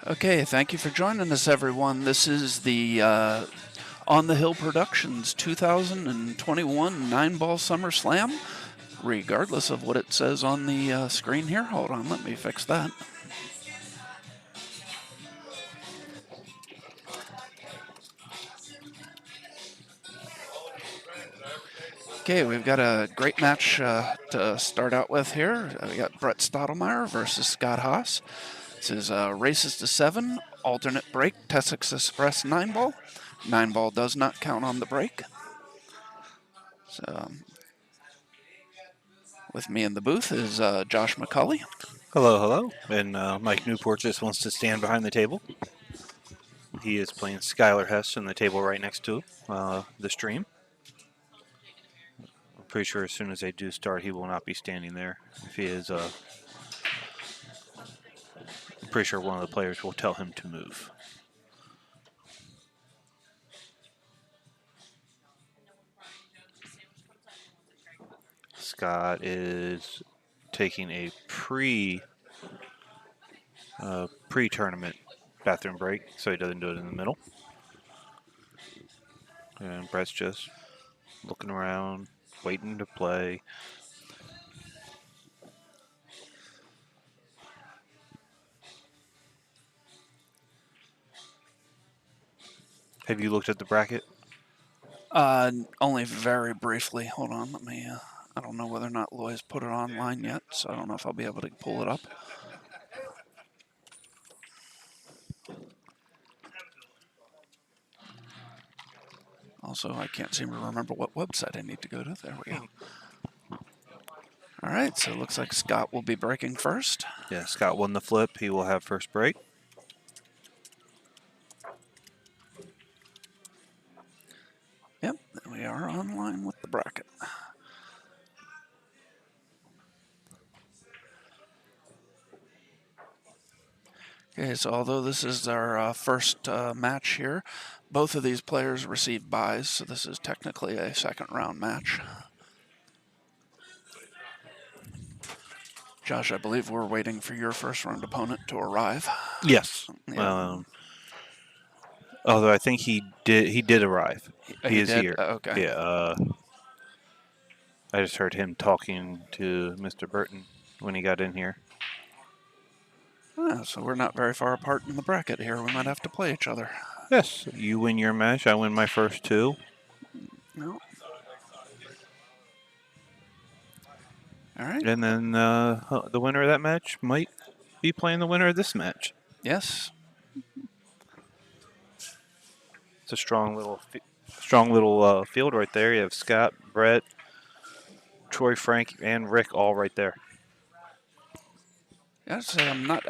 Okay, thank you for joining us, everyone. This is the On the Hill Productions 2021 9-Ball Summer Slam, regardless of what it says on the screen here. Hold on, let me fix that. Okay, we've got a great match to start out with here. We got Brett Stottlemyre versus Scott Haas. This is races to 7, alternate break, Tessex Express 9-Ball. 9-Ball does not count on the break. So, with me in the booth is Josh McCulley. Hello, hello. And Mike Newport just wants to stand behind the table. He is playing Skylar Hess in the table right next to the stream. I'm pretty sure as soon as they do start, he will not be standing there. If he is, I'm pretty sure one of the players will tell him to move. Scott is taking a pre-tournament bathroom break, so he doesn't do it in the middle. And Brett's just looking around, waiting to play. Have you looked at the bracket? Only very briefly. Hold on, let me. I don't know whether or not Loy's put it online yet, so I don't know if I'll be able to pull it up. Also, I can't seem to remember what website I need to go to. There we go. All right, so it looks like Scott will be breaking first. Yeah, Scott won the flip. He will have first break. Yep, we are online with the bracket. Okay, so although this is our first match here, both of these players receive buys, so this is technically a second round match. Josh, I believe we're waiting for your first round opponent to arrive. Yes. Yeah. Although I think he did arrive. He is did? here. Okay. Yeah. I just heard him talking to Mr. Burton when he got in here. So we're not very far apart in the bracket here. We might have to play each other. Yes. You win your match. I win my first two. No. All right. And then the winner of that match might be playing the winner of this match. Yes. It's a strong little field right there. You have Scott, Brett, Troy, Frank, and Rick all right there. I'd say I'm not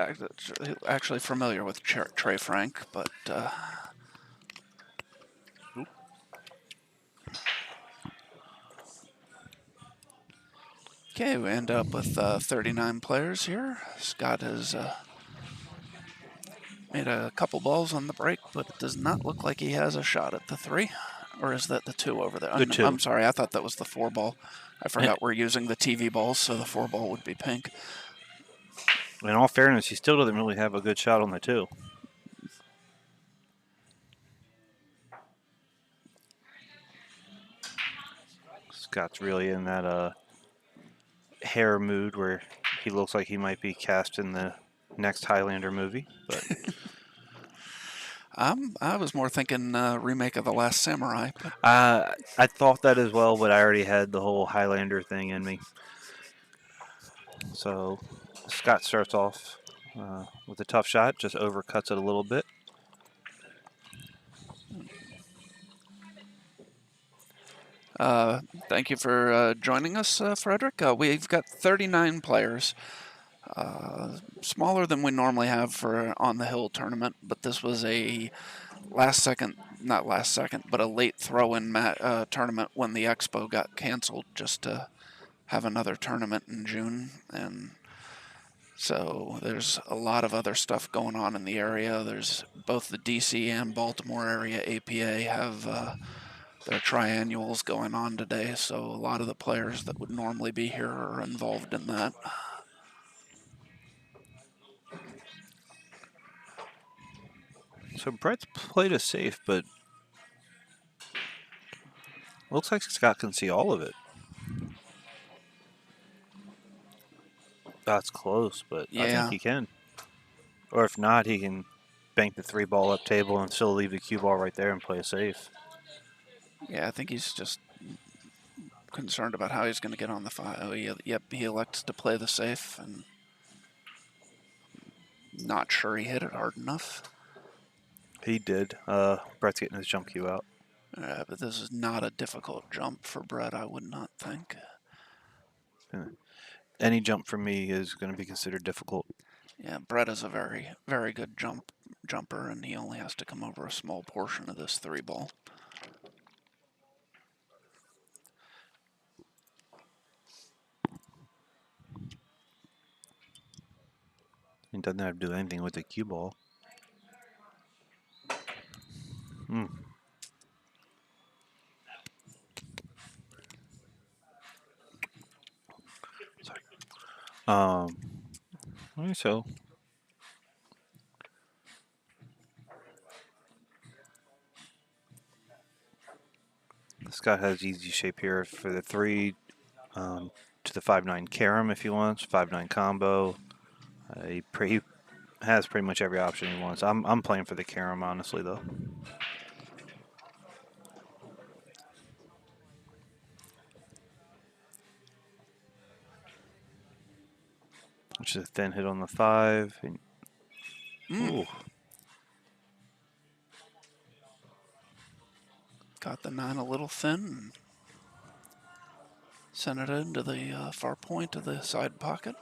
actually familiar with Trey Frank, but okay, we end up with 39 players here. Scott has made a couple balls on the break, but it does not look like he has a shot at the 3. Or is that the 2 over there? The 2. I'm sorry, I thought that was the 4 ball. I forgot we're using the TV balls, so the 4 ball would be pink. In all fairness, he still doesn't really have a good shot on the 2. Scott's really in that hair mood where he looks like he might be cast in the next Highlander movie. But I was more thinking remake of The Last Samurai. I thought that as well, but I already had the whole Highlander thing in me. So Scott starts off with a tough shot, just overcuts it a little bit. Thank you for joining us, Frederick. We've got 39 players, smaller than we normally have for On the Hill tournament, but this was a not last second, but a late throw-in tournament when the Expo got canceled just to have another tournament in June. And so there's a lot of other stuff going on in the area. There's both the DC and Baltimore area APA have their triannuals going on today, so a lot of the players that would normally be here are involved in that. So Brett's played it safe, but looks like Scott can see all of it. That's close, but I think Yeah, he can. Or if not, he can bank the 3-ball up table and still leave the cue ball right there and play it safe. yeah. I think he's just concerned about how he's going to get on the 5. Oh, yep, he elects to play the safe, and not sure he hit it hard enough. He did. Brett's getting his jump cue out. But this is not a difficult jump for Brett, I would not think. Any jump for me is going to be considered difficult. Yeah, Brett is a very, very good jumper, and he only has to come over a small portion of this 3-ball. He doesn't have to do anything with the cue ball. Sorry. So Scott has easy shape here for the 3 to the 5-9 carom if he wants, 5-9 combo. He has pretty much every option he wants. I'm playing for the carom, honestly, though. Which is a thin hit on the 5. And, ooh. Got the 9 a little thin. Sent it into the far point of the side pocket.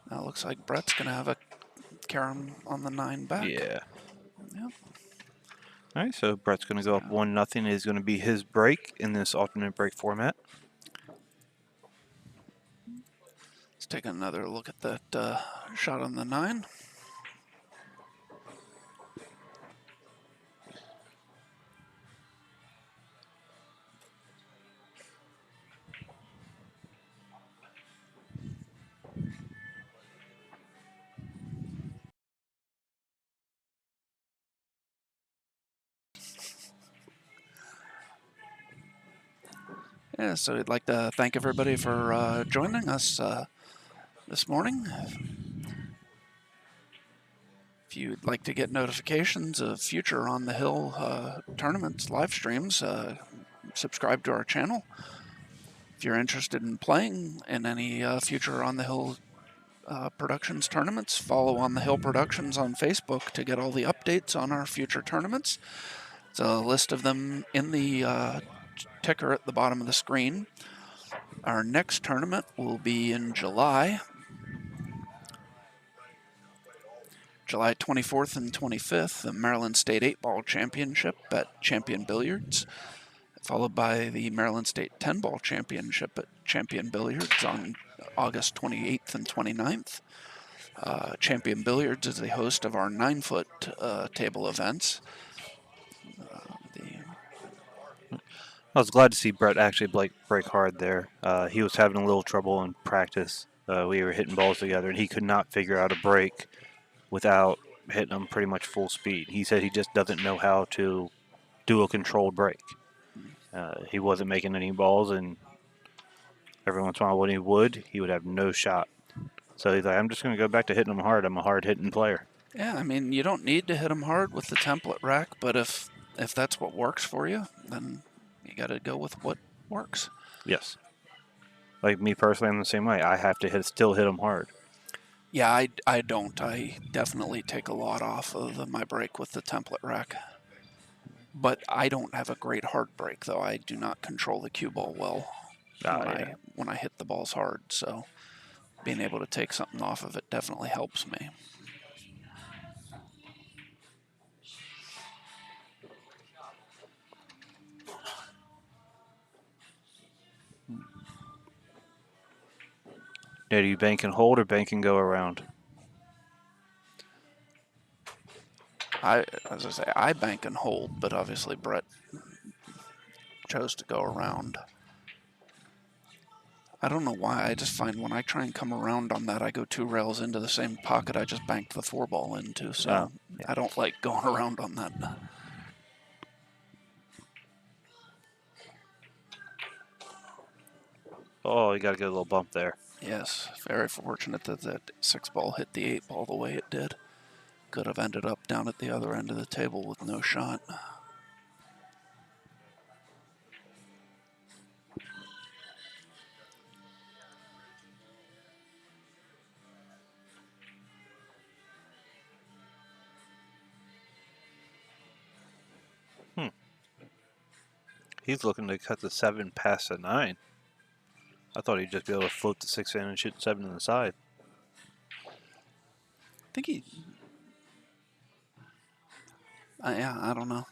Now it looks like Brett's going to have a carom on the 9 back. Yeah. Yep. All right, so Brett's going to go up 1-0. Is going to be his break in this alternate break format. Let's take another look at that shot on the 9. Yeah, so I'd like to thank everybody for joining us this morning. If you'd like to get notifications of future On the Hill tournaments, live streams, subscribe to our channel. If you're interested in playing in any future On the Hill Productions tournaments, follow On the Hill Productions on Facebook to get all the updates on our future tournaments. It's a list of them in the ticker at the bottom of the screen. Our next tournament will be in July 24th and 25th, the Maryland State 8-Ball Championship at Champion Billiards, followed by the Maryland State 10-Ball Championship at Champion Billiards on August 28th and 29th. Champion Billiards is the host of our 9-foot table events. I was glad to see Brett actually break hard there. He was having a little trouble in practice. We were hitting balls together, and he could not figure out a break without hitting them pretty much full speed. He said he just doesn't know how to do a controlled break. He wasn't making any balls, and every once in a while when he would have no shot. So he's like, I'm just going to go back to hitting them hard. I'm a hard-hitting player. Yeah, I mean, you don't need to hit them hard with the template rack, but if that's what works for you, then you got to go with what works. Yes. Like me personally, I'm the same way. I have to still hit them hard. Yeah, I don't. I definitely take a lot off of my break with the template rack. But I don't have a great hard break, though. I do not control the cue ball well when I hit the balls hard. So being able to take something off of it definitely helps me. Now, do you bank and hold or bank and go around? As I say, I bank and hold, but obviously Brett chose to go around. I don't know why. I just find when I try and come around on that, I go 2 rails into the same pocket I just banked the 4-ball into. So Yeah. I don't like going around on that. Oh, you got to get a little bump there. Yes, very fortunate that that 6-ball hit the 8-ball the way it did. Could have ended up down at the other end of the table with no shot. He's looking to cut the 7 past the 9. I thought he'd just be able to float the 6 in and shoot the 7 in the side. I think he. Yeah, I don't know.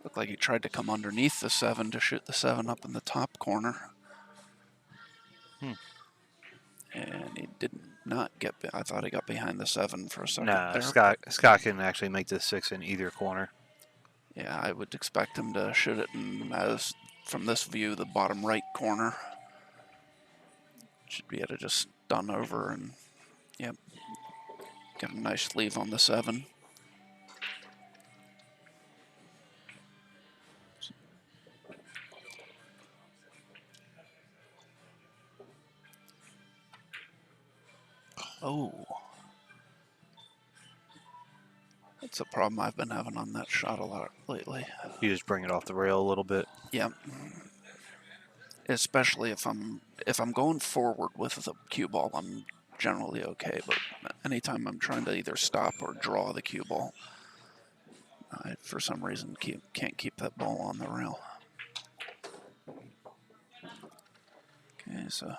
Looked like he tried to come underneath the 7 to shoot the 7 up in the top corner. And he did not get. I thought he got behind the 7 for a second Nah, there. Scott can actually make this 6 in either corner. Yeah, I would expect him to shoot it in, as from this view, the bottom right corner. Should be able to just stun over and, yep, get a nice sleeve on the 7. Oh. That's a problem I've been having on that shot a lot lately. You just bring it off the rail a little bit. Yep. Especially if I'm going forward with the cue ball, I'm generally okay. But anytime I'm trying to either stop or draw the cue ball, I for some reason can't keep that ball on the rail. Okay, so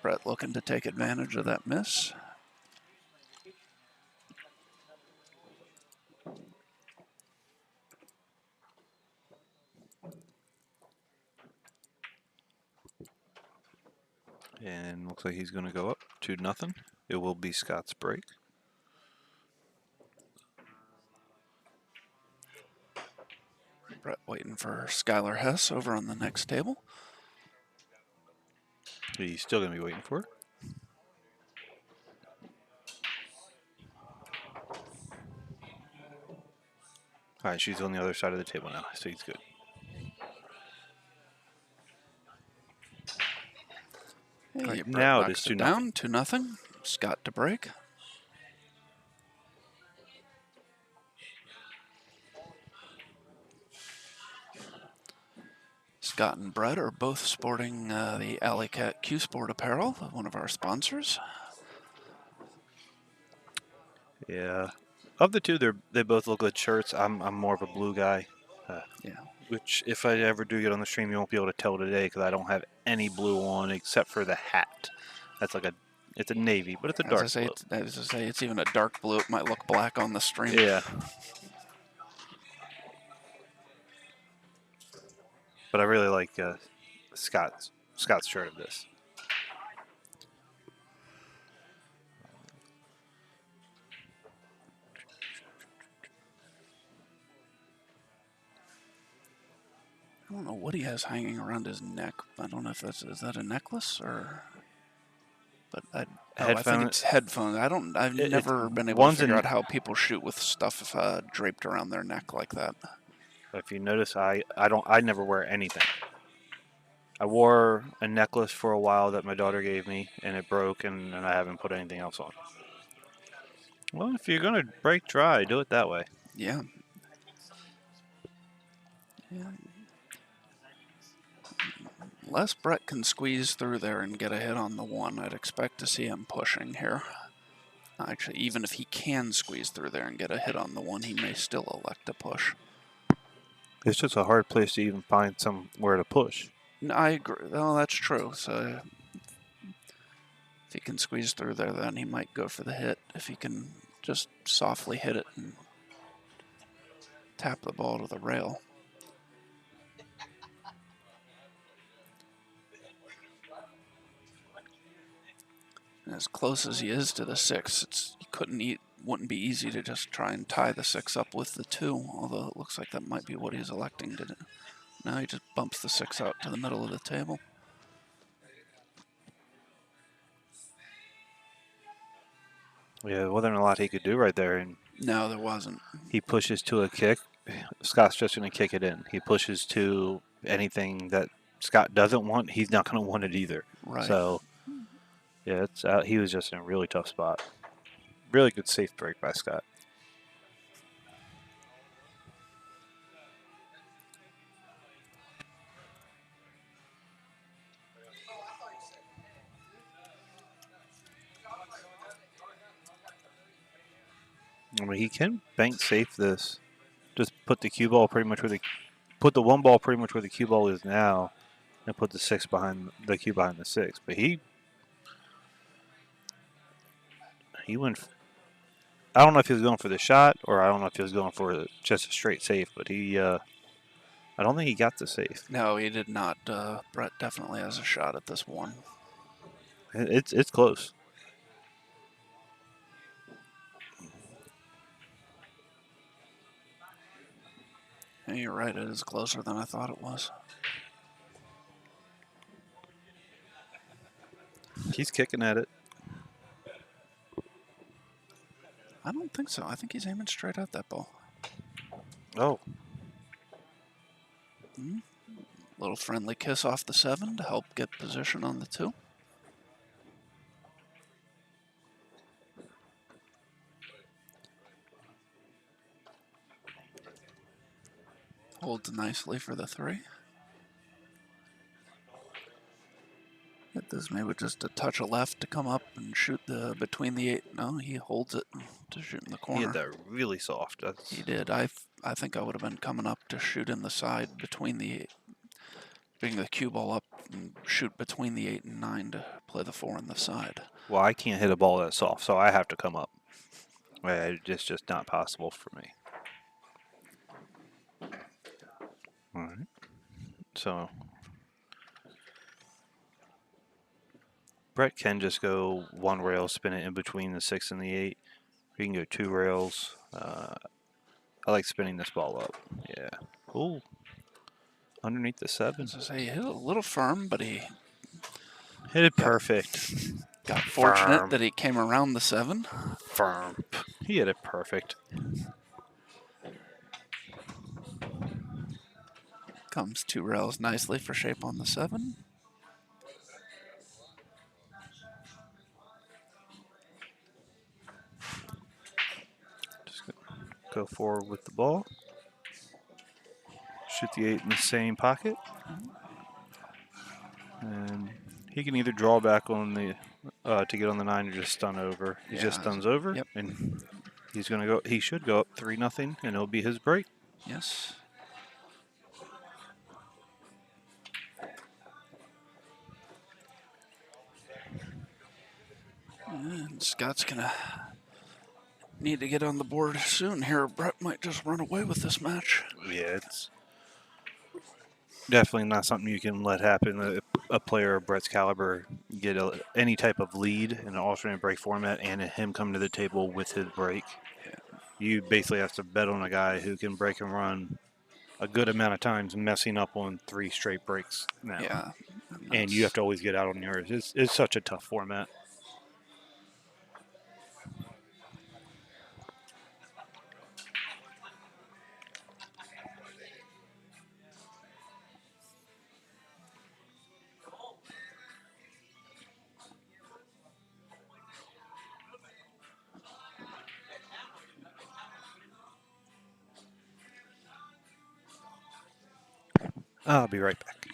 Brett looking to take advantage of that miss. And looks like he's going to go up 2-0. It will be Scott's break. Brett waiting for Skylar Hess over on the next table. He's still going to be waiting for her. All right, she's on the other side of the table now, so he's good. Hey, Right, Brett now it knocks is 2-0. down, 2-0. Scott to break. Scott and Brett are both sporting the Alley Cat Q Sport apparel, one of our sponsors. Yeah. Of the two, they both look good shirts. I'm more of a blue guy. Yeah. Which, if I ever do get on the stream, you won't be able to tell today because I don't have any blue on except for the hat. That's like it's a navy, but it's a dark blue. As I say, it's even a dark blue. It might look black on the stream. Yeah. But I really like Scott's shirt of this. I don't know what he has hanging around his neck. I don't know if is that a necklace or. But I think it's headphones. I've never been able to figure out how people shoot with stuff draped around their neck like that. If you notice, I never wear anything. I wore a necklace for a while that my daughter gave me, and it broke, and I haven't put anything else on. Well, if you're gonna break dry, do it that way. Yeah. Yeah. Unless Brett can squeeze through there and get a hit on the 1, I'd expect to see him pushing here. Actually, even if he can squeeze through there and get a hit on the 1, he may still elect to push. It's just a hard place to even find somewhere to push. No, I agree. Well, that's true. So if he can squeeze through there, then he might go for the hit. If he can just softly hit it and tap the ball to the rail. And as close as he is to the 6, you couldn't wouldn't be easy to just try and tie the 6 up with the 2, although it looks like that might be what he's electing to do. Now he just bumps the 6 out to the middle of the table. Yeah, there wasn't a lot he could do right there, and No, there wasn't. he pushes to a kick. Scott's just going to kick it in. He pushes to anything that Scott doesn't want. He's not going to want it either. Right. So, yeah, it's he was just in a really tough spot. Really good safe break by Scott. I mean, he can bank safe this. Just put the cue ball pretty much where put the 1 ball pretty much where the cue ball is now, and put the 6 behind the cue behind the 6. But he went. I don't know if he was going for the shot, or I don't know if he was going for just a straight safe. But I don't think he got the safe. No, he did not. Brett definitely has a shot at this one. It's close. Yeah, you're right. It is closer than I thought it was. He's kicking at it. I don't think so. I think he's aiming straight at that ball. Oh. Little friendly kiss off the 7 to help get position on the 2. Holds nicely for the 3. Hit this maybe just a touch of left to come up and shoot the between the 8. No, he holds it to shoot in the corner. He had that really soft. He did. I think I would have been coming up to shoot in the side between the 8. Bring the cue ball up and shoot between the 8 and 9 to play the 4 on the side. Well, I can't hit a ball that soft, so I have to come up. It's just not possible for me. All right. So Brett can just go 1 rail, spin it in between the 6 and the 8. We can go 2 rails. I like spinning this ball up. Yeah. Ooh. Underneath the 7. As I say, he hit a little firm, but he Hit it perfect. got fortunate Firm. that he came around the 7. Firm. He hit it perfect. Comes 2 rails nicely for shape on the 7. Just go forward with the ball. Shoot the 8 in the same pocket. And he can either draw back on the to get on the 9 or just stun over. He just stuns over. Yep. And he's going to go. He should go up 3-0, and it'll be his break. Yes. And Scott's gonna need to get on the board soon here. Brett might just run away with this match. Yeah, it's definitely not something you can let happen. A player of Brett's caliber get any type of lead in an alternate break format, and him come to the table with his break. Yeah. You basically have to bet on a guy who can break and run a good amount of times, messing up on 3 straight breaks now. Yeah. And you have to always get out on yours. It's such a tough format. I'll be right back.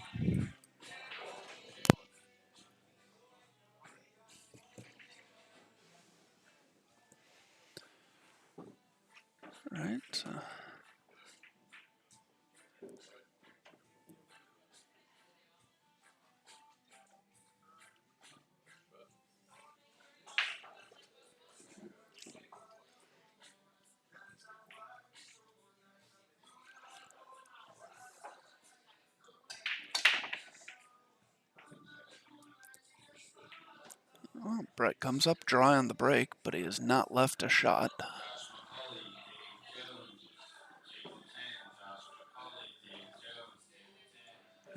Right. Well, Brett comes up dry on the break, but he has not left a shot.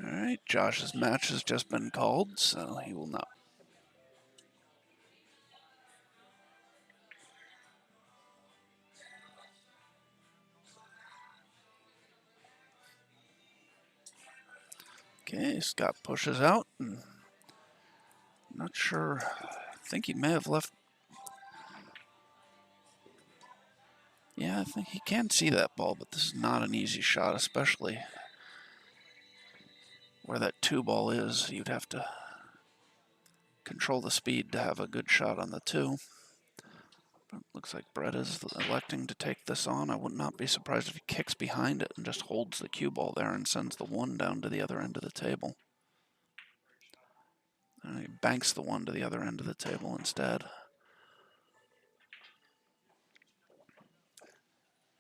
All right, Josh's match has just been called, so he will not. Okay, Scott pushes out, and not sure. I think he may have left. Yeah, I think he can see that ball, but this is not an easy shot, especially where that 2 ball is. You'd have to control the speed to have a good shot on the 2. But looks like Brett is electing to take this on. I would not be surprised if he kicks behind it and just holds the cue ball there and sends the 1 down to the other end of the table. And he banks the 1 to the other end of the table instead.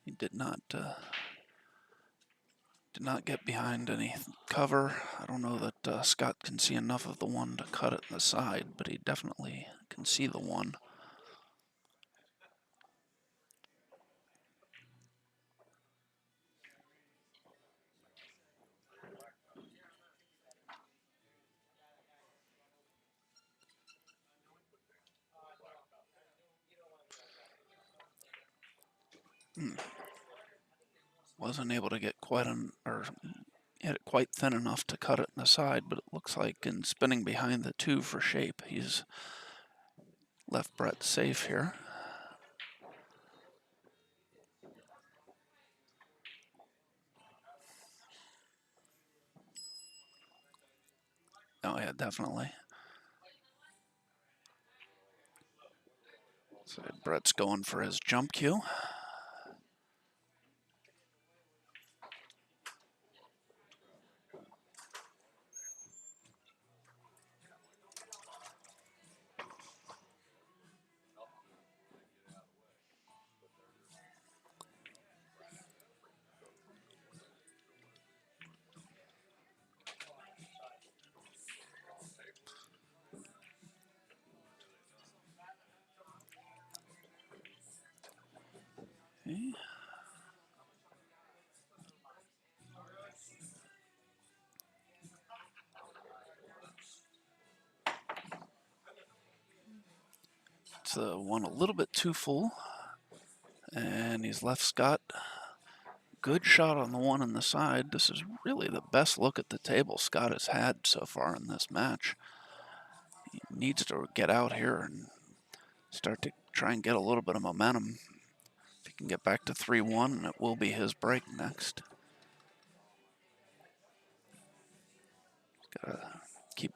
He did not get behind any cover. I don't know that Scott can see enough of the 1 to cut it in the side, but he definitely can see the 1. Wasn't able to get hit it quite thin enough to cut it in the side, but it looks like in spinning behind the 2 for shape, he's left Brett safe here. Oh yeah, definitely. So Brett's going for his jump cue. Okay. It's the 1 a little bit too full, and he's left Scott. Good shot on the 1 on the side. This is really the best look at the table Scott has had so far in this match. He needs to get out here and start to try and get a little bit of momentum. If he can get back to 3-1, it will be his break next. Gotta keep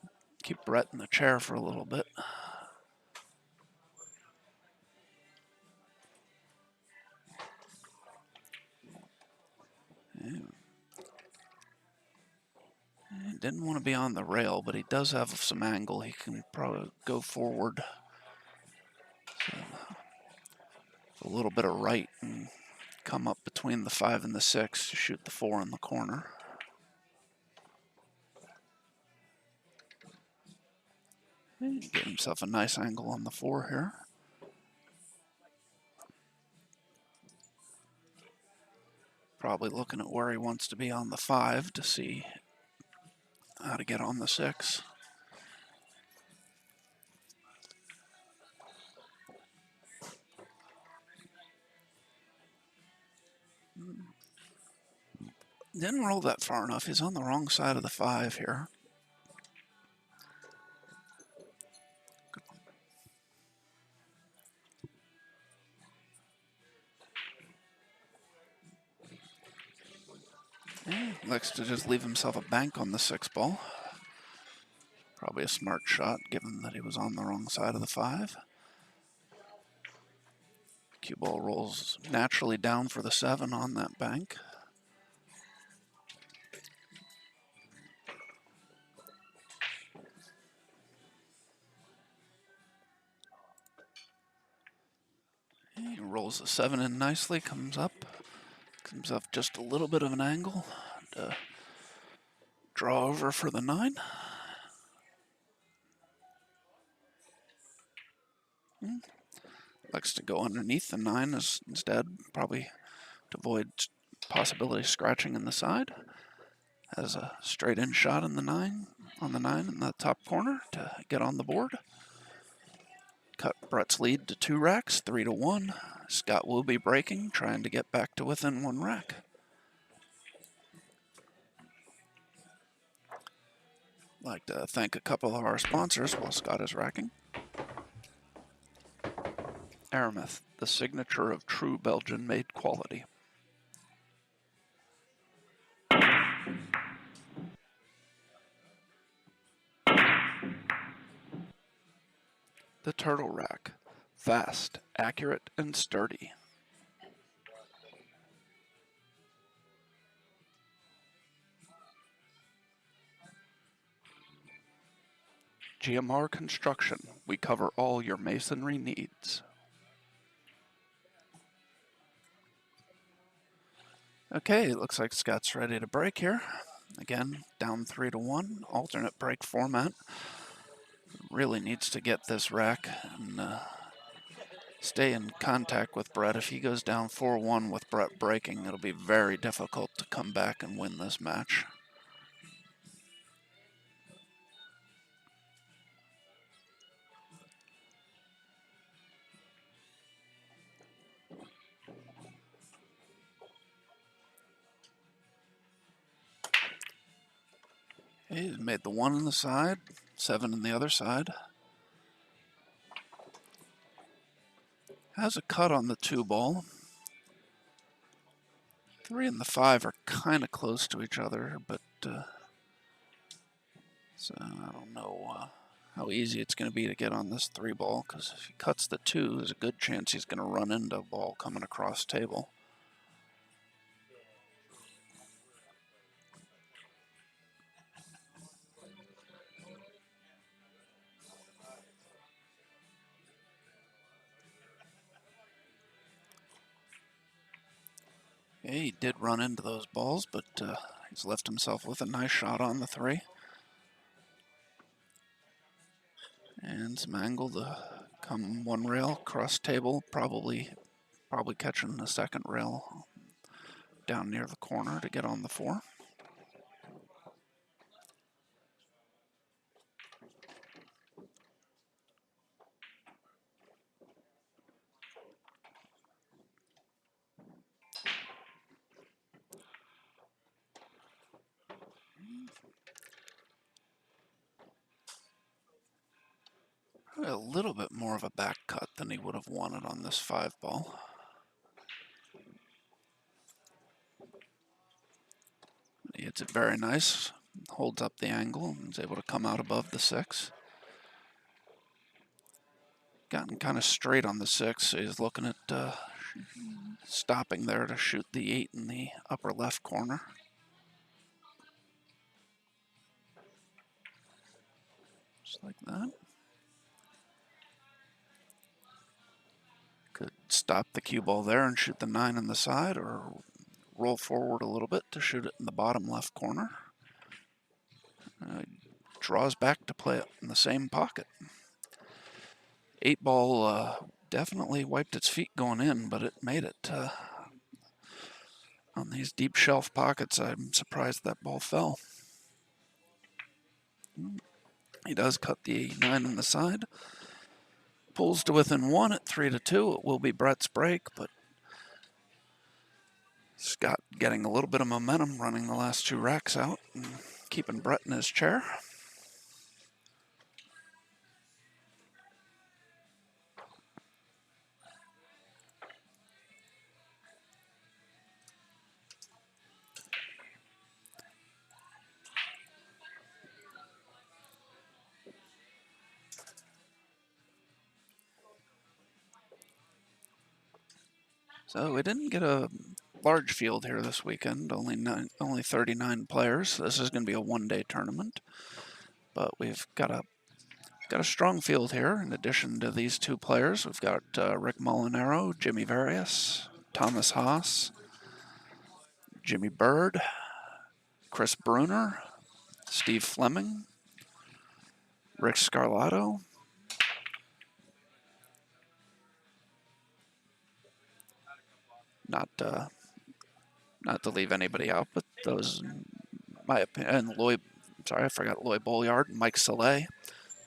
Brett in the chair for a little bit. He didn't want to be on the rail, but he does have some angle. He can probably go forward so a little bit of right and come up between the 5 and the 6 to shoot the 4 in the corner. Get himself a nice angle on the 4 here. Probably looking at where he wants to be on the 5 to see how to get on the 6. Didn't roll that far enough. He's on the wrong side of the 5 here. Likes to just leave himself a bank on the 6 ball. Probably a smart shot, given that he was on the wrong side of the 5. Cue ball rolls naturally down for the 7 on that bank. He rolls the 7 in nicely, comes up just a little bit of an angle to draw over for the 9. Likes to go underneath the 9 instead, probably to avoid possibility of scratching in the side. Has a straight in shot in the 9, on the 9 in the top corner to get on the board. Cut Brett's lead to 2 racks, 3-1. Scott will be breaking, trying to get back to within 1 rack. Like to thank a couple of our sponsors while Scott is racking. Aramith, the signature of true Belgian-made quality. The Turtle Rack, fast, accurate, and sturdy. GMR Construction, we cover all your masonry needs. Okay, it looks like Scott's ready to break here. Again, down 3-1, alternate break format. Really needs to get this rack and stay in contact with Brett. If he goes down 4-1 with Brett breaking, it'll be very difficult to come back and win this match. He's made the 1 on the side, 7 on the other side. Has a cut on the 2 ball. 3 and the 5 are kind of close to each other, but so I don't know how easy it's going to be to get on this 3 ball, because if he cuts the 2, there's a good chance he's going to run into a ball coming across table. Yeah, he did run into those balls, but he's left himself with a nice shot on the 3. And some angle to come 1 rail across table, probably catching the 2nd rail down near the corner to get on the 4. Probably a little bit more of a back cut than he would have wanted on this 5 ball. He hits it very nice, holds up the angle, and is able to come out above the 6. Gotten kind of straight on the 6, so he's looking at stopping there to shoot the 8 in the upper left corner. Just like that. Could stop the cue ball there and shoot the 9 on the side, or roll forward a little bit to shoot it in the bottom left corner. Draws back to play it in the same pocket. 8 ball definitely wiped its feet going in, but it made it. On these deep shelf pockets, I'm surprised that ball fell. He does cut the 9 on the side. Pulls to within 1 at 3-2. It will be Brett's break, but Scott getting a little bit of momentum running the last 2 racks out and keeping Brett in his chair. So we didn't get a large field here this weekend, only 39 players. This is going to be a 1-day tournament, but we've got a strong field here. In addition to these 2 players, we've got Rick Molinaro, Jimmy Varias, Thomas Haas, Jimmy Bird, Chris Bruner, Steve Fleming, Rick Scarlato, Not not to leave anybody out, but those, in my opinion, and Lloyd. Sorry, I forgot Lloyd Bolyard, Mike Saleh,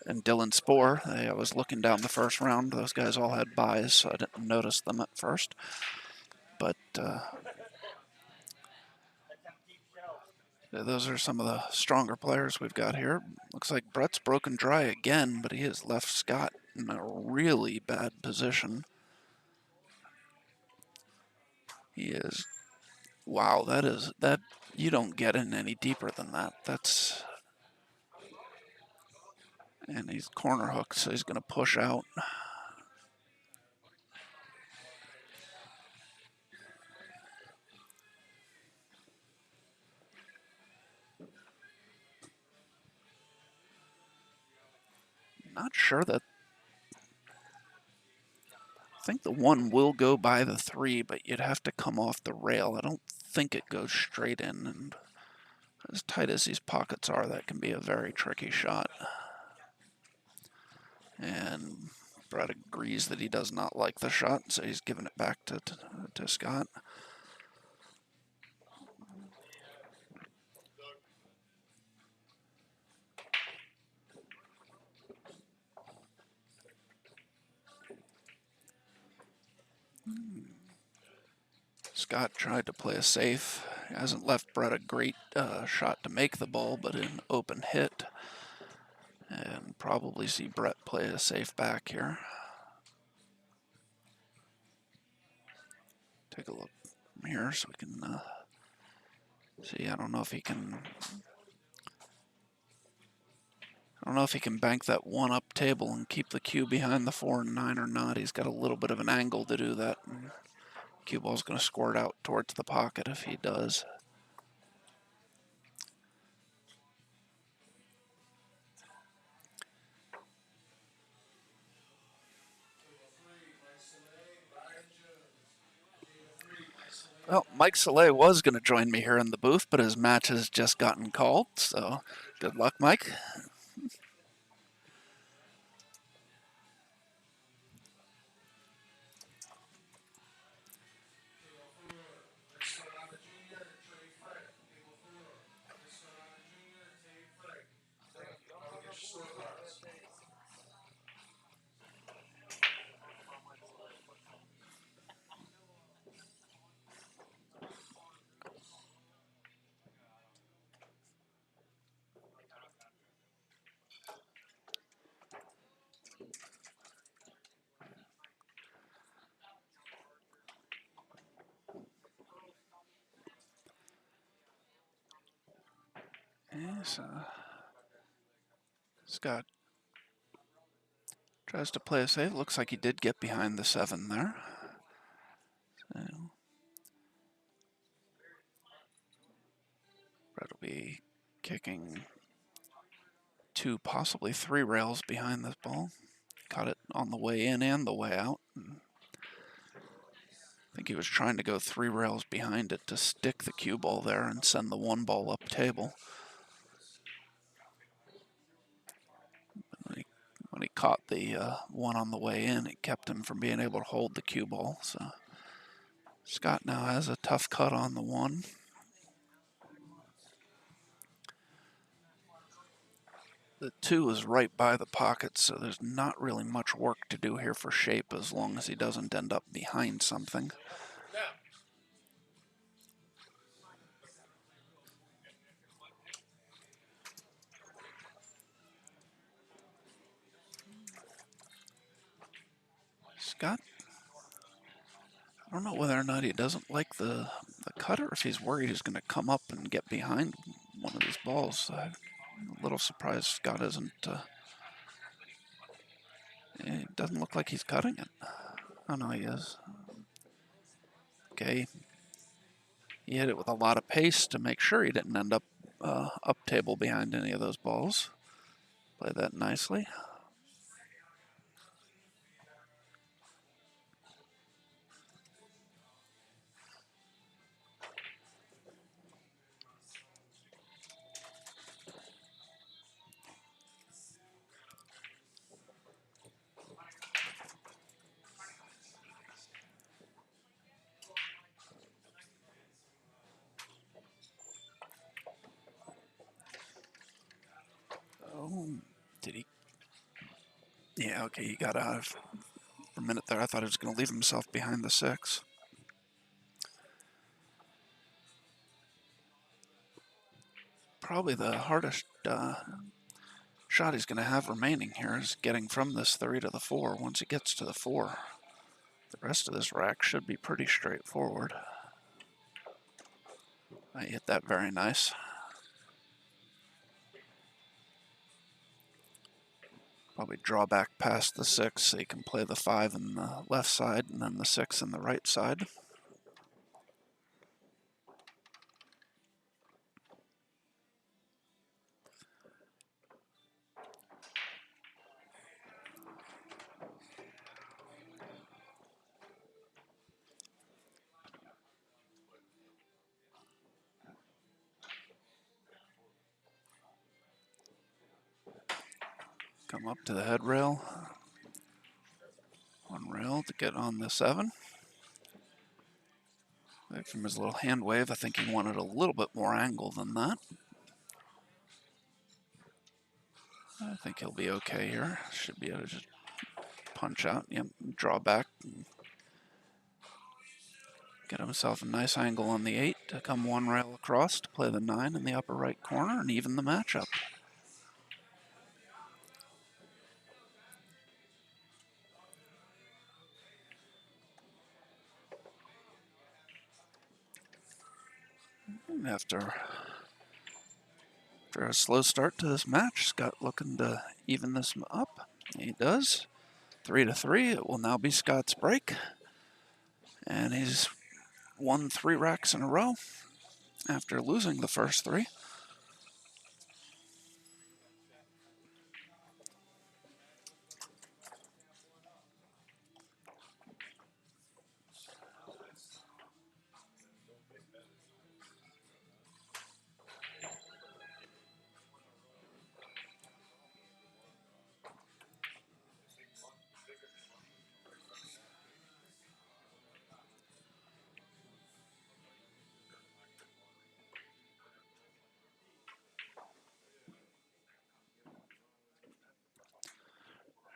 and Dylan Spoor. I was looking down the first round. Those guys all had buys, so I didn't notice them at first. But those are some of the stronger players we've got here. Looks like Brett's broken dry again, but he has left Scott in a really bad position. He is. Wow, that. You don't get in any deeper than that. That's. And he's corner hooked, so he's going to push out. Not sure that. I think the one will go by the three, but you'd have to come off the rail. I don't think it goes straight in, and as tight as these pockets are, that can be a very tricky shot. And Brett agrees that he does not like the shot, so he's giving it back to Scott. Scott tried to play a safe. He hasn't left Brett a great shot to make the ball, but an open hit. And probably see Brett play a safe back here. Take a look here so we can see. I don't know if he can. I don't know if he can bank that one up table and keep the cue behind the 4 and 9 or not. He's got a little bit of an angle to do that. And cue ball's going to squirt out towards the pocket if he does. Well, Mike Saleh was going to join me here in the booth, but his match has just gotten called, so good luck, Mike. Yes, Scott tries to play a safe. Looks like he did get behind the 7 there. So Brett will be kicking 2, possibly 3 rails behind this ball. Caught it on the way in and the way out. And I think he was trying to go 3 rails behind it to stick the cue ball there and send the 1 ball up table. When he caught the 1 on the way in, it kept him from being able to hold the cue ball. So Scott now has a tough cut on the 1. The 2 is right by the pocket, so there's not really much work to do here for shape as long as he doesn't end up behind something. Scott, I don't know whether or not he doesn't like the cut or if he's worried he's going to come up and get behind one of these balls. I'm a little surprised Scott isn't. It doesn't look like he's cutting it. Oh no, he is. Okay. He hit it with a lot of pace to make sure he didn't end up up table behind any of those balls. Play that nicely. Yeah, okay, he got out for a minute there. I thought he was going to leave himself behind the 6. Probably the hardest shot he's going to have remaining here is getting from this 3 to the 4. Once he gets to the 4, the rest of this rack should be pretty straightforward. I hit that very nice. Probably draw back past the 6 so you can play the 5 in the left side and then the 6 in the right side. Come up to the head rail. One rail to get on the 7. Back from his little hand wave, I think he wanted a little bit more angle than that. I think he'll be okay here. Should be able to just punch out, yep, draw back, get himself a nice angle on the 8 to come one rail across to play the 9 in the upper right corner and even the matchup. And after a slow start to this match, Scott looking to even this up. He does. 3 to 3. It will now be Scott's break. And he's won 3 racks in a row after losing the first 3.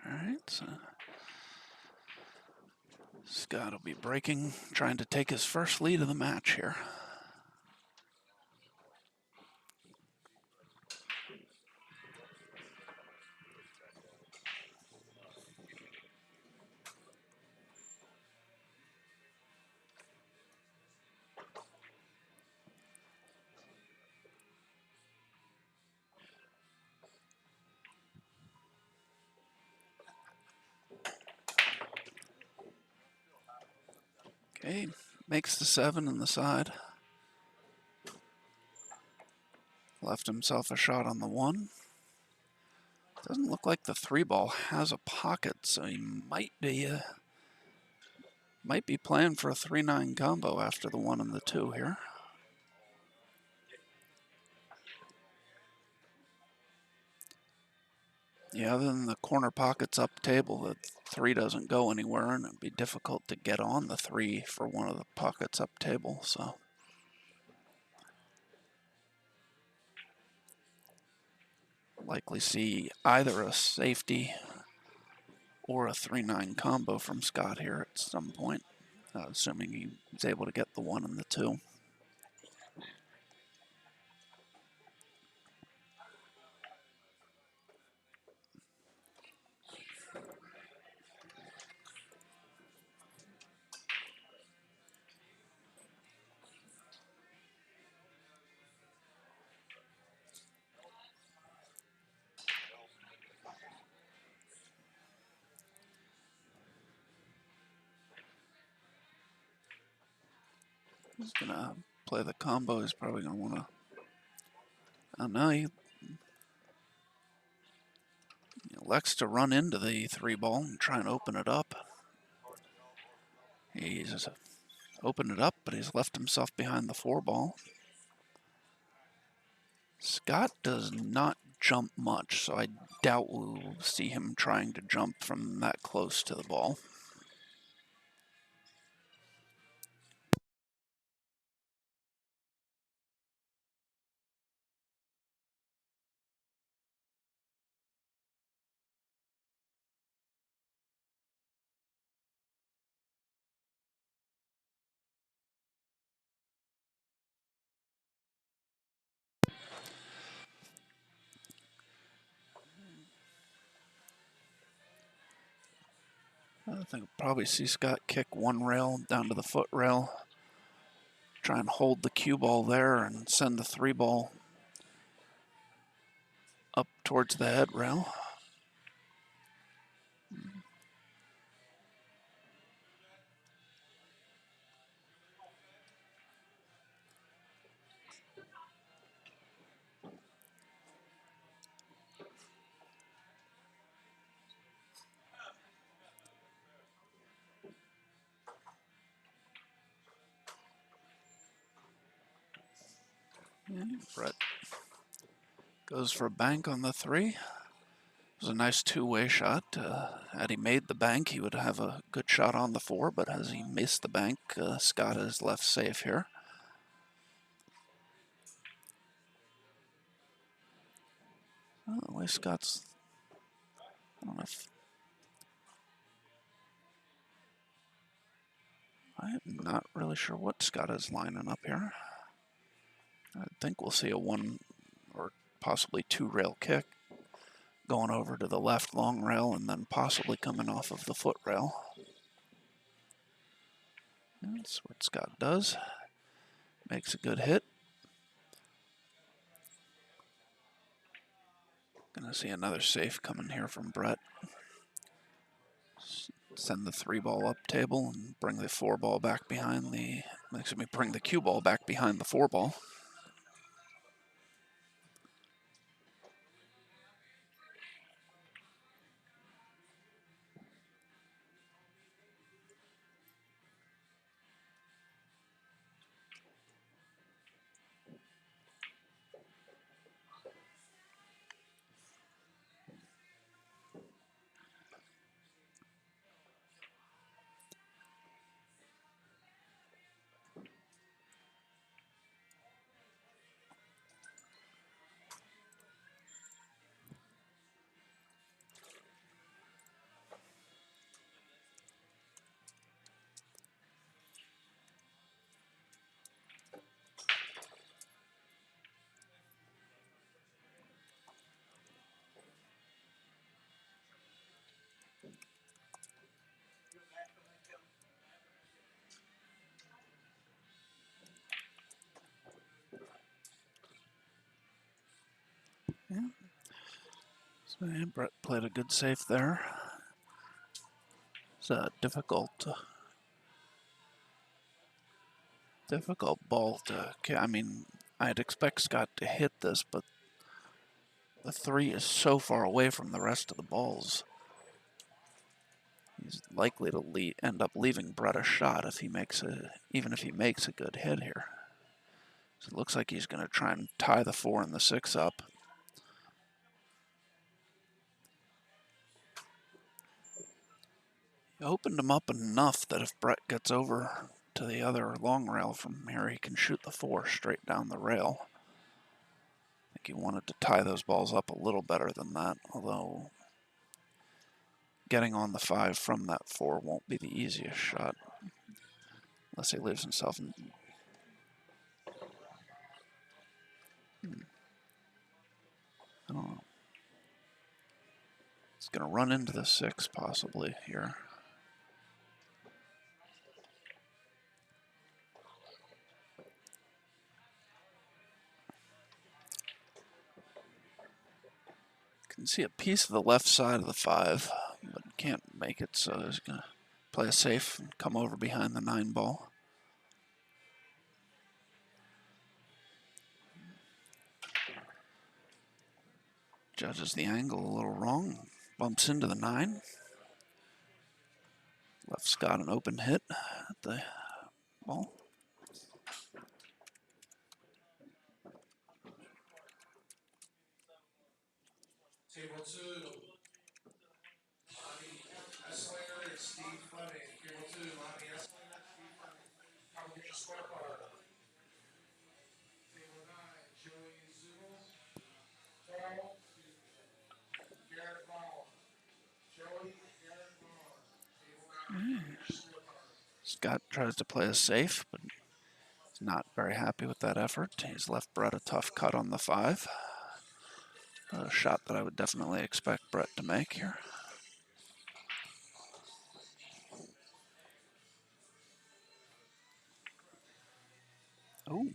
All right, so Scott will be breaking, trying to take his first lead of the match here. Okay, makes the 7 in the side. Left himself a shot on the 1. Doesn't look like the 3 ball has a pocket, so he might be playing for a 3-9 combo after the 1 and the 2 here. Yeah, other than the corner pockets up table, the 3 doesn't go anywhere, and it'd be difficult to get on the 3 for one of the pockets up table, so. Likely see either a safety or a 3-9 combo from Scott here at some point, assuming he's able to get the 1 and the 2. He's gonna play the combo. He's probably gonna wanna. I don't know. He elects to run into the 3 ball and try and open it up. He's opened it up, but he's left himself behind the 4 ball. Scott does not jump much, so I doubt we'll see him trying to jump from that close to the ball. I think we'll probably see Scott kick one rail down to the foot rail. Try and hold the cue ball there and send the 3-ball up towards the head rail. Brett goes for a bank on the 3. It was a nice two-way shot. Had he made the bank, he would have a good shot on the 4, but as he missed the bank, Scott is left safe here. Well, the way Scott's... I don't know if... I'm not really sure what Scott is lining up here. I think we'll see a 1 or possibly 2 rail kick going over to the left long rail and then possibly coming off of the foot rail. That's what Scott does. Makes a good hit. Gonna see another safe coming here from Brett. Send the 3-ball up table and bring the 4-ball back behind the... Excuse me, bring the cue ball back behind the 4-ball. Yeah. So yeah, Brett played a good safe there. It's a difficult ball to... I mean, I'd expect Scott to hit this, but the 3 is so far away from the rest of the balls. He's likely to end up leaving Brett a shot if he makes even if he makes a good hit here. So it looks like he's going to try and tie the 4 and the 6 up. He opened him up enough that if Brett gets over to the other long rail from here, he can shoot the 4 straight down the rail. I think he wanted to tie those balls up a little better than that, although getting on the 5 from that 4 won't be the easiest shot, unless he leaves himself in... I don't know. It's going to run into the 6 possibly here. Can see a piece of the left side of the 5, but can't make it, so he's going to play it safe and come over behind the 9 ball. Judges the angle a little wrong, bumps into the 9. Left Scott an open hit at the ball. Table 2, Lonnie Esslinger and Steve Fleming. Table 2, Lonnie Esslinger, Steve Fleming. How about your scorecard? Table 9, Joey Zubel, 12, Garrett Ball. Joey, Garrett Ball. Table 9, your scorecard. Scott tries to play it safe, but he's not very happy with that effort. He's left Brett a tough cut on the 5. A shot that I would definitely expect Brett to make here. Oh.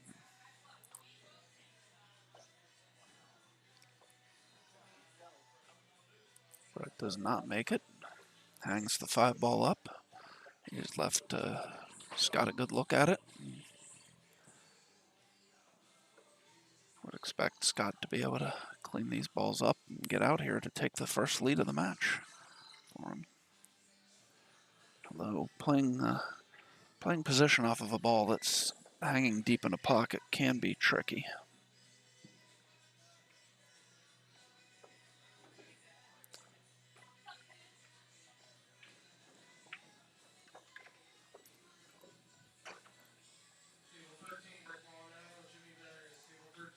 Brett does not make it. Hangs the 5-ball up. He's left Scott a good look at it. Would expect Scott to be able to clean these balls up and get out here to take the first lead of the match for him. Although playing position off of a ball that's hanging deep in a pocket can be tricky. Table 13, Rick Molinaro, Jimmy Barris. Table 13,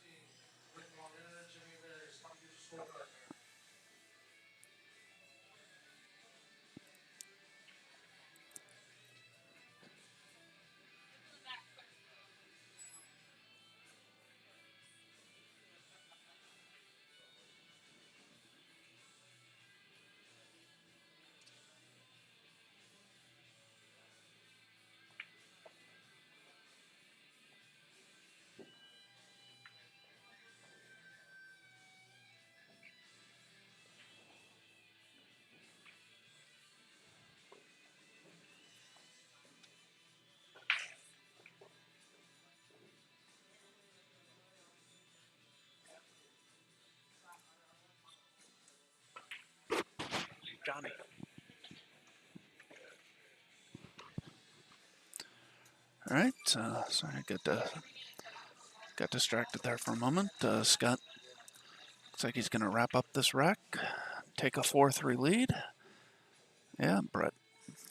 Rick Molinaro, Jimmy Barris. Copy your scorecard there. Johnny. All right, sorry, got distracted there for a moment. Scott looks like he's going to wrap up this rack, take a 4-3 lead. Yeah, Brett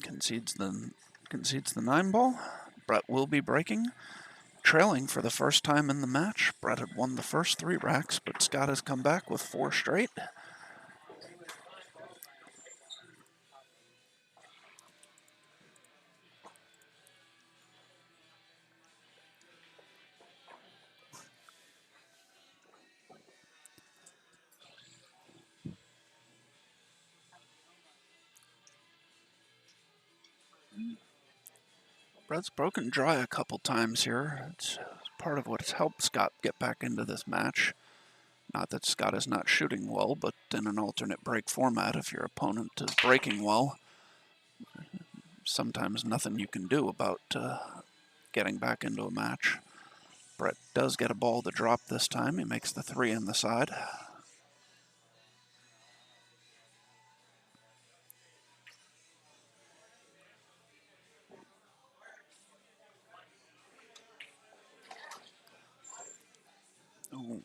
concedes the 9-ball. Brett will be breaking, trailing for the first time in the match. Brett had won the first 3 racks, but Scott has come back with 4 straight. Brett's broken dry a couple times here. It's part of what's helped Scott get back into this match. Not that Scott is not shooting well, but in an alternate break format, if your opponent is breaking well, sometimes nothing you can do about getting back into a match. Brett does get a ball to drop this time. He makes the 3 in the side. Ooh.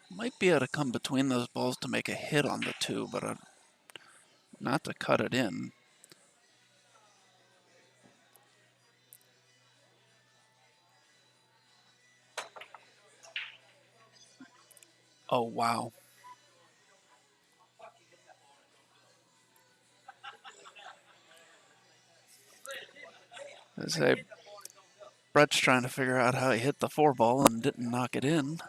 Might be able to come between those balls to make a hit on the 2, but not to cut it in. Oh, wow. I say, Brett's trying to figure out how he hit the 4-ball and didn't knock it in.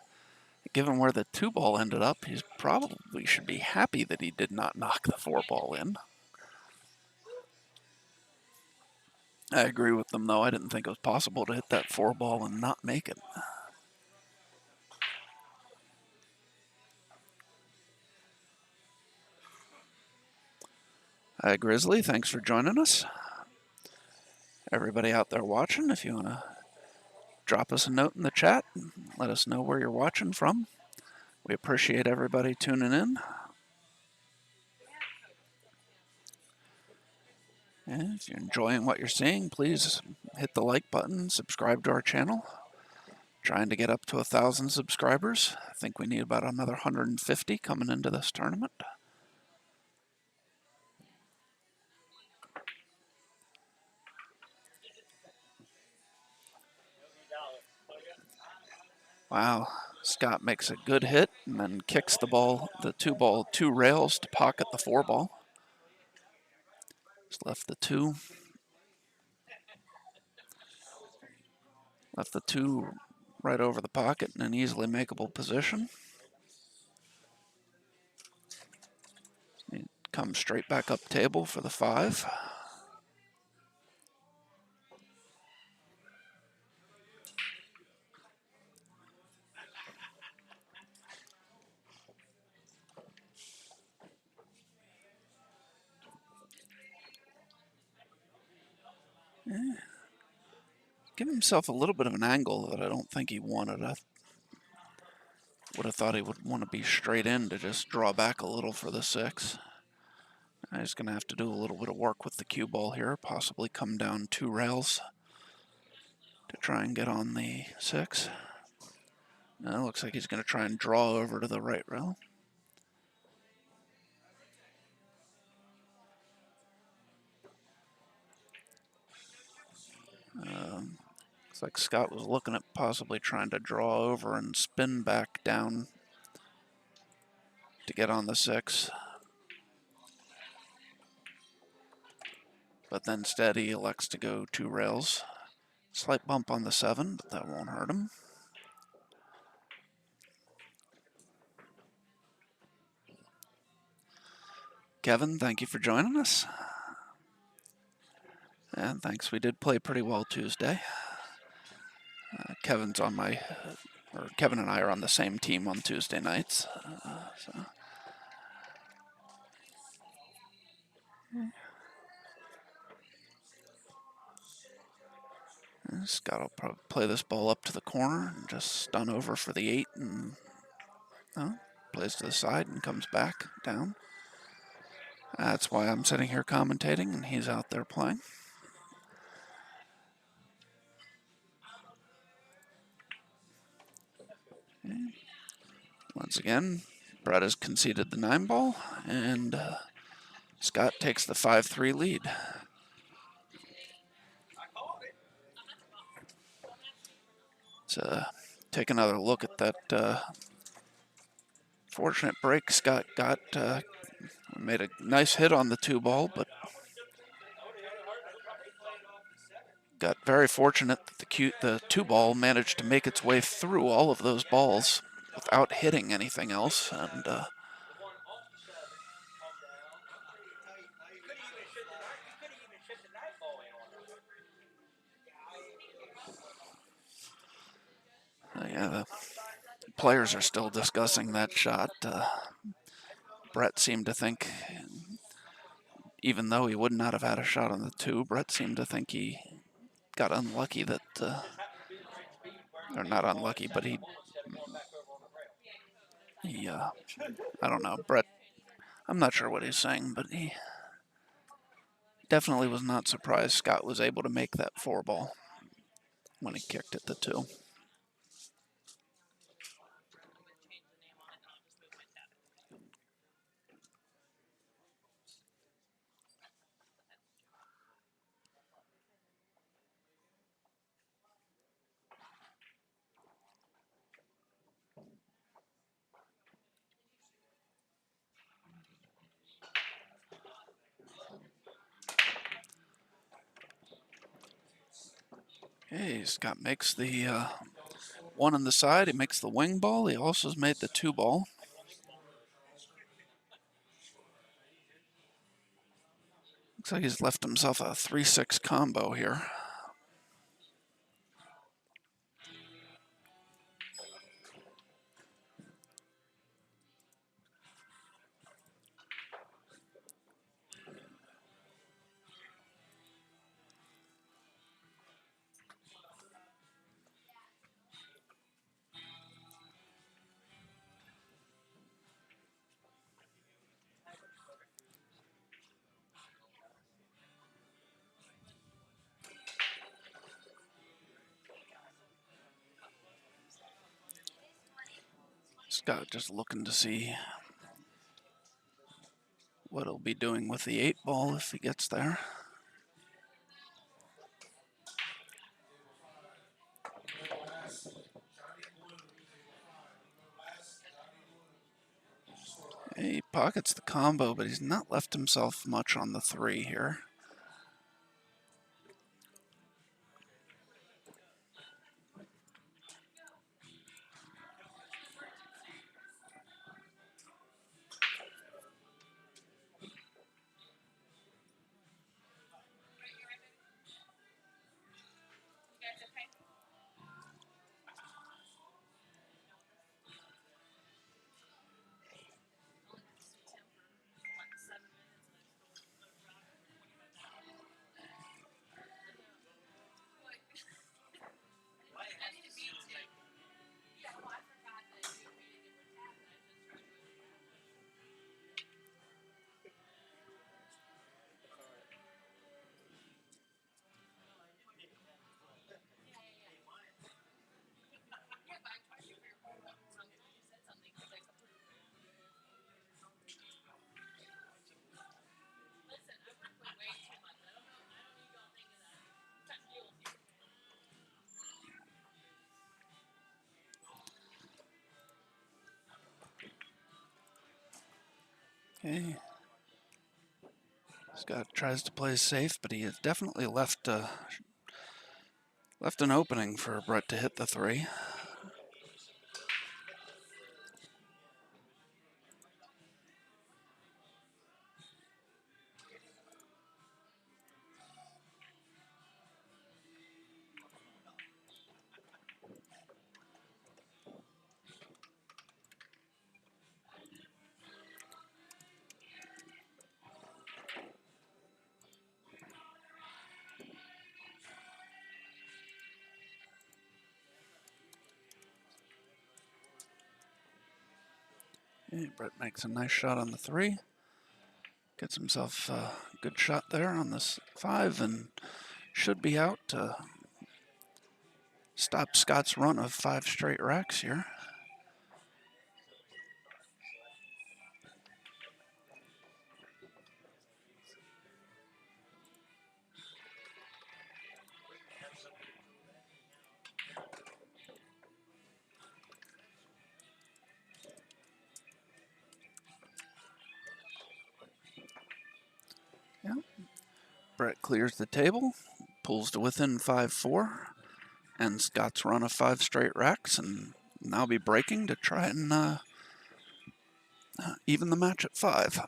Given where the 2-ball ended up, he's probably should be happy that he did not knock the 4-ball in. I agree with them, though. I didn't think it was possible to hit that 4-ball and not make it. Hi, Grizzly. Thanks for joining us. Everybody out there watching, if you want to drop us a note in the chat, let us know where you're watching from. We appreciate everybody tuning in. And if you're enjoying what you're seeing, please hit the like button, subscribe to our channel. Trying to get up to 1,000 subscribers. I think we need about another 150 coming into this tournament. Wow, Scott makes a good hit and then kicks the ball, the 2-ball, 2 rails to pocket the 4-ball. Just left the 2 right over the pocket in an easily makeable position. A Comes straight back up table for the 5. Give himself a little bit of an angle that I don't think he wanted. I would have thought he would want to be straight in to just draw back a little for the 6. He's going to have to do a little bit of work with the cue ball here, possibly come down 2 rails to try and get on the 6. Now it looks like he's going to try and draw over to the right rail. Looks like Scott was looking at possibly trying to draw over and spin back down to get on the 6. But then instead he elects to go 2 rails. Slight bump on the 7, but that won't hurt him. Kevin, thank you for joining us. And thanks, we did play pretty well Tuesday. Kevin's on my, or Kevin and I are on the same team on Tuesday nights. Scott will probably play this ball up to the corner and just stun over for the 8 and plays to the side and comes back down. That's why I'm sitting here commentating and he's out there playing. Once again, Brett has conceded the 9 ball, and Scott takes the 5-3 lead. Let's take another look at that fortunate break Scott got. Made a nice hit on the 2 ball, but got very fortunate that the 2 ball managed to make its way through all of those balls without hitting anything else. And yeah, the players are still discussing that shot. Brett seemed to think, even though he would not have had a shot on the 2, Brett seemed to think he got unlucky that, or not unlucky, but he I don't know, Brett, I'm not sure what he's saying, but he definitely was not surprised Scott was able to make that 4 ball when he kicked at the 2. Okay, Scott makes the 1 on the side. He makes the wing ball. He also made the 2 ball. Looks like he's left himself a 3-6 combo here. Scott just looking to see what he'll be doing with the 8 ball if he gets there. He pockets the combo, but he's not left himself much on the 3 here. Okay. Scott tries to play safe, but he has definitely left an opening for Brett to hit the 3. Okay, Brett makes a nice shot on the 3. Gets himself a good shot there on this 5 and should be out to stop Scott's run of 5 straight racks here. Yeah. Brett clears the table, pulls to within 5-4, and Scott's run of 5 straight racks, and now be breaking to try and even the match at 5.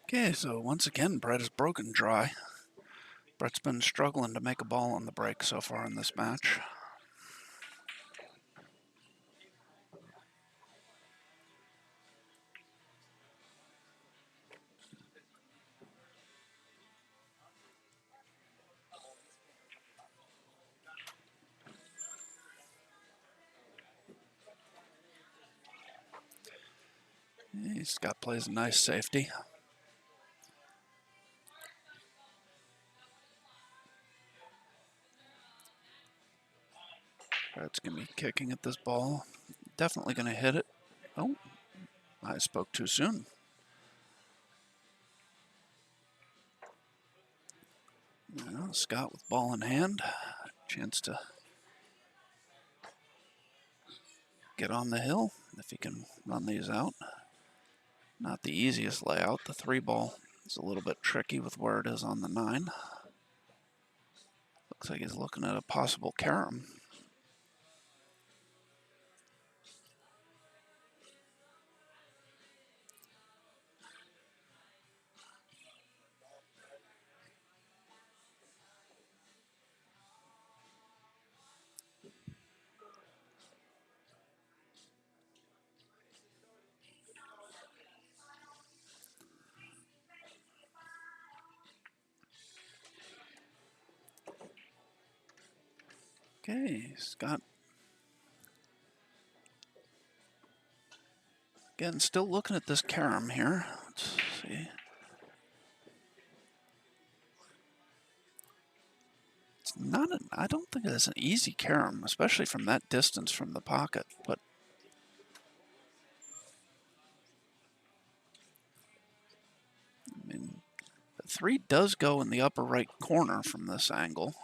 Okay, so once again, Brett is broken dry. Brett's been struggling to make a ball on the break so far in this match. Scott plays a nice safety. Brett's going to be kicking at this ball. Definitely going to hit it. Oh, I spoke too soon. Well, Scott with ball in hand. Chance to get on the hill if he can run these out. Not the easiest layout. The 3 ball is a little bit tricky with where it is on the 9. Looks like he's looking at a possible carom. Okay, Scott. Again, still looking at this carom here. Let's see. It's not an, I don't think it's an easy carom, especially from that distance from the pocket, but I mean, the 3 does go in the upper right corner from this angle,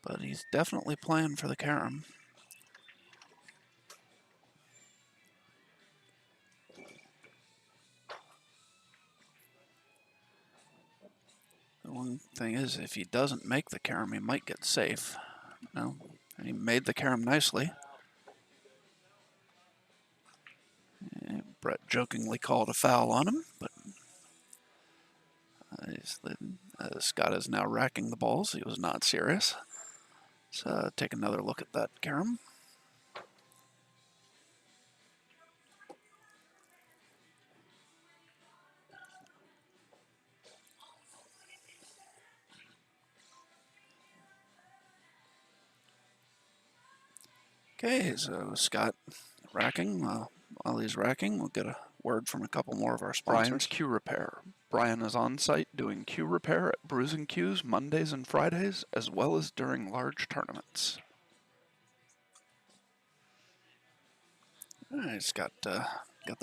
but he's definitely playing for the carom. one thing is, if he doesn't make the carom, he might get safe. No, he made the carom nicely. Brett jokingly called a foul on him, but Scott is now racking the balls. He was not serious. So take another look at that carom. Okay, so Scott racking. While he's racking, we'll get a word from a couple more of our sponsors. Brian's Q Repair. Brian is on site doing Q Repair at Bruising Q's Mondays and Fridays, as well as during large tournaments. He's got the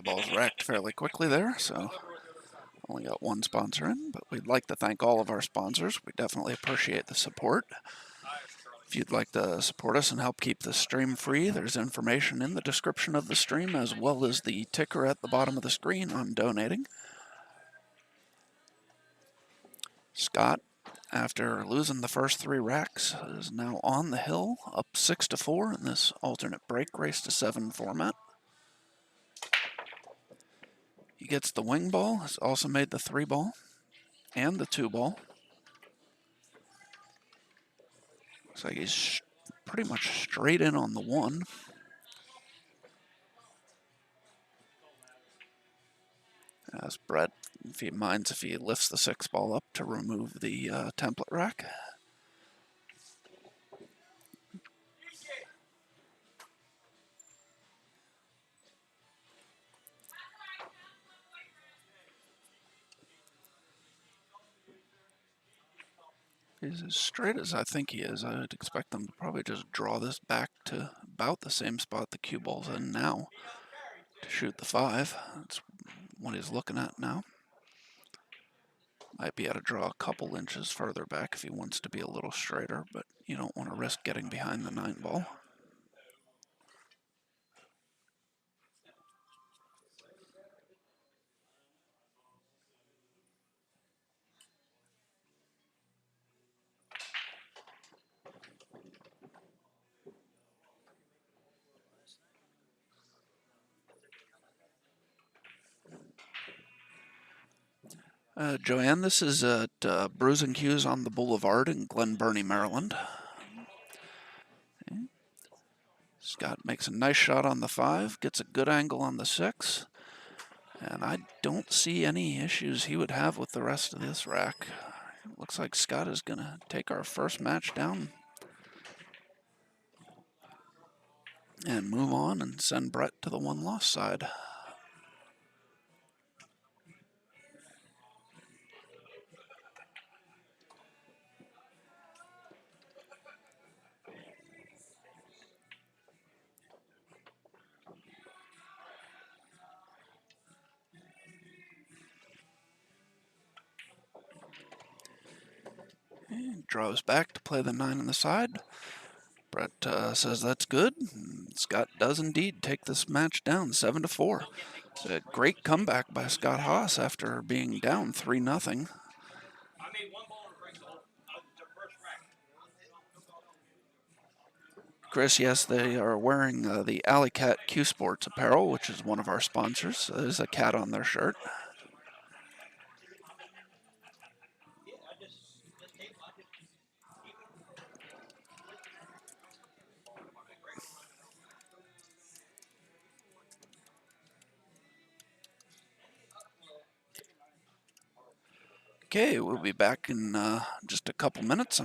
balls racked fairly quickly there, so only got one sponsor in, but we'd like to thank all of our sponsors. We definitely appreciate the support. If you'd like to support us and help keep the stream free, there's information in the description of the stream as well as the ticker at the bottom of the screen on donating. Scott, after losing the first 3 racks, is now on the hill, up 6-4 in this alternate break race to 7 format. He gets the wing ball, has also made the 3 ball and the 2 ball. Looks like he's pretty much straight in on the 1. As Brett, if he minds if he lifts the 6 ball up to remove the template rack. He's as straight as I think he is. I would expect them to probably just draw this back to about the same spot the cue ball's in now to shoot the 5. That's what he's looking at now. Might be able to draw a couple inches further back if he wants to be a little straighter, but you don't want to risk getting behind the 9 ball. Joanne, this is at Bruising Cues on the Boulevard in Glen Burnie, Maryland. Okay. Scott makes a nice shot on the 5, gets a good angle on the 6, and I don't see any issues he would have with the rest of this rack. Looks like Scott is going to take our first match down and move on and send Brett to the 1-loss side. He draws back to play the 9 on the side. Brett says that's good. Scott does indeed take this match down 7-4. It's a great comeback by Scott Haas after being down 3-0. Chris, yes, they are wearing the Alley Cat Q Sports apparel, which is one of our sponsors. There's a cat on their shirt. Okay, we'll be back in just a couple minutes.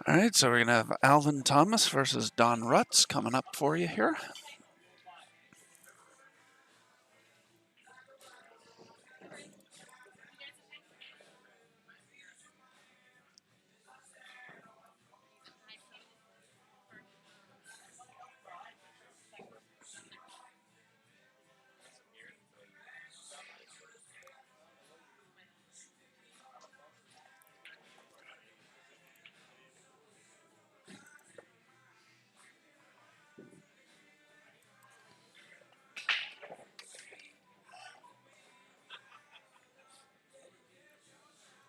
All right, so we're going to have Alvin Thomas versus Don Rutz coming up for you here.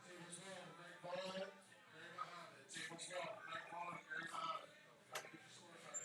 Tables one, Greg Bartlett, Gary Muhammad. Tables one, Greg Bartlett, Gary Muhammad. Scorecard.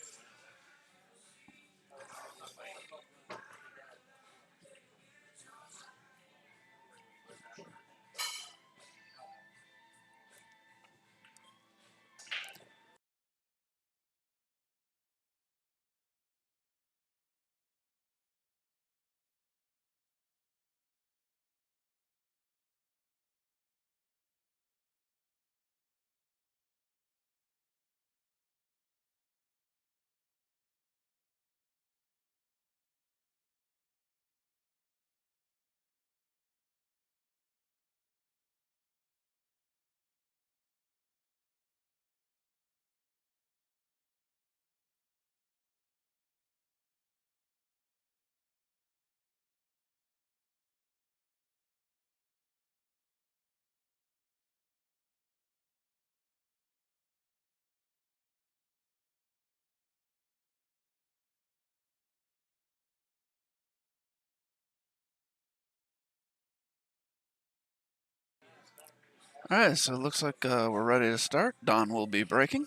All right, so it looks like we're ready to start. Don will be breaking.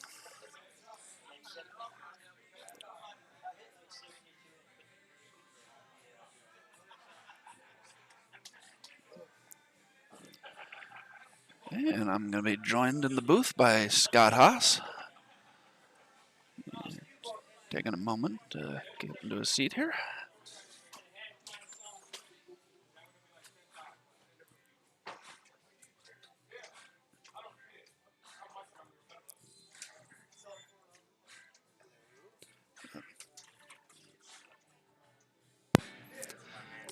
And I'm going to be joined in the booth by Scott Haas. Taking a moment to get into a seat here.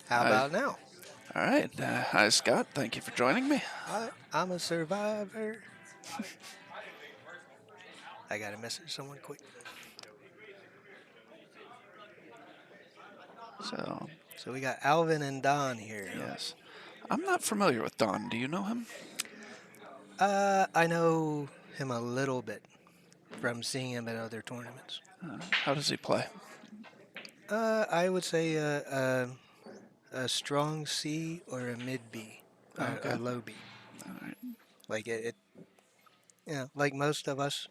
How Hi. about now? All right. Hi, Scott. Thank you for joining me. I'm a survivor. I gotta message someone quick. So we got Alvin and Don here. Yes. I'm not familiar with Don. Do you know him? I know him a little bit from seeing him at other tournaments. How does he play? I would say a strong C or a mid B, Okay. a low B. All right. Like like most of us,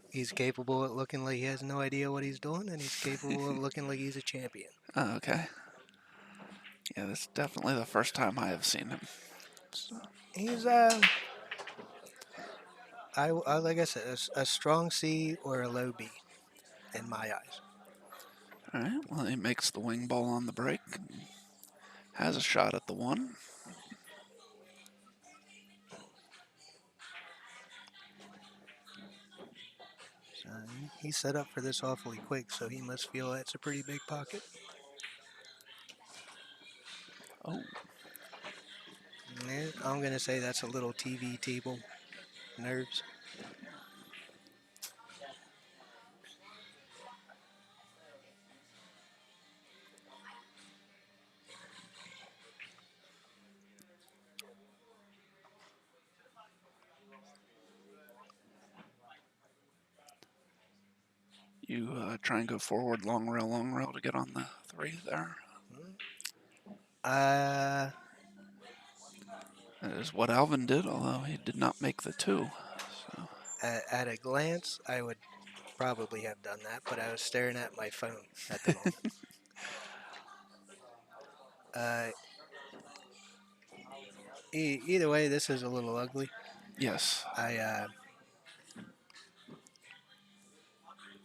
he's capable of looking like he has no idea what he's doing, and he's capable of looking like he's a champion. Okay. Yeah, that's definitely the first time I have seen him. So, He's like I said, a strong C or a low B, in my eyes. all right. Well, he makes the wing ball on the break. Has a shot at the one. So he set up for this awfully quick, so he must feel that's a pretty big pocket. Oh. Yeah, I'm gonna say that's a little TV table nerves. You try and go forward, long rail to get on the three there. Uh, That is what Alvin did, although he did not make the two. So. at a glance, I would probably have done that, but I was staring at my phone at the moment. uh, either way, this is a little ugly. Yes.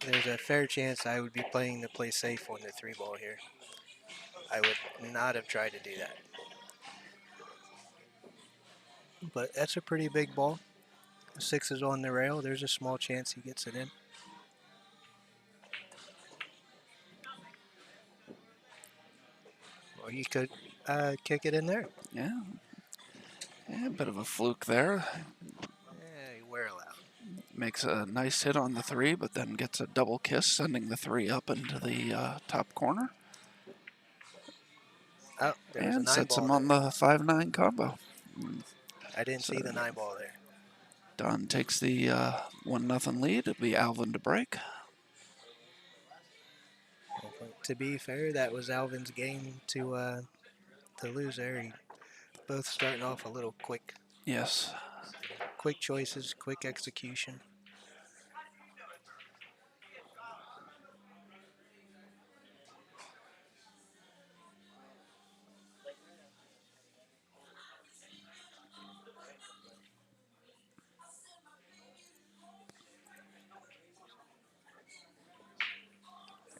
There's a fair chance I would be playing the play safe on the three ball here. I would not have tried to do that. But that's a pretty big ball. 6 is on the rail. There's a small chance he gets it in. Or he could kick it in there. Yeah. Yeah, a bit of a fluke there. Yeah, we're allowed. Makes a nice hit on the 3, but then gets a double kiss, sending the 3 up into the top corner. Oh, there was a And 9 sets ball him there. on the 5-9 combo. I didn't So see the 9 ball there. Don takes the 1-0 lead. It'll be Alvin to break. To be fair, that was Alvin's game to lose there. Both starting off a little quick. Yes. Quick choices, quick execution.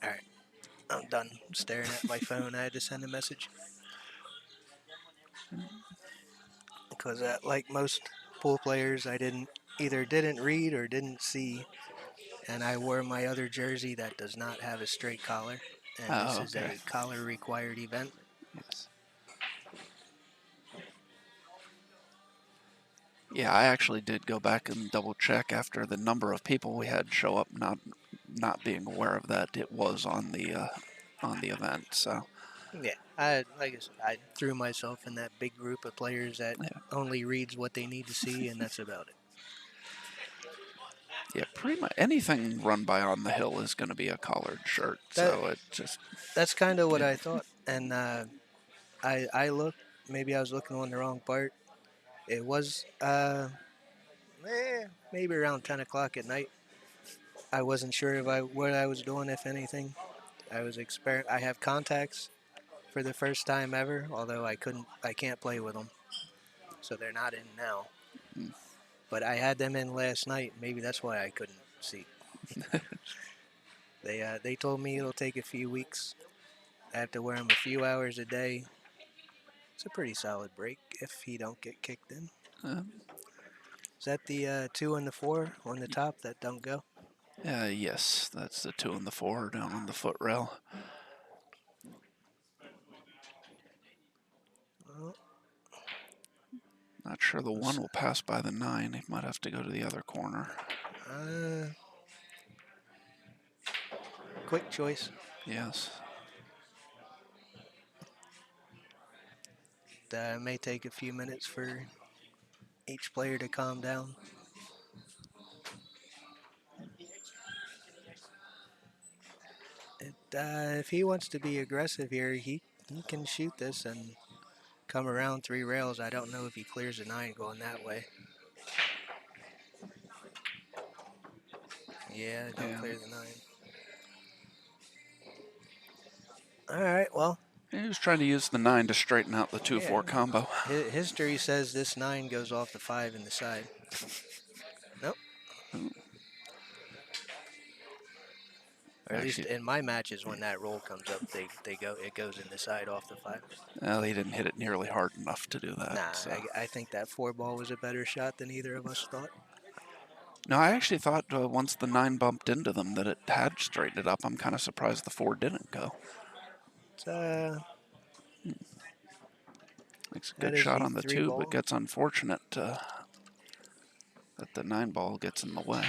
All right, I'm done staring at my phone. I had to send a message. Because like most pool players, I didn't read or didn't see, and I wore my other jersey that does not have a straight collar, and this Oh, is okay. a collar required event. Yes. Yeah, I actually did go back and double check after the number of people we had show up, not being aware of that it was on the event. So Yeah, like I said, I threw myself in that big group of players that yeah, only reads what they need to see, and that's about it. yeah, pretty much anything run by On the Hill is going to be a collared shirt. That So it just that's kind of what yeah, I thought, and I looked. Maybe I was looking on the wrong part. It was maybe around 10 o'clock at night. I wasn't sure if what I was doing, if anything. I have contacts for the first time ever, although I can't play with them, so they're not in now. mm, But I had them in last night. Maybe that's why I couldn't see. They told me it'll take a few weeks. I have to wear them a few hours a day. It's a pretty solid break if he don't get kicked in. uh, Is that the 2 and the 4 on the top that don't go? yes, that's the 2 and the 4 down on the foot rail. Well, Not sure the 1 will pass by the 9. He might have to go to the other corner. uh, quick choice. Yes. That may take a few minutes for each player to calm down. If he wants to be aggressive here, he can shoot this and come around 3 rails. I don't know if he clears the 9 going that way. Yeah, don't Yeah. clear the 9. All right, well, He was trying to use the 9 to straighten out the 2-4 yeah. combo. History says this 9 goes off the 5 in the side. Nope. Or at least Actually, in my matches, when that roll comes up, it goes in the side off the 5. well, he didn't hit it nearly hard enough to do that. Nah, So. I think that 4 ball was a better shot than either of us thought. No, I actually thought once the 9 bumped into them that it had straightened it up. I'm kind of surprised the 4 didn't go. It's, Makes a that good is shot the on the 3 2, ball. but gets unfortunate that the 9 ball gets in the way.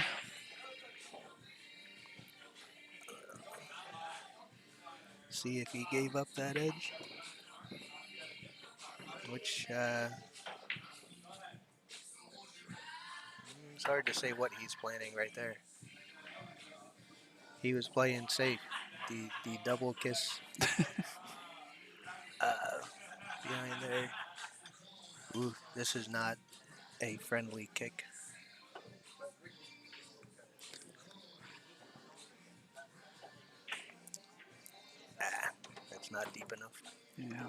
See if he gave up that edge. Which, it's hard to say what he's planning right there. He was playing safe. The double kiss behind there. Ooh, this is not a friendly kick. That's not deep enough. Yeah.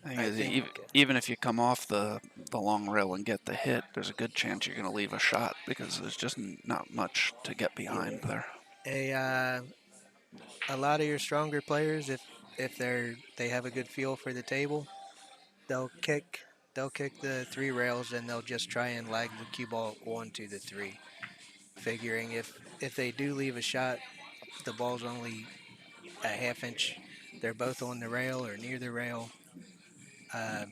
Thing I is, think. even if you come off the long rail and get the hit, there's a good chance you're going to leave a shot because there's just not much to get behind there. A lot of your stronger players, if they have a good feel for the table, they'll kick they'll kick the 3 rails and they'll just try and lag the cue ball onto the 3, figuring if they do leave a shot, the ball's only a half inch. They're both on the rail or near the rail. Uh,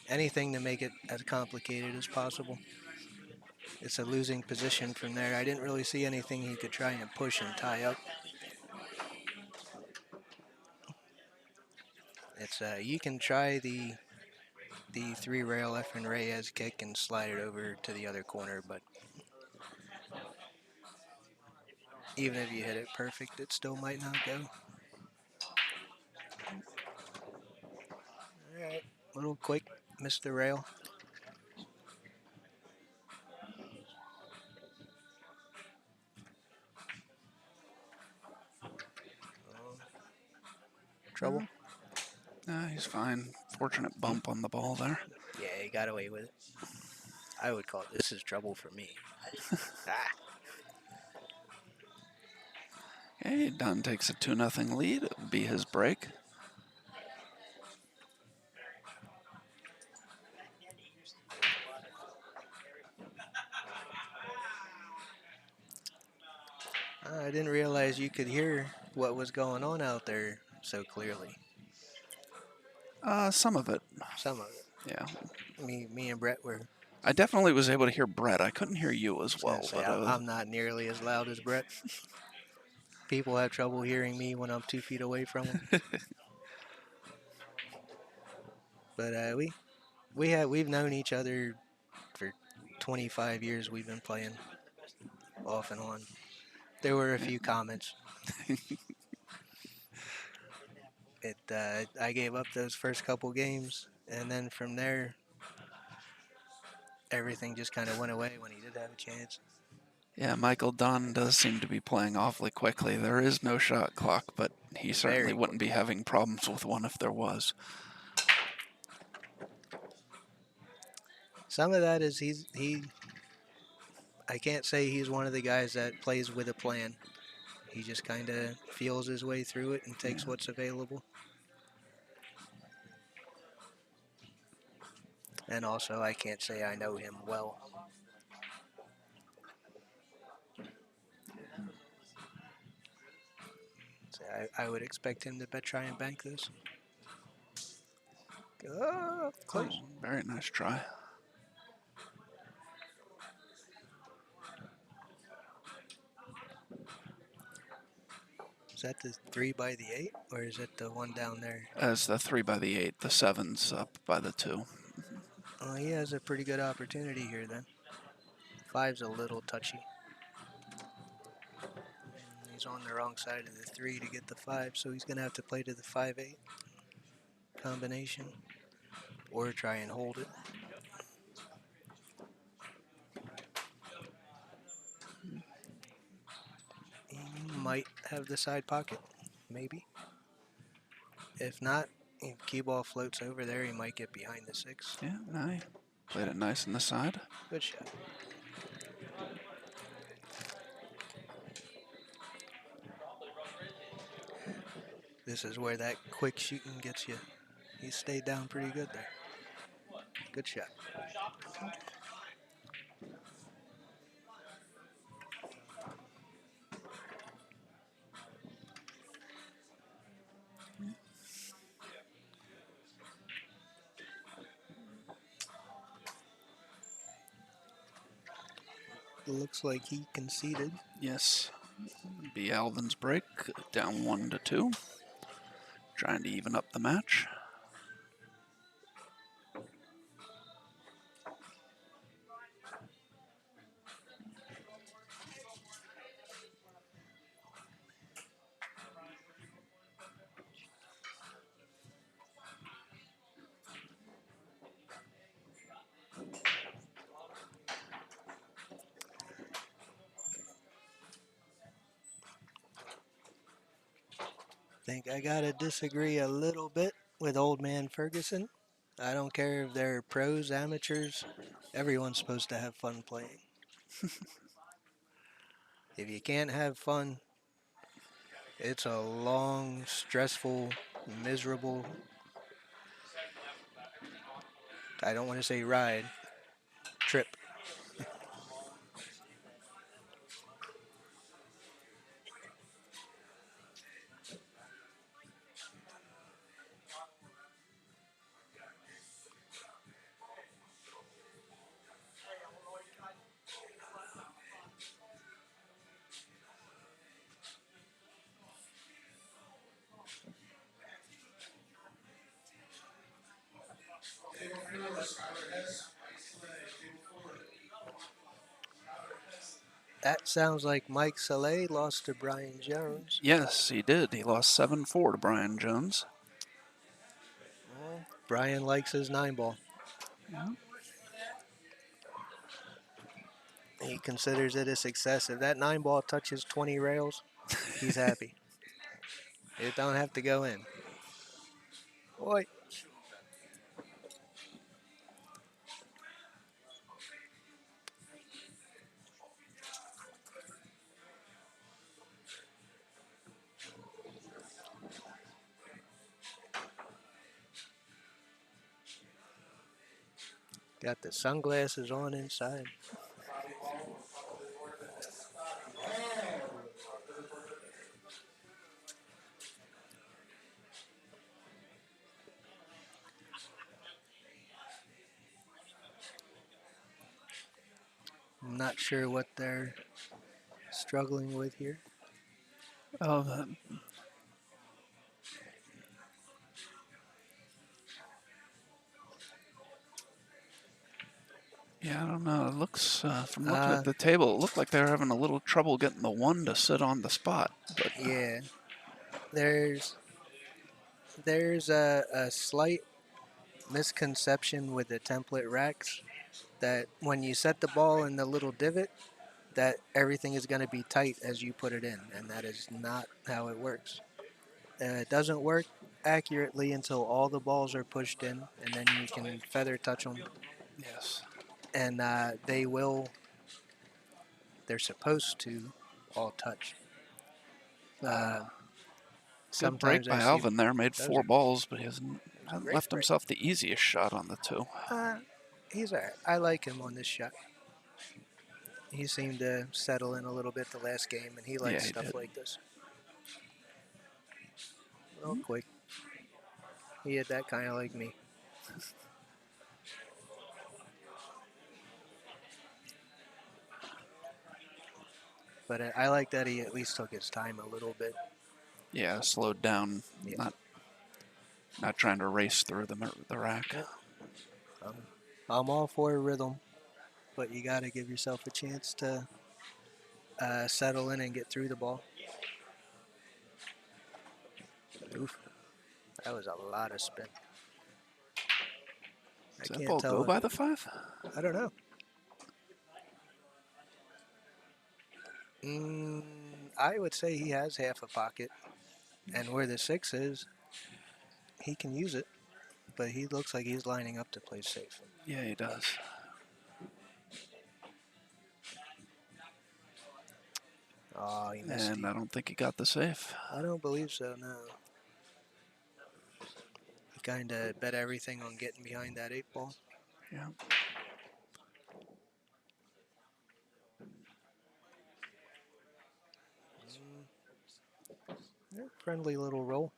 Anything to make it as complicated as possible. It's a losing position from there. I didn't really see anything he could try and push and tie up. It's you can try the 3 rail F and Reyes kick and slide it over to the other corner, but even if you hit it perfect, it still might not go. All right, little quick, missed the rail. Trouble? Nah, he's fine. Fortunate bump on the ball there. Yeah, he got away with it. I would call this is trouble for me. Ah. Okay, Don takes a 2-0 lead. It'll be his break. I didn't realize you could hear what was going on out there so clearly. Some of it, Some of it. yeah. Me and Brett were. I definitely was able to hear Brett. I couldn't hear you as I well. was gonna But say, I'm not nearly as loud as Brett. People have trouble hearing me when I'm 2 feet away from them. But we've known each other for 25 years. We've been playing off and on. There were a few comments. I gave up those first couple games, and then from there, everything just kind of went away when he did have a chance. yeah, Michael Don does seem to be playing awfully quickly. There is no shot clock, but he certainly Very wouldn't be having problems with one if there was. Some of that is I can't say he's one of the guys that plays with a plan. He just kind of feels his way through it and takes what's available. And also, I can't say I know him well. So I would expect him to try and bank this. Oh, close. Oh, very nice try. Is that the 3 by the 8, or is it the one down there? As the 3 by the 8, the 7's up by the 2. Oh, he has a pretty good opportunity here then. 5's a little touchy. He's on the wrong side of the 3 to get the 5, so he's going to have to play to the 5-8 combination or try and hold it. He might have the side pocket, maybe. If not, if cue ball floats over there, he might get behind the 6. Yeah, no, he played it nice in the side. Good shot. This is where that quick shooting gets you. He stayed down pretty good there. Good shot. Looks like he conceded. Yes. Be Alvin's break, down 1-2. Trying to even up the match. Think I gotta disagree a little bit with old man Ferguson. I don't care if they're pros, amateurs. Everyone's supposed to have fun playing. If you can't have fun, it's a long, stressful, miserable I don't want to say ride, trip. Table 4, Skylar Hess, Mike Slay. Table 4. That sounds like Mike Saleh lost to Brian Jones. Yes, he did. He lost 7-4 to Brian Jones. Brian likes his 9-ball. Yeah. He considers it a success. If that 9-ball touches 20 rails, he's happy. It don't have to go in. Boy. Got the sunglasses on inside. I'm not sure what they're struggling with here. Oh, yeah, I don't know. It looks, from looking at the table, it looked like they were having a little trouble getting the 1 to sit on the spot. But Yeah. There's a slight misconception with the template racks that when you set the ball in the little divot, that everything is going to be tight as you put it in, and that is not how it works. It doesn't work accurately until all the balls are pushed in, and then you can feather touch them, yes. and they're supposed to all touch. Good break Sometimes I by see Alvin there. Made those 4 are balls, but he hasn't great left break. himself the easiest shot on the 2. He's all right. I like him on this shot. He seemed to settle in a little bit the last game, and he likes Yeah, he stuff did. like this. Real quick. He had that kind of like me. But I like that he at least took his time a little bit. Yeah, slowed down. Yeah. Not trying to race through the rack. Yep. I'm all for rhythm, but you got to give yourself a chance to settle in and get through the ball. Oof. That was a lot of spin. Does I that can't ball tell. go by the 5? I don't know. I would say he has half a pocket, and where the 6 is, he can use it, but he looks like he's lining up to play safe. Yeah, he does. Oh, he missed. And I don't think he got the safe. I don't believe so, no. He kind of bet everything on getting behind that 8-ball. Yeah. Yeah, friendly little roll.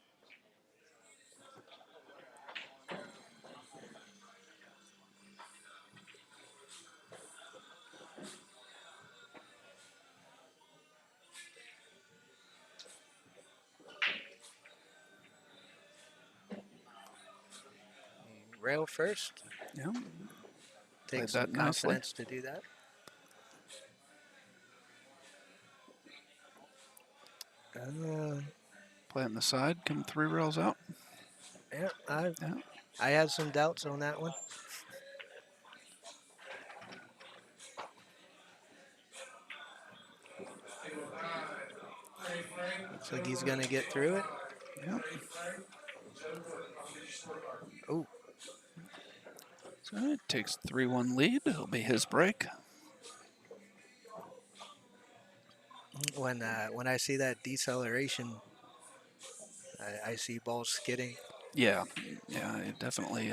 Rail first. Yeah. Takes Played some that nicely. confidence to do that. Playing the side, come 3 rails out. Yeah, Yeah. I had some doubts on that one. Looks like he's going to get through it. Yeah. Oh, So it takes 3-1 lead. It'll be his break. when I see that deceleration, I see balls skidding. Yeah. Yeah, it definitely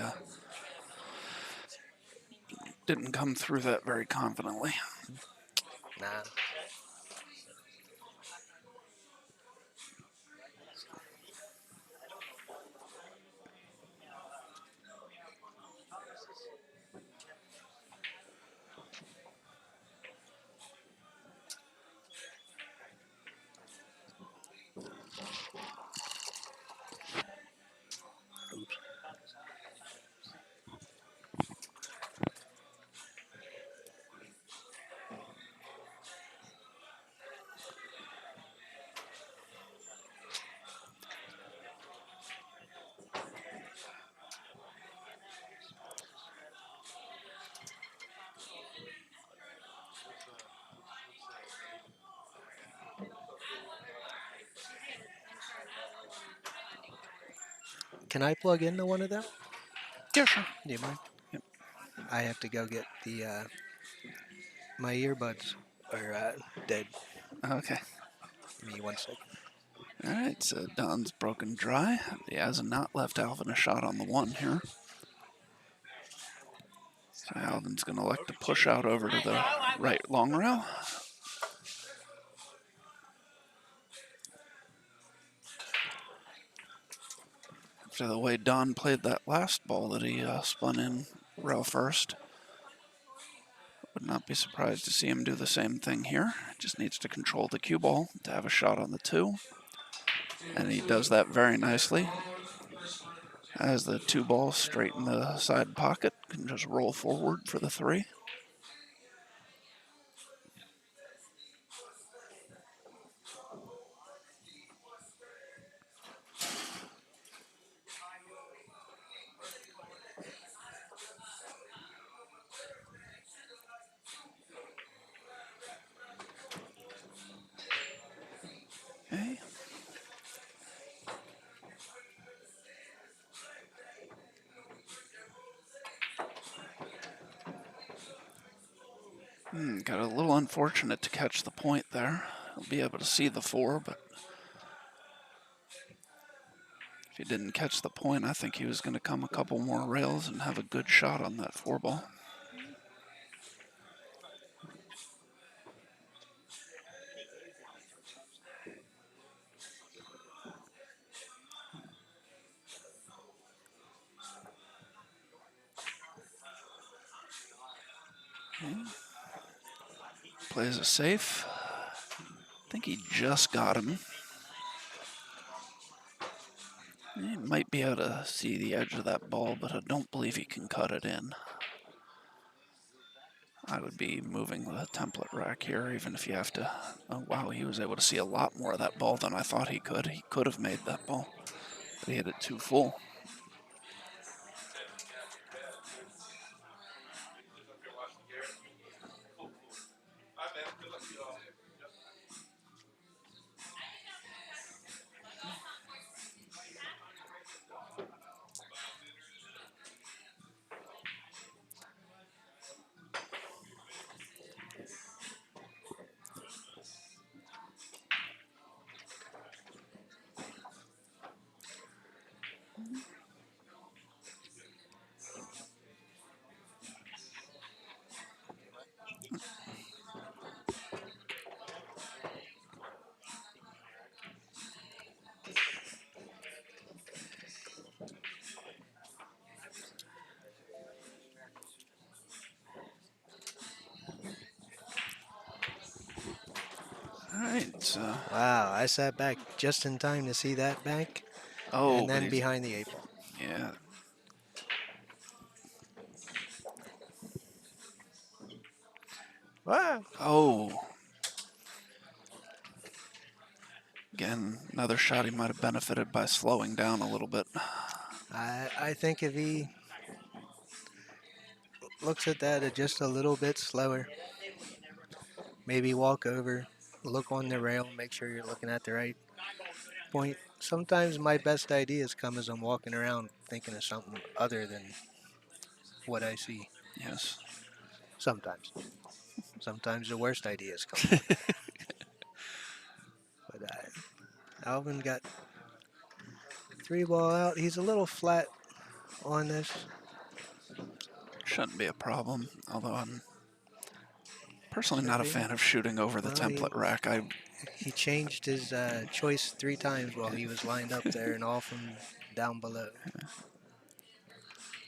didn't come through that very confidently. Nah. Can I plug into one of them? Yeah, sure. Do you mind? Yep. I have to go get the my earbuds are dead. Okay. Give me 1 second. All right, so Don's broken dry. He has not left Alvin a shot on the 1 here. So Alvin's going to elect to push out over to the right long rail. After the way Don played that last ball that he spun in rail first, would not be surprised to see him do the same thing here. Just needs to control the cue ball to have a shot on the 2. And he does that very nicely. As the 2 ball straight in the side pocket, can just roll forward for the 3. Okay. Got a little unfortunate to catch the point there. He'll be able to see the 4, but if he didn't catch the point, I think he was going to come a couple more rails and have a good shot on that 4 ball. Okay. Plays it safe. I think he just got him. He might be able to see the edge of that ball, but I don't believe he can cut it in. I would be moving the template rack here, even if you have to. Oh, wow, he was able to see a lot more of that ball than I thought he could. He could have made that ball, but he hit it too full. All right, so. Wow, I sat back just in time to see that bank, Oh, and but then he's, behind the 8 ball. yeah. Wow. Oh. Again, another shot he might have benefited by slowing down a little bit. I think if he looks at that just a little bit slower, maybe walk over, look on the rail, make sure you're looking at the right point. Sometimes my best ideas come as I'm walking around thinking of something other than what I see. Yes. Sometimes. Sometimes the worst ideas come. But Alvin got 3 ball out. He's a little flat on this. shouldn't be a problem, although I'm personally Should not a be. fan of shooting over the Well, template rack. he changed his choice 3 times while he was lined up there, and all from down below.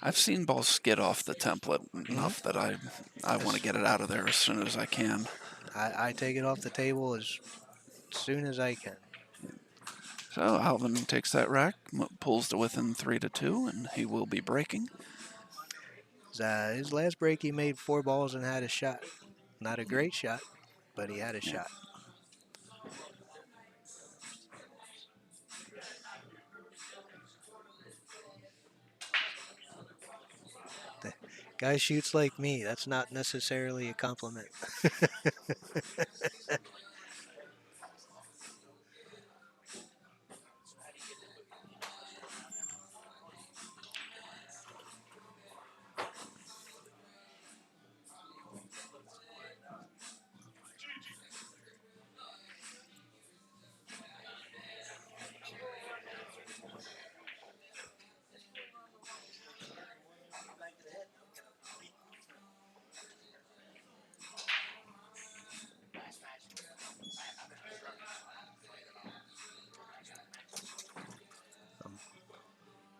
I've seen balls skid off the template enough that I want to get it out of there as soon as I can. I take it off the table as soon as I can. So Alvin takes that rack, pulls to within 3-2, and he will be breaking. His last break, he made 4 balls and had a shot. Not a great shot, but he had a Yeah. shot. The guy shoots like me. That's not necessarily a compliment.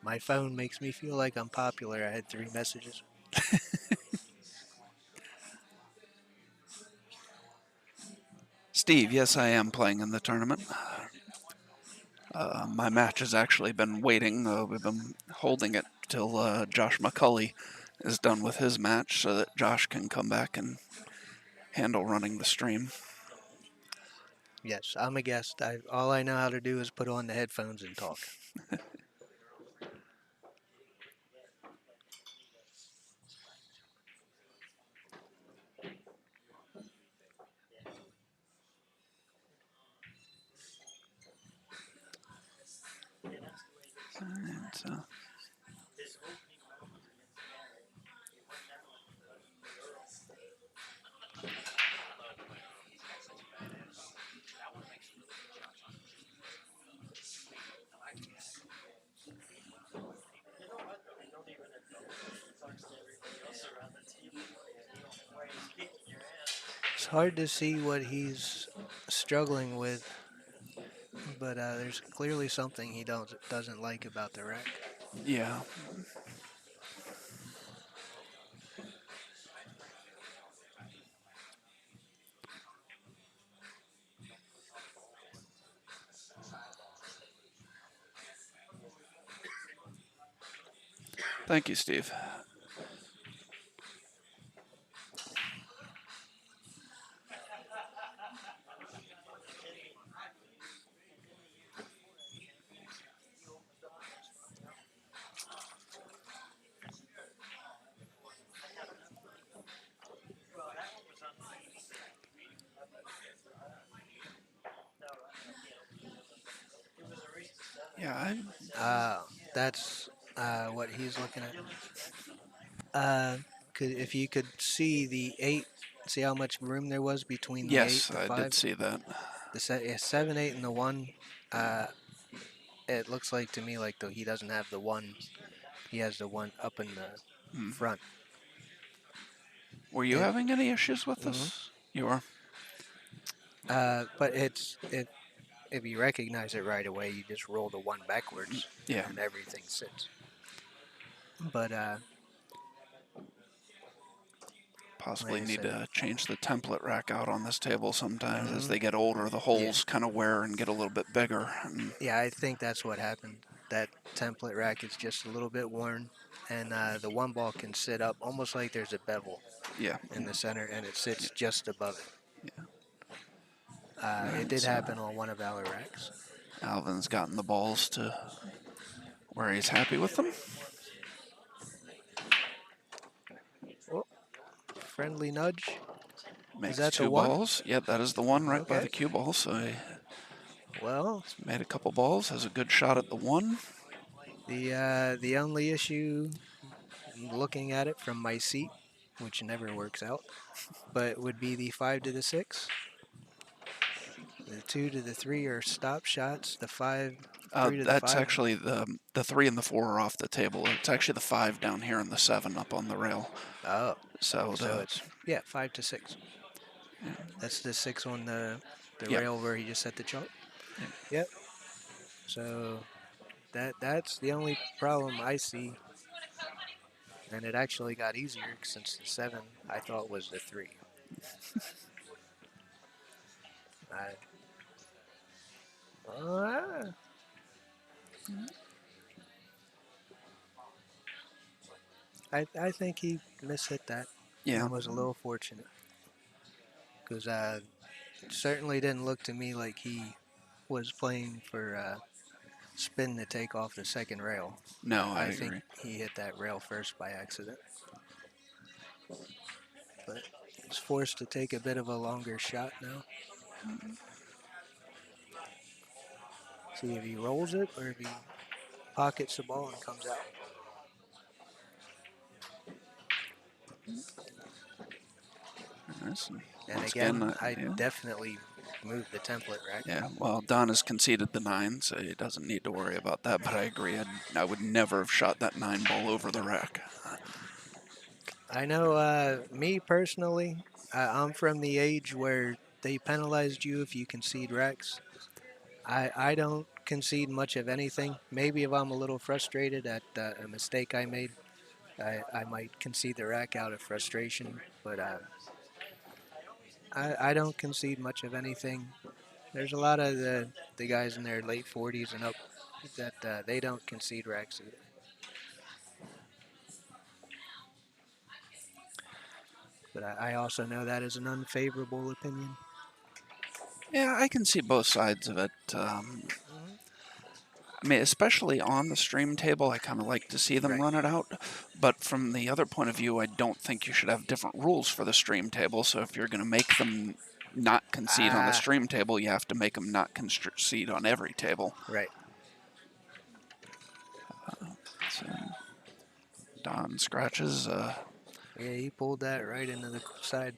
My phone makes me feel like I'm popular. I had 3 messages. Steve, yes, I am playing in the tournament. My match has actually been waiting. We've been holding it till Josh McCulley is done with his match so that Josh can come back and handle running the stream. Yes, I'm a guest. All I know how to do is put on the headphones and talk. And, It's hard to see what he's struggling with, but there's clearly something he doesn't like about the rack. yeah. Thank you, Steve. Yeah, That's what he's looking at. If you could see the 8, see how much room there was between the 8, yes, the I 5, did see that. the 7, 8, and the 1. It looks like to me like though he doesn't have the 1. He has the 1 up in the front. Were you having any issues with Mhm. this? You were? But if you recognize it right away, you just roll the 1 backwards, Yeah. and everything sits. But Possibly like I need said, to change the template rack out on this table sometimes. As they get older, the holes kind of wear and get a little bit bigger. And yeah, I think that's what happened. That template rack is just a little bit worn, and the 1 ball can sit up almost like there's a bevel yeah, in the center, and it sits just above it. yeah. It Right, did so happen on one of our racks. Alvin's gotten the balls to where he's happy with them. Oh, friendly nudge. Makes that the 2 one? balls. Yep, that is the one right by Okay. the cue ball. So he's Well, made a couple balls, has a good shot at the 1. the only issue, looking at it from my seat, which never works out, but would be the 5 to the 6. The 2 to the 3 are stop shots. The 5 3 to the That's 5? actually the 3 and the 4 are off the table. It's actually the 5 down here and the 7 up on the rail. Oh, So so it's, yeah, 5 to 6. That's the 6 on the Yep. rail where he just set the chart? Yep. Yep. So that's the only problem I see. And it actually got easier since the 7 I thought was the 3. I, uh, I think he mishit that Yeah. and was a little fortunate. Because certainly didn't look to me like he was playing for spin to take off the second rail. No, I I think agree. he hit that rail first by accident. But he's forced to take a bit of a longer shot now. See if he rolls it or if he pockets the ball and comes out. Listen, And once again, again, I yeah. definitely moved the template rack. Yeah, well, Don has conceded the 9, so he doesn't need to worry about that, but I agree. I would never have shot that 9 ball over the rack. I know me personally, I'm from the age where they penalized you if you concede racks. I don't concede much of anything. Maybe if I'm a little frustrated at a mistake I made, I might concede the rack out of frustration. But I don't concede much of anything. There's a lot of the guys in their late 40s and up that they don't concede racks either. But I also know that is an unfavorable opinion. Yeah, I can see both sides of it. I mean, especially on the stream table, I kind of like to see them Right. run it out. But from the other point of view, I don't think you should have different rules for the stream table. So if you're going to make them not concede on the Ah, stream table, you have to make them not concede on every table. right. So Don scratches. Yeah, he pulled that right into the side.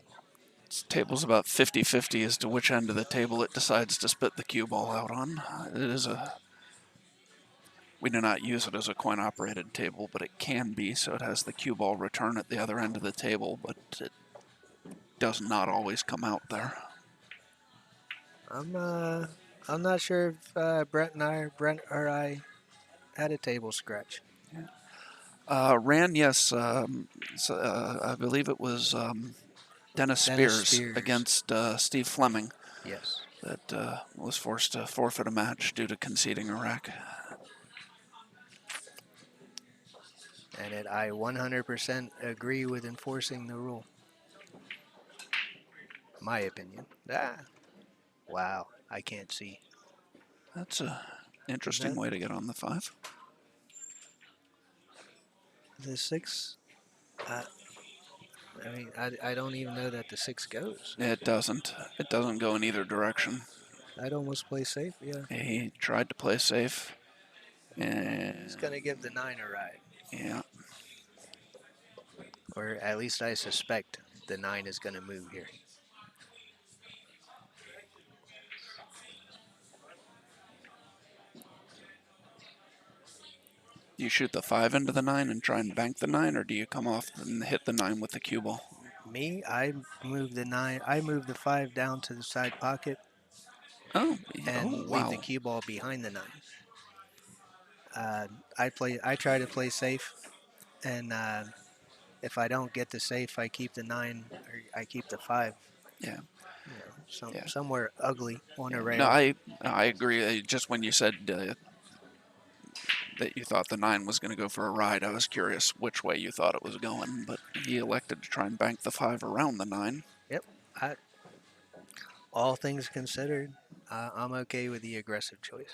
This table's about 50-50 as to which end of the table it decides to spit the cue ball out on. It is a... We do not use it as a coin-operated table, but it can be, so it has the cue ball return at the other end of the table, but it does not always come out there. I'm not sure if Brent or I had a table scratch. Ran, yes, so, I believe it was Dennis Spears against Steve Fleming Yes. that was forced to forfeit a match due to conceding a rack. And I 100% agree with enforcing the rule. My opinion. Wow, I can't see. That's a interesting way to get on the 5. The 6, I mean, I don't even know that the 6 goes. It doesn't. It doesn't go in either direction. I'd almost play safe, yeah. He tried to play safe. And He's going to give the 9 a ride. yeah, Or at least I suspect the 9 is going to move here. do you shoot the 5 into the 9 and try and bank the 9, or do you come off and hit the 9 with the cue ball? Me, I move the 9. I move the 5 down to the side pocket Oh, and oh leave wow. the cue ball behind the 9. I try to play safe, and if I don't get the safe, I keep the 9 or I keep the 5. Yeah. Yeah. Somewhere ugly on a No, rail. I agree. Just when you said that you thought the 9 was going to go for a ride, I was curious which way you thought it was going, but he elected to try and bank the 5 around the 9. Yep. All things considered, I'm okay with the aggressive choice.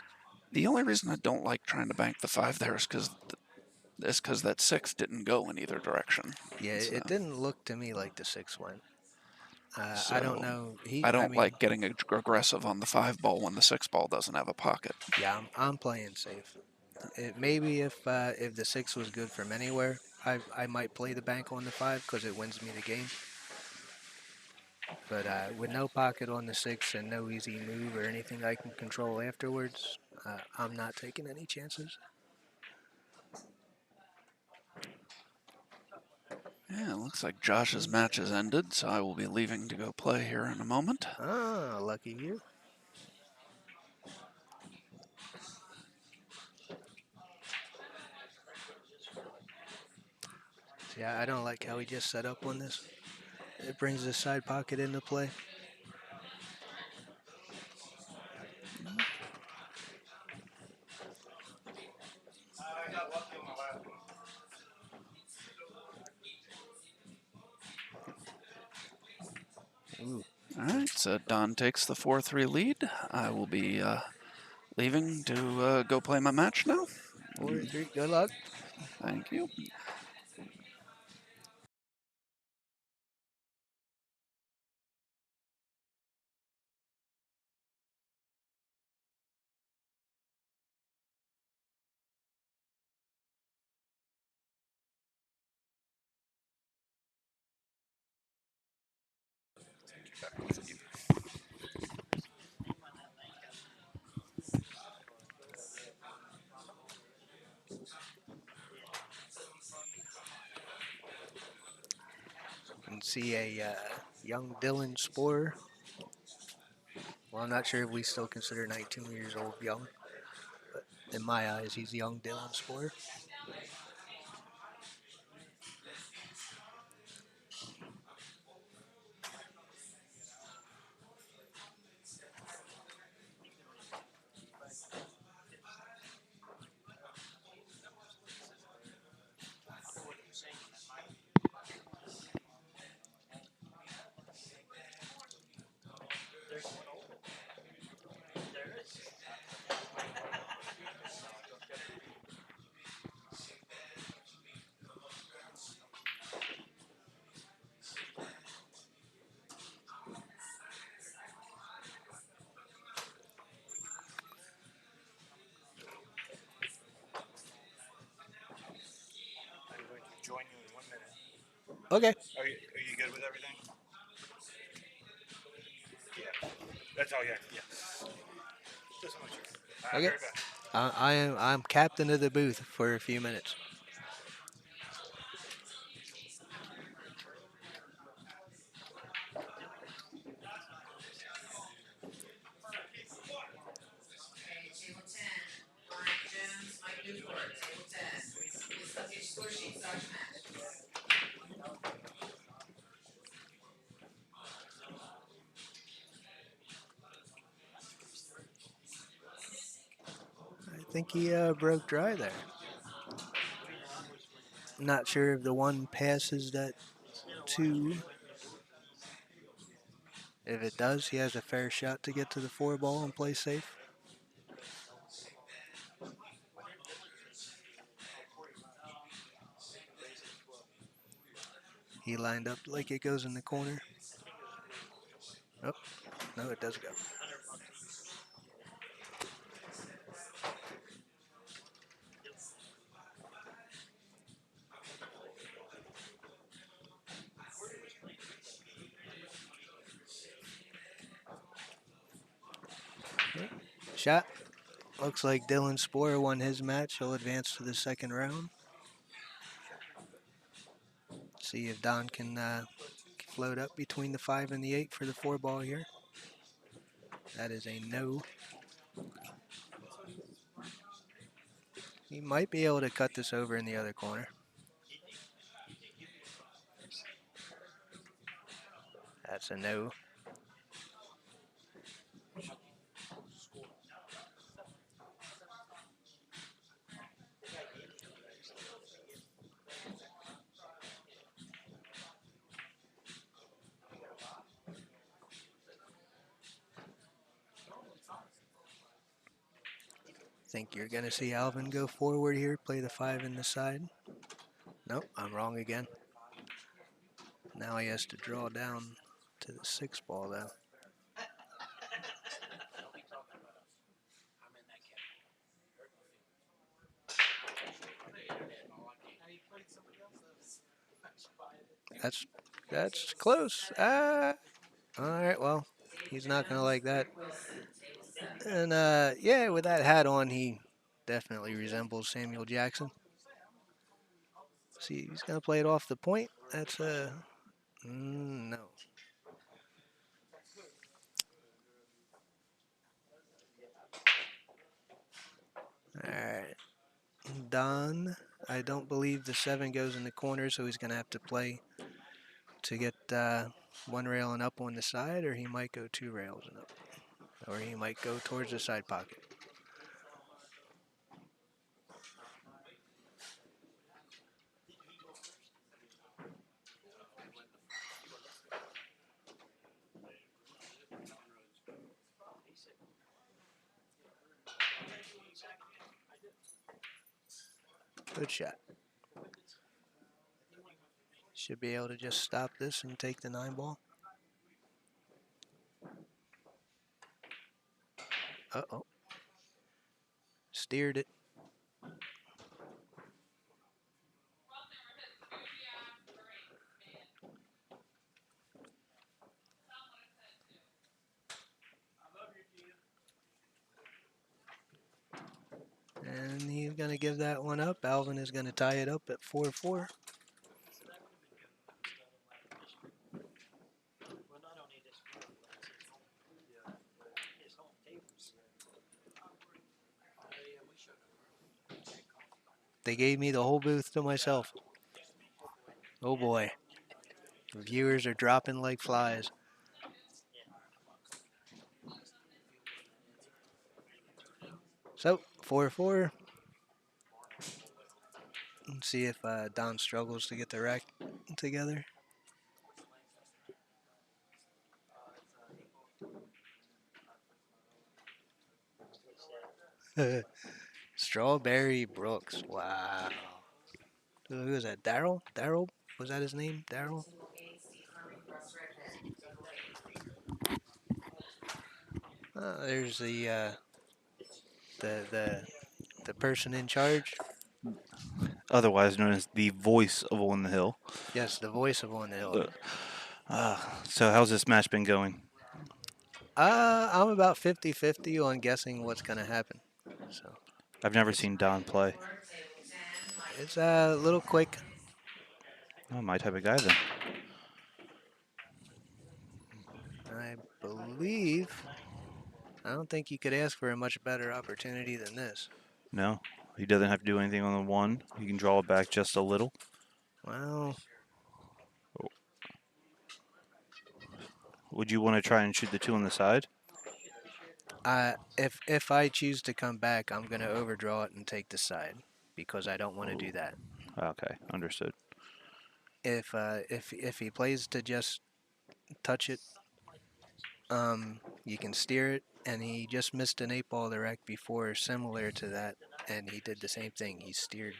The only reason I don't like trying to bank the 5 there is because that 6 didn't go in either direction. Yeah, So, it didn't look to me like the 6 went. so I don't know. I don't like getting aggressive on the 5 ball when the 6 ball doesn't have a pocket. Yeah, I'm playing safe. Maybe if the 6 was good from anywhere, I might play the bank on the 5 because it wins me the game. But with no pocket on the 6 and no easy move or anything I can control afterwards, I'm not taking any chances. Yeah, it looks like Josh's match has ended, so I will be leaving to go play here in a moment. Ah, lucky you. Yeah, I don't like how he just set up on this. It brings the side pocket into play. Ooh. All right, so Don takes the 4-3 lead. I will be leaving to go play my match now. 4-3. Good luck. Thank you. You can see a young Dylan Sporer. Well, I'm not sure if we still consider 19 years old young, but in my eyes, he's young Dylan Sporer. I'm going to join you in 1 minute. Okay. Are you good with everything? Yeah. That's all you have. Yeah. Just want you. Okay. I'm captain of the booth for a few minutes. I think he broke dry there. Not sure if the one passes that two. If it does, he has a fair shot to get to the 4 ball and play safe. He lined up like it goes in the corner. Oh, no, it does go. Shot. Looks like Dylan Sporer won his match. He'll advance to the second round. See if Don can float up between the 5 and the 8 for the 4 ball here. That is a no. He might be able to cut this over in the other corner. That's a no. Think you're going to see Alvin go forward here, play the 5 in the side. Nope, I'm wrong again. Now he has to draw down to the 6 ball, though. That's close. All right, well, he's not going to like that. And yeah, with that hat on, he definitely resembles Samuel Jackson. See, he's gonna play it off the point. That's no. All right, Don. I don't believe the 7 goes in the corner, so he's gonna have to play to get 1 rail and up on the side, or he might go 2 rails and up, or he might go towards the side pocket. Good shot. Should be able to just stop this and take the 9 ball. Uh-oh. Steered it. And he's going to give that one up. Alvin is going to tie it up at 4-4. They gave me the whole booth to myself. Oh boy. Viewers are dropping like flies. So, 4-4. Let's see if Don struggles to get the rack together. Strawberry Brooks. Wow. Who was that? Daryl? Daryl? Was that his name? Daryl? There's the person in charge. Otherwise known as the voice of On the Hill. Yes, the voice of On the Hill. So how's this match been going? I'm about 50-50 on guessing what's going to happen. So I've never seen Don play. it's a little quick. Oh, my type of guy then. I believe. I don't think you could ask for a much better opportunity than this. No, he doesn't have to do anything on the 1. He can draw it back just a little. Well, Would you want to try and shoot the 2 on the side? if I choose to come back, I'm going to overdraw it and take the side because I don't want to do that. Okay, understood. If he plays to just touch it, you can steer it, and he just missed an 8-ball the rack before, similar to that, and he did the same thing. He steered,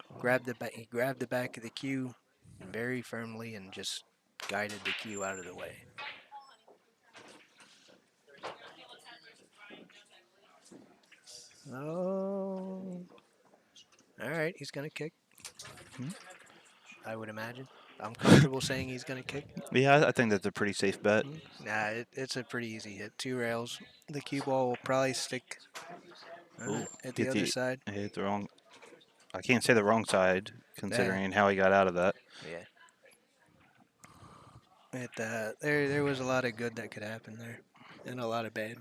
he grabbed the back of the cue very firmly and just guided the cue out of the way. Oh, all right, he's gonna kick. I would imagine. I'm comfortable saying he's gonna kick. Yeah, I think that's a pretty safe bet. Nah, it's a pretty easy hit. 2 rails. The cue ball will probably stick at the other side. I hit the wrong. I can't say the wrong side, considering how he got out of that. Yeah. There was a lot of good that could happen there, and a lot of bad.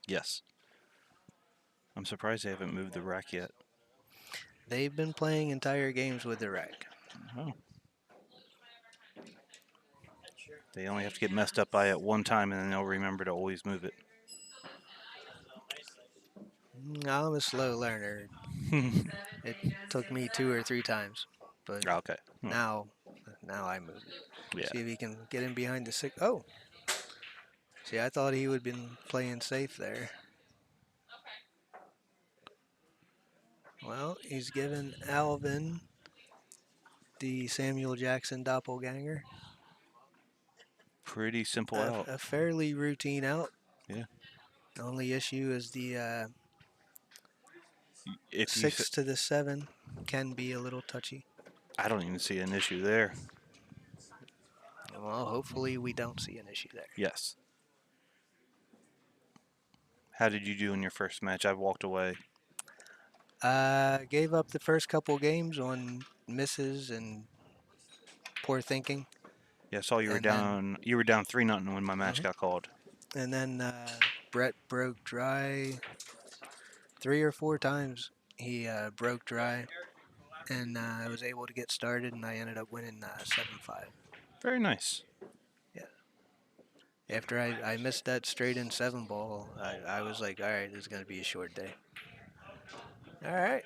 Yes. I'm surprised they haven't moved the rack yet. They've been playing entire games with the rack. Oh. They only have to get messed up by it one time, and then they'll remember to always move it. I'm a slow learner. It took me 2 or 3 times, but Okay. now I move it. Yeah. See if he can get in behind the 6. Oh. See, I thought he would have been playing safe there. Well, he's given Alvin the Samuel Jackson doppelganger. Pretty simple out. A fairly routine out. Yeah. The only issue is the If 6 to the 7 can be a little touchy. I don't even see an issue there. Well, hopefully we don't see an issue there. Yes. How did you do in your first match? I walked away. Gave up the first couple games on misses and poor thinking, Yeah, I saw you were and then down. You were down 3-0 when my match Mhm. got called. and then Brett broke dry 3 or 4 times. He broke dry, and I was able to get started, and I ended up winning 7-5. Very nice. Yeah. After I missed that straight in 7 ball, I was like, all right, this is gonna be a short day. All right.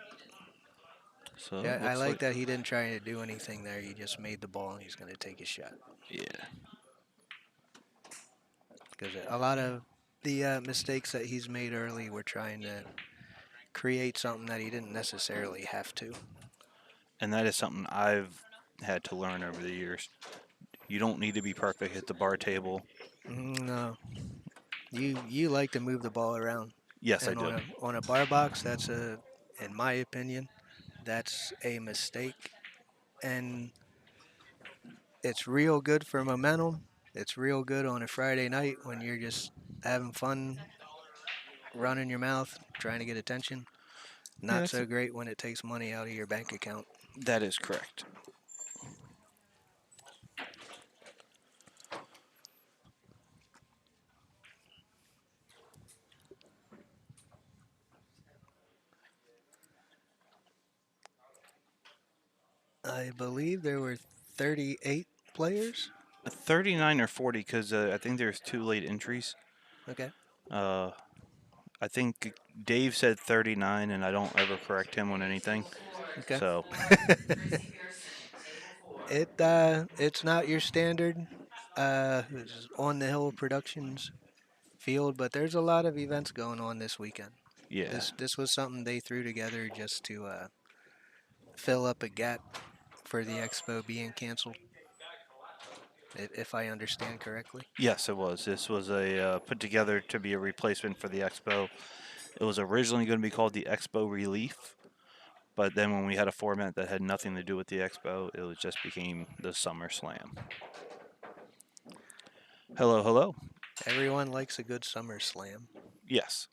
So Yeah, I looks like like that he didn't try to do anything there. He just made the ball, and he's gonna take his shot. yeah. Because a lot of the mistakes that he's made early were trying to create something that he didn't necessarily have to. And that is something I've had to learn over the years. You don't need to be perfect at the bar table. No, you like to move the ball around, Yes, I and do. on a bar box, that's in my opinion, that's a mistake, and it's real good for momentum. It's real good on a Friday night when you're just having fun, running your mouth, trying to get attention. Yeah, Not so great when it takes money out of your bank account. that is correct. I believe there were 38 players. 39 or 40 because I think there's 2 late entries. Okay. Uh, I think Dave said 39, and I don't ever correct him on anything. Okay. So It's not your standard on the Hill Productions field, but there's a lot of events going on this weekend. yeah, This was something they threw together just to fill up a gap for the expo being canceled, if I understand correctly. yes, it was. This was a put together to be a replacement for the Expo. It was originally going to be called the Expo Relief, but then when we had a format that had nothing to do with the Expo, it was just became the Summer Slam. Hello, hello. Everyone likes a good summer slam. Yes.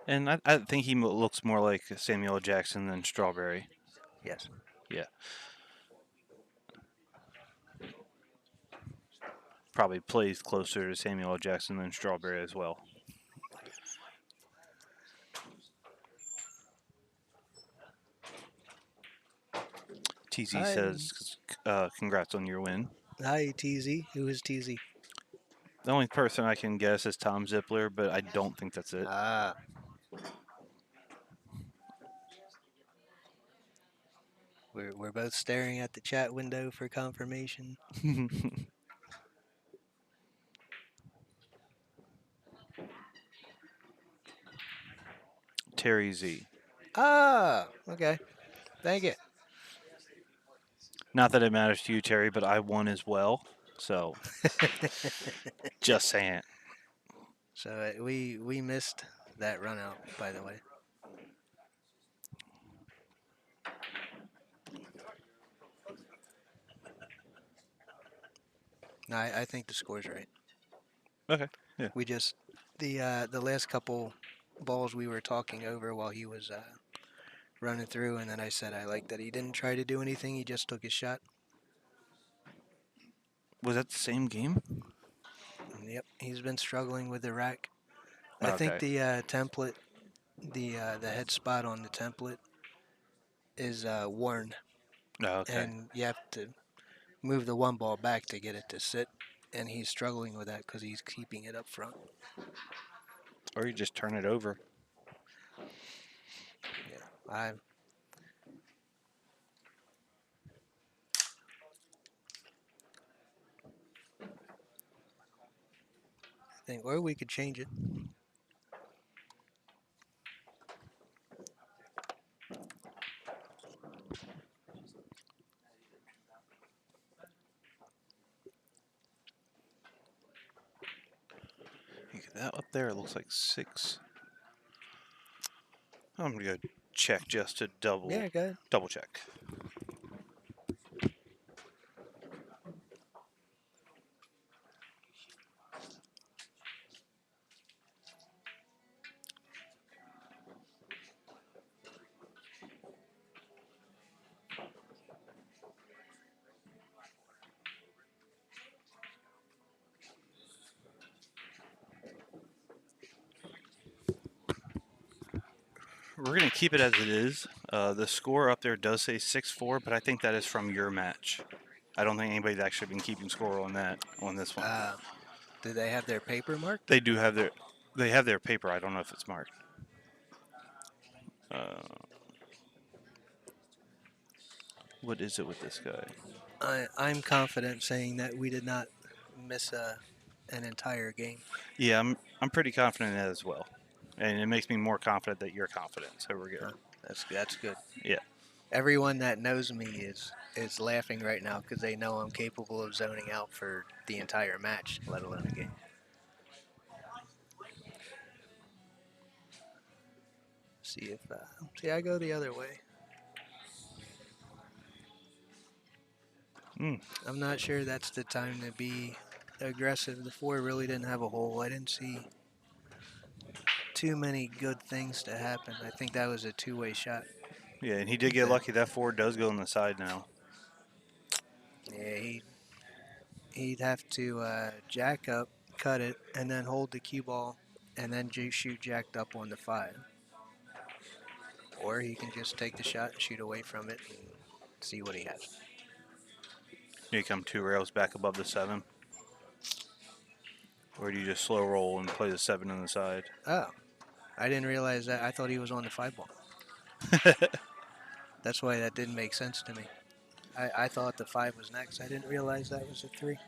And I think he looks more like Samuel Jackson than Strawberry. Yes. Yeah. Probably plays closer to Samuel L. Jackson than Strawberry as well. TZ Hi. says, congrats on your win. Hi, TZ. Who is TZ? The only person I can guess is Tom Zippler, but I don't think that's it. Ah. We're both staring at the chat window for confirmation. Terry Z. Ah, okay. Thank you. Not that it matters to you, Terry, but I won as well. So, just saying. So we missed that run out, by the way. No, I think the score's right. Okay. Yeah. We just the last couple balls we were talking over while he was running through, and then I said I like that he didn't try to do anything. He just took his shot. Was that the same game? And yep, he's been struggling with the rack. I think Okay. the template, the head spot on the template is worn, Okay. and you have to move the one ball back to get it to sit, and he's struggling with that because he's keeping it up front. Or you just turn it over. Yeah, I think, or we could change it. That up there looks like 6. I'm going to go check just to Yeah, go ahead. double check. We're going to keep it as it is. The score up there does say 6-4, but I think that is from your match. I don't think anybody's actually been keeping score on this one. Do they have their paper marked? They do have their paper. I don't know if it's marked. What is it with this guy? I'm confident saying that we did not miss an entire game. Yeah, I'm pretty confident in that as well, and it makes me more confident that you're confident. So we're good. That's good. Yeah. Everyone that knows me is laughing right now because they know I'm capable of zoning out for the entire match, let alone a game. See, I go the other way. I'm not sure that's the time to be aggressive. The 4 really didn't have a hole. I didn't see too many good things to happen. I think that was a two-way shot. Yeah, and he did get lucky. That 4 does go on the side now. Yeah, he'd have to jack up, cut it, and then hold the cue ball, and then shoot jacked up on the 5. Or he can just take the shot and shoot away from it and see what he has. You come 2 rails back above the 7. Or do you just slow roll and play the 7 on the side? Oh, I didn't realize that. I thought he was on the 5 ball. That's why that didn't make sense to me. I thought the 5 was next. I didn't realize that was a 3.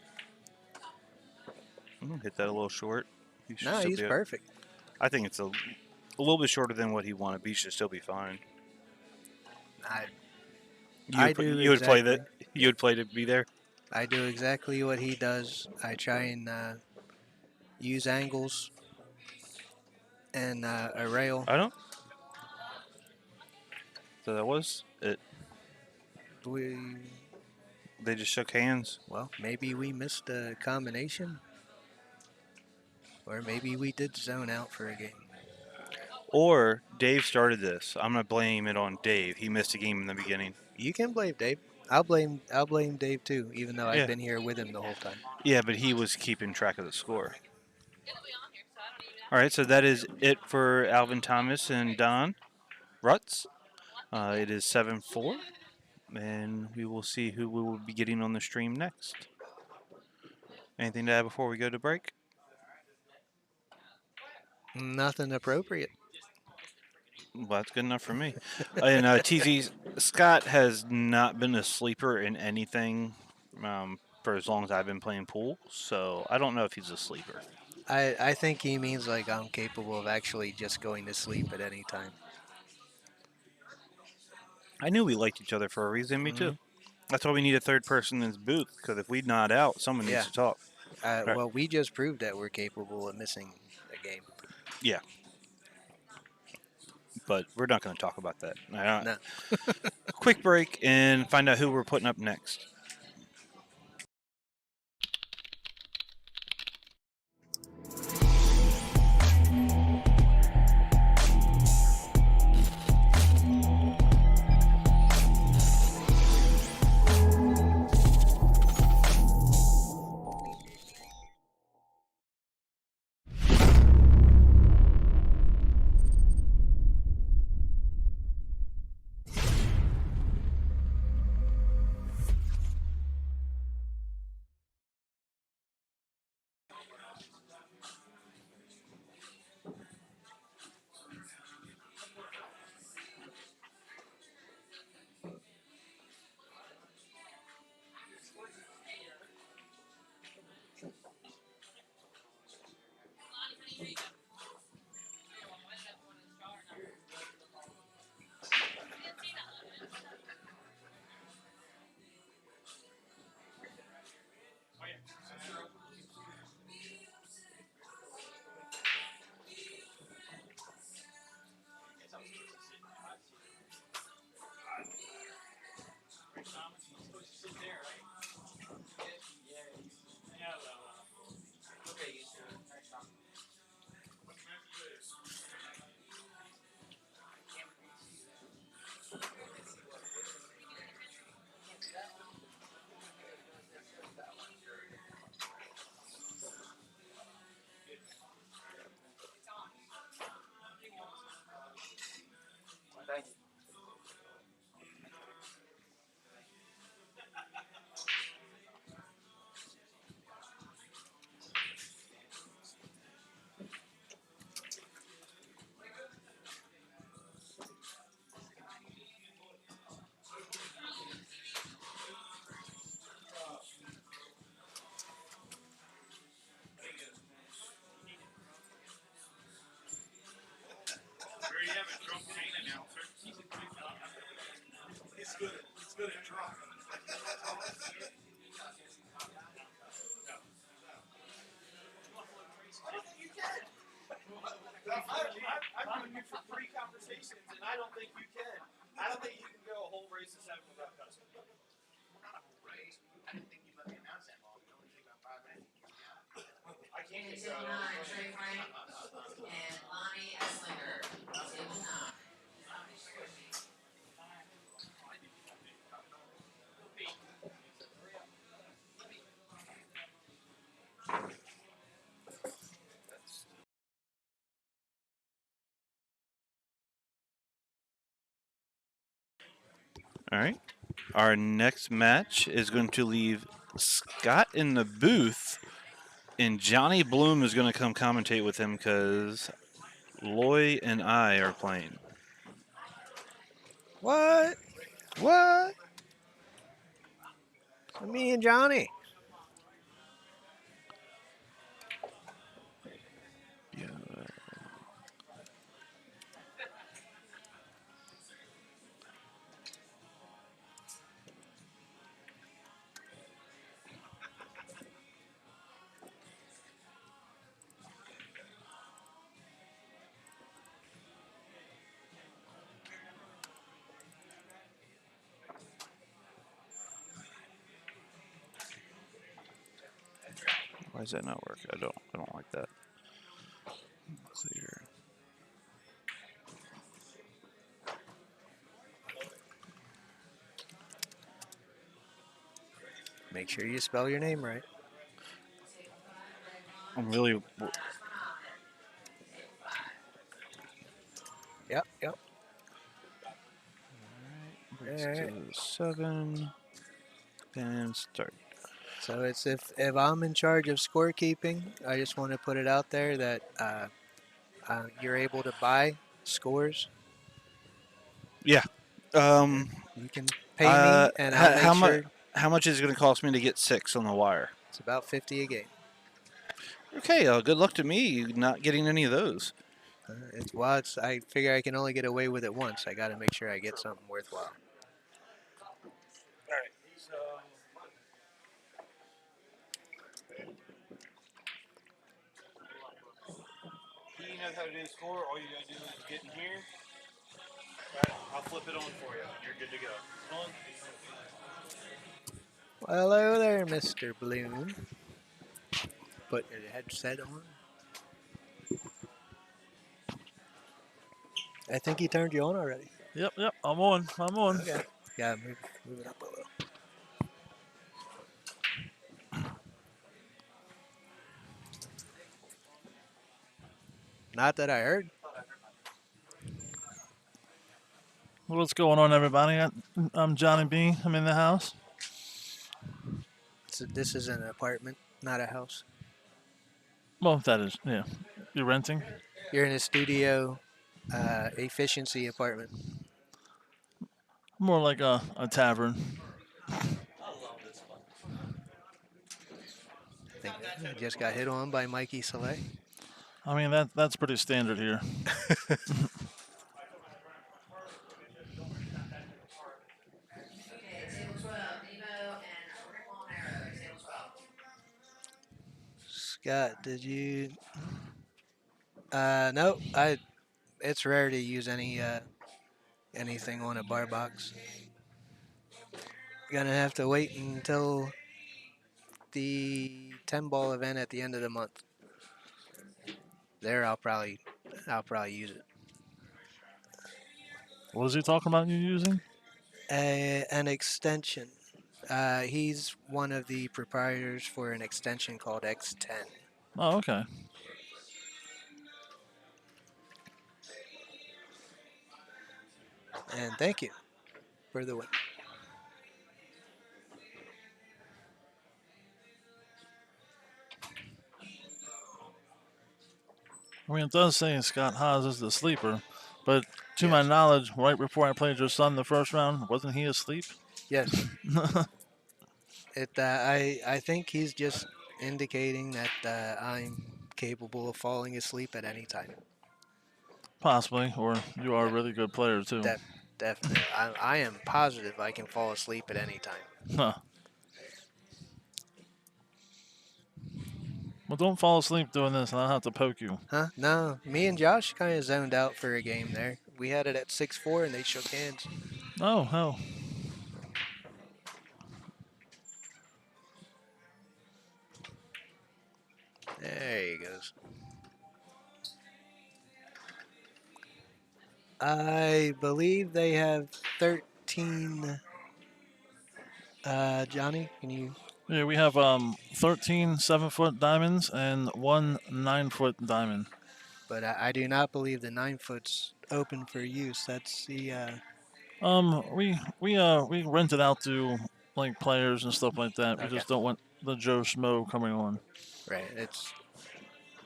Hit that a little short. No, he's perfect. I think it's a little bit shorter than what he wanted, but he should still be fine. You would play that. You would play to be there. I do exactly what he does. I try and use angles and a rail. I don't. So that was it. They just shook hands. Well, maybe we missed a combination. Or maybe we did zone out for a game. Or Dave started this. I'm going to blame it on Dave. He missed a game in the beginning. You can blame Dave. I'll blame Dave too, even though I've been here with him the whole time. Yeah, but he was keeping track of the score. All right, so that is it for Alvin Thomas and Don Rutz. It is 7-4, and we will see who we will be getting on the stream next. Anything to add before we go to break? Nothing appropriate. Well, that's good enough for me. And TZ, Scott has not been a sleeper in anything for as long as I've been playing pool, so I don't know if he's a sleeper. I think he means like I'm capable of actually just going to sleep at any time. I knew we liked each other for a reason. Me too. That's why we need a third person in this booth, because if we nod out, someone needs to talk. Well, we just proved that we're capable of missing a game. Yeah. But we're not going to talk about that. No. Quick break and find out who we're putting up next. All right. Our next match is going to leave Scott in the booth, and Johnny Bloom is going to come commentate with him because Loy and I are playing. What? What? Me and Johnny. Yeah. Why does that not work? I don't like that. Clear. Make sure you spell your name right. I'm really. Yep. Brings All right. to 7 and start. So it's if I'm in charge of scorekeeping, I just want to put it out there that you're able to buy scores. Yeah. You can pay me, and I'll make sure How much is it going to cost me to get 6 on the wire? it's about 50 a game. Okay. Good luck to me not getting any of those. I figure I can only get away with it once. I got to make sure I get something worthwhile. He knows how to do the score. All you gotta do is get in here. Right, I'll flip it on for you. You're good to go. Well, hello there, Mr. Bloom. Putting your headset on. I think he turned you on already. Yep. I'm on. Okay. Yeah, move it up a little. Not that I heard. What's going on, everybody? I'm Johnny B. I'm in the house. This is an apartment, not a house. Well, that is, yeah. You're renting? You're in a studio efficiency apartment. More like a tavern. I think I just got hit on by Mikey Soleil. I mean, that's pretty standard here. Scott, did you? No, It's rare to use anything on a bar box. Gonna have to wait until the 10-ball event at the end of the month. There, I'll probably use it. What is he talking about you using? An extension. He's one of the proprietors for an extension called X10. Oh, okay. And thank you for the win. I mean, it does say Scott Haas is the sleeper, but to my Yes. knowledge, right before I played your son the first round, wasn't he asleep? Yes. I think he's just indicating that I'm capable of falling asleep at any time. Possibly, or you are a Yeah. really good player too. Definitely. I am positive I can fall asleep at any time. Huh. Well, don't fall asleep doing this, and I'll have to poke you. Huh? No, me and Josh kind of zoned out for a game there. We had it at 6-4, and they shook hands. Oh, hell. There he goes. I believe they have 13. Johnny, can you? Yeah, we have 13 7-foot diamonds and one 9-foot diamond. But I do not believe the 9-foot's open for use. That's the. We rent it out to like players and stuff like that. We Okay. just don't want the Joe Schmo coming on. Right. It's.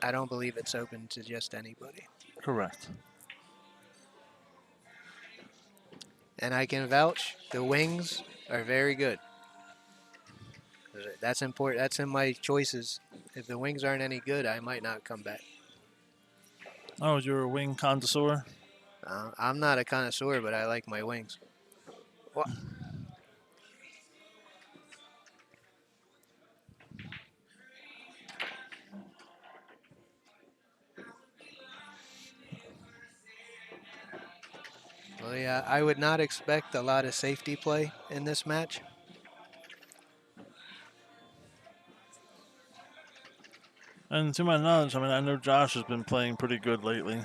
I don't believe it's open to just anybody. Correct. And I can vouch the wings are very good. That's important. That's in my choices. If the wings aren't any good, I might not come back. Oh, you're a wing connoisseur? I'm not a connoisseur, but I like my wings. What? Well, yeah, I would not expect a lot of safety play in this match. And to my knowledge, I mean, I know Josh has been playing pretty good lately.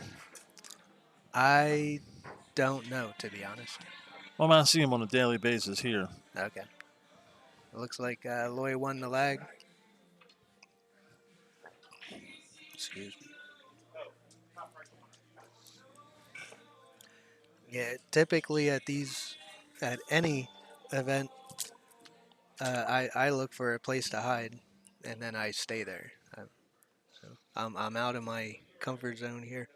I don't know, to be honest. Well, I mean, I see him on a daily basis here. Okay. It looks like Loy won the lag. Excuse me. Yeah, typically at any event, I look for a place to hide, and then I stay there. So I'm out of my comfort zone here.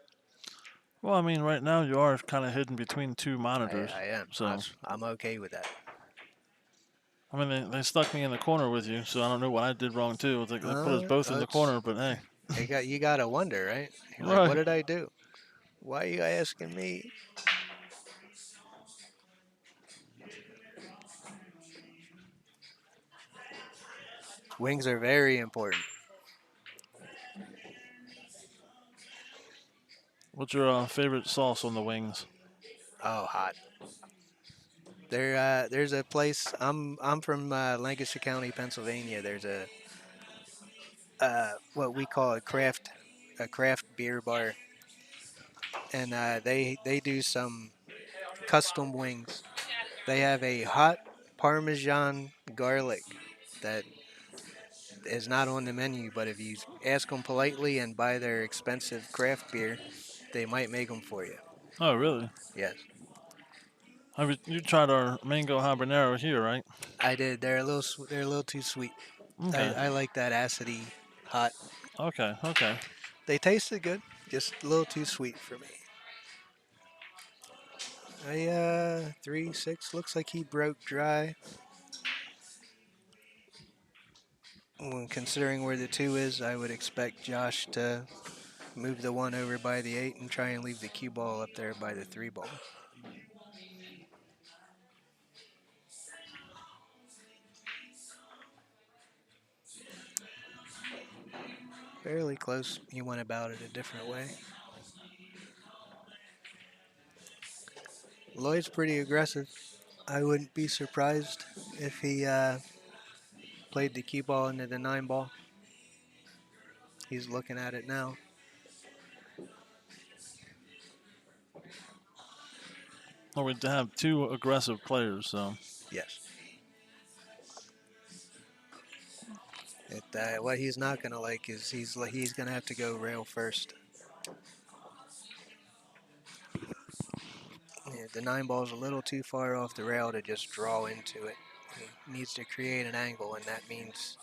Well, I mean, right now you are kind of hidden between two monitors. I am. So, I'm okay with that. I mean, they stuck me in the corner with you, so I don't know what I did wrong too. It's like they put us both in the corner, but hey. You gotta wonder, right? You're Right. like, what did I do? Why are you asking me? Wings are very important. What's your favorite sauce on the wings? Oh, hot. There's a place. I'm from Lancaster County, Pennsylvania. There's a what we call a craft beer bar, and they do some custom wings. They have a hot Parmesan garlic that is not on the menu, but if you ask them politely and buy their expensive craft beer, they might make them for you. Oh, really? Yes, You tried our mango habanero here, right? I did. They're a little too sweet. Okay. I like that acidy hot. Okay. Okay. They tasted good, just a little too sweet for me. 3-6 looks like he broke dry. When considering where the 2 is, I would expect Josh to move the 1 over by the 8 and try and leave the cue ball up there by the 3 ball. Fairly close. He went about it a different way. Lloyd's pretty aggressive. I wouldn't be surprised if he played the cue ball into the 9 ball. He's looking at it now. Well, we have two aggressive players, so. Yes. What he's not going to like is he's going to have to go rail first. Yeah, the 9 ball's a little too far off the rail to just draw into it. He needs to create an angle, and that means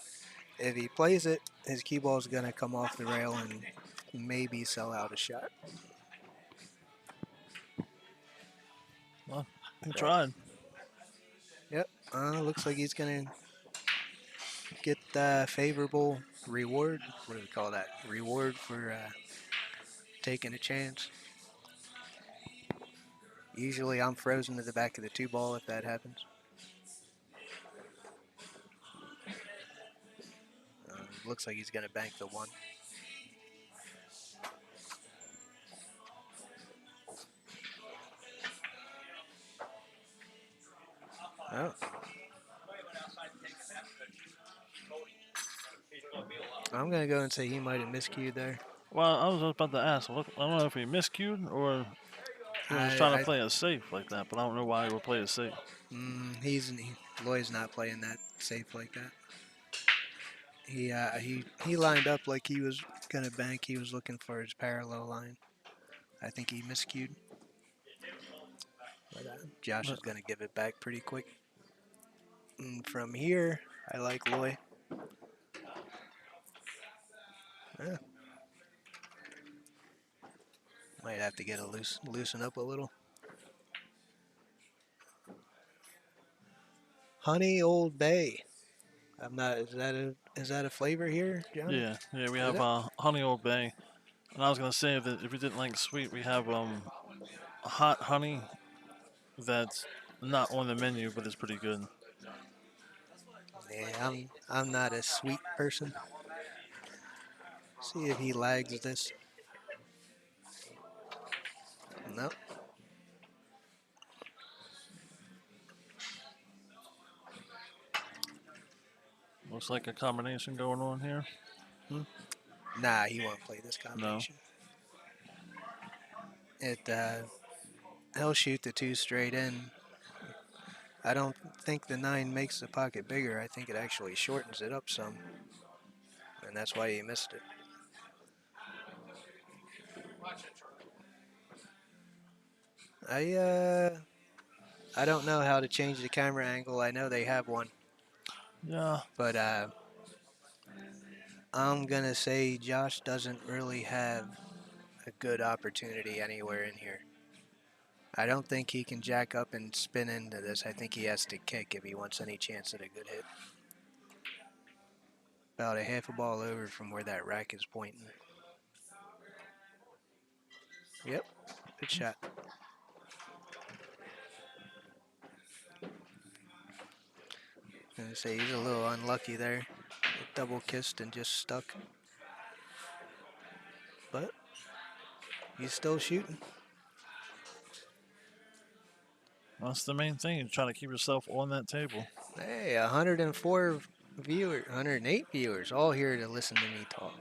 if he plays it, his cue ball's going to come off the rail and maybe sell out a shot. Well, he tried. Yep. Looks like he's going to get the favorable reward. What do we call that? Reward for taking a chance. Usually I'm frozen to the back of the 2 ball if that happens. looks like he's going to bank the 1. Oh. I'm going to go and say he might have miscued there. Well, I was about to ask. Look, I don't know if he miscued or he was trying to play it safe like that, but I don't know why he would play it safe. Lloyd's not playing that safe like that. He lined up like he was going to bank. He was looking for his parallel line. I think he miscued. But Josh is going to give it back pretty quick. And from here, I like Lloyd. Yeah. Might have to get a loosen up a little. Honey Old Bay. I'm not. Is that a flavor here, John? Yeah. We have Honey Old Bay, and I was gonna say that if you didn't like sweet, we have hot honey that's not on the menu, but it's pretty good. Yeah, I'm not a sweet person. See if he lags this. Nope. Looks like a combination going on here. Nah, he won't play this combination. No. He'll shoot the 2 straight in. I don't think the 9 makes the pocket bigger. I think it actually shortens it up some. And that's why he missed it. I don't know how to change the camera angle. I know they have one. Yeah. But I'm going to say Josh doesn't really have a good opportunity anywhere in here. I don't think he can jack up and spin into this. I think he has to kick if he wants any chance at a good hit. About a half a ball over from where that rack is pointing. Yep, good shot. I'm going to say he's a little unlucky there. Double kissed and just stuck. But he's still shooting. That's the main thing. You're trying to keep yourself on that table. Hey, 104 viewers, 108 viewers, all here to listen to me talk.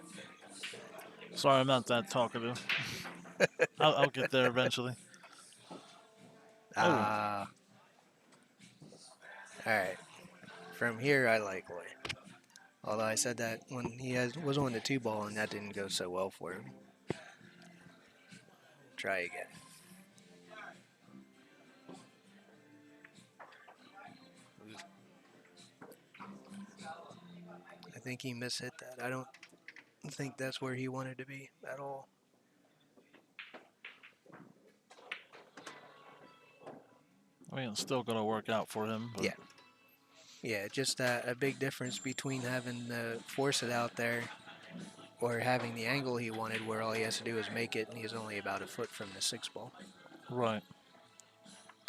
Sorry, I'm not that talkative. I'll get there eventually. All right. From here, I like Lloyd. Although I said that when he was on the 2 ball and that didn't go so well for him. Try again. I think he mishit that. I don't think that's where he wanted to be at all. I mean, it's still going to work out for him. But. Yeah, just a big difference between having to force it out there or having the angle he wanted where all he has to do is make it and he's only about a foot from the 6 ball. Right.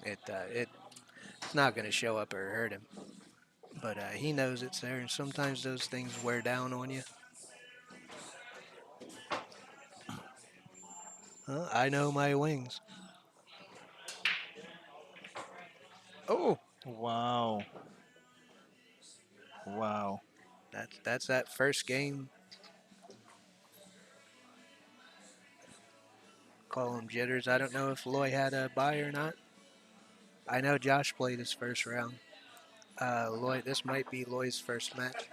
It's not going to show up or hurt him. But he knows it's there, and sometimes those things wear down on you. I know my wings. Oh! Wow. Wow. That's that first game. Call him jitters. I don't know if Loy had a bye or not. I know Josh played his first round. Lloyd, this might be Loy's first match.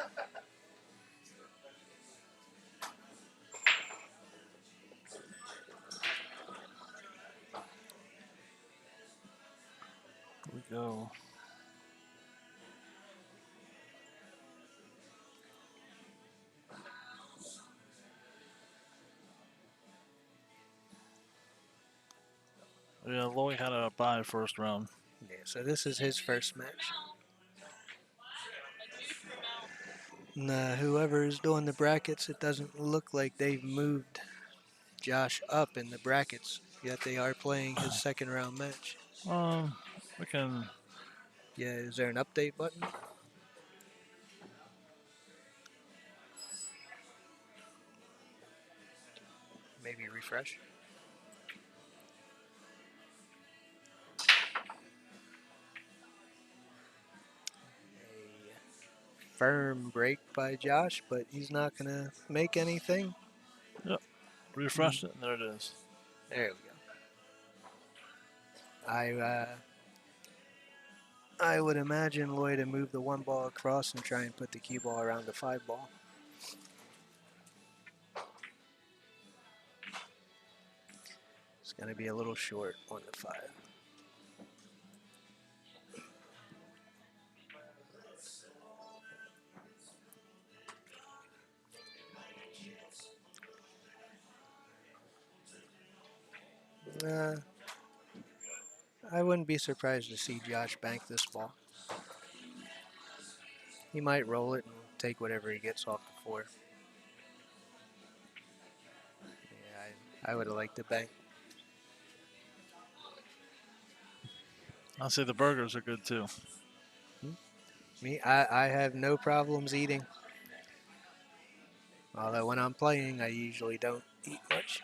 Here we go. Yeah, Lloyd had a bye first round. Yeah, so this is his first match. And whoever is doing the brackets, it doesn't look like they've moved Josh up in the brackets, yet they are playing his second round match. We can. Yeah, is there an update button? maybe refresh. A firm break by Josh, but he's not going to make anything. Yep. Refresh it, and there it is. There we go. I would imagine Lloyd to move the 1 ball across and try and put the cue ball around the 5 ball. It's going to be a little short on the 5. I wouldn't be surprised to see Josh bank this ball. He might roll it and take whatever he gets off the 4. Yeah, I would have liked to bank. I'll say the burgers are good too. Me, I have no problems eating. Although when I'm playing, I usually don't eat much.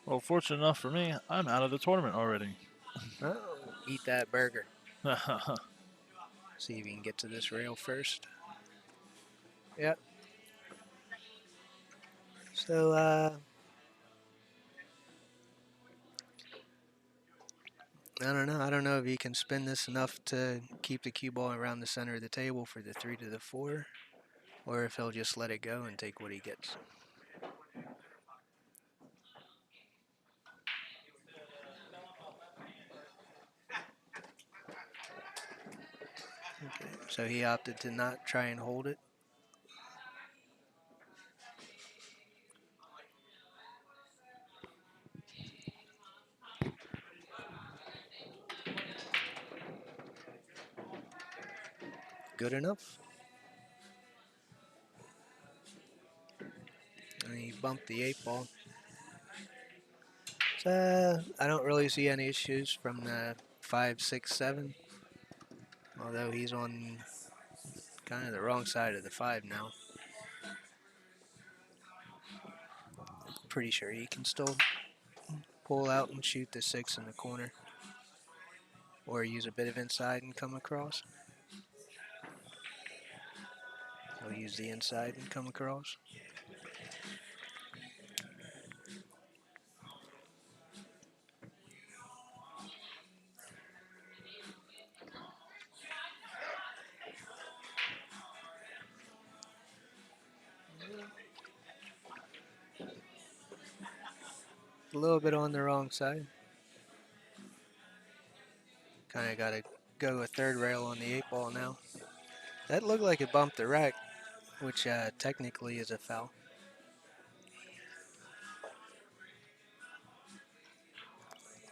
Well, fortunate enough for me, I'm out of the tournament already. Oh, eat that burger. Yep. See if you can get to this rail first. Yep. So, I don't know. I don't know if he can spin this enough to keep the cue ball around the center of the table for the 3 to the 4, or if he'll just let it go and take what he gets. Okay, so he opted to not try and hold it. Good enough. And he bumped the 8 ball. So I don't really see any issues from the 5, 6, 7. Although he's on kind of the wrong side of the 5 now. Pretty sure he can still pull out and shoot the 6 in the corner. Or use a bit of inside and come across. He'll use the inside and come across. A little bit on the wrong side. Kind of got to go a 3rd rail on the 8 ball now. That looked like it bumped the rack, which technically is a foul.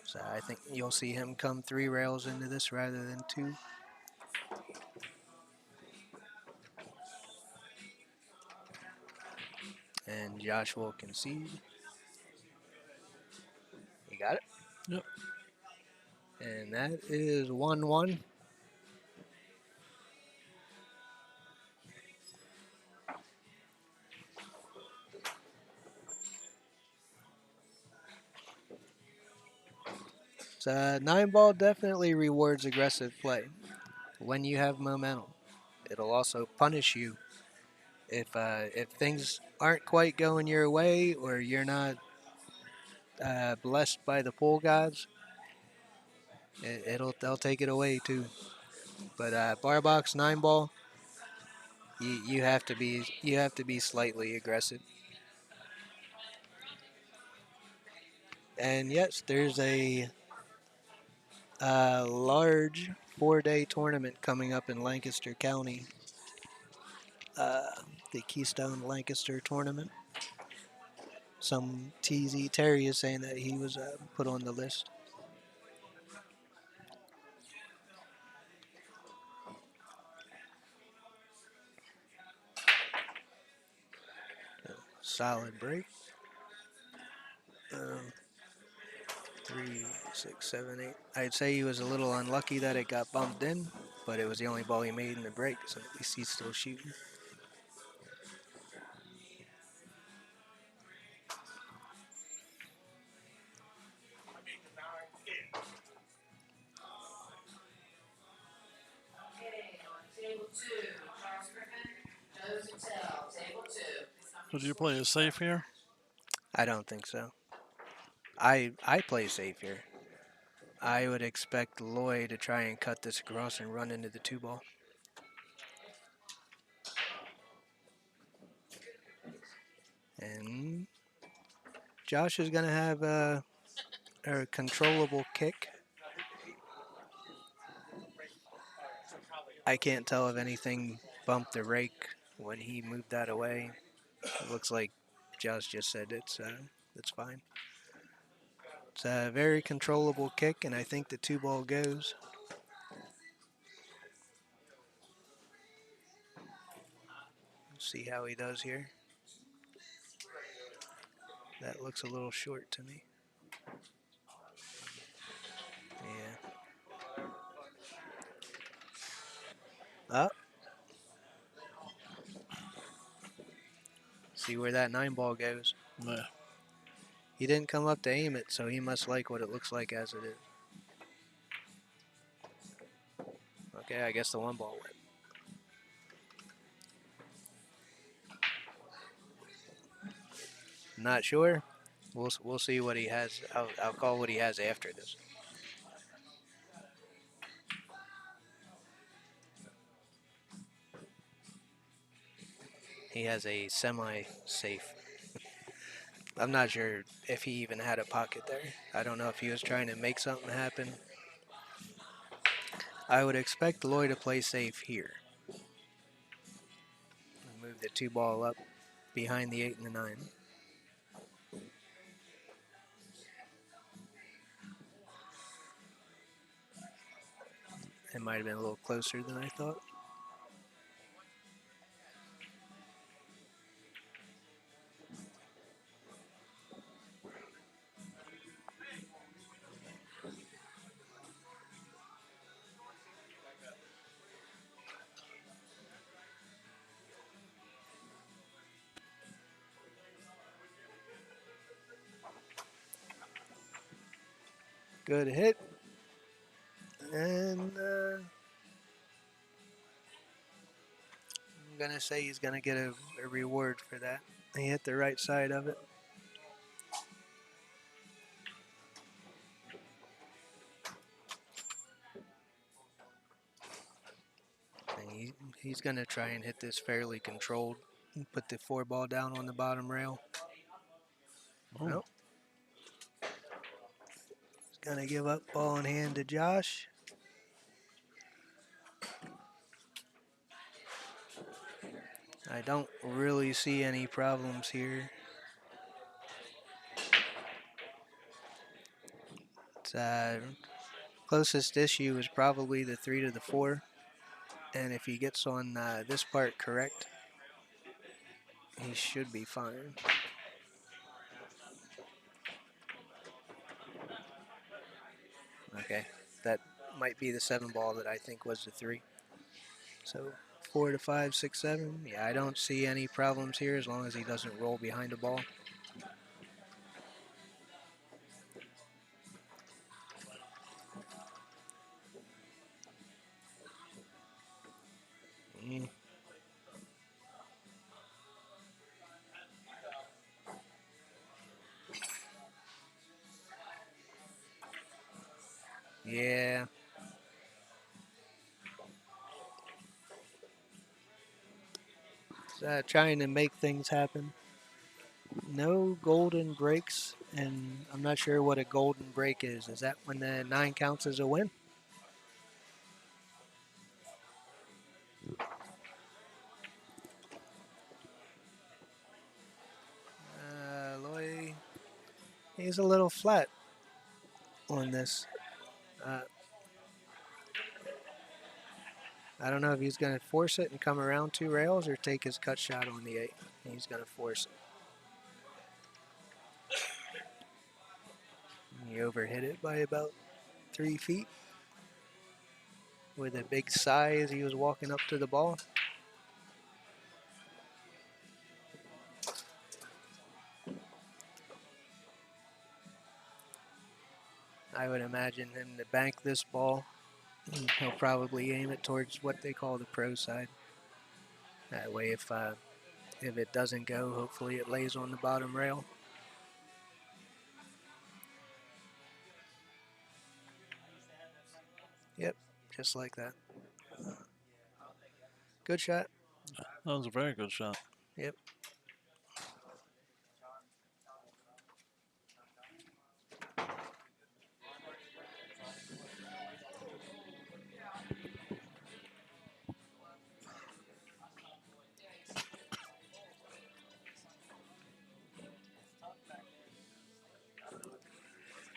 So I think you'll see him come 3 rails into this rather than 2. And Josh will concede. You got it? Yep. And that is 1-1. So 9 ball definitely rewards aggressive play when you have momentum. It'll also punish you if things aren't quite going your way or you're not blessed by the pool gods. They'll take it away too. But bar box 9 ball, you have to be slightly aggressive. And yes, there's a large 4-day tournament coming up in Lancaster County. The Keystone Lancaster tournament. Some TZ Terry is saying that he was put on the list. Solid break. 3, 6, 7, 8. I'd say he was a little unlucky that it got bumped in, but it was the only ball he made in the break, so at least he's still shooting. Would you play it safe here? I don't think so. I play safe here. I would expect Loy to try and cut this across and run into the 2-ball. And Josh is going to have a controllable kick. I can't tell if anything bumped the rake when he moved that away. It looks like Josh just said it's fine. It's a very controllable kick, and I think the 2-ball goes. See how he does here. That looks a little short to me. Yeah. Up. See where that 9-ball goes. Yeah. He didn't come up to aim it, so he must like what it looks like as it is. Okay, I guess the 1-ball went. Not sure. We'll see what he has. I'll call what he has after this. He has a semi-safe. I'm not sure if he even had a pocket there. I don't know if he was trying to make something happen. I would expect Lloyd to play safe here. Move the 2-ball up behind the 8 and the 9. It might have been a little closer than I thought. Good hit. And I'm going to say he's going to get a reward for that. He hit the right side of it. And he's going to try and hit this fairly controlled. Put the 4-ball down on the bottom rail. Oh. Nope. He's going to give up ball in hand to Josh. I don't really see any problems here. It's, closest issue is probably the 3 to the 4. And if he gets on this part correct, he should be fine. Okay, that might be the 7-ball that I think was the 3. So 4 to 5, 6, 7. Yeah, I don't see any problems here as long as he doesn't roll behind the ball. Yeah. Trying to make things happen. No golden breaks, and I'm not sure what a golden break is. Is that when the 9 counts as a win? Loy, he's a little flat on this. I don't know if he's going to force it and come around 2 rails or take his cut shot on the 8. He's going to force it. He overhit it by about 3 feet with a big sigh as he was walking up to the ball. I would imagine him to bank this ball. He'll probably aim it towards what they call the pro side. That way, if If it doesn't go, hopefully it lays on the bottom rail. Yep, just like that. Good shot. That was a very good shot. Yep.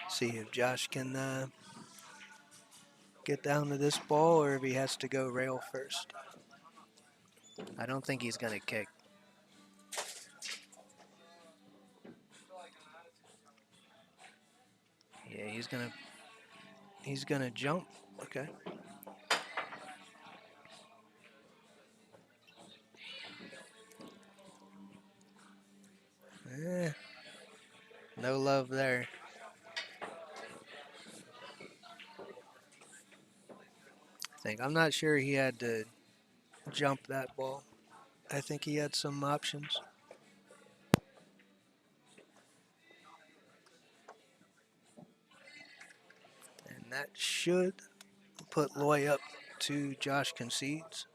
See if Josh can get down to this ball or if he has to go rail first. I don't think he's going to kick. Yeah, he's gonna jump. Okay. No love there. I'm not sure he had to jump that ball. I think he had some options. And that should put Loy up to Josh concedes.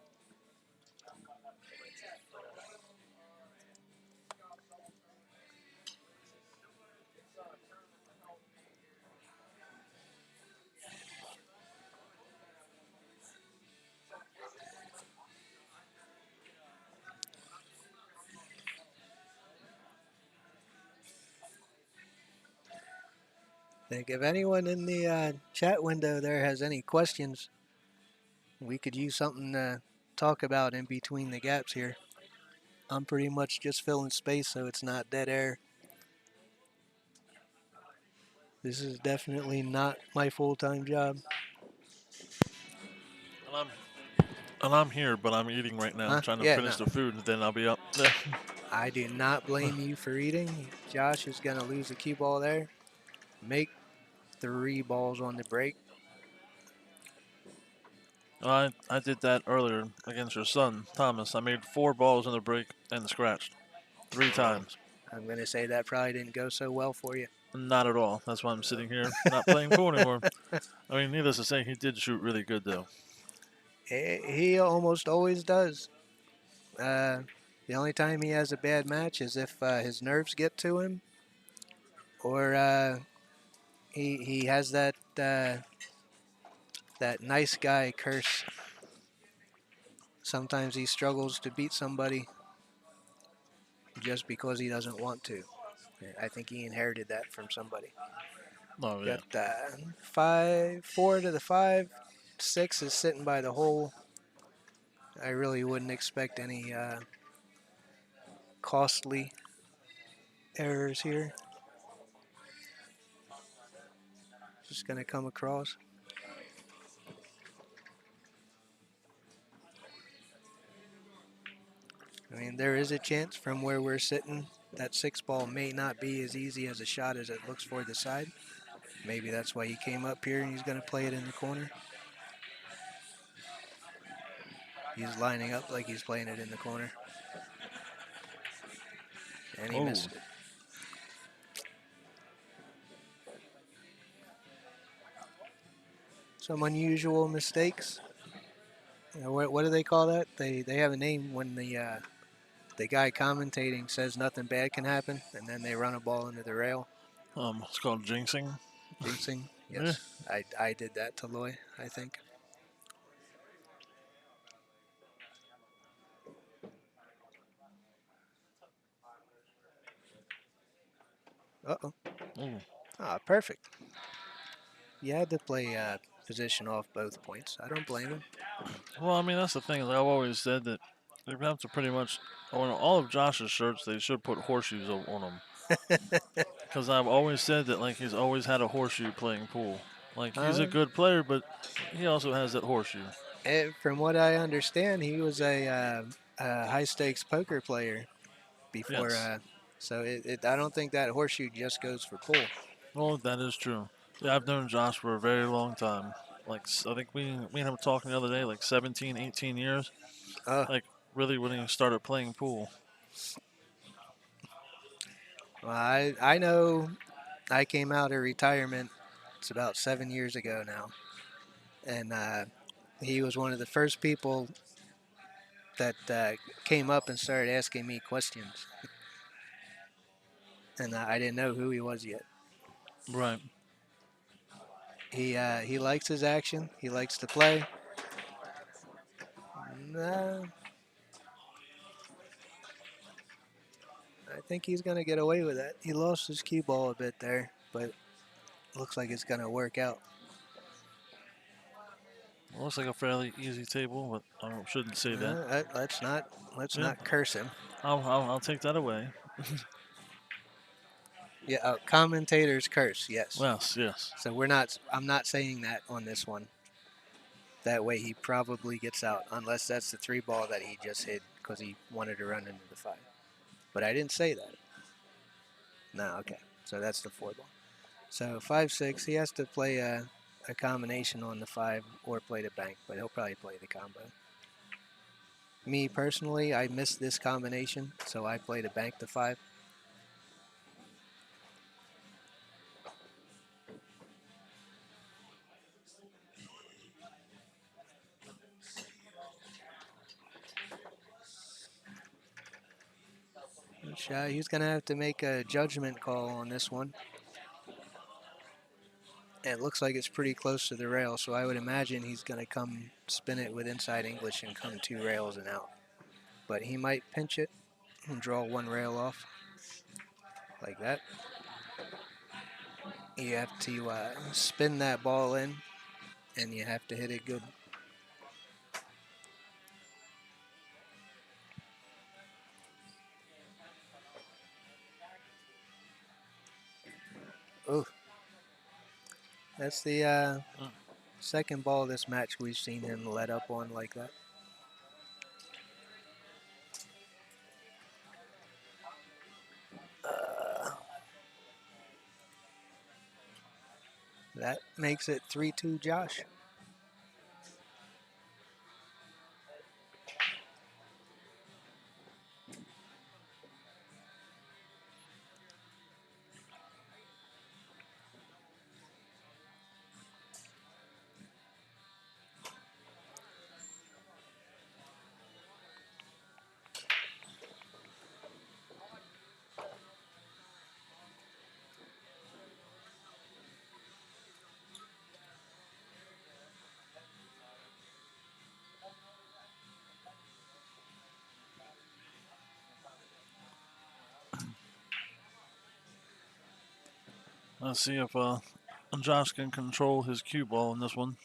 I think if anyone in the chat window there has any questions, we could use something to talk about in between the gaps here. I'm pretty much just filling space so it's not dead air. This is definitely not my full-time job. And I'm here, but I'm eating right now. Huh? I'm trying to Yeah, finish no. the food, and then I'll be up. I do not blame you for eating. Josh is going to lose the cue ball there. Make 3 balls on the break. I did that earlier against your son, Thomas. I made 4 balls in the break and scratched 3 times. I'm going to say that probably didn't go so well for you. Not at all. That's why I'm sitting here not playing pool anymore. I mean, needless to say, he did shoot really good, though. He almost always does. The only time he has a bad match is if his nerves get to him, or he has that nice guy curse. Sometimes he struggles to beat somebody just because he doesn't want to. I think he inherited that from somebody. Oh, yeah. Got 4 to the 5. 6 is sitting by the hole. I really wouldn't expect any costly errors here. Just going to come across. I mean, there is a chance from where we're sitting that 6 ball may not be as easy as a shot as it looks for the side. Maybe that's why he came up here and he's going to play it in the corner. He's lining up like he's playing it in the corner. And he missed it. Some unusual mistakes. You know, what do they call that? They have a name when the guy commentating says nothing bad can happen, and then they run a ball into the rail. It's called jinxing. Jinxing, yes. Yeah. I did that to Loy, I think. Uh-oh. Ah, perfect. You had to play position off both points. I don't blame him. Well, I mean, that's the thing. I've always said that they have to pretty much, on all of Josh's shirts, they should put horseshoes on them. Because I've always said that, like, he's always had a horseshoe playing pool. Like, he's a good player, but he also has that horseshoe. From what I understand, he was a high-stakes poker player before. Yes. So I don't think that horseshoe just goes for pool. Well, that is true. Yeah, I've known Josh for a very long time. Like, I think we and him were talking the other day, like 17, 18 years. Like, really when he started playing pool. Well, I know I came out of retirement. It's about 7 years ago now, and he was one of the first people that came up and started asking me questions, and I didn't know who he was yet. Right. He likes his action. He likes to play. Nah, I think he's gonna get away with that. He lost his cue ball a bit there, but looks like it's gonna work out. Well, looks like a fairly easy table, but I shouldn't say that. Let's Yeah. not curse him. I'll take that away. Yeah, commentators curse. Yes. Yes. So we're not. I'm not saying that on this one. That way he probably gets out, unless that's the 3 ball that he just hit because he wanted to run into the 5. But I didn't say that. No, okay. So that's the 4 ball. So 5-6. He has to play a combination on the 5 or play the bank, but he'll probably play the combo. Me personally, I missed this combination, so I played a bank to 5. Which, he's going to have to make a judgment call on this one. It looks like it's pretty close to the rail, so I would imagine he's going to come spin it with inside English and come 2 rails and out. But he might pinch it and draw 1 rail off, like that. You have to spin that ball in, and you have to hit it good. Oh, that's the second ball of this match we've seen him let up on like that. That makes it 3-2 Josh. Let's see if Josh can control his cue ball in this one.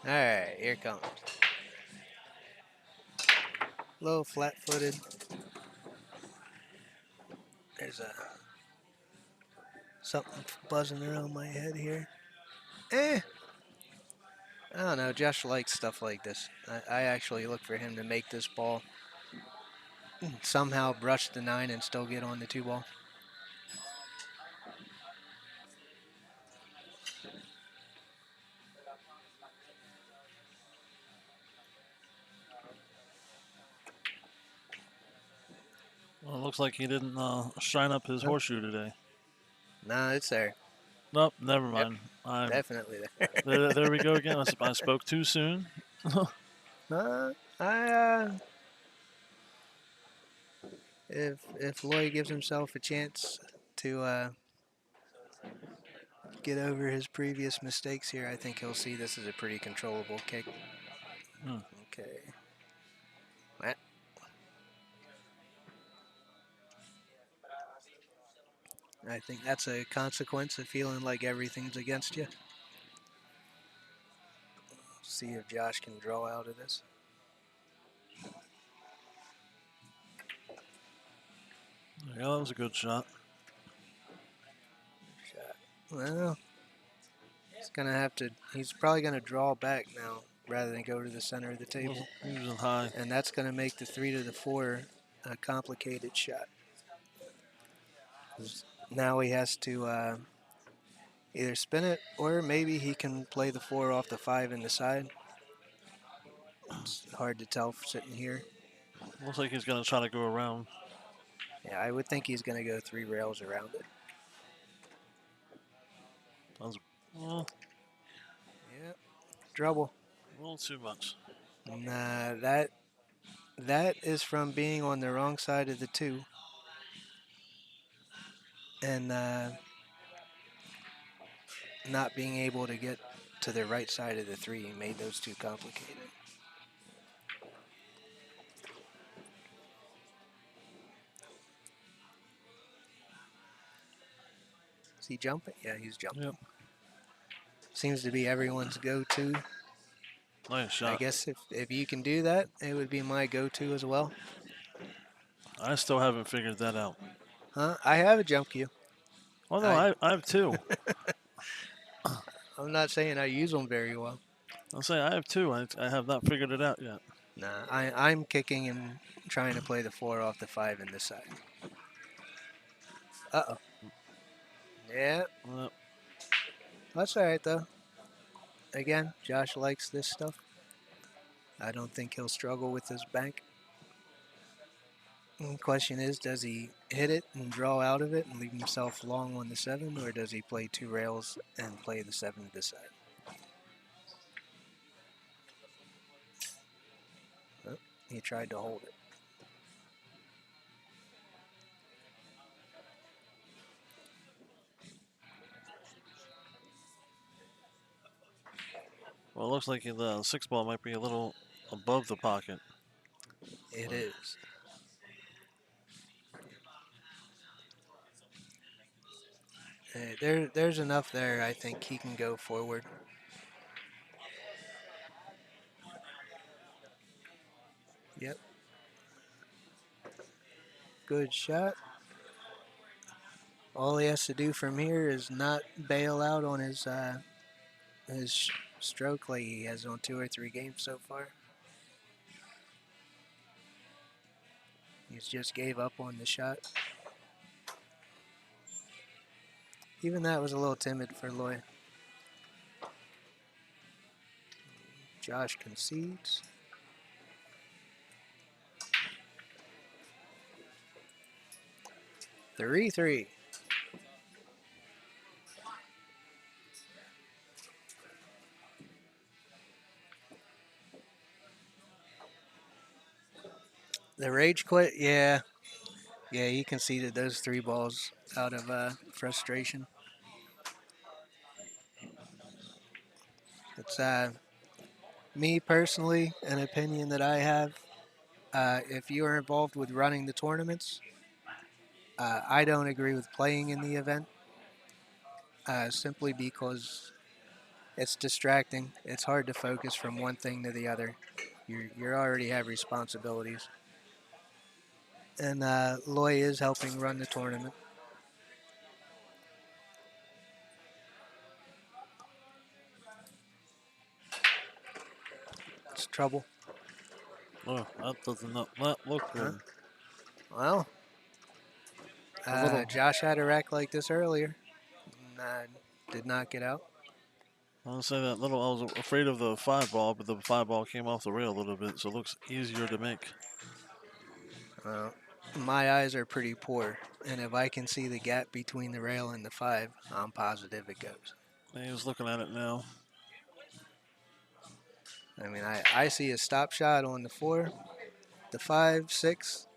All right, here it comes. A little flat-footed. There's something buzzing around my head here. I don't know. Josh likes stuff like this. I actually look for him to make this ball somehow brush the 9 and still get on the 2 ball. Well, it looks like he didn't shine up his horseshoe today. No, it's there. Nope, never mind. Definitely there. There we go again. I spoke too soon. If Lloyd gives himself a chance to get over his previous mistakes here, I think he'll see this as a pretty controllable kick. Okay. I think that's a consequence of feeling like everything's against you. See if Josh can draw out of this. Yeah, that was a good shot. Well, he's probably gonna draw back now rather than go to the center of the table. He was high. And that's gonna make the 3 to the 4 a complicated shot. Now he has to either spin it or maybe he can play the 4 off the 5 in the side. It's hard to tell sitting here. Looks like he's going to try to go around. Yeah, I would think he's going to go 3 rails around it. That's well, Yep, trouble. a little too much. Nah, that is from being on the wrong side of the 2. And not being able to get to the right side of the 3 made those 2 complicated. Is he jumping? Yeah, he's jumping. Yep. Seems to be everyone's go-to. Nice shot. I guess if you can do that, it would be my go-to as well. I still haven't figured that out. Huh? I have a jump cue. Oh, no, I have 2. I'm not saying I use them very well. I'll say I have 2. I have not figured it out yet. Nah, I'm kicking and trying to play the 4 off the 5 in this side. Uh-oh. Yeah, Well, that's all right, though. Again, Josh likes this stuff. I don't think he'll struggle with this bank. The question is, does he hit it and draw out of it and leave himself long on the 7, or does he play 2 rails and play the 7 to the side? Oh, he tried to hold it. well, it looks like the 6 ball might be a little above the pocket. It is. There's enough there. I think he can go forward. Yep. Good shot. All he has to do from here is not bail out on his stroke like he has on 2 or 3 games so far. He's just gave up on the shot. Even that was a little timid for Loy. Josh concedes. Three. The rage quit, yeah. Yeah, he conceded those 3 balls out of frustration. It's me personally, an opinion that I have. If you are involved with running the tournaments, I don't agree with playing in the event simply because it's distracting. It's hard to focus from one thing to the other. You already have responsibilities. And Loy is helping run the tournament. It's trouble. Oh, that does not look good. Well, Josh had a rack like this earlier. And, did not get out. I'll say that little. I was afraid of the 5 ball, but the 5 ball came off the rail a little bit, so it looks easier to make. My eyes are pretty poor, and if I can see the gap between the rail and the 5, I'm positive it goes. He was looking at it now. I mean, I see a stop shot on the 4, the 5, 6.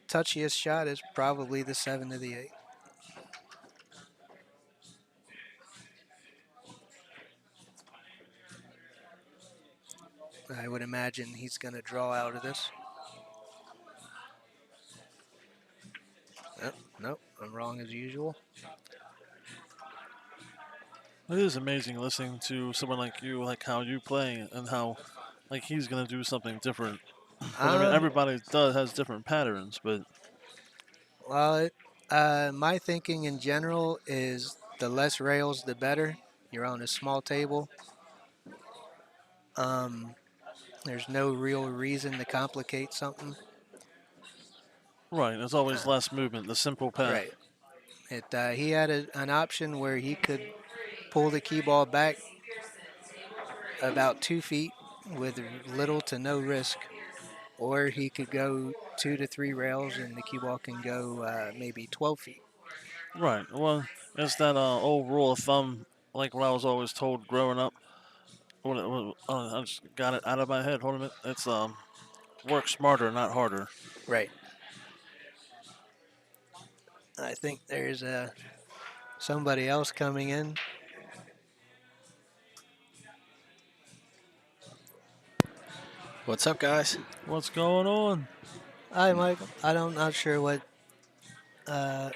Touchiest shot is probably the 7 to the 8. I would imagine he's going to draw out of this. Nope, I'm wrong as usual. It is amazing listening to someone like you, like how you play, and how, like, he's gonna do something different. I mean, everybody has different patterns, but well, my thinking in general is the less rails, the better. You're on a small table. There's no real reason to complicate something. right, there's always less movement. The simple path. Right. He had an option where he could pull the key ball back about 2 feet with little to no risk, or he could go 2 to 3 rails and the cue ball can go maybe 12 feet. Right. Well, it's that old rule of thumb, like what I was always told growing up. I just got it out of my head. Hold a minute. It's work smarter, not harder. Right. I think there's somebody else coming in. What's up, guys? What's going on? Hi, Michael. I'm not sure what uh,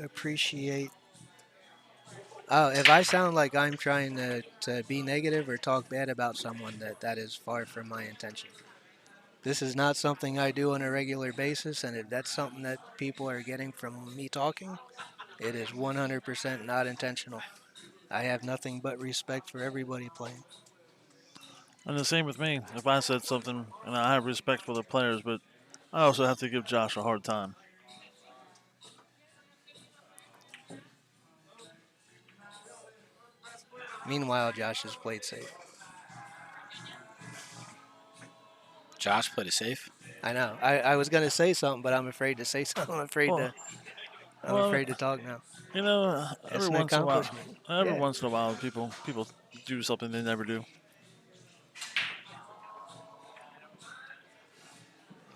appreciate. Oh, if I sound like I'm trying to be negative or talk bad about someone, that is far from my intention. This is not something I do on a regular basis, and if that's something that people are getting from me talking, it is 100% not intentional. I have nothing but respect for everybody playing. And the same with me. If I said something, and I have respect for the players, but I also have to give Josh a hard time. Meanwhile, Josh has played safe. Josh played it safe. I know. I was going to say something, but I'm afraid to say something. Well, I'm well, afraid to talk now. you know, It's an accomplishment. every Yeah. once in a while, people do something they never do.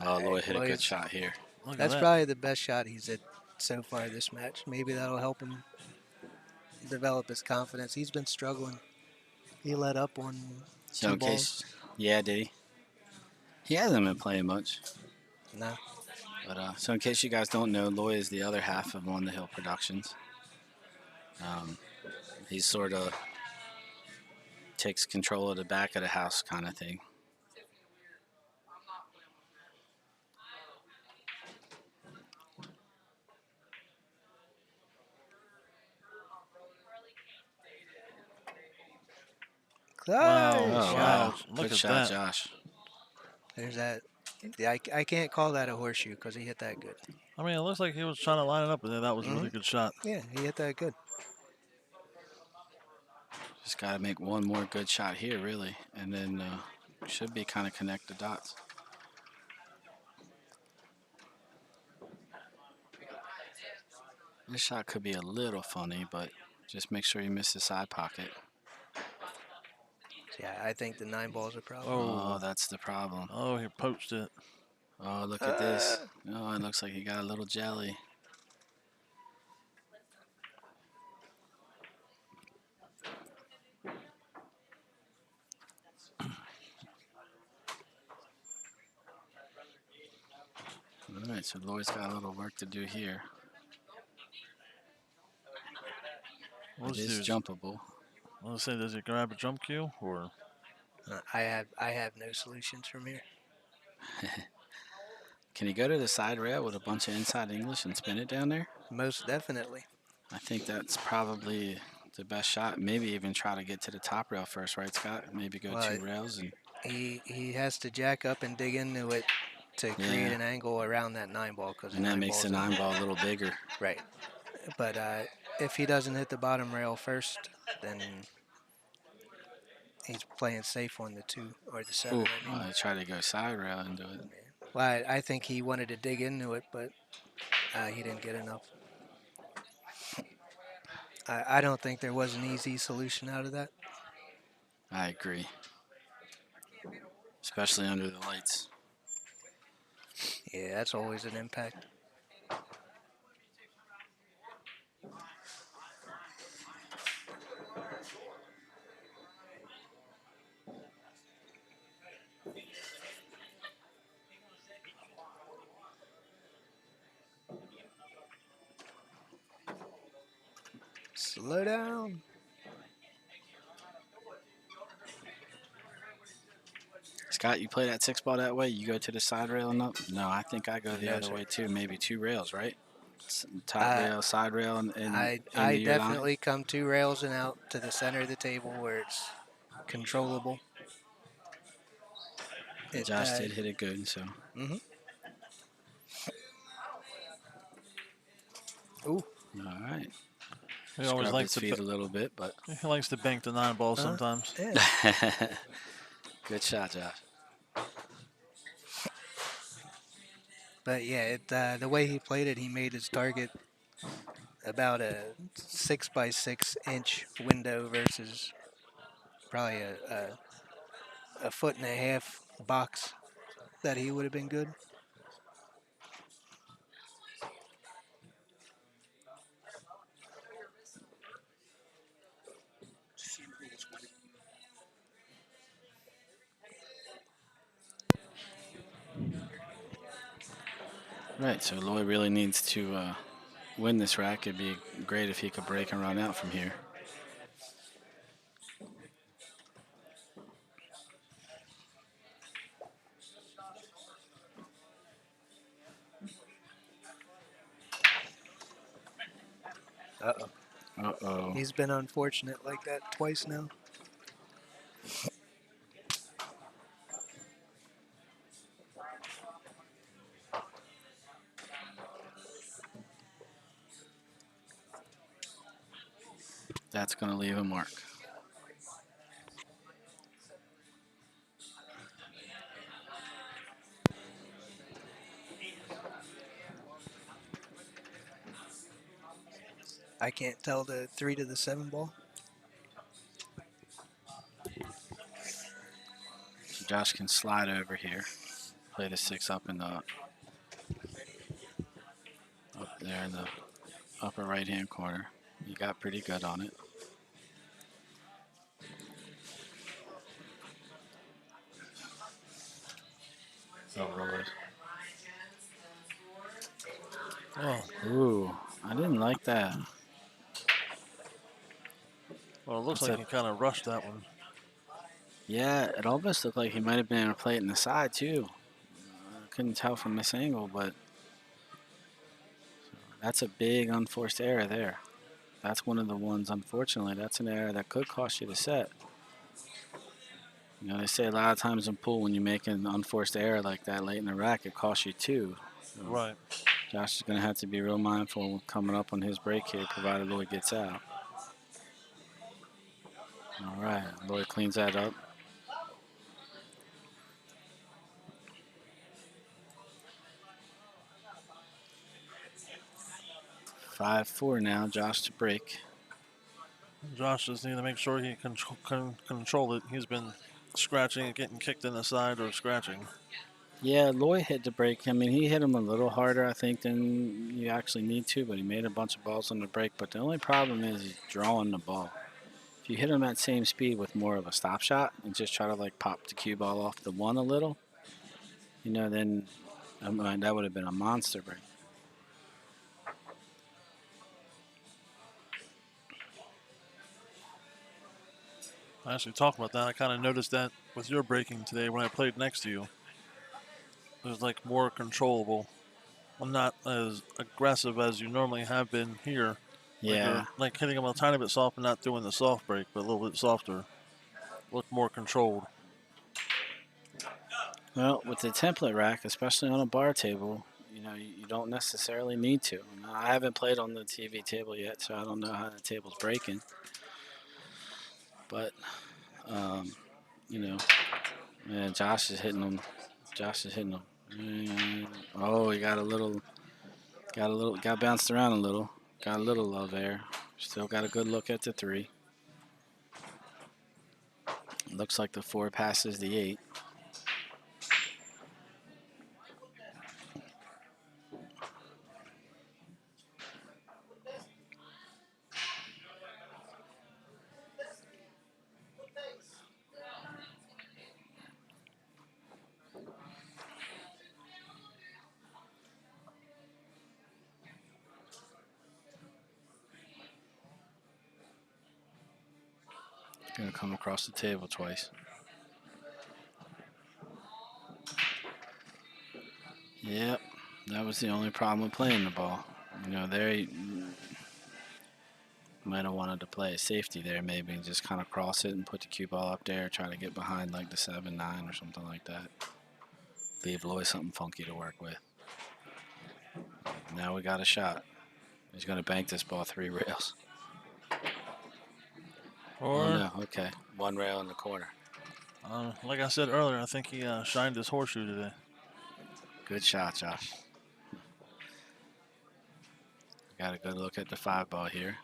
Oh, Hey, Lloyd hit a good Lloyd's- shot here. Look at That's that. probably the best shot he's hit so far this match. Maybe that'll help him develop his confidence. He's been struggling. He let up on So two in balls. case, yeah, did he? He hasn't been playing much. No. But so in case you guys don't know, Lloyd is the other half of On the Hill Productions. He's sort of takes control of the back of the house kind of thing. Wow, Close. Oh, wow, wow. look Good at shot, that. Josh. There's that. Yeah, I can't call that a horseshoe because he hit that good. I mean, it looks like he was trying to line it up, and then that was a really good shot. Yeah, he hit that good. Just got to make one more good shot here, really. And then should be kind of connect the dots. This shot could be a little funny, but just make sure you miss the side pocket. Yeah, I think the 9 ball's a problem. Oh, Oh, that's the problem. oh, he poached it. Oh, look at this. Oh, it looks like he got a little jelly. All right, so Lloyd's got a little work to do here. It is jumpable. Let's say, does he grab a jump cue or? I have no solutions from here. Can he go to the side rail with a bunch of inside English and spin it down there? Most definitely. I think that's probably the best shot. Maybe even try to get to the top rail first, right, Scott? Maybe go Well, 2 rails. And He has to jack up and dig into it to create an angle around that 9 ball because that makes the 9 ball a little bigger. Right. But if he doesn't hit the bottom rail first, then he's playing safe on the 2 or the 7. Ooh, I tried to go side rail and do it. Well, I think he wanted to dig into it, but he didn't get enough. I don't think there was an easy solution out of that. I agree. Especially under the lights. Yeah, that's always an impact. Slow down. Scott, you play that 6 ball that way? You go to the side rail and up? No, I think I go the No, other sir. way too. Maybe 2 rails, right? Top rail, side rail, and I into your line. definitely come 2 rails and out to the center of the table where it's controllable. Josh did hit it good, so. Ooh. All right. He always Scrub likes his feet a little bit, but he likes to bank the 9 ball sometimes. Yeah. good shot, Josh. But yeah, the way he played it, he made his target about a 6 by 6 inch window versus probably a foot and a half box that he would have been good. Right, so Lloyd really needs to win this rack. It'd be great if he could break and run out from here. Uh-oh. Uh-oh. He's been unfortunate like that twice now. That's going to leave a mark. I can't tell the 3 to the 7 ball. So Josh can slide over here. Play the 6 up in the up there in the upper right-hand corner. You got pretty good on it. Oh, Lloyd. Oh, Ooh, I didn't like that. well, it looks What's like that? he kind of rushed that one. Yeah, it almost looked like he might have been able to play it in the side, too. I couldn't tell from this angle, but that's a big unforced error there. That's one of the ones, unfortunately, that's an error that could cost you the set. You know, they say a lot of times in pool, when you make an unforced error like that late in the rack, it costs you 2. So Right. Josh is going to have to be real mindful coming up on his break here, provided Lloyd gets out. All right, Lloyd cleans that up. Five, 4 now, Josh to break. Josh just need to make sure he can control it. He's been scratching and getting kicked in the side or scratching. Yeah, Lloyd hit the break. I mean, he hit him a little harder, I think, than you actually need to, but he made a bunch of balls on the break. But the only problem is he's drawing the ball. If you hit him at same speed with more of a stop shot and just try to like pop the cue ball off the 1 a little, you know, then that would have been a monster break. I actually talked about that. I kind of noticed that with your breaking today when I played next to you. It was like more controllable. I'm not as aggressive as you normally have been here. Like Yeah. you're like hitting them a tiny bit soft and not doing the soft break, but a little bit softer. Look more controlled. Well, with the template rack, especially on a bar table, you know, you don't necessarily need to. I haven't played on the TV table yet, so I don't know how the table's breaking. But, you know, yeah, Josh is hitting them. Josh is hitting them. Oh, he got bounced around a little. Got a little low there. Still got a good look at the 3. Looks like the 4 passes the 8. Gonna come across the table twice. Yep, that was the only problem with playing the ball. You know, there might have wanted to play a safety there maybe and just kind of cross it and put the cue ball up there, try to get behind like the 7-9 or something like that. Leave Lloyd something funky to work with. Now we got a shot. He's going to bank this ball 3 rails. Or, Oh, no. Okay. 1 rail in the corner. like I said earlier, I think he shined his horseshoe today. Good shot, Josh. Got a good look at the 5 ball here.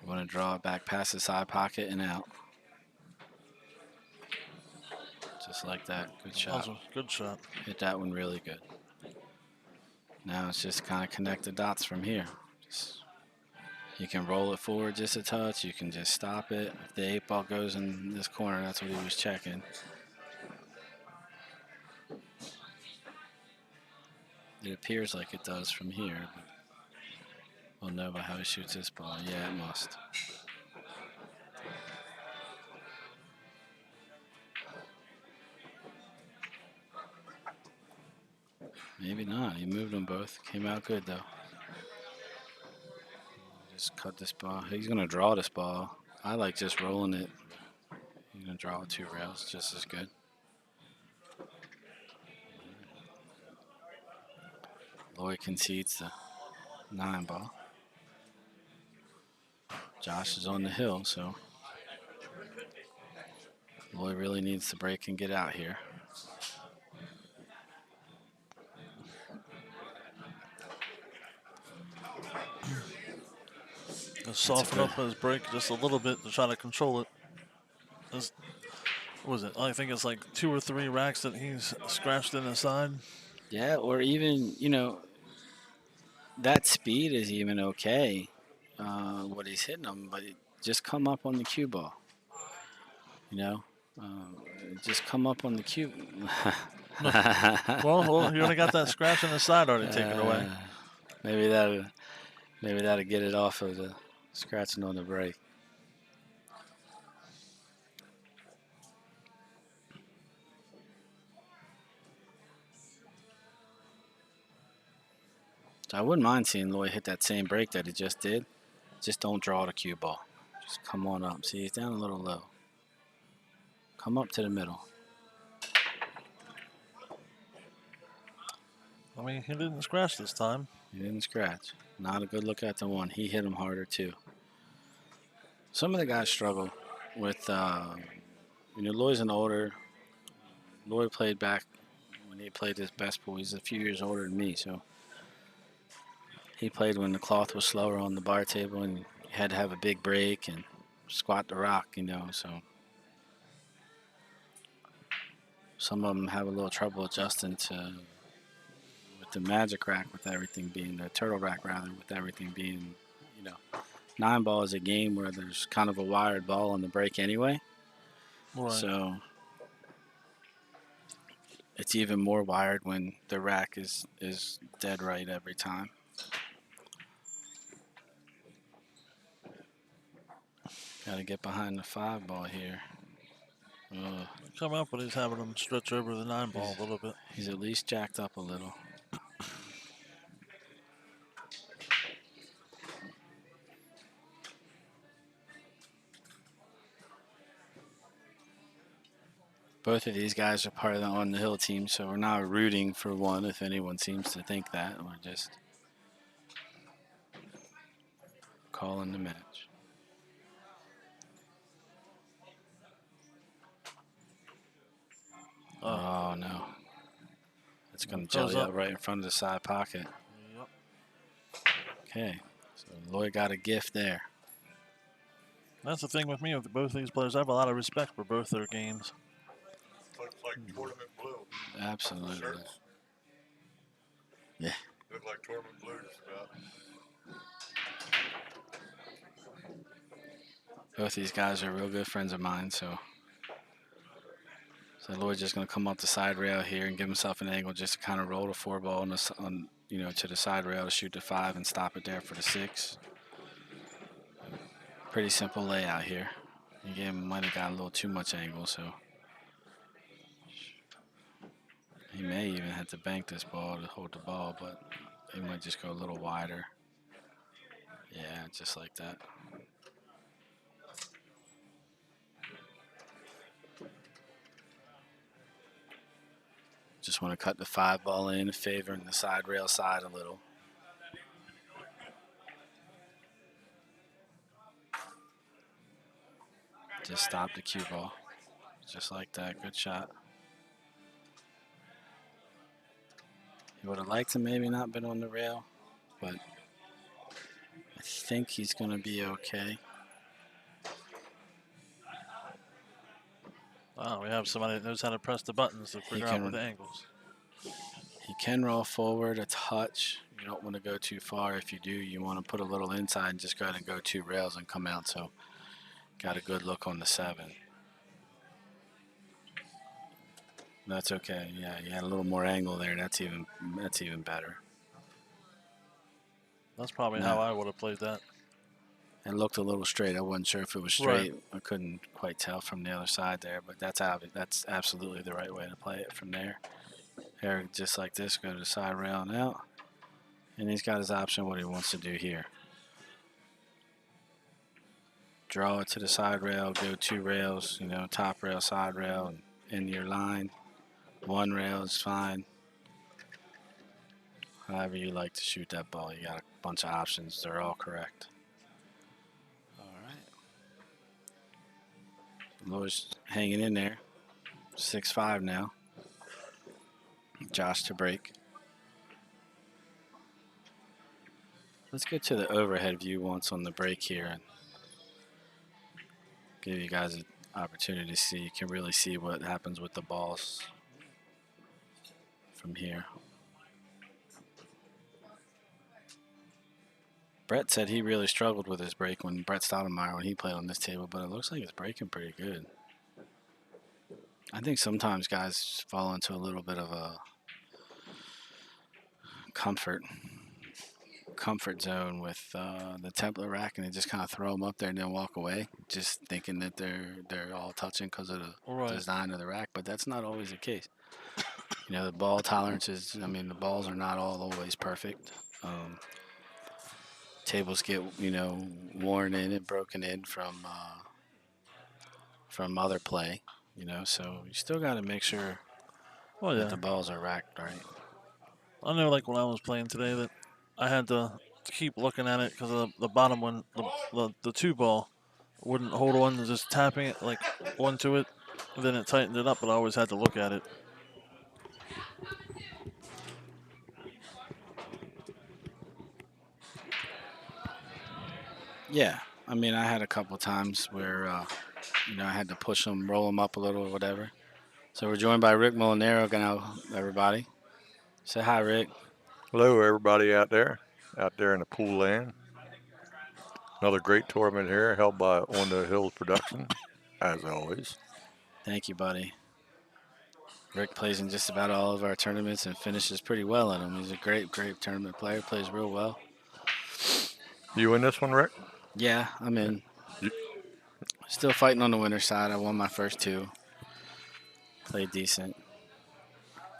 You want to draw it back past the side pocket and out. Just like that. Good That shot. was a good shot. Hit that one really good. Now it's just kind of connect the dots from here. You can roll it forward just a touch. You can just stop it. If the 8 ball goes in this corner, that's what he was checking. It appears like it does from here. But we'll know by how he shoots this ball. Yeah, it must. Maybe not. He moved them both. Came out good, though. Just cut this ball. He's going to draw this ball. I like just rolling it. He's going to draw 2 rails just as good. Lloyd concedes the 9 ball. Josh is on the hill, so Lloyd really needs to break and get out here. Just soften up his break just a little bit to try to control it. What was it? I think it's like 2 or 3 racks that he's scratched in the side. Yeah, or even, you know, that speed is even okay, what he's hitting them, but it just come up on the cue ball. You know, just come up on the cue. Well, you only got that scratch in the side already taken away. Maybe that'll get it off of the scratching on the break. So I wouldn't mind seeing Lloyd hit that same break that he just did. Just don't draw the cue ball. Just come on up. See, he's down a little low. Come up to the middle. I mean, he didn't scratch this time. He didn't scratch. Not a good look at the one. He hit him harder too. Some of the guys struggle with, Lloyd's an older. Lloyd played back when he played his best pool. He's a few years older than me, so he played when the cloth was slower on the bar table and you had to have a big break and squat the rock, so some of them have a little trouble adjusting to with the magic rack, with everything being the turtle rack rather, with everything being, 9 ball is a game where there's kind of a wired ball on the break anyway. Right. So it's even more wired when the rack is dead right every time. Got to get behind the 5 ball here. Come up, but he's having him stretch over the 9 ball a little bit. He's at least jacked up a little. Both of these guys are part of the On the Hill team, so we're not rooting for one if anyone seems to think that. We're just calling the match. Oh, no. It's going to jelly up right in front of the side pocket. Yep. Okay, so Lloyd got a gift there. That's the thing with me with both these players. I have a lot of respect for both their games. Looks like tournament blue. Absolutely. Shirts. Yeah. Look like tournament blue just about. Both these guys are real good friends of mine, so Lloyd's just going to come up the side rail here and give himself an angle just to kind of roll the 4 ball on to the side rail to shoot the 5 and stop it there for the 6. Pretty simple layout here. Again, might have got a little too much angle, so he may even have to bank this ball to hold the ball, but he might just go a little wider. Yeah, just like that. Just want to cut the 5 ball in, favoring the side rail side a little. Just stop the cue ball. Just like that. Good shot. He would have liked to maybe not been on the rail, but I think he's going to be okay. Wow, we have somebody that knows how to press the buttons to figure out with the angles. He can roll forward a touch. You don't want to go too far. If you do, you want to put a little inside and just go ahead and go 2 rails and come out. So got a good look on the 7. That's okay. Yeah, you had a little more angle there. That's even better. That's probably how I would have played that. It looked a little straight. I wasn't sure if it was straight. Right. I couldn't quite tell from the other side there, but that's absolutely the right way to play it from there. Here, just like this, go to the side rail and out. And he's got his option what he wants to do here. Draw it to the side rail, go 2 rails, top rail, side rail, and end your line. 1 rail is fine. However you like to shoot that ball, you got a bunch of options. They're all correct. All right. Lowe's hanging in there. 6-5 now. Josh to break. Let's go to the overhead view once on the break here and give you guys an opportunity to see. You can really see what happens with the balls from here. Brett said he really struggled with his break when Brett Stoudemire when he played on this table, but it looks like it's breaking pretty good. I think sometimes guys fall into a little bit of a comfort zone with the template rack, and they just kind of throw them up there and then walk away, just thinking that they're all touching because of the design of the rack. But that's not always the case. The ball tolerances. I mean, the balls are not always perfect. Tables get worn in and broken in from other play. So you still got to make sure that the balls are racked right. I know, like when I was playing today, that I had to keep looking at it because the bottom one, the 2 ball, wouldn't hold on to just tapping it like onto it. Then it tightened it up, but I always had to look at it. Yeah, I mean, I had a couple times where I had to push them, roll them up a little or whatever. So we're joined by Rick Molinaro now, everybody. Say hi, Rick. Hello, everybody out there in the pool land. Another great tournament here held by On the Hills Production, as always. Thank you, buddy. Rick plays in just about all of our tournaments and finishes pretty well in them. He's a great tournament player, plays real well. You in this one, Rick? Yeah, I'm in. Still fighting on the winner's side. I won my first 2. Played decent.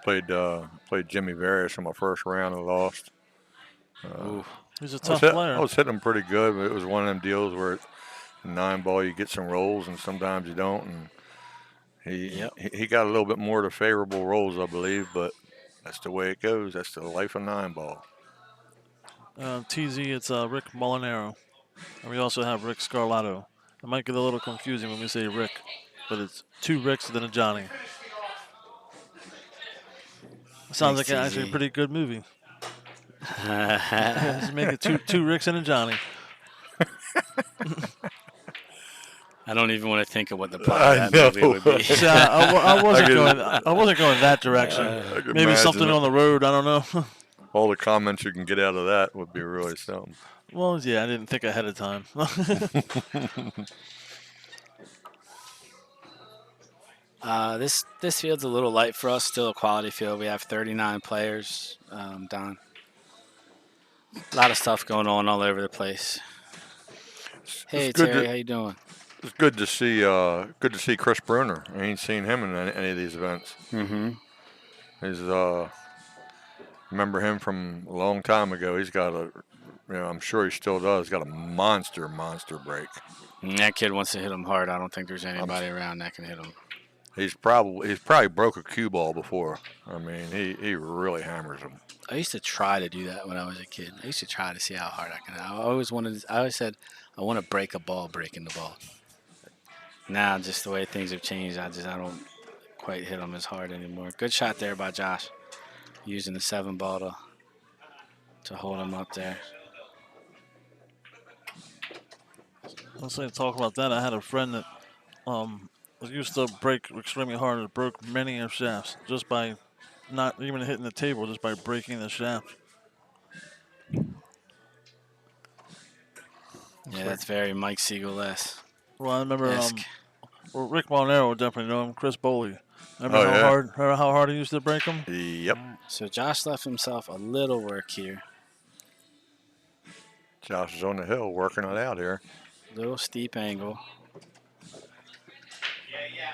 Played Jimmy Various in my first round and lost. He's a tough player. I was hitting him pretty good, but it was one of them deals where 9-ball you get some rolls and sometimes you don't. And he got a little bit more of the favorable rolls, I believe, but that's the way it goes. That's the life of 9-ball. TZ, it's Rick Molinaro. And we also have Rick Scarlato. It might get a little confusing when we say Rick, but it's 2 Ricks than a Johnny. Sounds like actually a pretty good movie. Just make it two Ricks and a Johnny. I don't even want to think of what the plot of that movie would be. See, I wasn't going that direction. Maybe something on the road. I don't know. All the comments you can get out of that would be really something. Well, yeah, I didn't think ahead of time. This field's a little light for us. Still a quality field. We have 39 players. Don, a lot of stuff going on all over the place. Hey Terry, how you doing? It's good to see Chris Bruner. I ain't seen him in any of these events. Mm-hmm. He's remember him from a long time ago. He's got I'm sure he still does. Got a monster break. And that kid wants to hit him hard. I don't think there's anybody around that can hit him. He's probably broke a cue ball before. I mean, he really hammers them. I used to try to do that when I was a kid. I used to try to see how hard I can. I always said, I want to break a ball breaking the ball. Now, just the way things have changed, I don't quite hit them as hard anymore. Good shot there by Josh, using the 7 ball to hold him up there. Let's say talk about that. I had a friend that used to break extremely hard and broke many of shafts just by not even hitting the table, just by breaking the shaft. Yeah, that's very Mike Siegel-esque. Well, I remember well, Rick Monero would definitely know him. Chris Boley. Remember how hard he used to break them? Yep. So Josh left himself a little work here. Josh is on the hill working it out here. Little steep angle.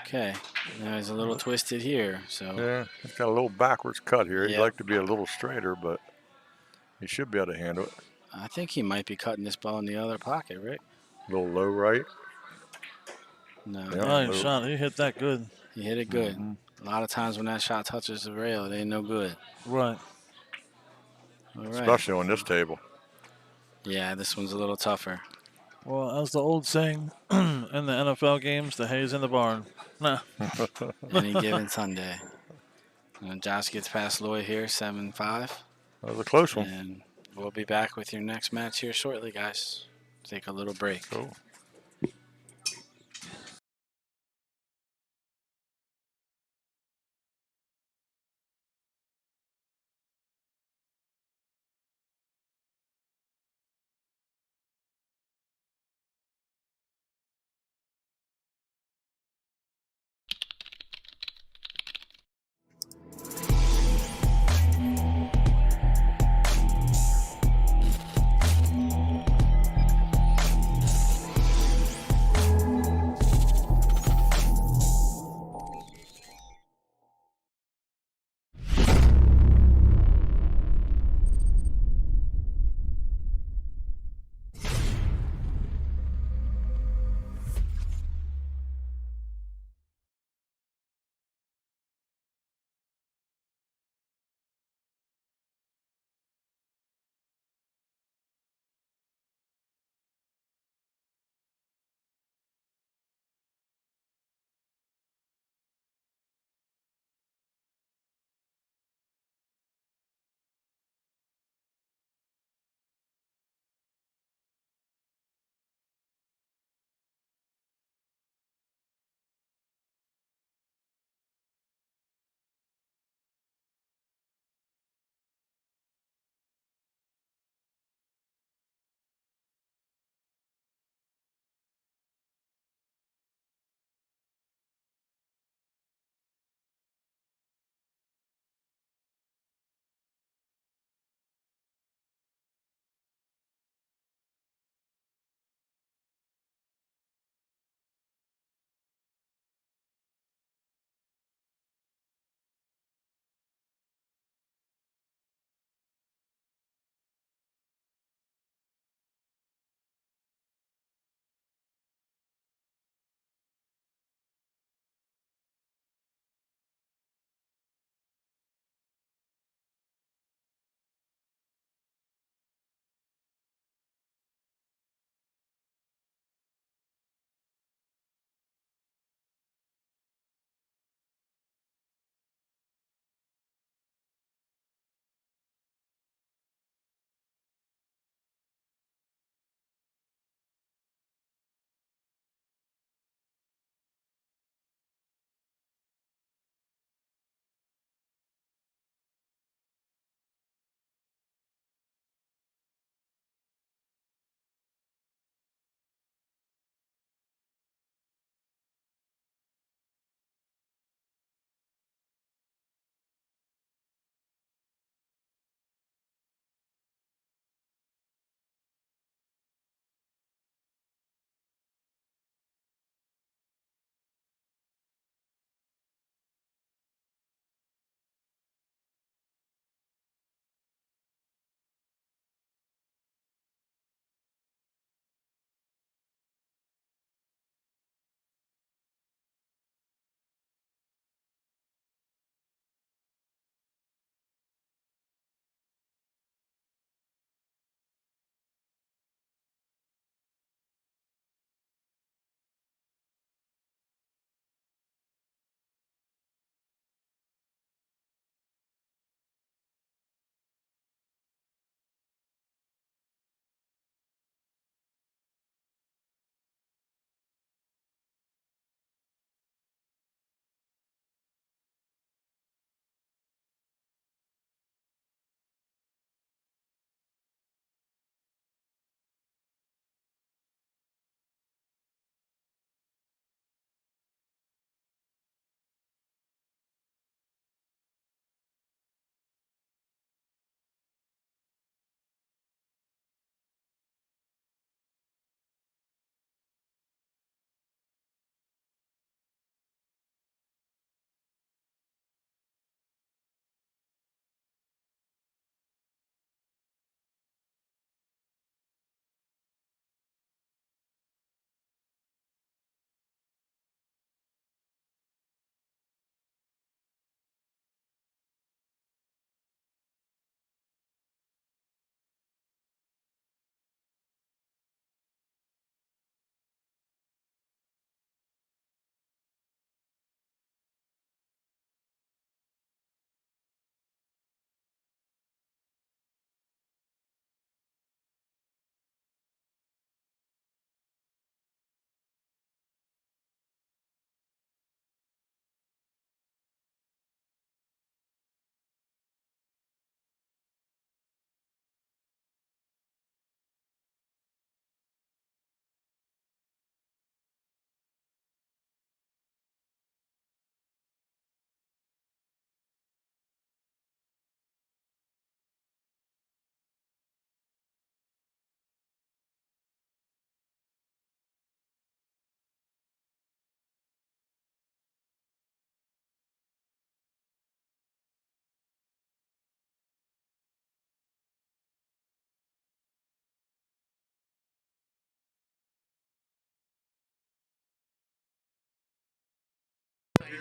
Okay, now he's a little twisted here. So yeah, he's got a little backwards cut here. He'd Yep. like to be a little straighter, but he should be able to handle it. I think he might be cutting this ball in the other pocket, Rick. A little low right. No, Yeah, Nice shot. He hit that good. he hit it good. A lot of times when that shot touches the rail, it ain't no good. Right. All right. Especially on this table. Yeah, this one's a little tougher. Well, as the old saying in the NFL games, the hay's in the barn. Nah. Any given Sunday. And Josh gets past Lloyd here, 7-5. That was a close one. And we'll be back with your next match here shortly, guys. Take a little break. Cool.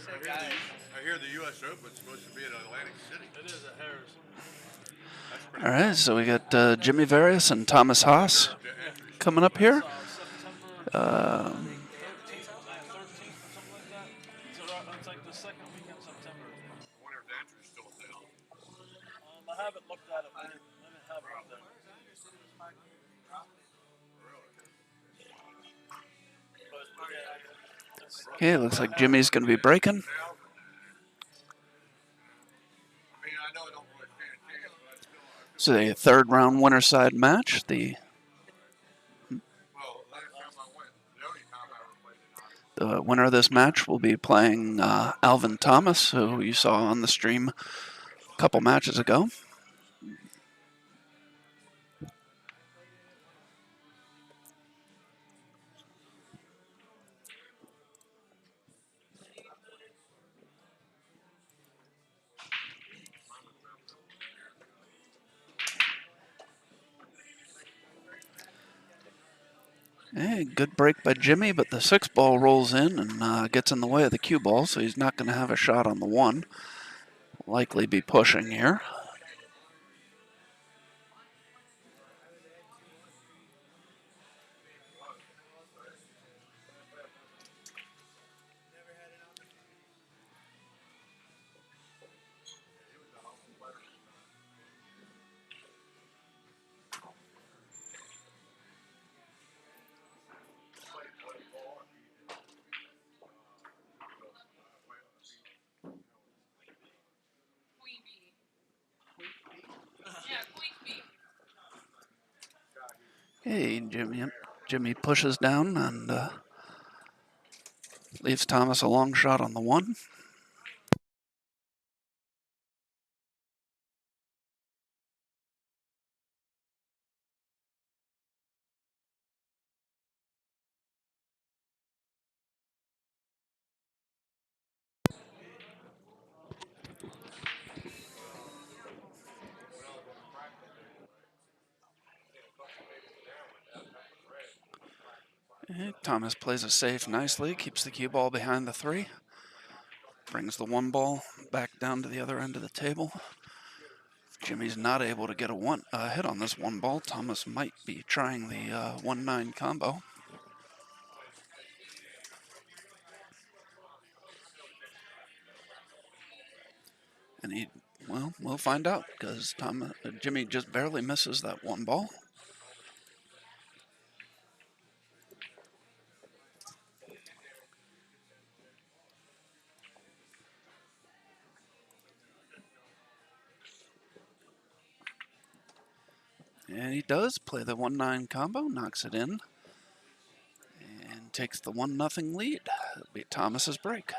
I hear the U.S. Open's supposed to be in Atlantic City. It is at Harris. That's pretty All right, so we got Jimmy Various and Thomas Haas coming up here. September 13th or something like that. So it's like the second week in September. I wonder if Andrew's still in town. I haven't looked at it. I didn't have it up there. Okay, looks like Jimmy's going to be breaking. I mean, I know I don't really stand a chance, but I still, It's a third round winner side match. The well, last time I went, the only time I ever played it. The winner of this match will be playing Alvin Thomas, who you saw on the stream a couple matches ago. Hey, good break by Jimmy, but the 6-ball rolls in and gets in the way of the cue ball, so he's not going to have a shot on the 1. Likely be pushing here. Hey, Jimmy pushes down and leaves Thomas a long shot on the 1. Thomas plays it safe nicely, keeps the cue ball behind the 3. Brings the 1 ball back down to the other end of the table. If Jimmy's not able to get a hit on this 1 ball, Thomas might be trying the 1-9 combo. And we'll find out because Jimmy just barely misses that 1 ball. And he does play the 1-9 combo, knocks it in, and takes the 1-0 lead. It'll be Thomas's break.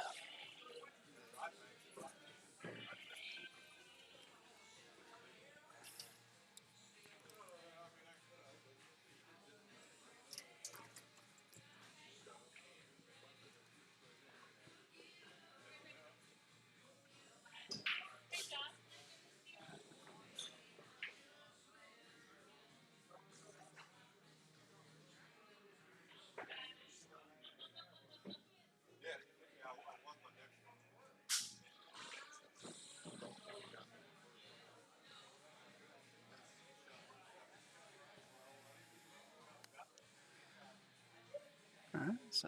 All right, so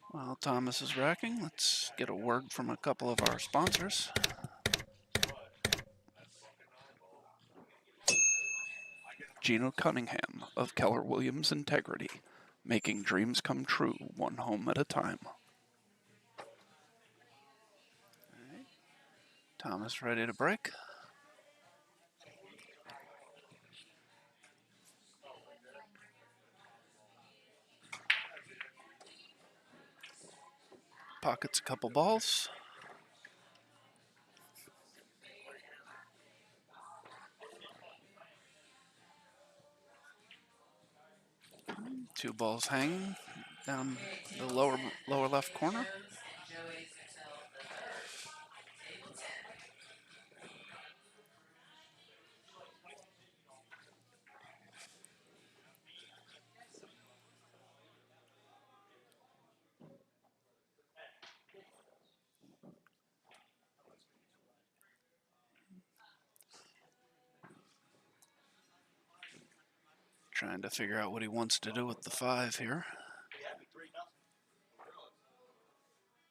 while Thomas is racking, let's get a word from a couple of our sponsors. Gino Cunningham of Keller Williams Integrity, making dreams come true, one home at a time. Right. Thomas ready to break. Pockets a couple balls. Two balls hanging down the lower left corner. Trying to figure out what he wants to do with the 5 here.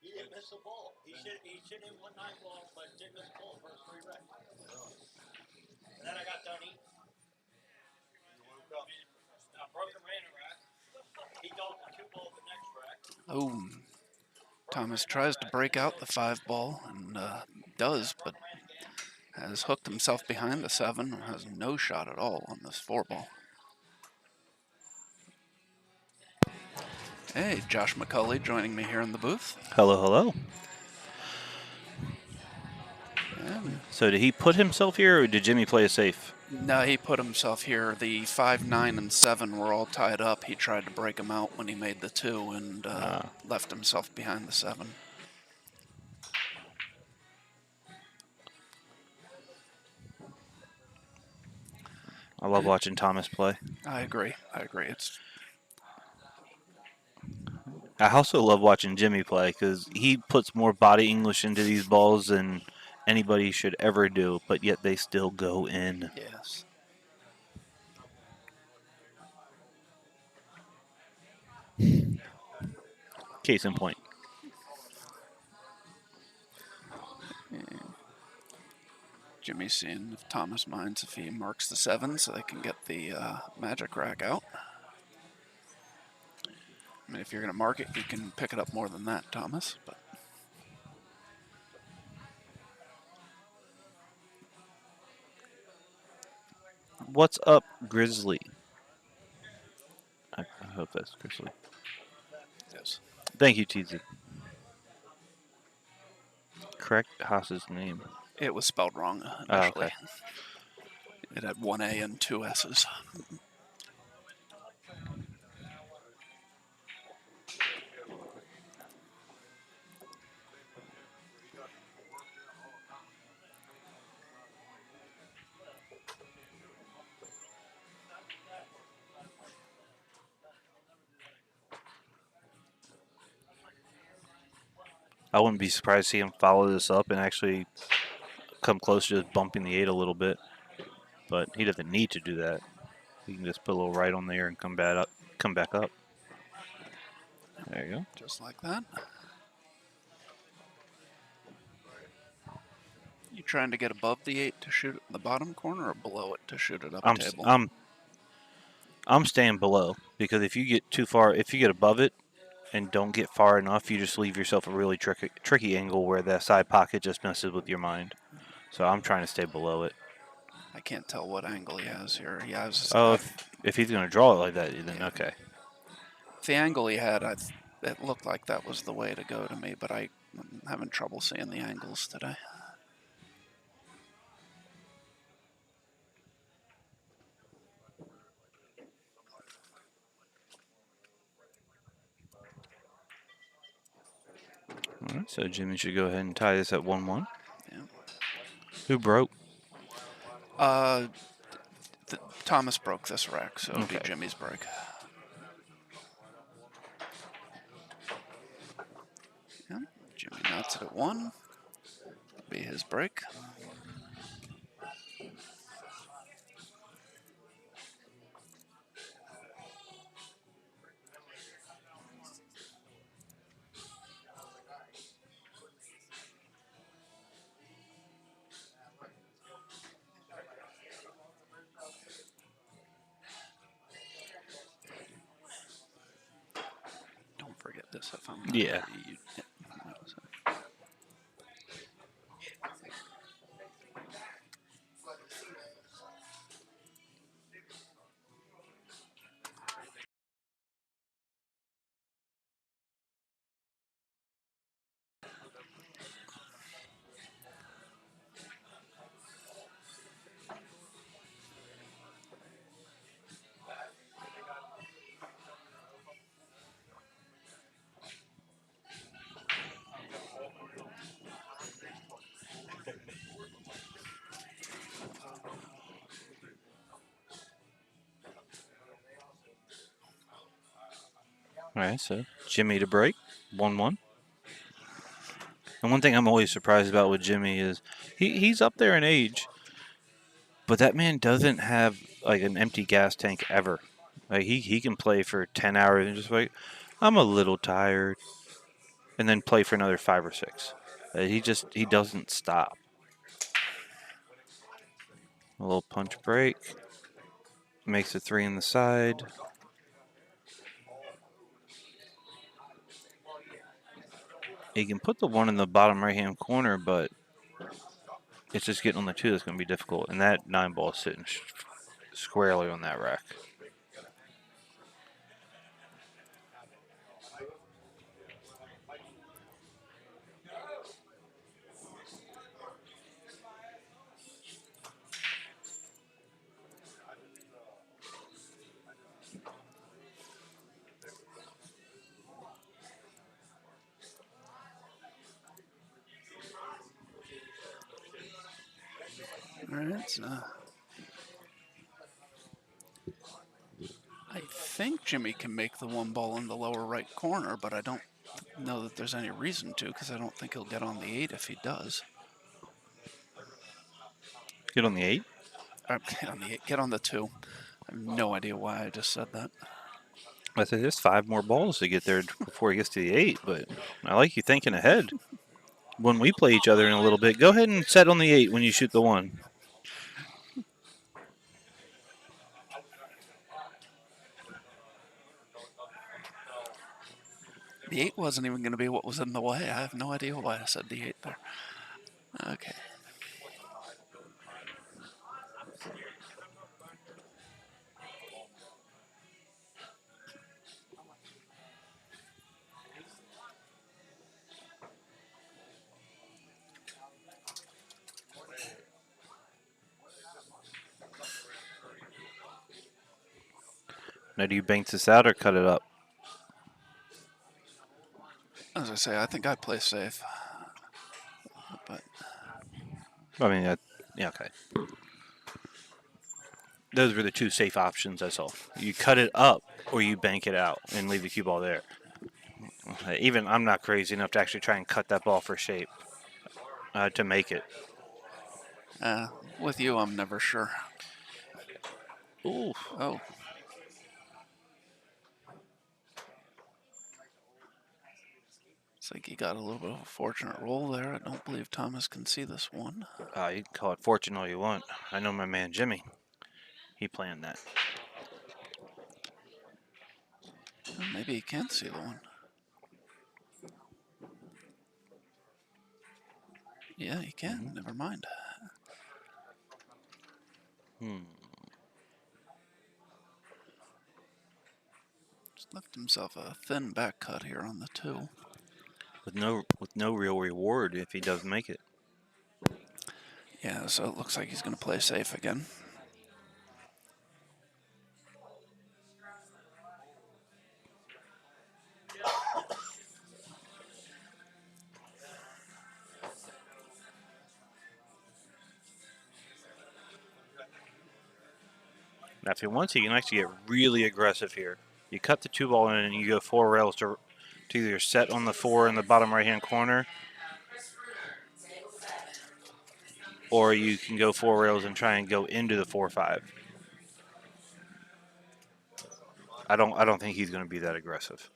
He didn't miss the ball. He should have won 9 balls, but didn't miss the ball first 3 wrecks. And then I got done eating. I broke him in a rack. He dumped the 2 ball the next rack. Oh, Thomas tries to break out the 5 ball and does, but has hooked himself behind the 7 and has no shot at all on this 4 ball. Hey, Josh McCulley joining me here in the booth. Hello, hello. And So did he put himself here, or did Jimmy play it safe? no, he put himself here. The 5, 9, and 7 were all tied up. He tried to break them out when he made the 2 and left himself behind the 7. I love watching Thomas play. I agree. I also love watching Jimmy play because he puts more body English into these balls than anybody should ever do, but yet they still go in. Yes. Case in point. Jimmy's seeing if Thomas minds if he marks the 7 so they can get the magic rack out. I mean, if you're going to mark it, you can pick it up more than that, Thomas. But What's up, Grizzly? I hope that's Grizzly. yes. Thank you, TZ. Correct Haas's name. It was spelled wrong initially. Oh, okay. It had 1 A and 2 S's. I wouldn't be surprised to see him follow this up and actually come close to just bumping the 8 a little bit. But he doesn't need to do that. He can just put a little right on there and come back up. There you go. Just like that. You trying to get above the 8 to shoot it in the bottom corner or below it to shoot it up table? I'm staying below because if you get too far, if you get above it and don't get far enough, you just leave yourself a really tricky angle where that side pocket just messes with your mind. So I'm trying to stay below it. I can't tell what angle he has here. He has. If he's going to draw it like that, then okay. The angle he had, it looked like that was the way to go to me, but I'm having trouble seeing the angles today. All right, so Jimmy should go ahead and tie this at 1-1. Yeah. Who broke? Thomas broke this rack, so it'll be Okay. Jimmy's break. Yeah, Jimmy knots it at 1. Be his break. Don't forget this if I'm not Yeah. ready. All right, so Jimmy to break, 1-1. And one thing I'm always surprised about with Jimmy is he's up there in age, but that man doesn't have like an empty gas tank ever. Like he can play for 10 hours and just like, I'm a little tired, and then play for another 5 or 6. He doesn't stop. A little punch break. Makes a 3 in the side. He can put the 1 in the bottom right-hand corner, but it's just getting on the 2 that's going to be difficult. And that 9 ball is sitting squarely on that rack. All right. So I think Jimmy can make the 1 ball in the lower right corner, but I don't know that there's any reason to because I don't think he'll get on the 8 if he does. Get on the 8? Get on the 8. Get on the 2. I have no idea why I just said that. I said there's 5 more balls to get there before he gets to the 8, but I like you thinking ahead. When we play each other in a little bit, go ahead and set on the 8 when you shoot the 1. The 8 wasn't even going to be what was in the way. I have no idea why I said the 8 there. Okay. Now, do you bank this out or cut it up? As I say, I think I play safe. But I mean, yeah, okay. Those were the 2 safe options, that's all. You cut it up or you bank it out and leave the cue ball there. Even I'm not crazy enough to actually try and cut that ball for shape to make it. with you, I'm never sure. Ooh. Oh. Looks like he got a little bit of a fortunate roll there. I don't believe Thomas can see this one. You can call it fortune all you want. I know my man Jimmy. He planned that. Well, maybe he can see the one. Yeah, he can. Never mind. Just left himself a thin back cut here on the 2. With no real reward if he does make it. Yeah, so it looks like he's going to play safe again. Now, if he wants, he can actually get really aggressive here. You cut the 2 ball in and you go 4 rails to either set on the 4 in the bottom right-hand corner, or you can go 4 rails and try and go into the 4-5. I don't think he's going to be that aggressive.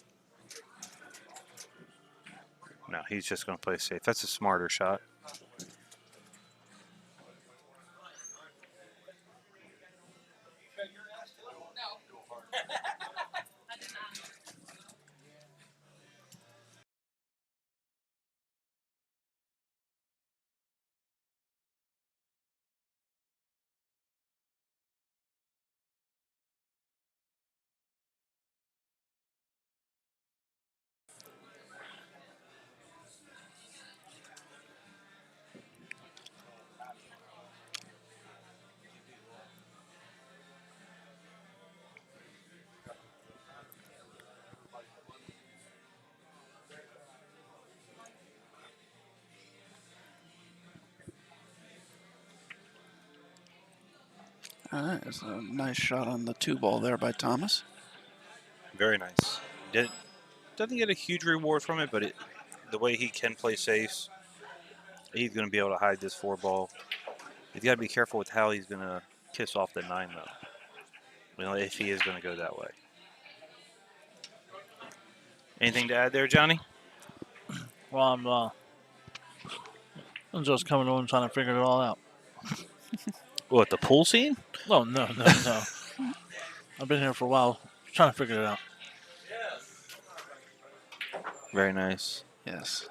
No, he's just going to play safe. That's a smarter shot. All right, it's a nice shot on the 2 ball there by Thomas. Very nice. Doesn't get a huge reward from it, but the way he can play safe, he's going to be able to hide this 4 ball. He's got to be careful with how he's going to kiss off the 9, though. if he is going to go that way. Anything to add there, Johnny? Well, I'm just coming on trying to figure it all out. What, the pool scene? No. I've been here for a while, trying to figure it out. Very nice. Yes.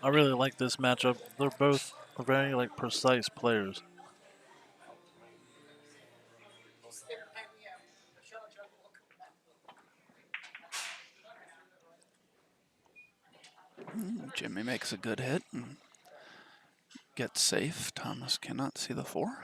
I really like this matchup. They're both very precise players. Jimmy makes a good hit and gets safe. Thomas cannot see the 4.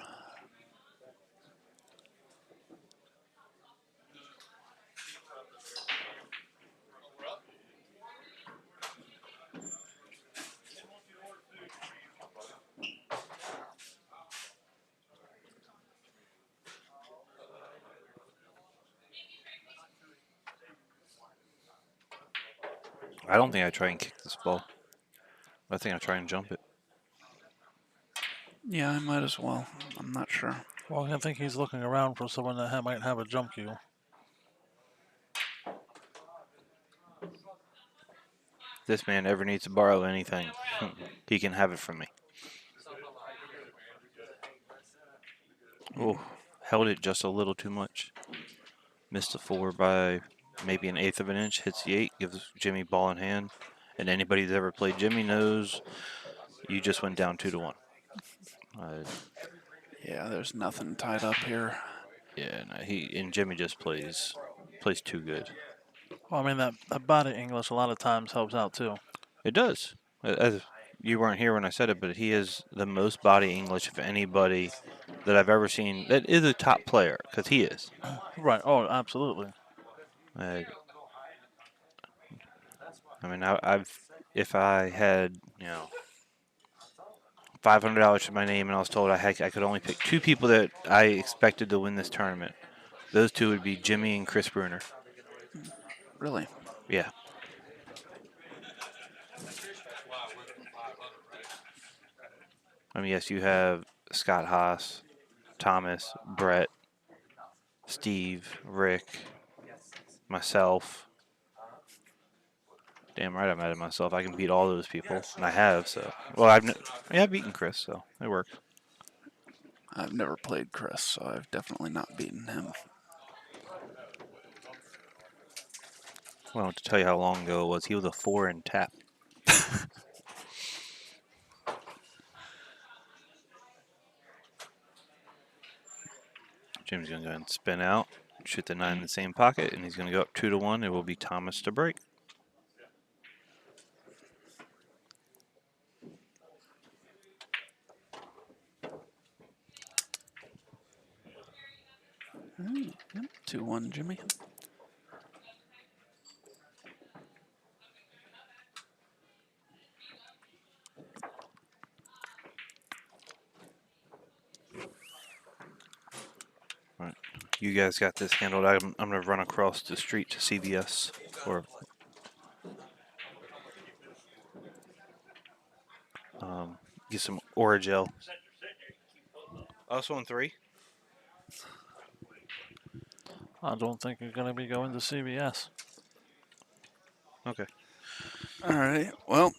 I don't think I try and kick this ball. I think I try and jump it. Yeah, I might as well. I'm not sure. Well, I think he's looking around for someone that might have a jump cue. If this man ever needs to borrow anything, he can have it from me. Oh, held it just a little too much. Missed the 4 by maybe an eighth of an inch. Hits the 8, gives Jimmy ball in hand. And anybody that's ever played Jimmy knows you just went down 2-1. Yeah, there's nothing tied up here. Yeah, no, Jimmy just plays too good. Well, I mean, that body English a lot of times helps out, too. It does. As you weren't here when I said it, but he is the most body English of anybody that I've ever seen that is a top player, because he is. Right. Oh, absolutely. I mean, if I had, $500 to my name and I was told I could only pick 2 people that I expected to win this tournament, those 2 would be Jimmy and Chris Bruner. Really? Yeah. I mean, yes, you have Scott Haas, Thomas, Brett, Steve, Rick, myself. Damn right I'm mad at myself. I can beat all those people, and I have. So, well, I've beaten Chris, so it works. I've never played Chris, so I've definitely not beaten him. Well, to tell you how long ago it was, he was a 4 in tap. Jim's going to go ahead and spin out, shoot the 9 in the same pocket, and he's going to go up 2-1. It will be Thomas to break. Yep, 2-1, Jimmy. All right. You guys got this handled. I'm going to run across the street to CVS or get some Oragel. Also on 3. I don't think you're going to be going to CVS. Okay. All right. Well,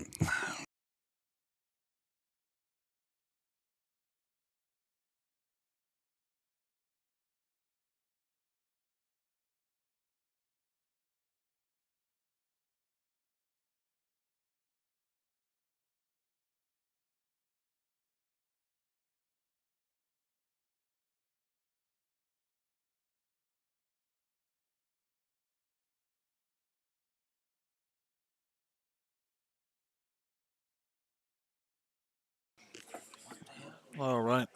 All right.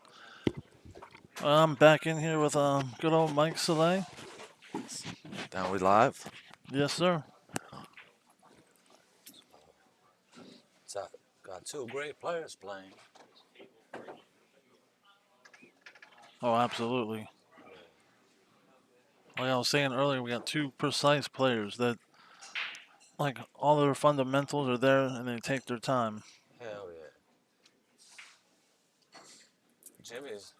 I'm back in here with good old Mike Soleil. Now we live? Yes, sir. So got 2 great players playing. Oh, absolutely. Like I was saying earlier, we got 2 precise players that like all their fundamentals are there, and they take their time. Hell yeah. Jimmy's.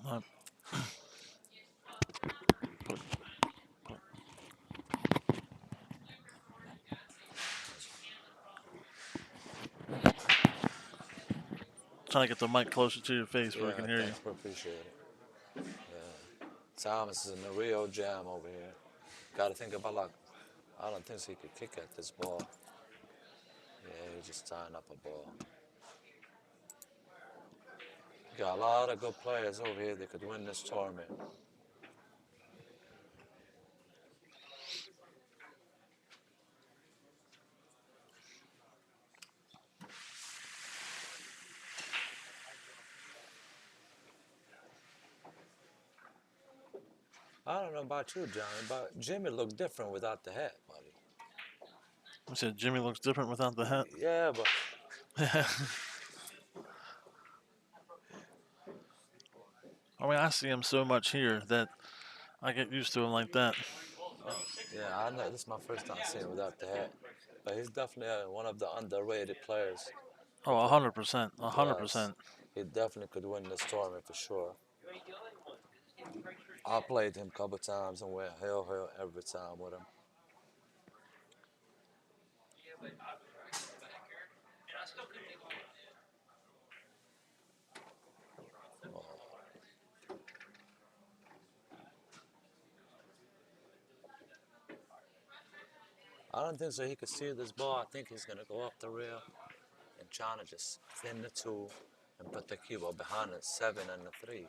Uh, put, put, trying to get the mic closer to your face where we Yeah, can hear you. thanks. We appreciate it. Yeah. Thomas is in the real jam over here. Got to think about like, I don't think he could kick at this ball. Yeah, he's just tying up a ball. Got a lot of good players over here that could win this tournament. I don't know about you, Johnny, but Jimmy looked different without the hat, buddy. I said Jimmy looks different without the hat. Yeah, but I mean, I see him so much here that I get used to him like that. yeah, I know this is my first time seeing him without the hat. But he's definitely one of the underrated players. Oh, 100%, Yes, 100%. he definitely could win this tournament for sure. I played him a couple times and went hell every time with him. I don't think so. He could see this ball. I think he's gonna go off the rail and trying to just thin the two and put the keyboard behind the 7 and the 3.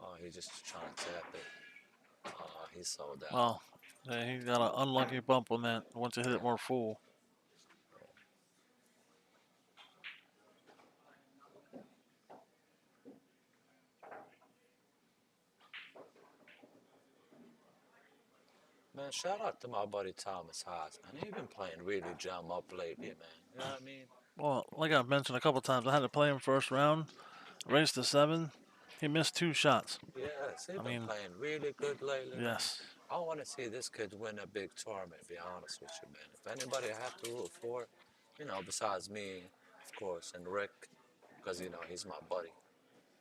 Oh, he's just trying to tap it. Oh, he sold out. Well, yeah, he got an unlucky bump on that. Once he hit it more full. Man, shout out to my buddy Thomas Haas, man. He's been playing really jam up lately, man. You know what I mean? Well, like I've mentioned a couple times, I had to play him first round. Race to 7. He missed 2 shots. Yes, he's I been mean, playing really good lately, man. yes. I want to see this kid win a big tournament, to be honest with you, man. If anybody I have to root for, besides me, of course, and Rick, because, he's my buddy.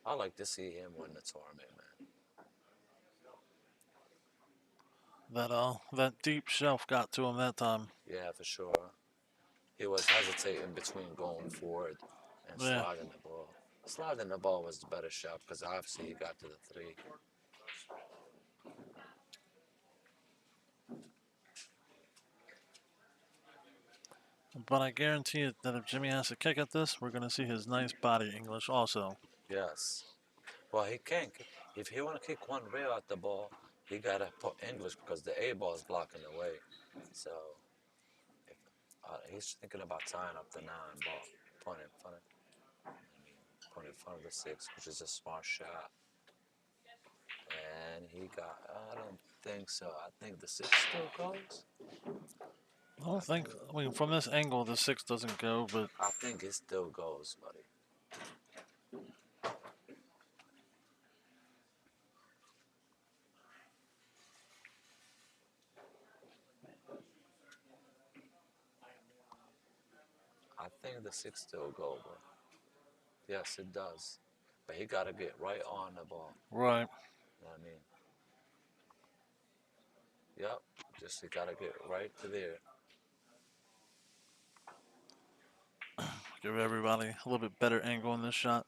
I like to see him win the tournament, man. That deep shelf got to him that time. Yeah, for sure. He was hesitating between going forward and Yeah. sliding the ball. Sliding the ball was the better shot because obviously he got to the 3. But I guarantee you that if Jimmy has to kick at this, we're going to see his nice body English also. Yes. Well, he can't. If he want to kick one rail at the ball, he got to put English because the A ball is blocking the way. So if, he's thinking about tying up the 9 ball, putting in front of the 6, which is a smart shot. And he got, I don't think so. I think the 6 still goes. I don't think, I mean, from this angle, the 6 doesn't go, but I think it still goes, buddy. I think the 6 still go, bro. Yes, it does. But he got to get right on the ball. right. You know what I mean? Yep. Just he got to get right to there. Give everybody a little bit better angle in this shot.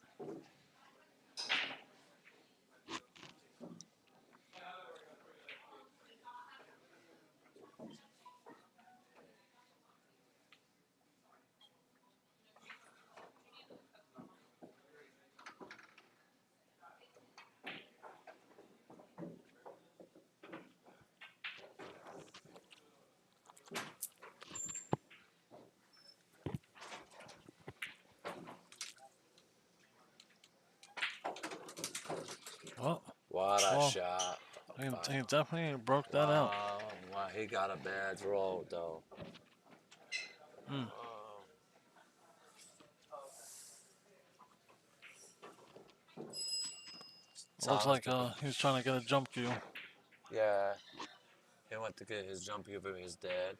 Oh, What a well, shot. he definitely broke that out. Wow, he got a bad roll, though. Mm. Looks Thomas like because he was trying to get a jump cue. yeah, he went to get his jump over his dad.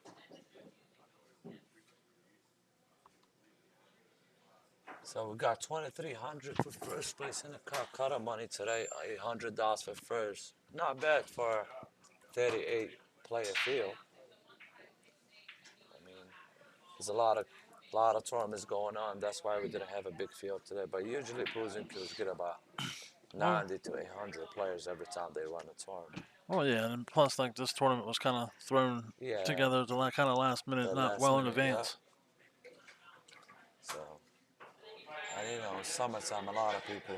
So we got 2,300 for first place in the cutter money today. $800 for first. Not bad for 38 player field. I mean, there's a lot of tournaments going on. That's why we didn't have a big field today. But usually Cruising Crews get about Well, 90 to 800 players every time they run a tournament. well, yeah, and plus, like this tournament was kind of thrown Yeah, together at the kind of last minute, the not last well in minute, yeah. advance. So, and summertime, a lot of people,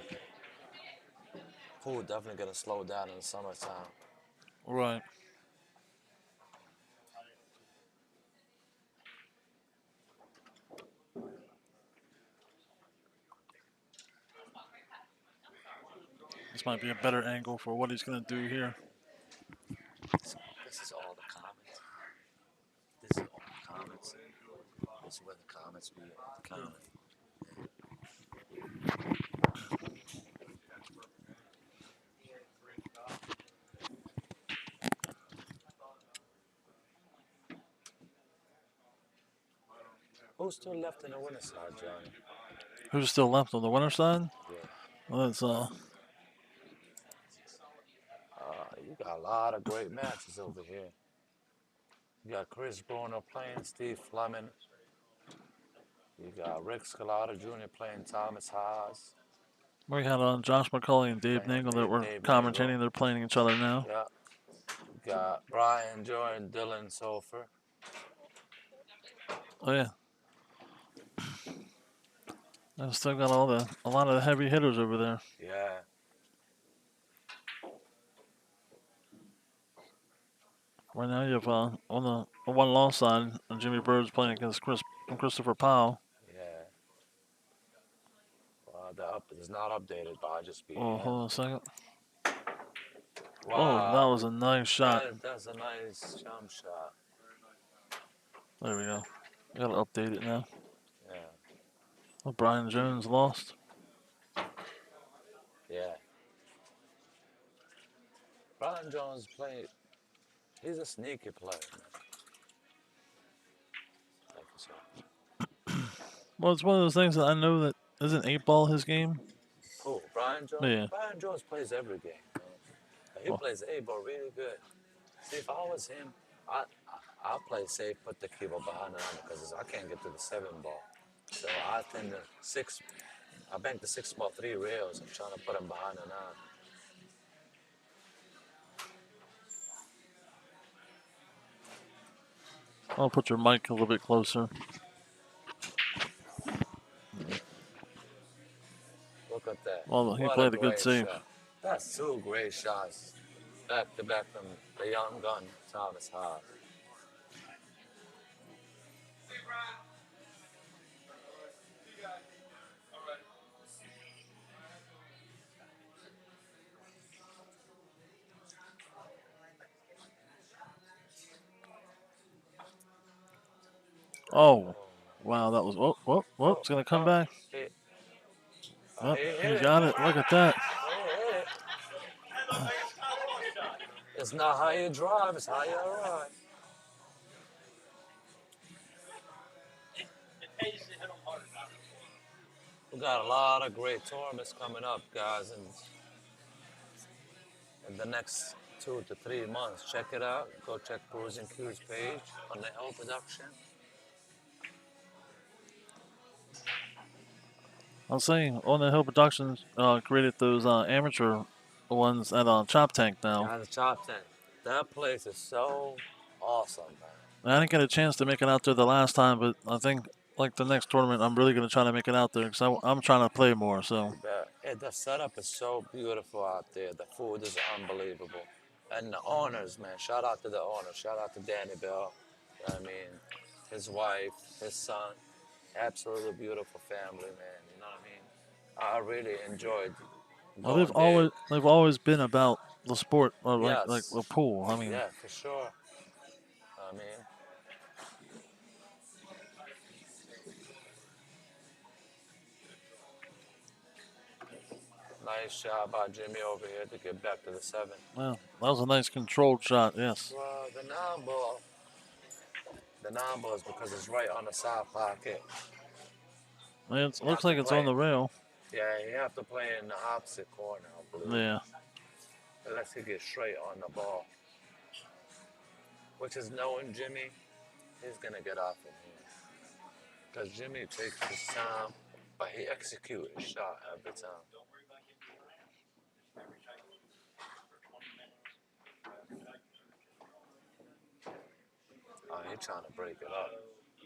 pool definitely gonna slow down in the summertime. Right. This might be a better angle for what he's going to do here. This is all the comments. This is all the comments. This is where the comments be. The comment. Who's still left in the winner's side, Johnny? Who's still left on the winner side? Yeah. Well, it's You got a lot of great matches over here. You got Chris Bruner playing Steve Fleming. You got Rick Scalata Jr. playing Thomas Haas. we had Josh McCauley and Dave Playing Nangle that were Dave commentating. Nangle. They're playing each other now. Yeah. You got Brian Jordan, Dylan Sofer. Oh yeah. I've still got a lot of the heavy hitters over there. Yeah. Right now you have on the one loss side, Jimmy Bird's playing against Christopher Powell. Yeah. Well, it's not updated, but I just beat Oh, him. hold on a second. Wow. Oh, that was a nice shot. That's a nice jump shot. There we go. I gotta update it now. Yeah. Oh, Brian Jones lost. Yeah. Brian Jones played. He's a sneaky player. Thank you, sir. Well, it's one of those things that I know that isn't 8-ball his game. Who? Brian Jones? Yeah. Brian Jones plays every game. He plays 8-ball really good. See, if I was him, I'll play safe, put the keyboard behind the 9 because I can't get to the 7-ball. So I tend to I bank the 6-ball 3 rails. I'm trying to put him behind the 9. I'll put your mic a little bit closer. Look at that. Well, he What played a good great save. shot. That's 2 great shots. Back to back from the young gun, Thomas Haas. Oh, wow, that was it's gonna come back. Oh, he got it. Look at that. It's not how you drive, it's how you arrive. We got a lot of great tournaments coming up, guys, and in the next 2 to 3 months. Check it out. Go check Cruising Q's page on the Hill Production. I'm saying On the Hill Productions created those amateur ones at Chop Tank now. Yeah, the Chop Tank. That place is so awesome, man. I didn't get a chance to make it out there the last time, but I think like the next tournament, I'm really gonna try to make it out there because I'm trying to play more. So. The setup is so beautiful out there. The food is unbelievable. And the owners, man, shout out to the owners. Shout out to Danny Bell. I mean, his wife, his son. Absolutely beautiful family, man. You know what I mean? I really enjoyed Well, going they've always been about the sport, or like Yes. the pool. I mean, Yeah, for sure. I mean, Nice shot by Jimmy over here to get back to the 7. Well, that was a nice controlled shot. Yes. Well, the non-ball is because it's right on the side pocket. It You looks have like to it's play. on the rail. Yeah, you have to play in the opposite corner, I believe. Yeah. Unless he gets straight on the ball. Which is knowing Jimmy, he's going to get off in here. Because Jimmy takes his time, but he executes his shot every time. Oh, he's trying to break it up,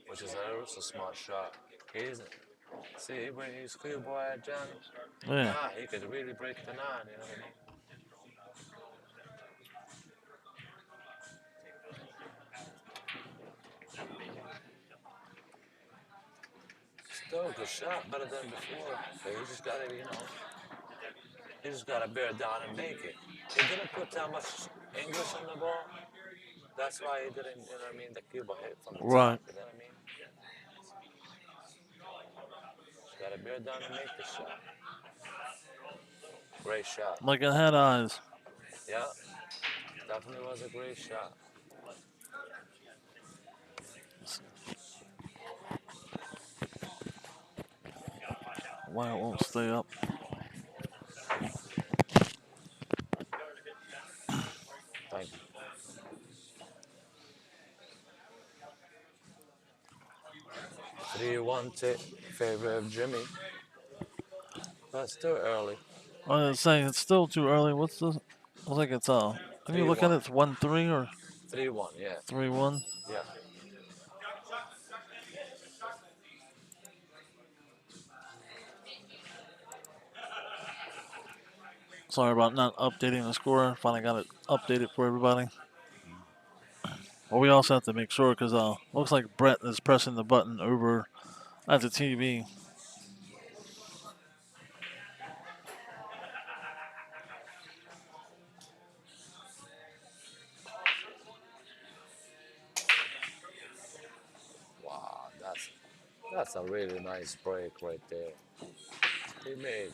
which is a smart shot. He isn't. See, when he's clear boy at Johnny, Yeah. he could really break the 9, you know what I mean? Still a good shot, better than before. But he just gotta, he just gotta bear down and make it. He didn't put that much English on the ball. That's why he didn't, you know what I mean, the Cuba hit from the Right. top, you know what I mean? Just gotta bear down and make the shot. Great shot. Like it had eyes. Yeah, definitely was a great shot. Why it won't stay up. Thank you. Three one favor of Jimmy. But still early. I was saying it's still too early. What's the? I think it's Can you look at it? It's 1-3 or 3-1, yeah. 3-1. Yeah. Sorry about not updating the score. Finally got it updated for everybody. Well, we also have to make sure because looks like Brett is pressing the button over at the TV. Wow, that's a really nice break right there. He made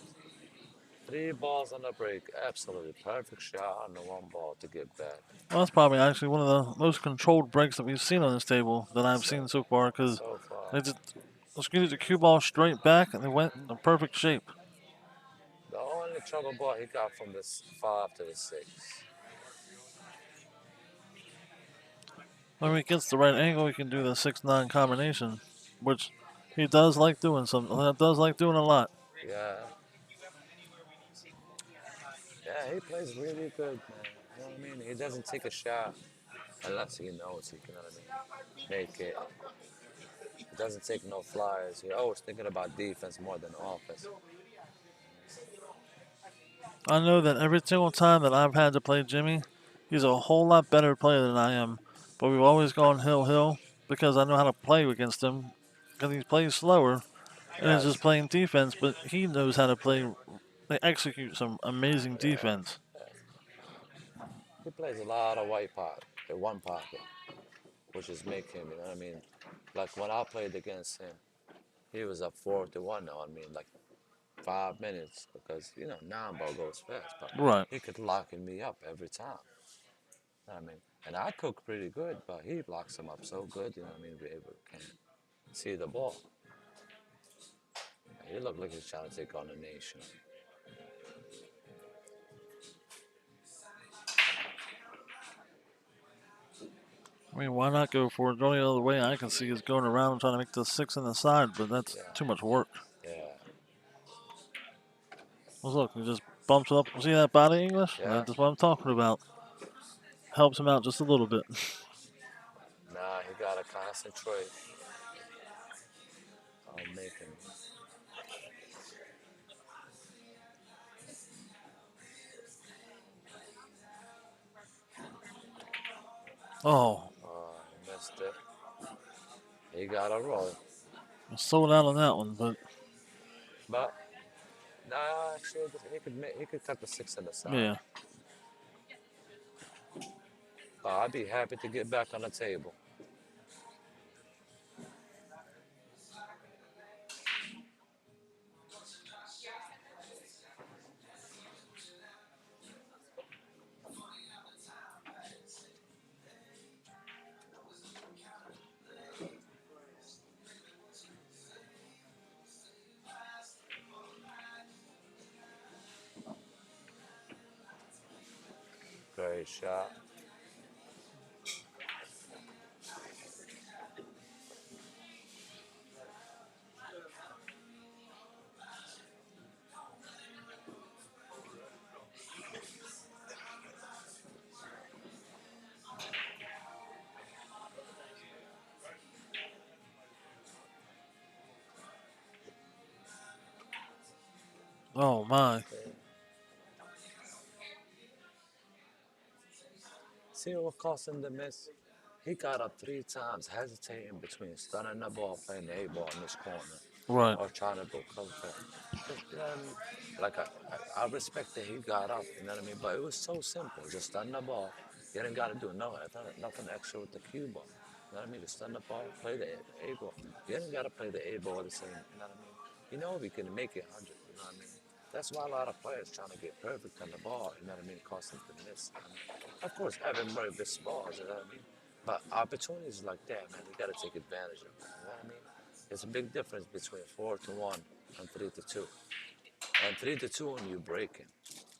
3 balls on the break. Absolutely perfect shot on the 1 ball to get back. Well, that's probably actually one of the most controlled breaks that we've seen on this table that I've seen so far because So far. they just scooted the cue ball straight back and they went in perfect shape. The only trouble ball he got from this 5 to the 6. When he gets the right angle, he can do the 6-9 combination, which he does like doing. Does like doing a lot. Yeah. Yeah, he plays really good, man. You know what I mean? He doesn't take a shot unless he knows he can, you know what I mean, make it. He doesn't take no flyers. He's always thinking about defense more than offense. I know that every single time that I've had to play Jimmy, he's a whole lot better player than I am. But we've always gone hill because I know how to play against him because he plays slower and is Yes. just playing defense. But he knows how to play. They execute some amazing defense. He plays a lot of white pocket, the 1 pocket, which is make him, you know what I mean? Like when I played against him, he was up 4-1 on me in like 5 minutes because, 9 ball goes fast. But Right. he could lock me up every time. You know what I mean? And I cook pretty good, but he locks him up so good, you know what I mean? We can't see the ball. He looked like he's trying to take on the nation. I mean, why not go for it? The only other way I can see is going around and trying to make the 6 in the side, but that's too much work. Yeah. Well, look, he just bumps up. See that body English? Yeah. That's what I'm talking about. Helps him out just a little bit. Nah, he got to concentrate on making. Oh. He missed it. He got a roll. I sold out on that one, but Nah, actually, he could cut the 6 in the side. yeah. I'd be happy to get back on the table. great shot. Oh my. See what cost him the miss? He got up 3 times, hesitating between stunning the ball, playing the A ball in this corner, Right. or trying to go cover. You know what I mean? Like I respect that he got up. You know what I mean? But it was so simple. Just stun the ball. You didn't got to do nothing extra with the cue ball. You know what I mean? Just stun the ball, play the A ball. You didn't got to play the A ball the same. You know what I mean? You know we can make it 100. You know what I mean? That's why a lot of players trying to get perfect on the ball. You know what I mean? Cause them to miss. You know what I mean? Of course, everybody miss balls. You know what I mean? But opportunities like that, man, you got to take advantage of. You know what I mean? There's a big difference between 4-1 and 3-2. And 3-2 when you're breaking.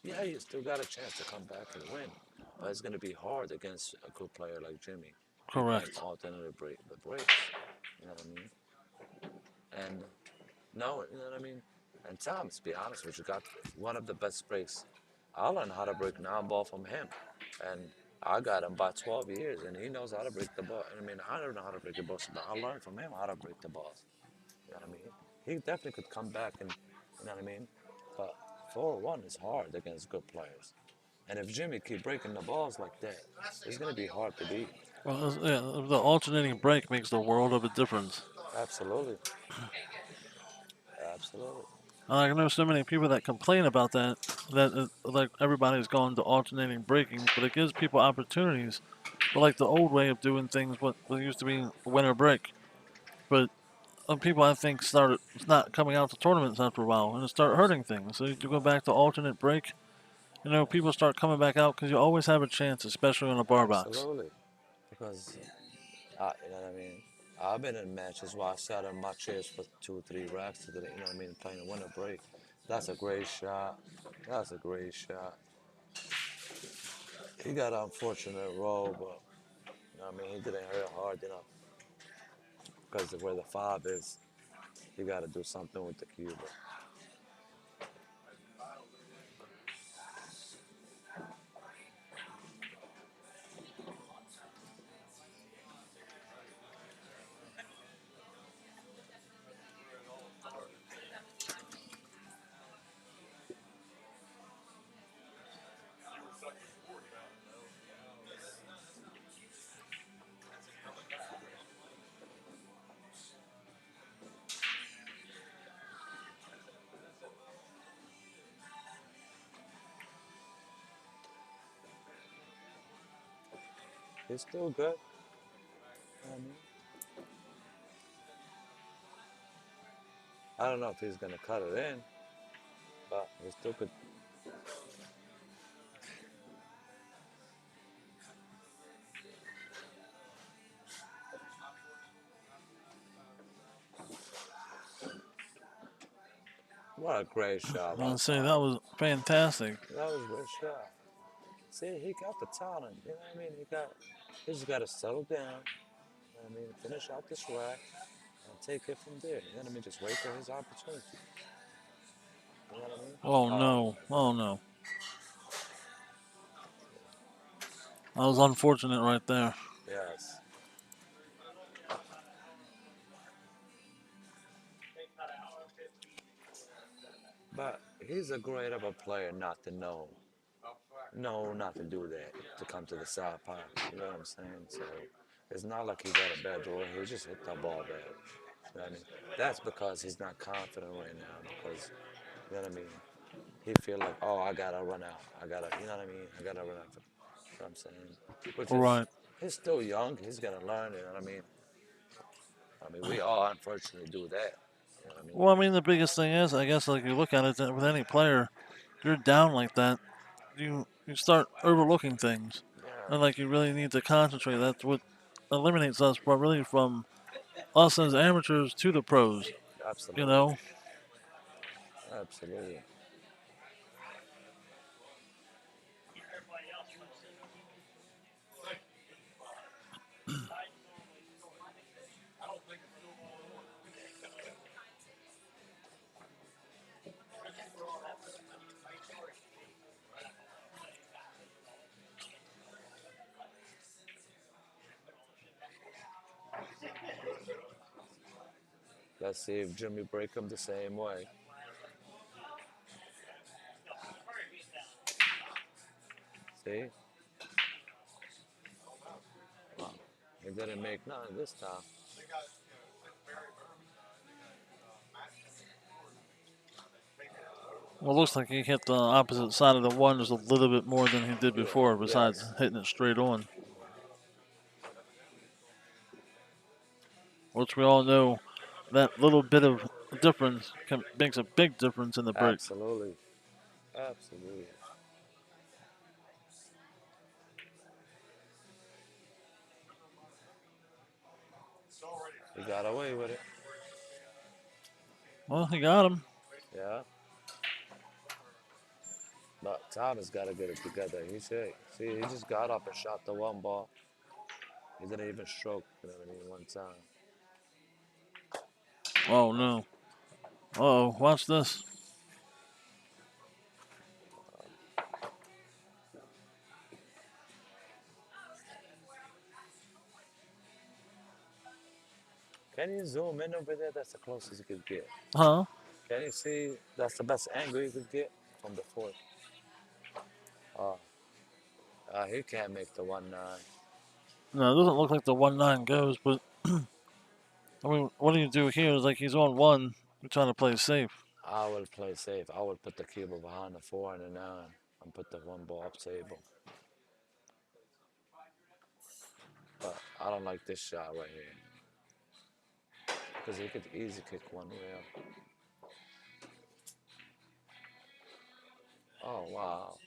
Yeah, you still got a chance to come back and win. But it's going to be hard against a good player like Jimmy. He can Correct. alternate the breaks. You know what I mean? And no, you know what I mean? And Tom, to be honest with you, got one of the best breaks. I learned how to break non-ball from him. And I got him by 12 years, and he knows how to break the ball. I mean, I don't know how to break the ball, but I learned from him how to break the balls. You know what I mean? He definitely could come back and, you know what I mean? But 4-1 is hard against good players. And if Jimmy keep breaking the balls like that, it's going to be hard to beat. Well, yeah, the alternating break makes the world of a difference. Absolutely. Absolutely. I know so many people that complain about that. Like everybody's going to alternating breakings, but it gives people opportunities. But like the old way of doing things, what used to be winner break. But people I think started not coming out to tournaments after a while, and it start hurting things. So you go back to alternate break. People start coming back out because you always have a chance, especially on a bar box. Absolutely. Because, you know what I mean? I've been in matches where I sat on my chairs for 2 or 3 racks to the, you know what I mean, playing a winner break. That's a great shot. That's a great shot. He got an unfortunate roll, but, you know what I mean? He didn't hit hard enough because of where the fob is. You got to do something with the cue. But he's still good. You know what I mean? I don't know if he's going to cut it in, but he still could. What a great shot I by want to say that Tom. was fantastic. That was a great shot. See, he got the talent. You know what I mean? He just got to settle down. You know what I mean? Finish out this rack and take it from there. You know what I mean? Just wait for his opportunity. You know what I mean? Oh no! Oh no! That was unfortunate right there. Yes. But he's a great of a player not to know. No, not to do that. To come to the side pocket. You know what I'm saying? So it's not like he got a bad draw. He just hit the ball bad. You know what I mean? That's because he's not confident right now. Because you know what I mean? He feel like, oh, I gotta run out. I gotta, you know what I mean? I gotta run out. You know what I'm saying? Which All is, right. he's still young. He's gonna learn. You know what I mean? I mean, we all unfortunately do that. You know what I mean? Well, I mean, the biggest thing is, I guess, like you look at it that with any player, if you're down like that, you start overlooking things, and Yeah, like you really need to concentrate. That's what eliminates us from really from us as amateurs to the pros. You absolutely, know, absolutely. Let's see if Jimmy break him the same way. See? Wow. He didn't make none this time. Well, it looks like he hit the opposite side of the one just a little bit more than he did Yeah. before, besides Yes. hitting it straight on. Which we all know that little bit of difference makes a big difference in the break. Absolutely. Absolutely. He got away with it. Well, he got him. Yeah. But Thomas got to get it together. He said, see, he just got up and shot the one ball. He didn't even stroke, you know what I mean, one time. Oh, no. Uh-oh, watch this. Can you zoom in over there? That's the closest you could get. Huh? Can you see? That's the best angle you could get from the fourth. Uh, he can't make the 1-9. No, it doesn't look like the 1-9 goes, but I mean, what do you do here is like he's on one, you're trying to play safe. I will play safe. I will put the cable behind the 4 and the 9 and put the one ball up table. But I don't like this shot right here. Because he could easily kick one rail. Oh, wow.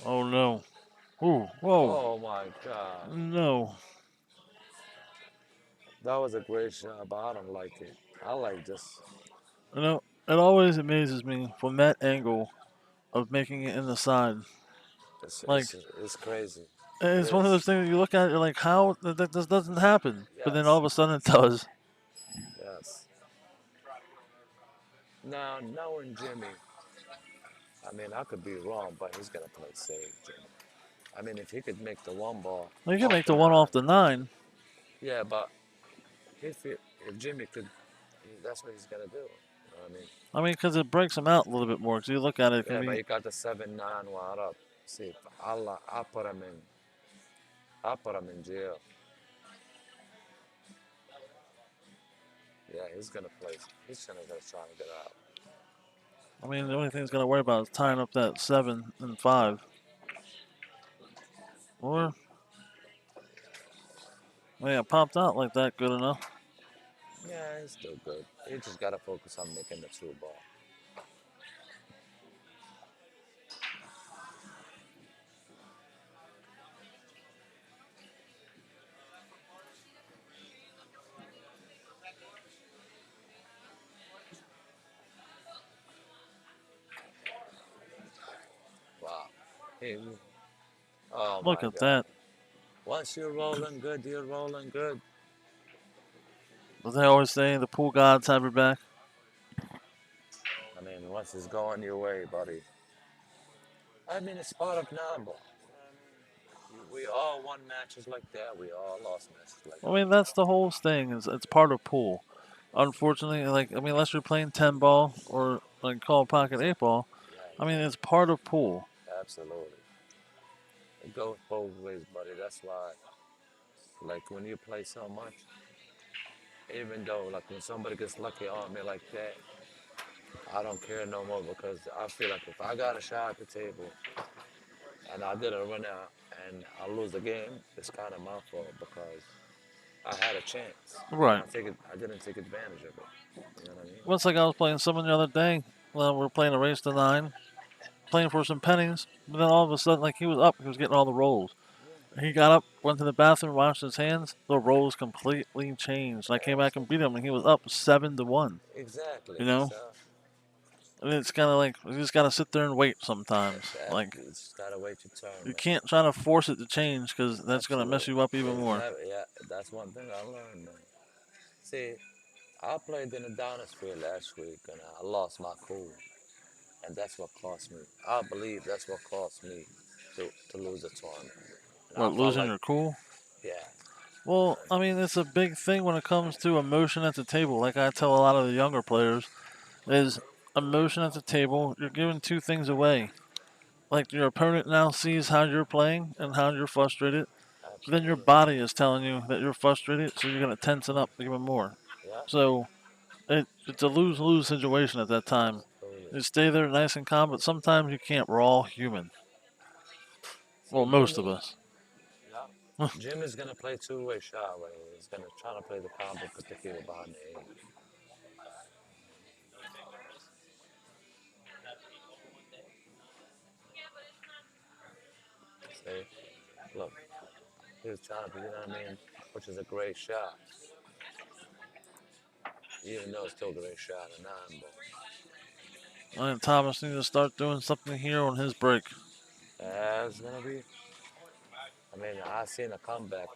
Oh, no. Ooh, whoa. Oh, my God. No. That was a great shot, but I don't like it. I like this. You know, it always amazes me from that angle of making it in the side. It's, Like, it's, it's crazy. It it's one of is. those things you look at, you're like, how this doesn't happen? But then all Yes. of a sudden it does. Yes. Now, knowing Jimmy, I mean, I could be wrong, but he's going to play safe, Jimmy. I mean, if he could make the one ball Well, you can off make the the one 9, off the 9. yeah, but if Jimmy could, that's what he's going to do. You know what I mean? I mean, because it breaks him out a little bit more. Because you look at it, it can Yeah, but be. he got the 7-9 wound up. See, I'll put him in. I'll put him in jail. Yeah, he's gonna play. He's gonna try and get out. I mean, the only thing he's got to worry about is tying up that 7 and 5. Or, yeah, popped out like that, good enough. Yeah, he's still good. He just gotta focus on making the 2 ball. Wow. He, oh Look my at God. that. Once you're rolling good, you're rolling good. But they always say the pool gods have your back. I mean, once it's going your way, buddy. I mean, it's part of non-ball. We all won matches like that. We all lost matches like I that. mean, that's the whole thing. Is it's part of pool. Unfortunately, like I mean, unless you're playing 10 ball or like call pocket 8 ball, Yeah, I mean, it's part of pool. absolutely. It goes both ways, buddy. That's why, like, when you play so much, even though, like, when somebody gets lucky on me like that, I don't care no more because I feel like if I got a shot at the table and I didn't run out and I lose the game, it's kind of my fault because I had a chance and Right. I didn't take advantage of it. You know what I mean? Well, it's like I was playing someone the other day. Well, we were playing a race to 9, playing for some pennies. But then all of a sudden, like he was up, he was getting all the rolls. He got up, went to the bathroom, washed his hands. The rolls completely changed. I came back and beat him, and he was up 7-1. Exactly. You know, So and it's kind of like you just gotta sit there and wait sometimes. Like you just gotta wait your turn, you man. can't try to force it to change because that's gonna mess Absolutely. you up even more. Yeah, that's one thing I learned, man. See, I played in the Downersfield last week and I lost my cool. And that's what cost me. I believe that's what cost me to lose the tournament. And I What, felt losing like, your cool? yeah, Well, I mean, it's a big thing when it comes to emotion at the table. Like I tell a lot of the younger players, is emotion at the table. You're giving two things away. Like your opponent now sees how you're playing and how you're frustrated. Then your Absolutely. body is telling you that you're frustrated, so you're gonna tense it up even more. Yeah, So it's a lose-lose situation at that time. absolutely. You stay there nice and calm, but sometimes you can't. We're all human. Well, See, most of Jimmy, us. yeah, Jim is gonna play two-way shot. Right? He's gonna try to play the combo, put the kid behind the eight. See, look, he's trying to, you know what I mean, which is a great shot, even though it's still a great shot, a nine ball. I think Thomas needs to start doing something here on his break. That's gonna be. I mean, I seen a comeback.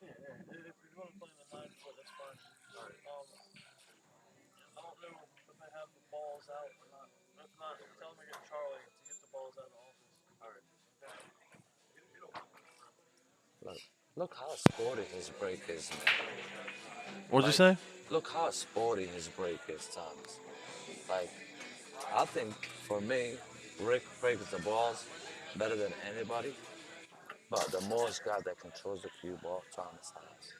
Yeah, if you're going to play in the 9 foot, that's fine. I don't know if they have the balls out or not. If not, tell them to get Charlie to get the balls out of the office. Look, look how sporty his break is, man. What'd you Like, say? look how sporty his break is, Thomas. Like, I think for me, Rick breaks the balls better than anybody. But the most guy that controls the cue ball, Thomas has.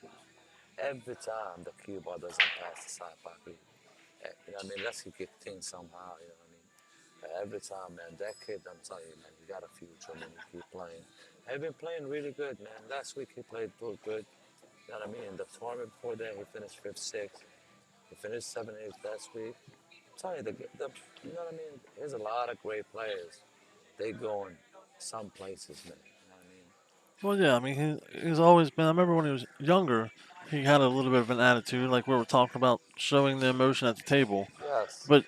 Every time the cue ball doesn't pass the side pocket, you know what I mean? Unless he get things somehow, you know what I mean? Every time, man, that kid, I'm telling you, man, he got a future, man. He keep playing. He's been playing really good, man. Last week he played real good. You know what I mean? In the tournament before that, he finished fifth, sixth. He finished 7th, 8th last week. I'm telling you, you know what I mean? There's a lot of great players. They going some places, man. You know what I mean? Well, yeah, I mean, he's always been. I remember when he was younger, he had a little bit of an attitude, like we were talking about showing the emotion at the table. Yes. But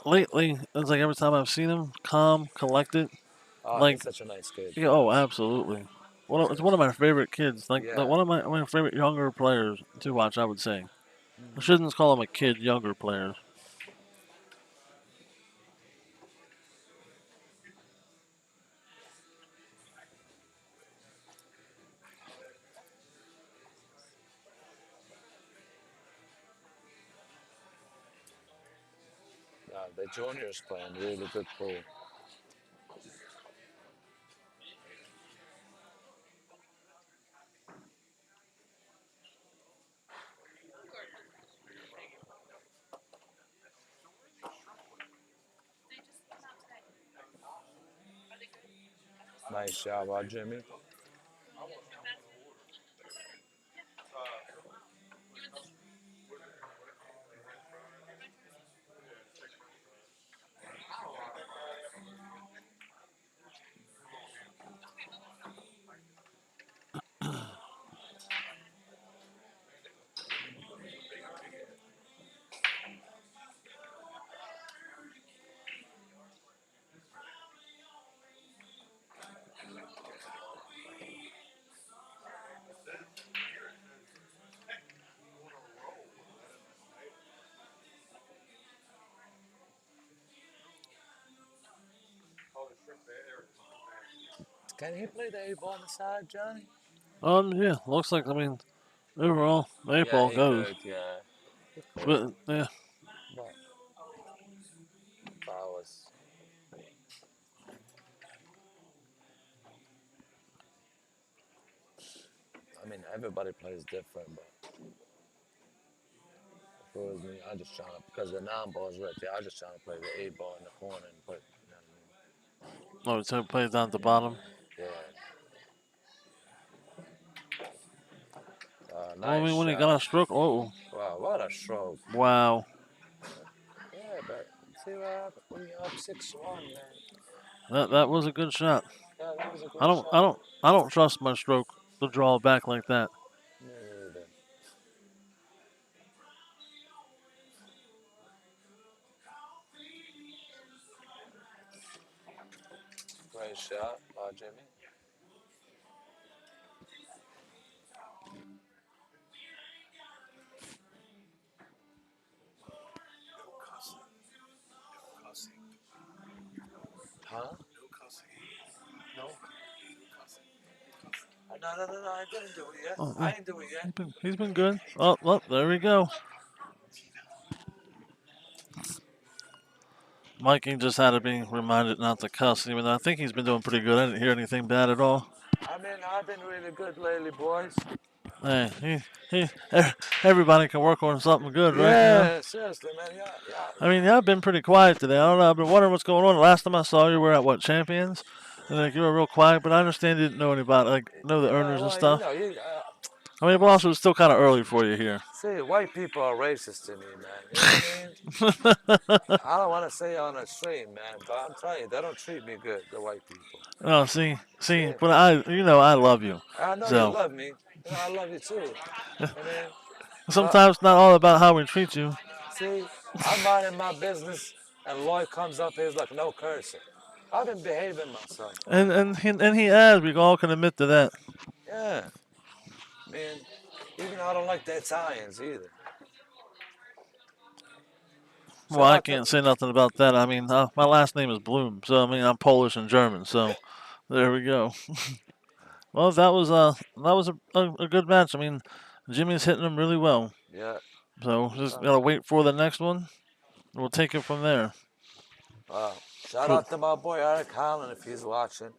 lately, it's like every time I've seen him, calm, collected. Oh, he's Like, such a nice kid. yeah, oh, absolutely. It's one of my favorite kids. Like Yeah. one of my favorite younger players to watch. I would say. I shouldn't call him a kid. Younger players. The juniors playing really good pool. Nice job by Jimmy. Can he play the A-ball on the side, Johnny? Yeah, looks like. I mean, overall, the eight Yeah, ball he goes. could, yeah. He could. But yeah, But if I was, I mean, everybody plays different, but if it was me, I just trying to, because the nine-ball is right there, I just trying to play the eight-ball in the corner and put, you know oh, so it plays down at the bottom. what I mean? Yeah. Well, I Nice mean, when he got shot. a stroke, oh, Wow, what a stroke. wow, Yeah, but see what happened when you're up 6-1, man. that was a good shot. Yeah, that was a I great don't, I shot. don't, I don't trust my stroke to draw back like that. Me neither. Great shot by Jimmy. Huh? No, I didn't do it yet. Oh, I yeah. ain't do it yet. He's been good. Oh, well, there we go. Mikey just had to be reminded not to cuss, even though I think he's been doing pretty good. I didn't hear anything bad at all. I mean, I've been really good lately, boys. Hey, everybody can work on something good, right? Yeah, seriously, man. Yeah, yeah. I mean, yeah, I've been pretty quiet today. I don't know. I've been wondering what's going on. The last time I saw you, we were at what, Champions? And like you were real quiet, but I understand you didn't know anybody, like know the Yeah, earners and well, stuff. I mean, but also it's still kind of early for you here. see, white people are racist to me, man. You know what I mean? I don't want to say on the stream, man, but I'm telling you, they don't treat me good, the white people. Oh, see, but I love you. I know you So love me. You know, I love you too. I mean, but sometimes it's not all about how we treat you. see, I'm minding my business, and Lloyd comes up here, he's like, no cursing. I've been behaving myself, man. And he has. We all can admit to that. Yeah, man. Even I don't like the Italians either. Well, Shout I out to can't say nothing about that. I mean, my last name is Bloom, so I mean I'm Polish and German. So there we go. Well, that was a good match. I mean, Jimmy's hitting them really well. yeah. So just gotta wait for the next one. We'll take it from there. Shout For, out to my boy Eric Holland if he's watching.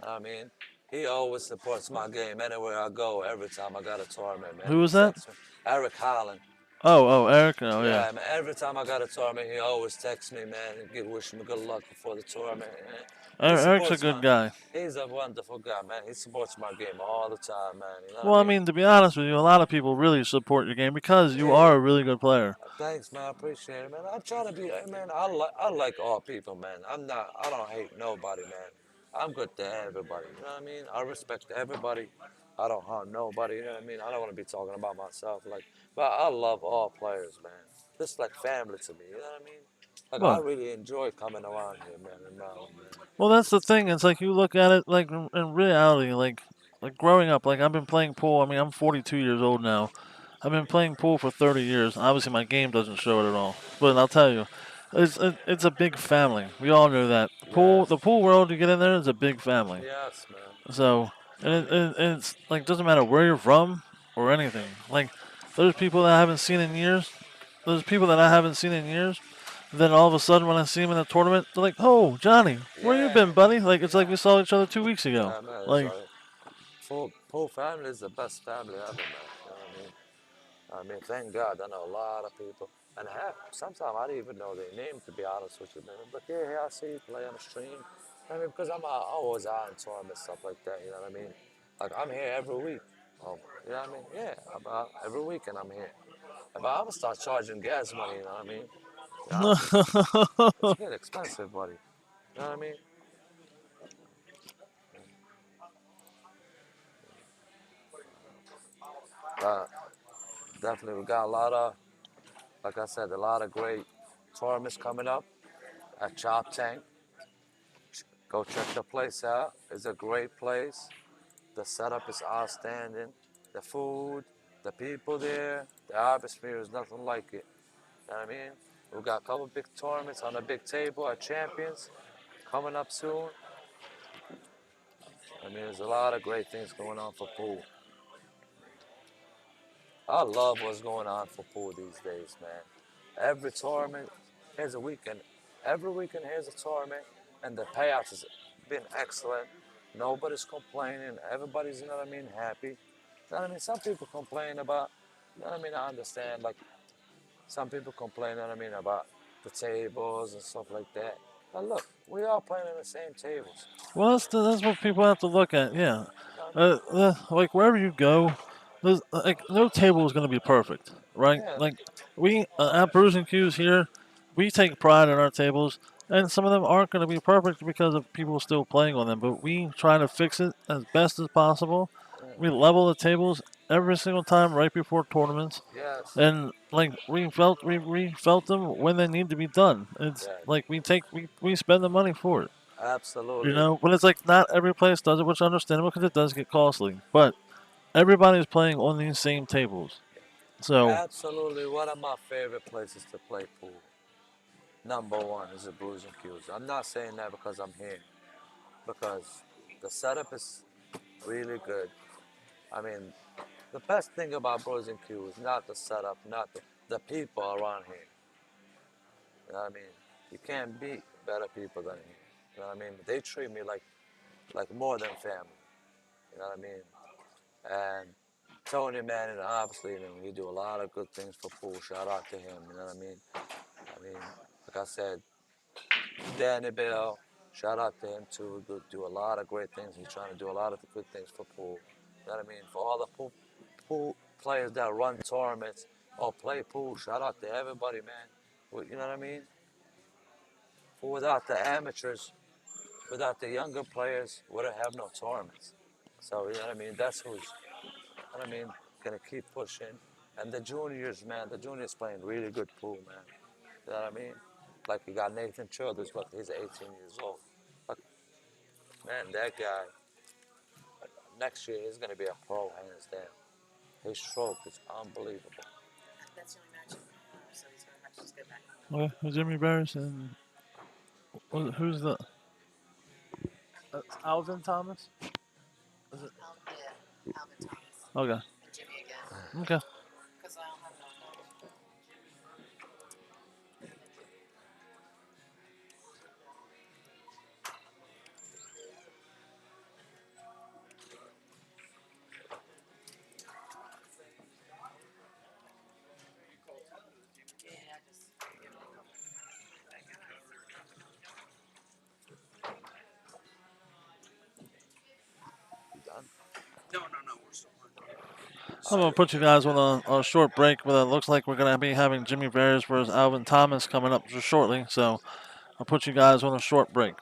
I mean, he always supports my game anywhere I go. Every time I got a tournament, man, who he was that? texts me. Eric Holland. Oh, Eric. Oh, yeah. Yeah, man. Every time I got a tournament, he always texts me, man, and wish me good luck before the tournament. Man. He Eric's a supports good my. guy. He's a wonderful guy, man. He supports my game all the time, man. You know what Well, I I mean? mean, to be honest with you, a lot of people really support your game because you Yeah. are a really good player. Thanks, man. I appreciate it, man. I try to be, man. I like all people, man. I don't hate nobody, man. I'm good to everybody. You know what I mean? I respect everybody. I don't harm nobody. You know what I mean? I don't want to be talking about myself, like, but I love all players, man. Just like family to me. You know what I mean? Like I What? really enjoy coming around here, man. And man. Well, that's the thing. It's like you look at it like in reality, like growing up. Like I've been playing pool. I mean, I'm 42 years old now. I've been playing pool for 30 years. Obviously, my game doesn't show it at all. But I'll tell you, it's a big family. We all know that. Yes. The pool world, you get in there, is a big family. Yes, man. So, it's like doesn't matter where you're from or anything. Like there's people that I haven't seen in years. There's people that I haven't seen in years. Then all of a sudden, when I see them in a tournament, they're like, "Oh, Johnny, where you Yeah. been, buddy?" Like it's like we saw each other 2 weeks ago. Yeah, man. It's Like, like full family is the best family ever, man. You know what I mean? I mean, thank God, I know a lot of people. And sometimes I don't even know their name, to be honest with you, man. But yeah, here I see you play on the stream. I mean, because I'm always out in tournaments, stuff like that, you know what I mean? Like, I'm here every week. You know what I mean? Yeah, about every weekend I'm here. But I'm going to start charging gas money, you know what I mean? To be honest with you. It's getting expensive, buddy. You know what I mean? Uh, Definitely, we got a lot of, like I said, a lot of great tournaments coming up at Chop Tank. Go check the place out. It's a great place. The setup is outstanding. The food, the people there, the atmosphere is nothing like it. You know what I mean? We got a couple big tournaments on a big table at Champions coming up soon. I mean, there's a lot of great things going on for pool. I love what's going on for pool these days, man. Every tournament, here's a weekend. Every weekend, here's a tournament, and the payouts has been excellent. Nobody's complaining. Everybody's, you know what I mean, happy. You know what I mean? Some people complain about, you know what I mean? I understand, like, some people complain, you know what I mean, about the tables and stuff like that. But look, we all playing on the same tables. well, that's what people have to look at. Yeah, You know what I mean? like wherever you go, there's like no table is gonna be perfect, right? Yeah, Like we at Brews and Q's here, we take pride in our tables, and some of them aren't gonna be perfect because of people still playing on them. But we try to fix it as best as possible. We level the tables every single time right before tournaments. yes, And like we felt them when they need to be done. It's yeah, like we spend the money for it, absolutely. But it's like not every place does it, which is understandable because it does get costly. But everybody's playing on these same tables, so Absolutely one of my favorite places to play pool. number one is the Blues and Qs. I'm not saying that because I'm here, because the setup is really good. I mean, the best thing about Blues and Q is not the setup, not the people around here. You know what I mean? You can't beat better people than here. You know what I mean? They treat me like more than family. You know what I mean? And Tony Manning, obviously, he do a lot of good things for pool. Shout out to him. You know what I mean? Like I said, Danny Bell, shout out to him too. Do a lot of great things. He's trying to do a lot of good things for pool. You know what I mean? For all the pool players that run tournaments or play pool, shout out to everybody, man. You know what I mean? For without the amateurs, without the younger players, we would have no tournaments. So, you know what I mean? That's who's, you know what I mean, gonna keep pushing. And the juniors, man, the juniors playing really good pool, man. You know what I mean? Like you got Nathan Childers, but he's 18 years old. Like, man, that guy, next year he's gonna be a pro, hands down. His stroke is unbelievable. That's the only match. So he's gonna have to just go back. Okay, Jimmy Barris and who's the Alvin Thomas? Is it? Alvin Thomas. Okay. And Jimmy again. Okay. Because I don't have enough. I'm going to put you guys on a short break, but it looks like we're going to be having Jimmy Barris versus Alvin Thomas coming up just shortly. So I'll put you guys on a short break.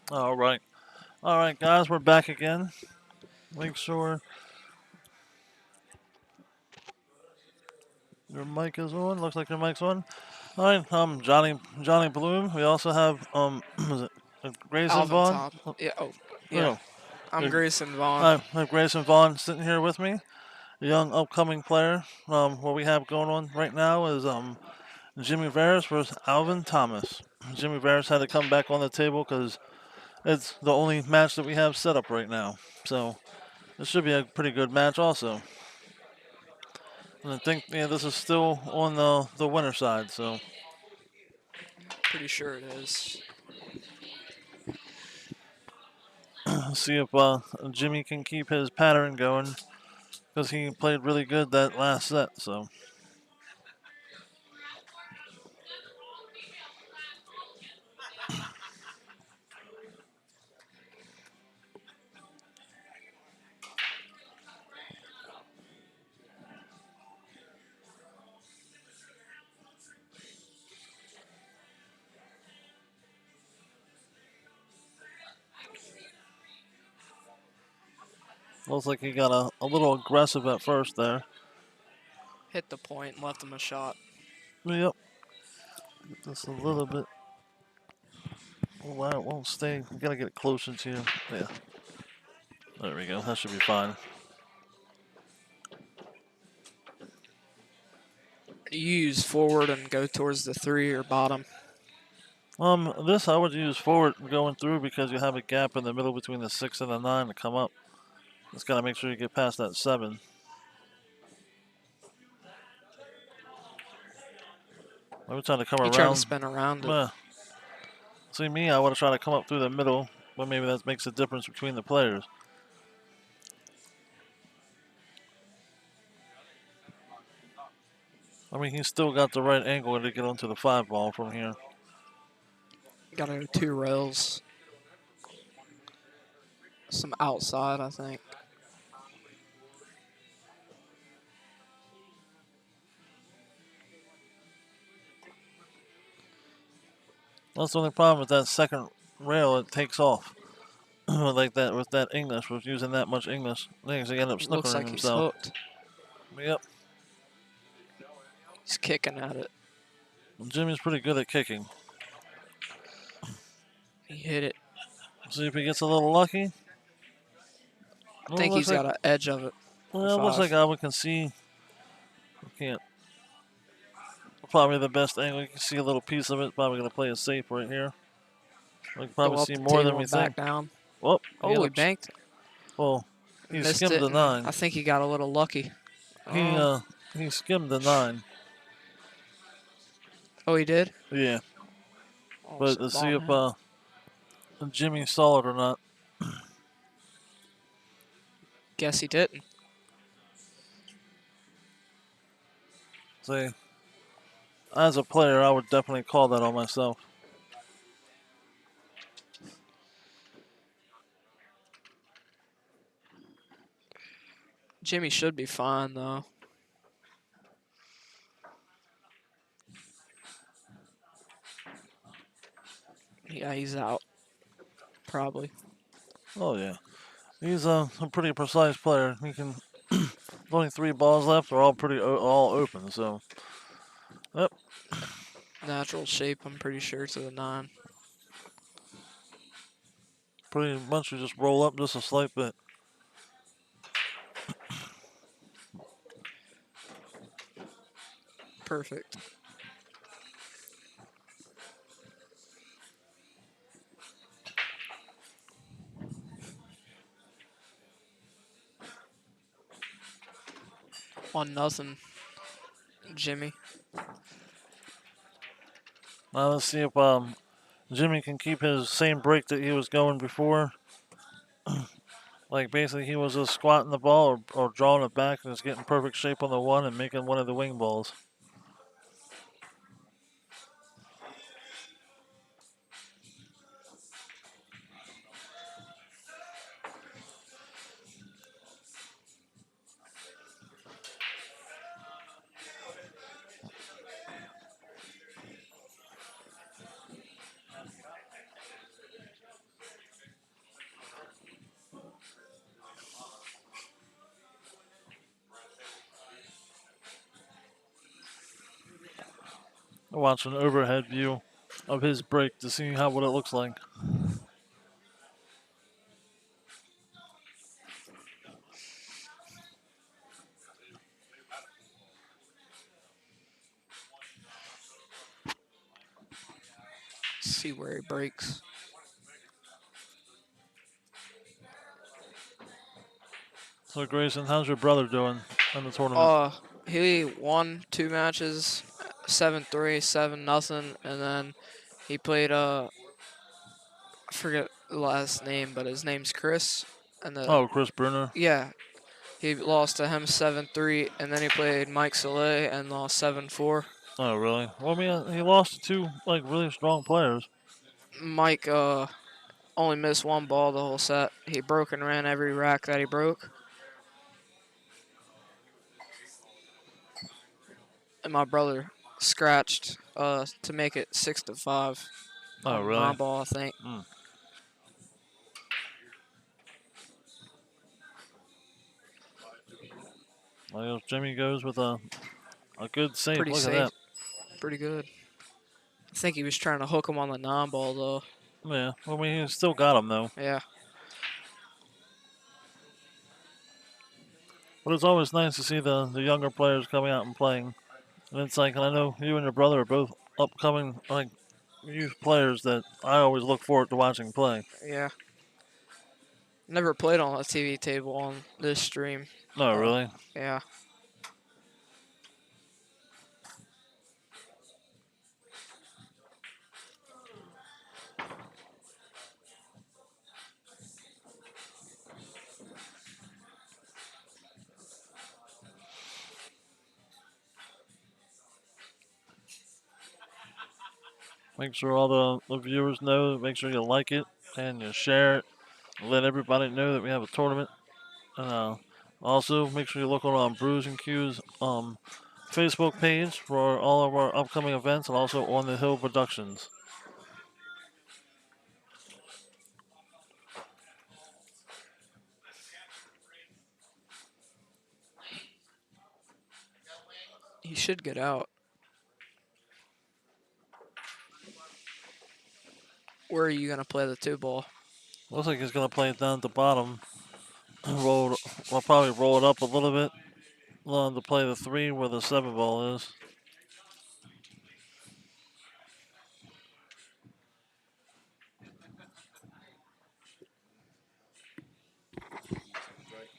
All right. All right, guys, we're back again. Make sure your mic is on. Looks like your mic's on. All right, Johnny Bloom. We also have was it Grayson Alvin Vaughn? Tom. Yeah. Oh, yeah. Oh, I'm Grayson Vaughn. I have Grayson Vaughn sitting here with me, a young upcoming player. What we have going on right now is Jimmy Veras versus Alvin Thomas. Jimmy Veras had to come back on the table because it's the only match that we have set up right now. So this should be a pretty good match also. And I think this is still on the winner side. So Pretty sure it is. let's see if Jimmy can keep his pattern going because he played really good that last set. So. Looks like he got a little aggressive at first there. Hit the point and left him a shot. Yep. Just a little bit. Oh, wow, it won't stay. We gotta get it closer to you. Yeah. There we go. That should be fine. You use forward and go towards the 3 or bottom. This I would use forward going through because you have a gap in the middle between the 6 and the 9 to come up. Just gotta make sure you get past that 7. I was trying to come He around. trying to spin around it. See me, I would have tried to come up through the middle, but maybe that makes a difference between the players. I mean, he's still got the right angle to get onto the 5 ball from here. Got to 2 rails. Some outside, I think. That's the only problem with that second rail. It takes off like that with that English. With using that much English, things he end up Looks snookering like himself. he's hooked. Yep. He's kicking at it. Jimmy's pretty good at kicking. He hit it. See if he gets a little lucky. I think he's got an edge of it. Well, it looks like Alvin can see. Can't. Probably the best angle. You can see a little piece of it. Probably going to play it safe right here. We can probably see more than we think. Down. Whoop. Oh, he banked it. Well, he Missed skimmed it, the 9. I think he got a little lucky. He skimmed the 9. Oh, he did? Yeah. Oh, But let's see if Jimmy saw it or not. Guess he didn't. See, as a player, I would definitely call that on myself. Jimmy should be fine, though. Yeah, he's out. Probably. Oh, yeah. He's a pretty precise player. He can. Only 3 balls left. They're all all open. So, yep. Natural shape, I'm pretty sure, to the 9. Pretty much you just roll up just a slight bit. Perfect. On nothing, Jimmy. Now let's see if Jimmy can keep his same break that he was going before. Like basically he was just squatting the ball or drawing it back and just getting perfect shape on the 1 and making one of the wing balls. I'll watch an overhead view of his break to see what it looks like. See where he breaks. So Grayson, how's your brother doing in the tournament? He won 2 matches, 7-3, 7-0, and then he played I forget the last name, but his name's Chris. And Chris Bruner. yeah, he lost to him 7-3, and then he played Mike Soleil and lost 7-4. Oh, really? Well, I mean, he lost to 2 really strong players. Mike only missed 1 ball the whole set. He broke and ran every rack that he broke. And my brother scratched to make it 6-5. Oh, on really? 9 ball, I think. Well, Jimmy goes with a good save. Pretty Look safe. at Pretty good. I think he was trying to hook him on the 9 ball, though. that. Yeah. Well, I mean, he still got him, though. Yeah. But it's always nice to see the younger players coming out and playing. And it's like, and I know you and your brother are both upcoming, youth players that I always look forward to watching play. Yeah. Never played on a TV table on this stream. No, really? Yeah. Make sure all the viewers know. Make sure you like it and you share it. Let everybody know that we have a tournament. And also, make sure you look on Brews and Q's Facebook page for all of our upcoming events, and also On the Hill Productions. He should get out. Where are you going to play the 2 ball? Looks like he's going to play it down at the bottom. We'll probably roll it up a little bit to play the 3 where the 7 ball is.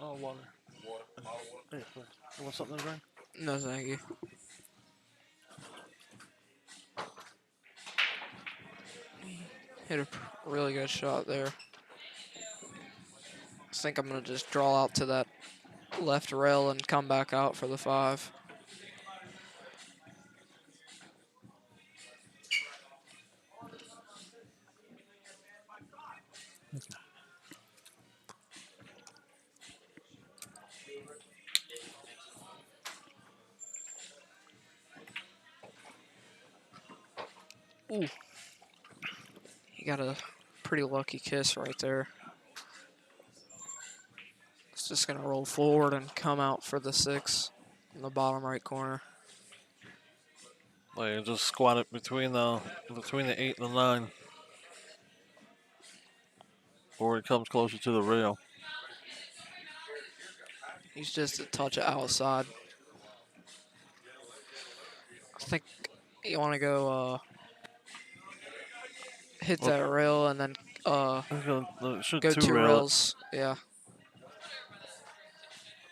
Oh, water. Hey, you want something to drink? No, thank you. Hit a really good shot there. I think I'm going to just draw out to that left rail and come back out for the 5. Ooh. He got a pretty lucky kiss right there. It's just going to roll forward and come out for the 6 in the bottom right corner. Like, just squat it between the 8 and the 9. Or it comes closer to the rail. He's just a touch outside. I think you want to go hit that rail and then go Should 2 rail rails. Yeah.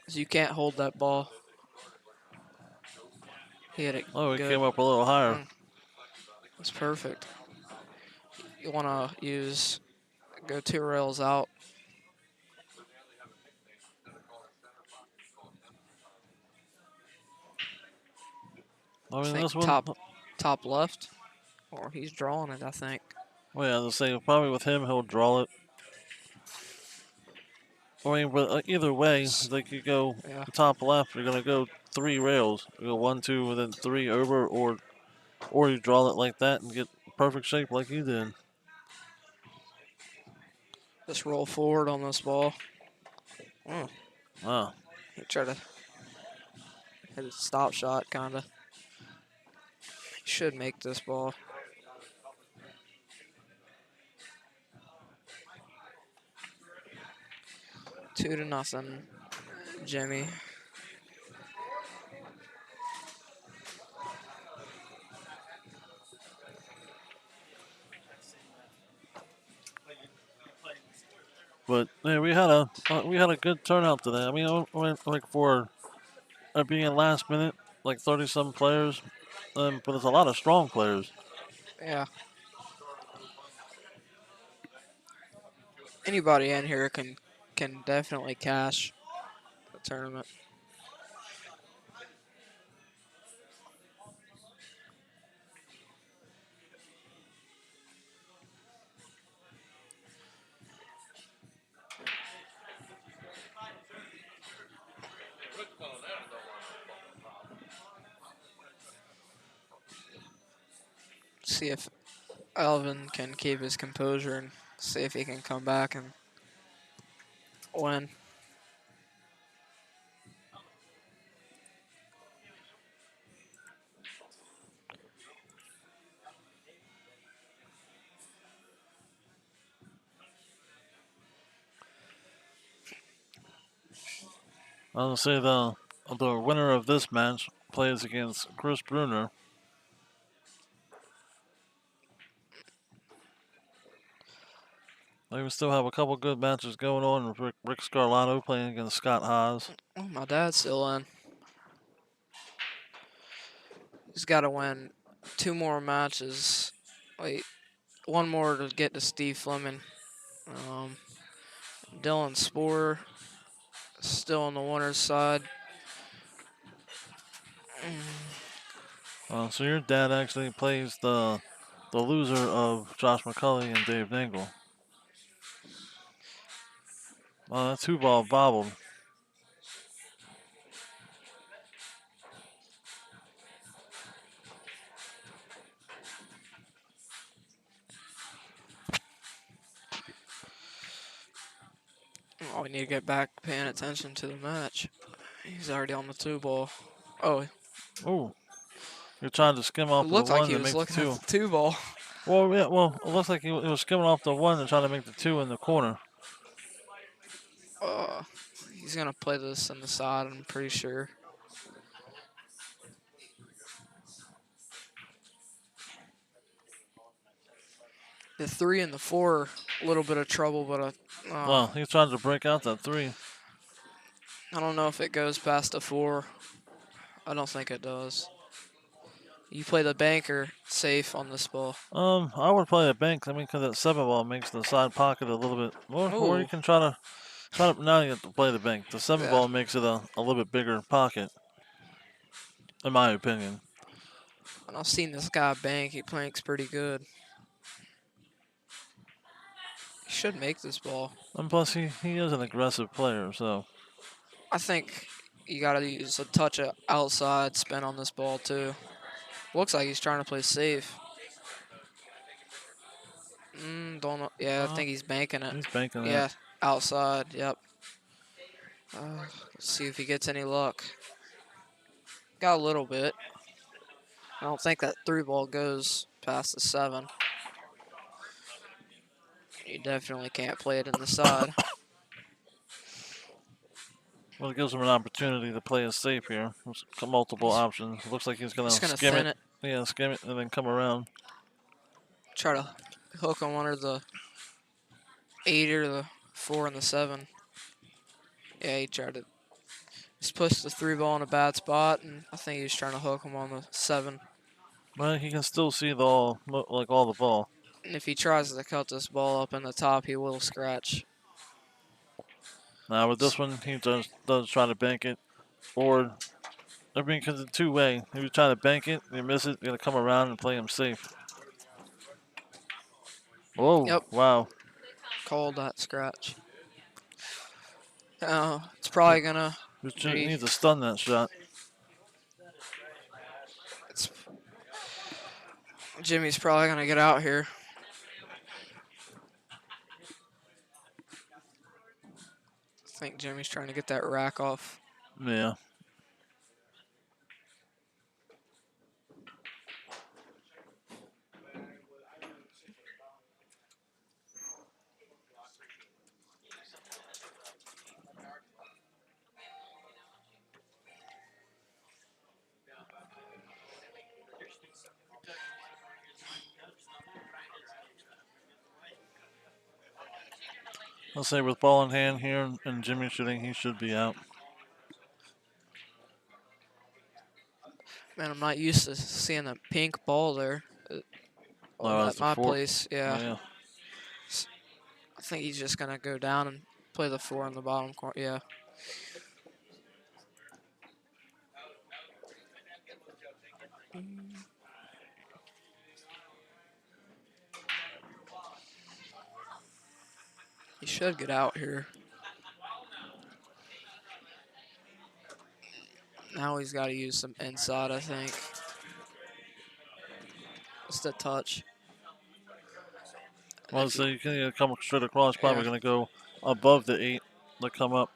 So you can't hold that ball. He hit it Oh, it good. came up a little higher. That's perfect. You want to go 2 rails out. I mean, think this one. top left, or he's drawing it, I think. Well, yeah, the same. Probably with him, he'll draw it. I mean, but either way, like you go top left, you're gonna go 3 rails. You go 1, 2, and then 3 over, or you draw it like that and get perfect shape like you did. Just roll forward on this ball. Wow. He tried to hit a stop shot, kind of. should make this ball. 2-0, Jimmy. But yeah, we had a good turnout today. I mean, like for being last minute, like 30-some players, but there's a lot of strong players. Yeah. Anybody in here can definitely cash the tournament. See if Alvin can keep his composure and see if he can come back and win. I'll say the winner of this match plays against Chris Bruner. We still have a couple good matches going on with Rick Scarlato playing against Scott Haas. Oh, my dad's still in. He's got to win 2 more matches. Wait, 1 more to get to Steve Fleming. Dylan Sporer still on the winner's side. So your dad actually plays the loser of Josh McCulley and Dave Dangle. That 2-ball bobbled. Oh, we need to get back paying attention to the match. He's already on the 2-ball. Oh, Oh, you're trying to skim off it of the looked like one he to was make the looking 2. at the 2-ball. Well, yeah, well, it looks like he was skimming off the 1 and trying to make the 2 in the corner. He's going to play this on the side, I'm pretty sure. The 3 and the 4, a little bit of trouble, but Well, he's trying to break out that 3. I don't know if it goes past the 4. I don't think it does. You play the banker safe on this ball. I would play a bank. I mean, because that 7-ball makes the side pocket a little bit more. Or you can try to now you have to play the bank. The 7-ball makes it a little bit bigger pocket, in my opinion. And I've seen this guy bank. He planks pretty good. He should make this ball. And plus, he is an aggressive player, so. I think you got to use a touch of outside spin on this ball, too. Looks like he's trying to play safe. Don't know. Yeah, I think he's banking it. He's banking it. Yeah, outside. Yep. Let's see if he gets any luck. Got a little bit. I don't think that 3-ball goes past the 7. You definitely can't play it in the side. Well, it gives him an opportunity to play it safe here. There's multiple options. Looks like he's going to skim thin it. Yeah, skim it and then come around. Try to hook him under the 8 or the 4 and the 7. Yeah, he tried to. He's pushed the 3-ball in a bad spot, and I think he was trying to hook him on the 7. But he can still see all the ball. And if he tries to cut this ball up in the top, he will scratch. Now with this one, he does try to bank it, or I mean, because it's 2-way. If you try to bank it, you miss it, you're gonna come around and play him safe. Whoa! Yep. Wow. Called that scratch. It's probably gonna. He needs to stun that shot. Jimmy's probably gonna get out here. I think Jimmy's trying to get that rack off. Yeah. I'll say with ball in hand here and Jimmy shooting, he should be out. Man, I'm not used to seeing a pink ball there No, that's at the my four. place. Yeah. Yeah. I think he's just going to go down and play the 4 in the bottom corner. Yeah. He should get out here. Now he's got to use some inside, I think. Just a touch. Well, so you can come straight across. Probably Yeah. going to go above the 8 to come up.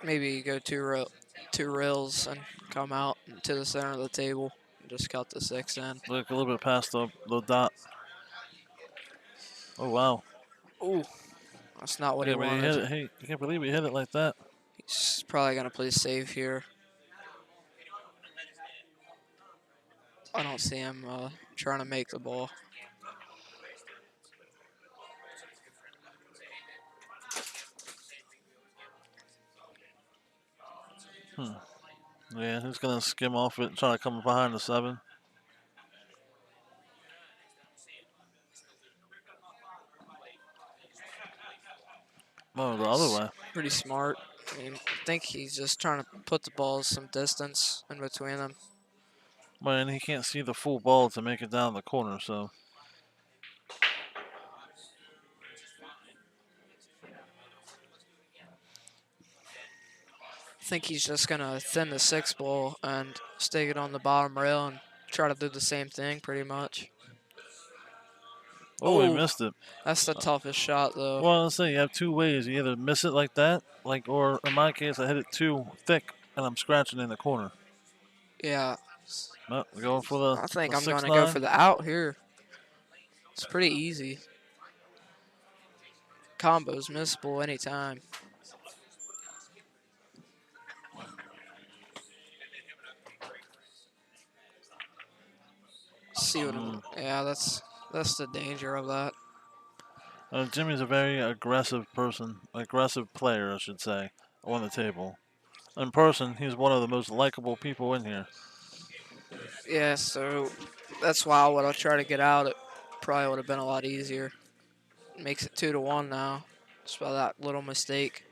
Maybe go two rails and come out to the center of the table and just cut the 6 in. Look a little bit past the dot. Oh, wow. Ooh, that's not what he Yeah, but he wanted. hit it. Hey, I can't believe he hit it like that. He's probably going to play safe here. I don't see him trying to make the ball. Yeah, he's going to skim off it and try to come behind the 7. Oh, the other way. Pretty smart. I mean, I think he's just trying to put the balls some distance in between them. Well, and he can't see the full ball to make it down the corner, so. I think he's just going to thin the 6 ball and stick it on the bottom rail and try to do the same thing pretty much. Oh, he missed it. That's the toughest shot, though. Well, let's say you have 2 ways. You either miss it like that, or in my case, I hit it too thick and I'm scratching in the corner. Yeah. No, we're going for the I think I'm 6-9. going to go for the out here. It's pretty easy. Combo's missable anytime. See what? Yeah, that's the danger of that. Jimmy's a very aggressive player, I should say, on the table. In person, he's one of the most likable people in here. Yeah, so that's why when I try to get out, it probably would have been a lot easier. Makes it 2-1 now, just by that little mistake.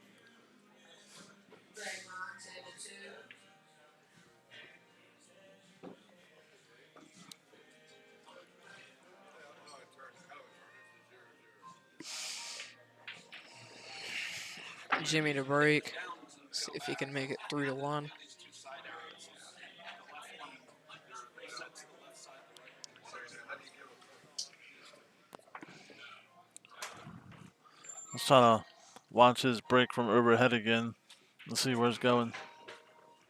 Jimmy to break. See if he can make it 3-1. Let's try to watch his break from overhead again and see where it's going.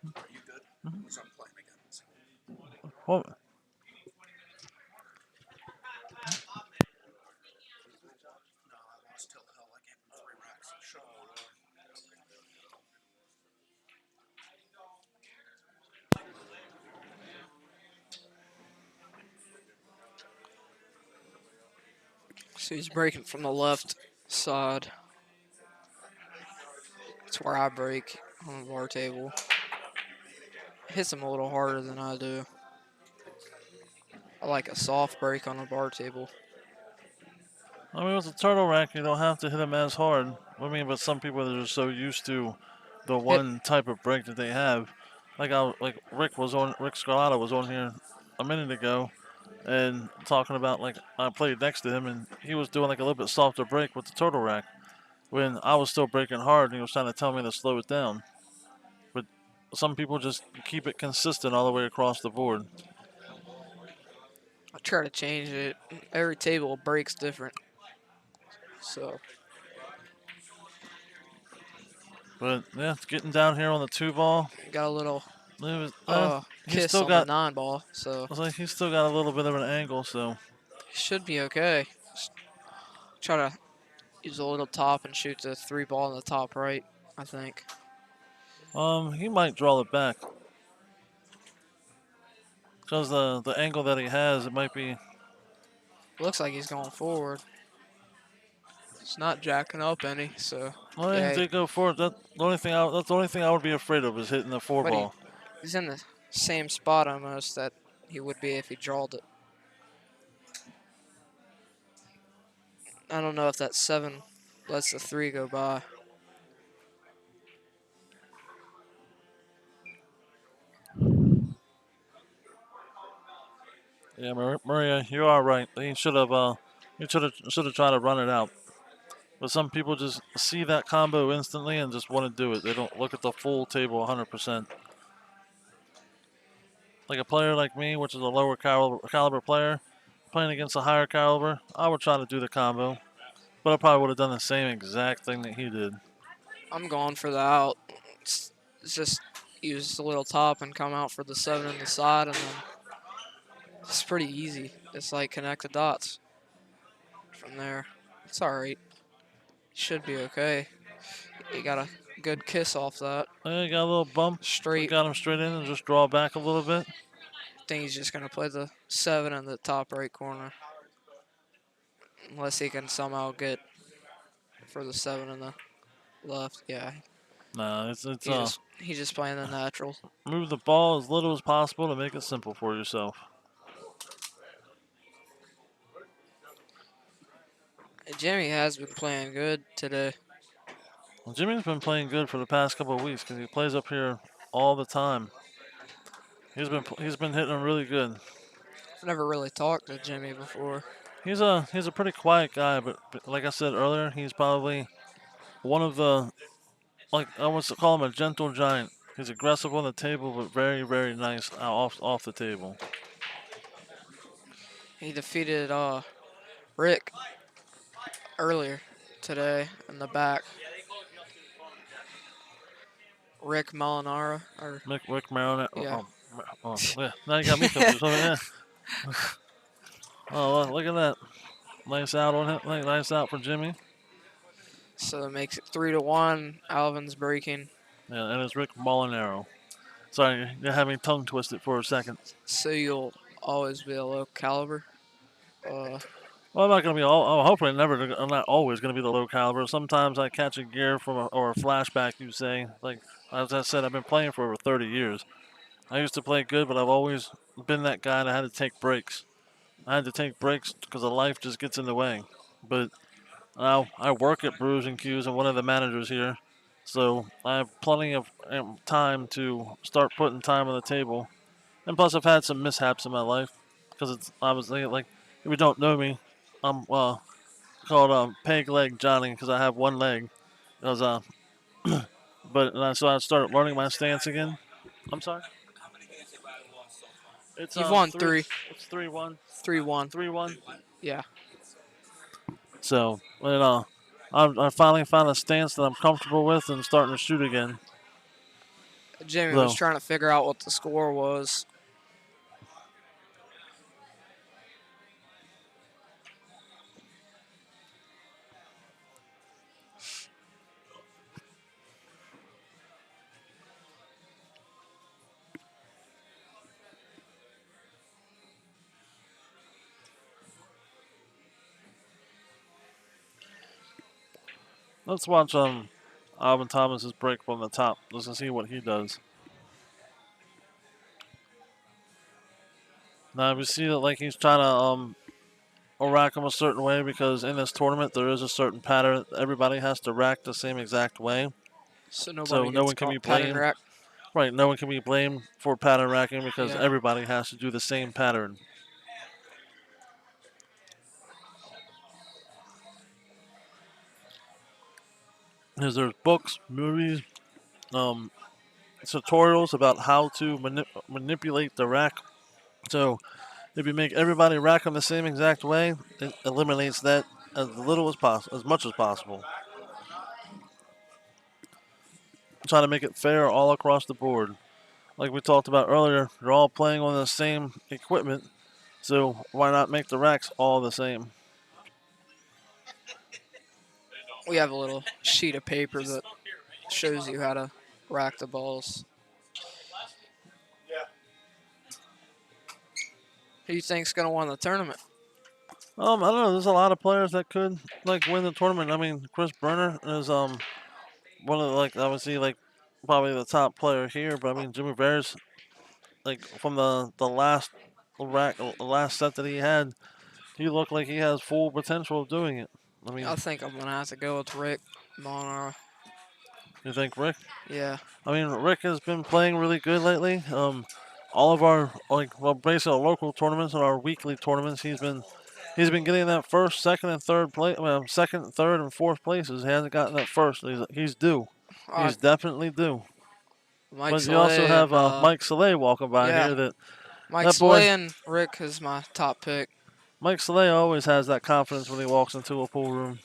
Are you good? Because I'm playing again. What? No, I lost till hell. I gave him 3 racks. Shut up. So he's breaking from the left side. That's where I break on the bar table. Hits him a little harder than I do. I like a soft break on a bar table. I mean, with the turtle rack, you don't have to hit him as hard. I mean, but some people are just so used to the one type of break that they have. Like Rick Scarlatta was on here a minute ago, and talking about like I played next to him, and he was doing like a little bit softer break with the turtle rack, when I was still breaking hard, and he was trying to tell me to slow it down. But some people just keep it consistent all the way across the board. I try to change it. Every table breaks different. So. But yeah, it's getting down here on the 2 ball. Got a little He's kiss still on got the 9 ball. So. I was like, he's still got a little bit of an angle, so. Should be okay. Just try to use a little top and shoot the 3 ball in the top right, I think. He might draw it back. Because the angle that he has, it might be. Looks like he's going forward. It's not jacking up any, so Well, he yeah. did go for it. That's the only thing I would be afraid of is hitting the four But ball. he's in the same spot almost that he would be if he drawled it. I don't know if that 7 lets the 3 go by. Yeah, Maria, you are right. He should have tried to run it out. But some people just see that combo instantly and just want to do it. They don't look at the full table 100%. Like a player like me, which is a lower caliber player, playing against a higher caliber, I would try to do the combo. But I probably would have done the same exact thing that he did. I'm going for the out. It's just use the little top and come out for the 7 on the side, and then it's pretty easy. It's like connect the dots from there. It's all right. Should be okay. You got a good kiss off that. He got a little bump. Straight. Got him straight in and just draw back a little bit. I think he's just going to play the 7 in the top right corner. Unless he can somehow get for the 7 in the left. Yeah. Nah, it's He's just playing the natural. Move the ball as little as possible to make it simple for yourself. Jimmy has been playing good today. Well, Jimmy's been playing good for the past couple of weeks because he plays up here all the time. He's been hitting them really good. I've never really talked to Jimmy before. He's a pretty quiet guy, but like I said earlier, he's probably one of the, like I would call him a gentle giant. He's aggressive on the table, but very, very nice off the table. He defeated Rick earlier today in the back. Rick Molinaro or Rick Marinette. Yeah. Yeah. Now you got me confused. Yeah. Oh, look at that. Nice out on him. Nice out for Jimmy. So it makes it 3-1. Alvin's breaking. Yeah, and it's Rick Molinaro. Sorry, you're having tongue twisted for a second. So you'll always be a low caliber. Well, I'm not gonna be hopefully never. I'm not always gonna be the low caliber. Sometimes I catch a gear or a flashback. You say, like as I said, I've been playing for over 30 years. I used to play good, but I've always been that guy that had to take breaks. I had to take breaks because the life just gets in the way. But now I work at Brews and Q's and one of the managers here, so I have plenty of time to start putting time on the table. And plus, I've had some mishaps in my life because I was thinking, like, if you don't know me, I'm called peg leg Johnny because I have one leg. So I started learning my stance again. I'm sorry. It's You've won 3. It's 3-1. 3-1. 3-1. Yeah. So, I finally found a stance that I'm comfortable with and starting to shoot again. Jimmy was trying to figure out what the score was. Let's watch Alvin Thomas's break from the top. Let's see what he does. Now we see that like he's trying to rack him a certain way because in this tournament there is a certain pattern. Everybody has to rack the same exact way. So no one can be blamed. Right, no one can be blamed for pattern racking because everybody has to do the same pattern. There's books, movies, tutorials about how to manipulate the rack. So if you make everybody rack them the same exact way, it eliminates that as little as possible, as much as possible. Try to make it fair all across the board. Like we talked about earlier, you're all playing on the same equipment, so why not make the racks all the same? We have a little sheet of paper that shows you how to rack the balls. Who do you think's going to win the tournament? I don't know. There's a lot of players that could like win the tournament. I mean, Chris Bruner is one of the, like obviously like probably the top player here, but I mean Jimmy Bears like from the last set that he had, he looked like he has full potential of doing it. I mean, I think I'm gonna have to go with Rick Monara. you think Rick? Yeah. I mean, Rick has been playing really good lately. All of our basically our local tournaments and our weekly tournaments, he's been getting that first, second, and third place. Well, second, third, and fourth places. He hasn't gotten that first. He's due. Uh, He's definitely due. Mike But you also Saleh have and Mike Saleh walking by yeah, here. Mike That boy, Saleh and Rick is my top pick. Mike Saleh always has that confidence when he walks into a pool room.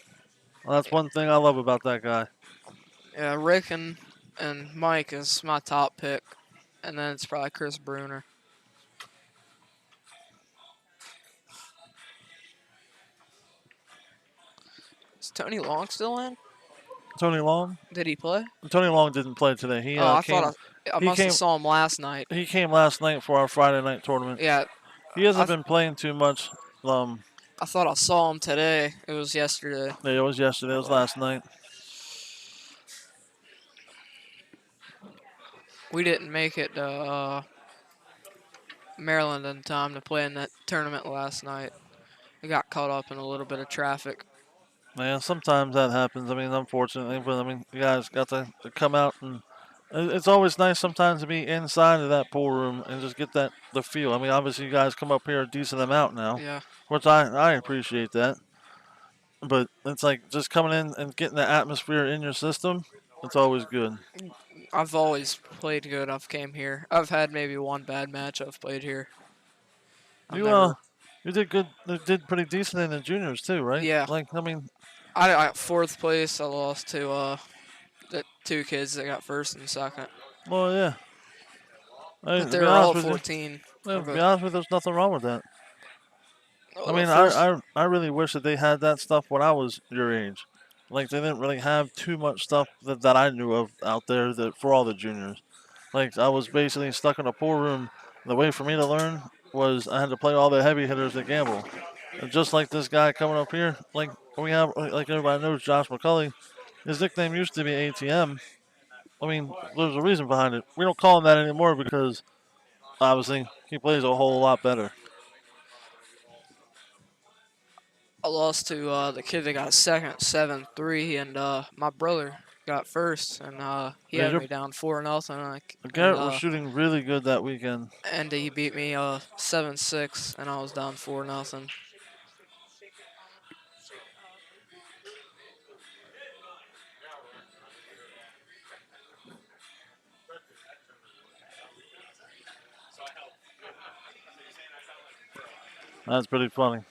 That's one thing I love about that guy. Yeah, Rick and Mike is my top pick, and then it's probably Chris Bruner. Is Tony Long still in? Tony Long. Did he play? Tony Long didn't play today. Oh, I thought I He must have came. saw him last night. He came last night for our Friday night tournament. Yeah, He hasn't been playing too much. I thought I saw him today. It was yesterday. It was yesterday. It was last night. We didn't make it to Maryland in time to play in that tournament last night. We got caught up in a little bit of traffic. Yeah, sometimes that happens. I mean, unfortunately, but I mean, you guys got to come out, and it's always nice sometimes to be inside of that pool room and just get the feel. I mean, obviously, you guys come up here a decent amount now, Yeah. which I appreciate that. But it's like just coming in and getting the atmosphere in your system. It's always good. I've always played good. I've came here. I've had maybe one bad match I've played here. I've never. You did good. You did pretty decent in the juniors too, right? Yeah. Like, I mean, I fourth place. I lost to the two kids that got first and second. well, yeah. But To they be were all honest with you, 14. to be honest with you, there's nothing wrong with that. I mean, First, I really wish that they had that stuff when I was your age. Like, they didn't really have too much stuff that I knew of out there that for all the juniors. Like, I was basically stuck in a pool room. The way for me to learn was I had to play all the heavy hitters that gamble. And just like this guy coming up here, like we have, like everybody knows, Josh McCulley. His nickname used to be ATM. I mean, there's a reason behind it. We don't call him that anymore because obviously he plays a whole lot better. I lost to the kid that got second, 7-3, and my brother got first, and he had me down 4-0. Garrett was shooting really good that weekend. And he beat me 7-6, and I was down 4-0. That's pretty funny.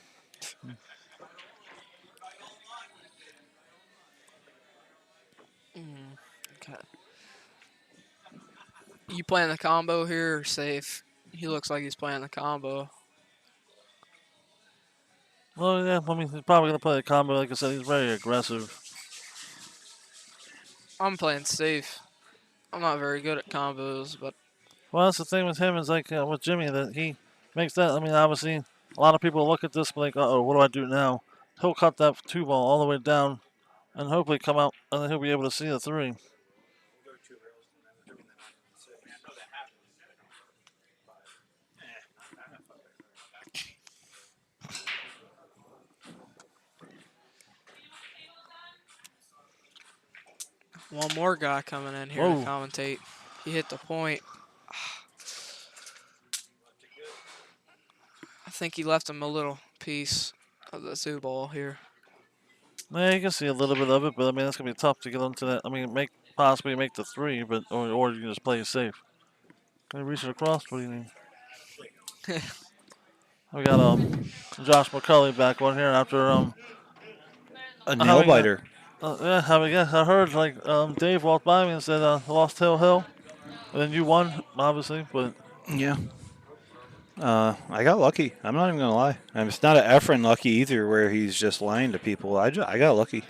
Okay. You playing the combo here or safe? He looks like he's playing the combo. Well, yeah, I mean, he's probably going to play the combo. Like I said, he's very aggressive. I'm playing safe. I'm not very good at combos, but... Well, that's the thing with him is like with Jimmy that he makes that. I mean, obviously, a lot of people look at this like, uh-oh, what do I do now? He'll cut that two ball all the way down and hopefully come out, and then he'll be able to see the three. One more guy coming in here to commentate. He hit the point. I think he left him a little piece of the two ball here. Yeah, you can see a little bit of it, but I mean, it's going to be tough to get onto that. I mean, possibly make the three, but or you can just play it safe. Can you reach it across? What do you need? We got Josh McCulley back on here after a nail biter. I heard like Dave walked by me and said lost Hill, and then you won obviously, but yeah. I got lucky. I'm not even gonna lie. And it's not an Efren lucky either, where he's just lying to people. I got lucky.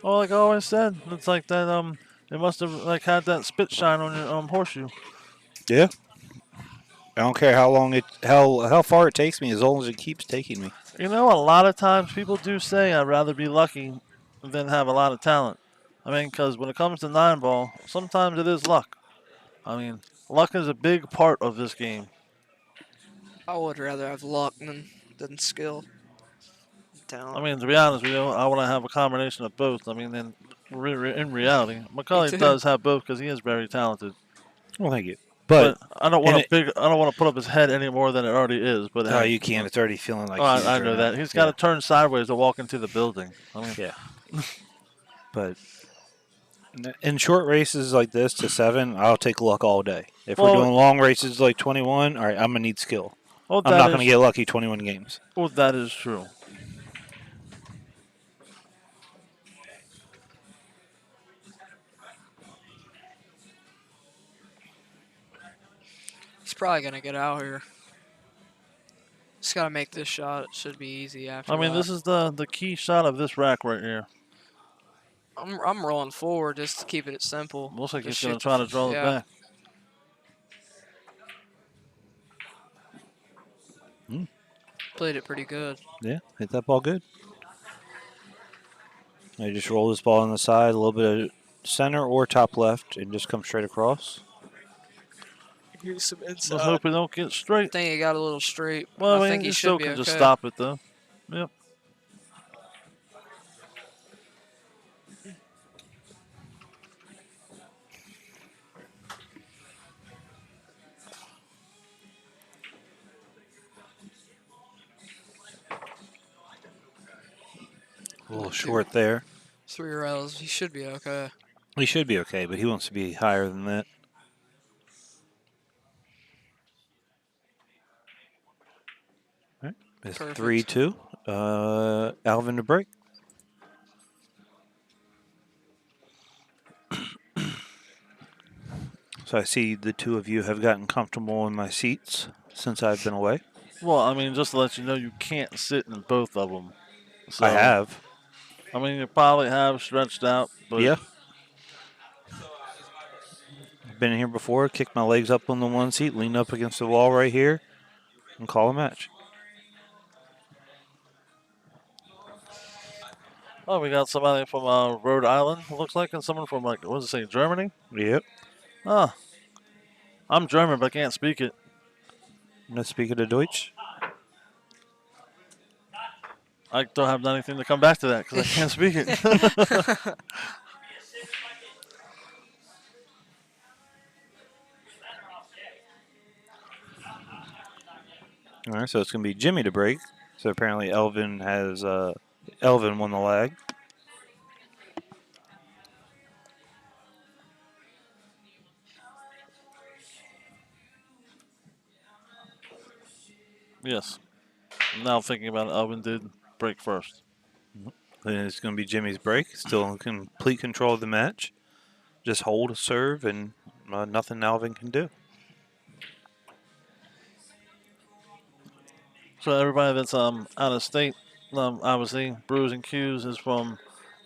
Well, like I always said, it's like that. It must have like had that spit shine on your horseshoe. Yeah. I don't care how far it takes me, as long as it keeps taking me. You know, a lot of times people do say I'd rather be lucky than have a lot of talent. I mean, because when it comes to 9-ball, sometimes it is luck. I mean, luck is a big part of this game. I would rather have luck than skill and I talent. mean, to be honest with you, I want to have a combination of both. I mean, in reality, Me Macaulay too. does have both because he is very talented. Well, thank you. But But I don't and want it, I don't want to put up his head any more than it already is. But oh, hey, you can't. It's already feeling like oh, huge I right know now. that he's got to Yeah. turn sideways to walk into the building. I mean, Yeah. But in short races like this to 7, I'll take luck all day. If we're well, doing long races like 21, all right, I'm gonna need skill. well, I'm that not gonna is get lucky 21 games. well, that is true. He's probably gonna get out here. Just gotta make this shot. It should be easy after I mean, that. this is the key shot of this rack right here. I'm rolling forward just to keep it simple. Looks like Just he's going shoot to try to draw it yeah. back. Played it pretty good. Yeah, hit that ball good. I just roll this ball on the side, a little bit of center or top left, and just come straight across. Here's some inside. Let's hope we don't get straight. I think he got a little straight. Well, I think he you should still be can okay. just stop it, though. Yep. A little short there. 3 rails. He should be okay. He should be okay, but he wants to be higher than that. All right. It's Perfect. 3-2. Alvin to break. So I see the two of you have gotten comfortable in my seats since I've been away. Well, I mean, just to let you know, you can't sit in both of them. So, I have. I mean, you probably have stretched out, but Yeah. I've been here before, kicked my legs up on the one seat, leaned up against the wall right here, and call a match. Oh, we got somebody from Rhode Island, it looks like, and someone from, like, what does it say, Germany? Yep. Oh, I'm German, but I can't speak it. No speaking of Deutsch. I don't have anything to come back to that because I can't speak it. All right, so it's going to be Jimmy to break. So apparently Elvin has Elvin won the lag. Yes. Now thinking about it, Alvin did break first. Then it's going to be Jimmy's break. Still in complete control of the match. Just hold, serve, and nothing Alvin can do. So everybody that's out of state, obviously, Brews and Q's is from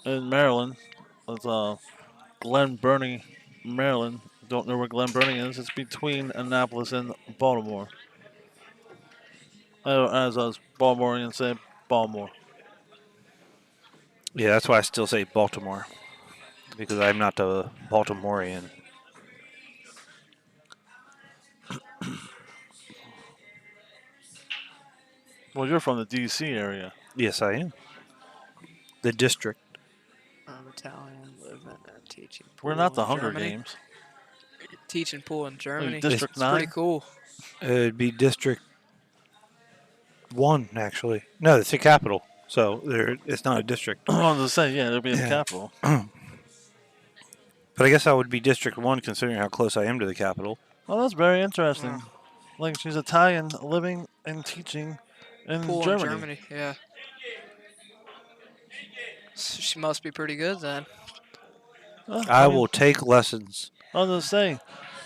in Maryland. It's Glen Burnie, Maryland. Don't know where Glen Burnie is. It's between Annapolis and Baltimore. As us Baltimoreans say, Baltimore. Yeah, that's why I still say Baltimore. Because I'm not a Baltimorean. Well, you're from the D.C. area. Yes, I am. The district. I'm Italian, living and teaching. We're not the in Hunger Germany. Games. Teaching pool in Germany. District It's 9? pretty cool. It'd be District 1, actually. No, it's the capital. So it's not a district. I was to say, yeah, it'll be in the capital. But I guess I would be District 1 considering how close I am to the capital. Well, that's very interesting. Like, she's Italian, living and teaching in Pool Germany. in Germany, yeah. So she must be pretty good then. I will take lessons. I was going to say,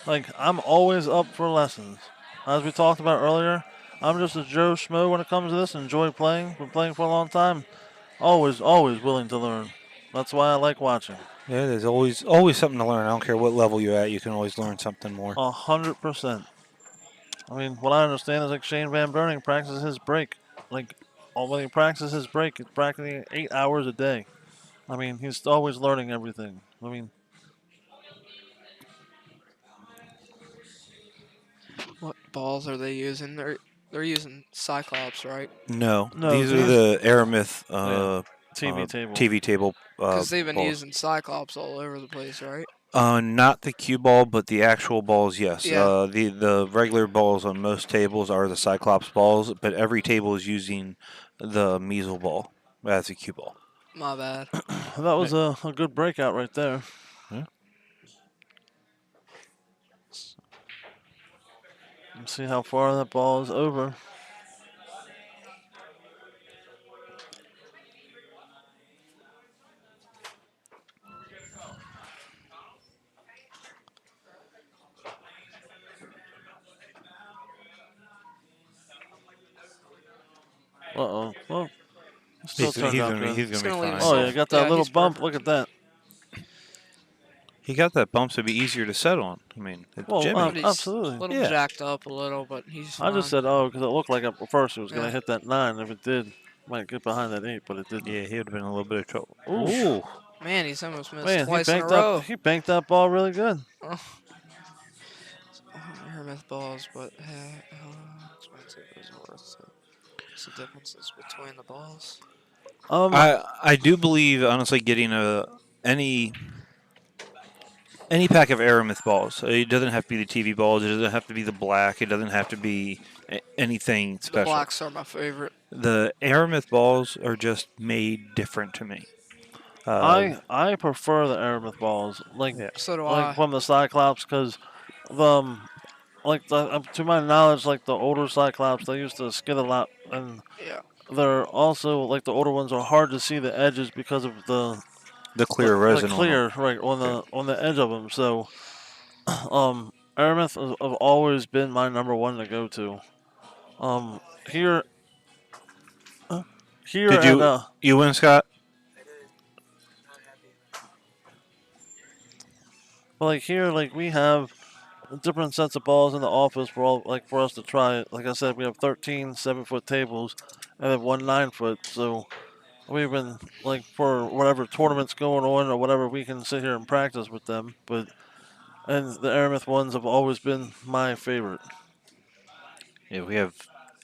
like, I'm always up for lessons. As we talked about earlier, I'm just a Joe Schmo when it comes to this. Enjoy playing. Been playing for a long time. Always willing to learn. That's why I like watching. Yeah, there's always something to learn. I don't care what level you're at. You can always learn something more. 100%. I mean, what I understand is like Shane Van Burning practices his break. Like, when he practices his break, it's practically 8 hours a day. I mean, he's always learning everything. I mean, What balls are they using? They're using Cyclops, right? No, no, these are these, the Aramith yeah, TV table. TV table Because they've been balls. using Cyclops all over the place, right? Not the cue ball, but the actual balls. Yes. Yeah. The regular balls on most tables are the Cyclops balls, but every table is using the measle ball as a cue ball. My bad. That was a good breakout right there. Yeah. Let's see how far that ball is over. Uh-oh. Well, it still turned out good. He's It's gonna be gonna leave fine. us. Oh, yeah, got that Yeah, little he's bump. perfect. Look at that. He got that bump to be easier to set on. I mean, it's Well, Jimmy. But he's absolutely. a little Yeah. jacked up a little, but he's I just fine. said, oh, because it looked like at first it was going Yeah. to hit that 9. If it did, might get behind that 8, but it didn't. Yeah, he would have been in a little bit of trouble. Oof. Ooh. Man, he's almost missed Man, twice in a row. he banked that ball really good. Oh, Hermith balls, but expensive is worth it. What's the differences between the balls? I do believe honestly getting any pack of Aramith balls. It doesn't have to be the TV balls. It doesn't have to be the black. It doesn't have to be anything The special. blacks are my favorite. The Aramith balls are just made different to me. I prefer the Aramith balls, like Yeah. So do like I. from the Cyclops, because to my knowledge, like the older Cyclops, they used to skid a lot, and Yeah. they're also like the older ones are hard to see the edges because of The clear the resin on them. clear right Yeah. on the edge of them. So, Aramith have always been my number one to go to. Um, here, here Did at you win, Scott? like here, like we have different sets of balls in the office for all like for us to try it. Like I said, we have 13 7-foot tables and then one 9-foot. So we've been like for whatever tournaments going on or whatever, we can sit here and practice with them. But and the Aramith ones have always been my favorite. Yeah, we have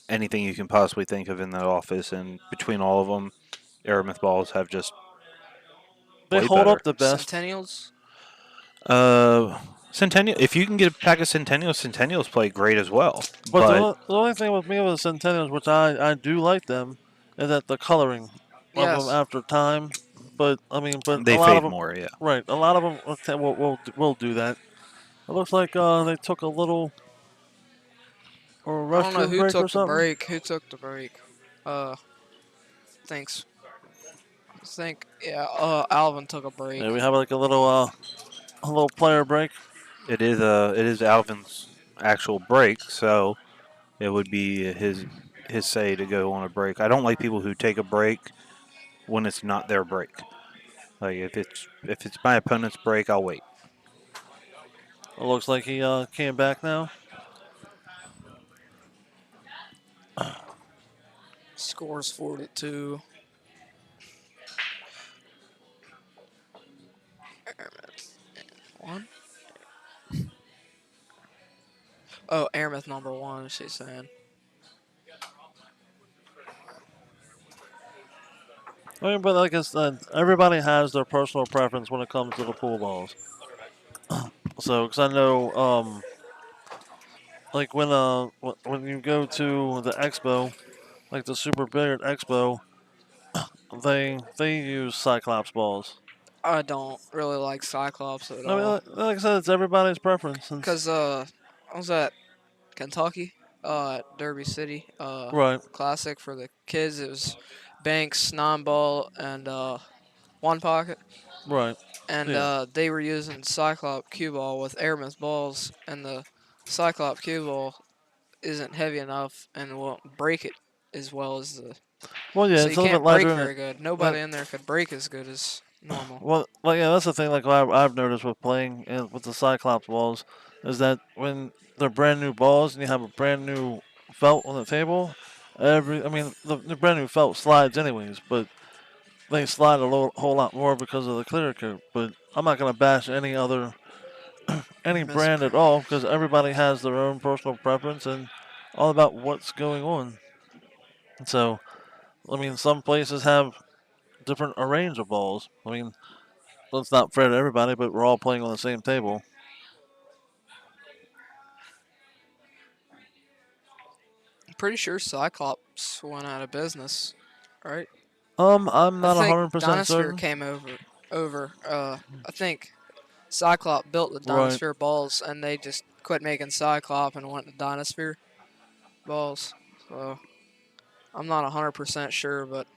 anything you can possibly think of in that office, and between all of them, Aramith balls have just They way hold better. up the best. Centennials. Centennial. If you can get a pack of Centennials, Centennials play great as well. But But the only thing with me with the Centennials, which I do like them, is that the coloring of them Yes. after time. But I mean, but a they lot of fade them, more. Yeah. right? A lot of them will do that. It looks like they took a little or a I don't know restroom who break or took the something. break. Who took the break? Thanks. I think yeah. Alvin took a break. Yeah, we have like a little player break. It is Alvin's actual break, so it would be his say to go on a break. I don't like people who take a break when it's not their break. Like if it's my opponent's break, I'll wait. It looks like he came back now. Scores 4-2. Aramith. One. Oh, Aramith number one. She's saying. I mean, but like I said, everybody has their personal preference when it comes to the pool balls. So, because I know, like when you go to the expo, like the Super Billiard Expo, they use Cyclops balls. I don't really like Cyclops at I mean, all. like I said, it's everybody's preference. Cause I was at Kentucky, at Derby City, Right, classic for the kids. It was Banks, nine ball, and one pocket, right, and yeah. they were using Cyclop cue ball with Aramith balls, and the Cyclop cue ball isn't heavy enough and won't break it as well as the. Well, yeah, So it's you a little can't bit break lighter in very it. good. Nobody in there could break as good as normal. Well, yeah, that's the thing. Like I've noticed with playing with the Cyclops balls, is that when they're brand new balls and you have a brand new felt on the table, the brand new felt slides anyways, but they slide whole lot more because of the clear coat. But I'm not gonna bash any Miss brand at all because everybody has their own personal preference and all about what's going on. So, some places have different a range of balls. It's not fair to everybody, but we're all playing on the same table. I'm pretty sure Cyclops went out of business, right? I'm I not think 100% Dinosphere certain. came over. I think Cyclop built the Right. Dinosphere balls, and they just quit making Cyclop and went to Dinosphere balls. So I'm not 100% sure, but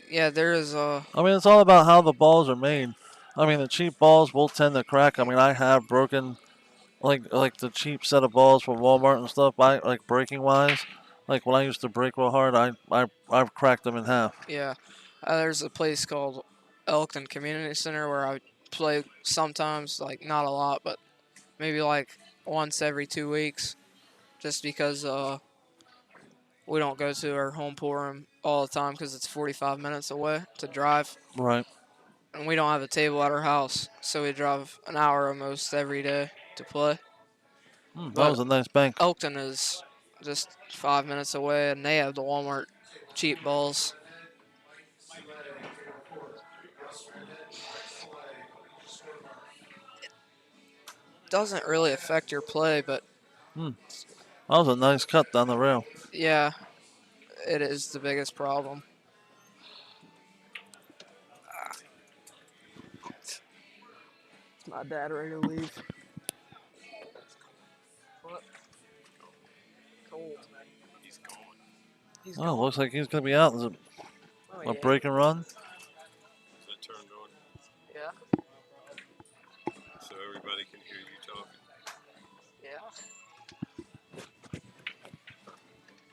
yeah, there is a It's all about how the balls are made. The cheap balls will tend to crack. I have broken like the cheap set of balls from Walmart and stuff. I like breaking wise. Like when I used to break real hard, I've cracked them in half. yeah. There's a place called Elkton Community Center where I play sometimes, like not a lot, but maybe like once every 2 weeks, just because we don't go to our home pool room all the time because it's 45 minutes away to drive, Right. and we don't have a table at our house, so we drive an hour almost every day to play. That But was a nice bank. Elkton is just 5 minutes away, and they have the Walmart cheap balls. Doesn't really affect your play, but That was a nice cut down the rail. yeah, it is the biggest problem. Is my dad ready to leave? What? Cold. He's Oh, gone. looks like he's gonna be out. Is it Oh, a yeah. break and run? Yeah. So everybody can hear you talking. Yeah.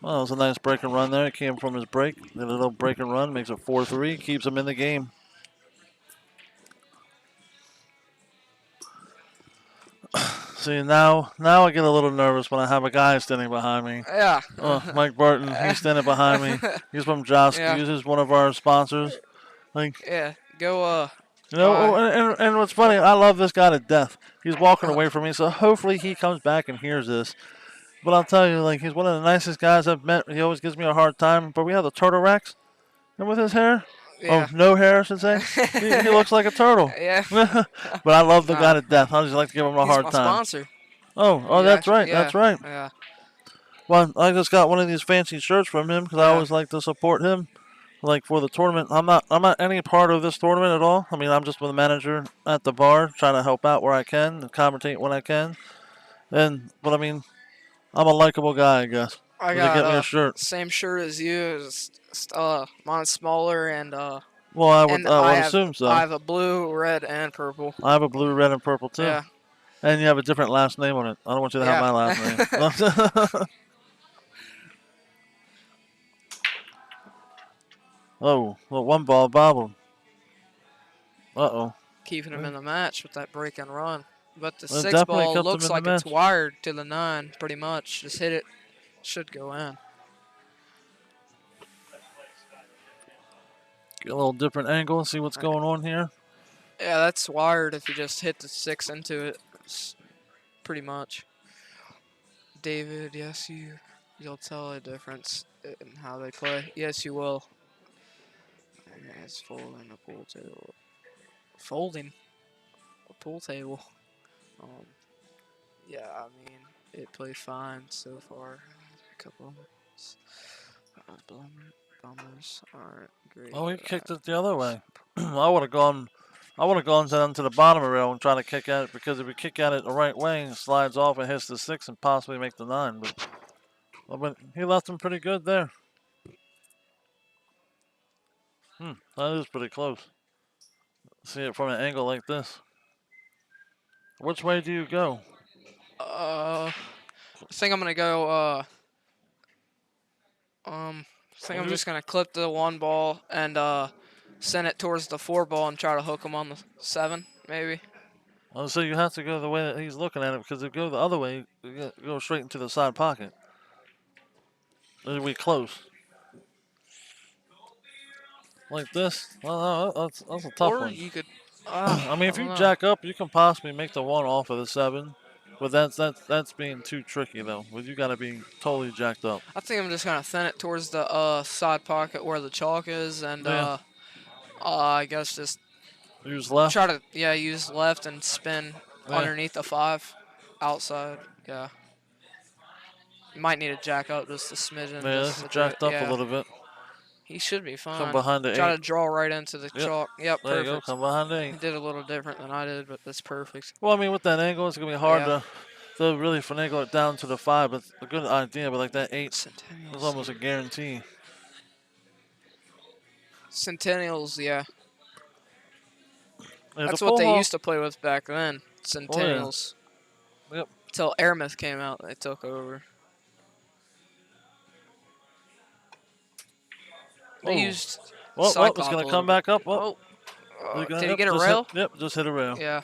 Well, it was a nice break and run there. It came from his break. Did a little break and run, makes it 4-3, keeps him in the game. See, now I get a little nervous when I have a guy standing behind me. Yeah. Mike Barton, he's standing behind me. He's from Josk. Yeah. He's one of our sponsors. Yeah. Go. And what's funny, I love this guy to death. He's walking away from me, so hopefully he comes back and hears this. But I'll tell you, he's one of the nicest guys I've met. He always gives me a hard time. But we have the turtle Rex, and with his hair, Yeah. no hair, I should say, he looks like a turtle. Yeah. But I love the guy to death. I just like to give him a He's hard my time. sponsor. Oh, Yeah, that's right. yeah, That's right. Yeah. Well, I just got one of these fancy shirts from him because I always like to support him. For the tournament, I'm not any part of this tournament at all. I'm just the manager at the bar, trying to help out where I can and commentate when I can. But I'm a likable guy, I guess. I Does it get me a got shirt? same shirt as you. Mine's smaller and Well, I and would assume so. I have a blue, red, and purple. I have a blue, red, and purple too. Yeah. And you have a different last name on it. I don't want you to have my last name. Oh, well, one ball bobbled. Uh-oh. Keeping him in the match with that break and run. But the Well, 6 definitely ball kept him looks in the like it's match. wired to the 9, pretty much. Just hit it. Should go in. Get a little different angle and see what's going on here. Yeah, that's wired if you just hit the 6 into it. Pretty much. David, yes, you'll tell a difference in how they play. Yes, you will. Yeah, it's folding a pool table. Folding a pool table. Yeah, it played fine so far. A couple bummers aren't great. Oh, he kicked it the other way. I would have gone down to the bottom of the rail and try to kick at it, because if you kick at it the right way, it slides off and hits the 6 and possibly make the 9. But he left him pretty good there. That is pretty close. See it from an angle like this. Which way do you go? I think I'm gonna go. I think I'm just gonna clip the 1 ball and send it towards the 4 ball and try to hook him on the 7, maybe. So you have to go the way that he's looking at it, because if you go the other way, you go straight into the side pocket. It'll be close. Like this. Well, no, that's a tough Or one. you could. I mean, I if don't you know. jack up, you can possibly make the 1 off of the 7. But that's being too tricky, though. But you got to be totally jacked up. I think I'm just gonna thin it towards the side pocket where the chalk is, and Yeah. I guess just Use left. try to use left and spin Yeah. underneath the 5, outside. Yeah. You might need to jack up just a smidgen Yeah, just this is to do it. jacked up a Yeah. little bit. He should be Come fine. behind the Try 8. to draw right into the Yep. chalk. Yep, There you go. perfect. Come behind the 8. He did a little different than I did, but that's perfect. Well, I mean, with that angle, it's going to be hard Yeah. to really finagle it down to the 5. It's a good idea, but like that 8 is Centennials. almost a guarantee. Centennials, yeah. Yeah, That's the what pull they off- used to play with back then. Centennials. Yep. Until Airmouth came out, they took over. They used Well, Cyclops it's a going to little come bit. back up. Oh. Did he Yep, get a just rail? Just hit a rail. Yeah.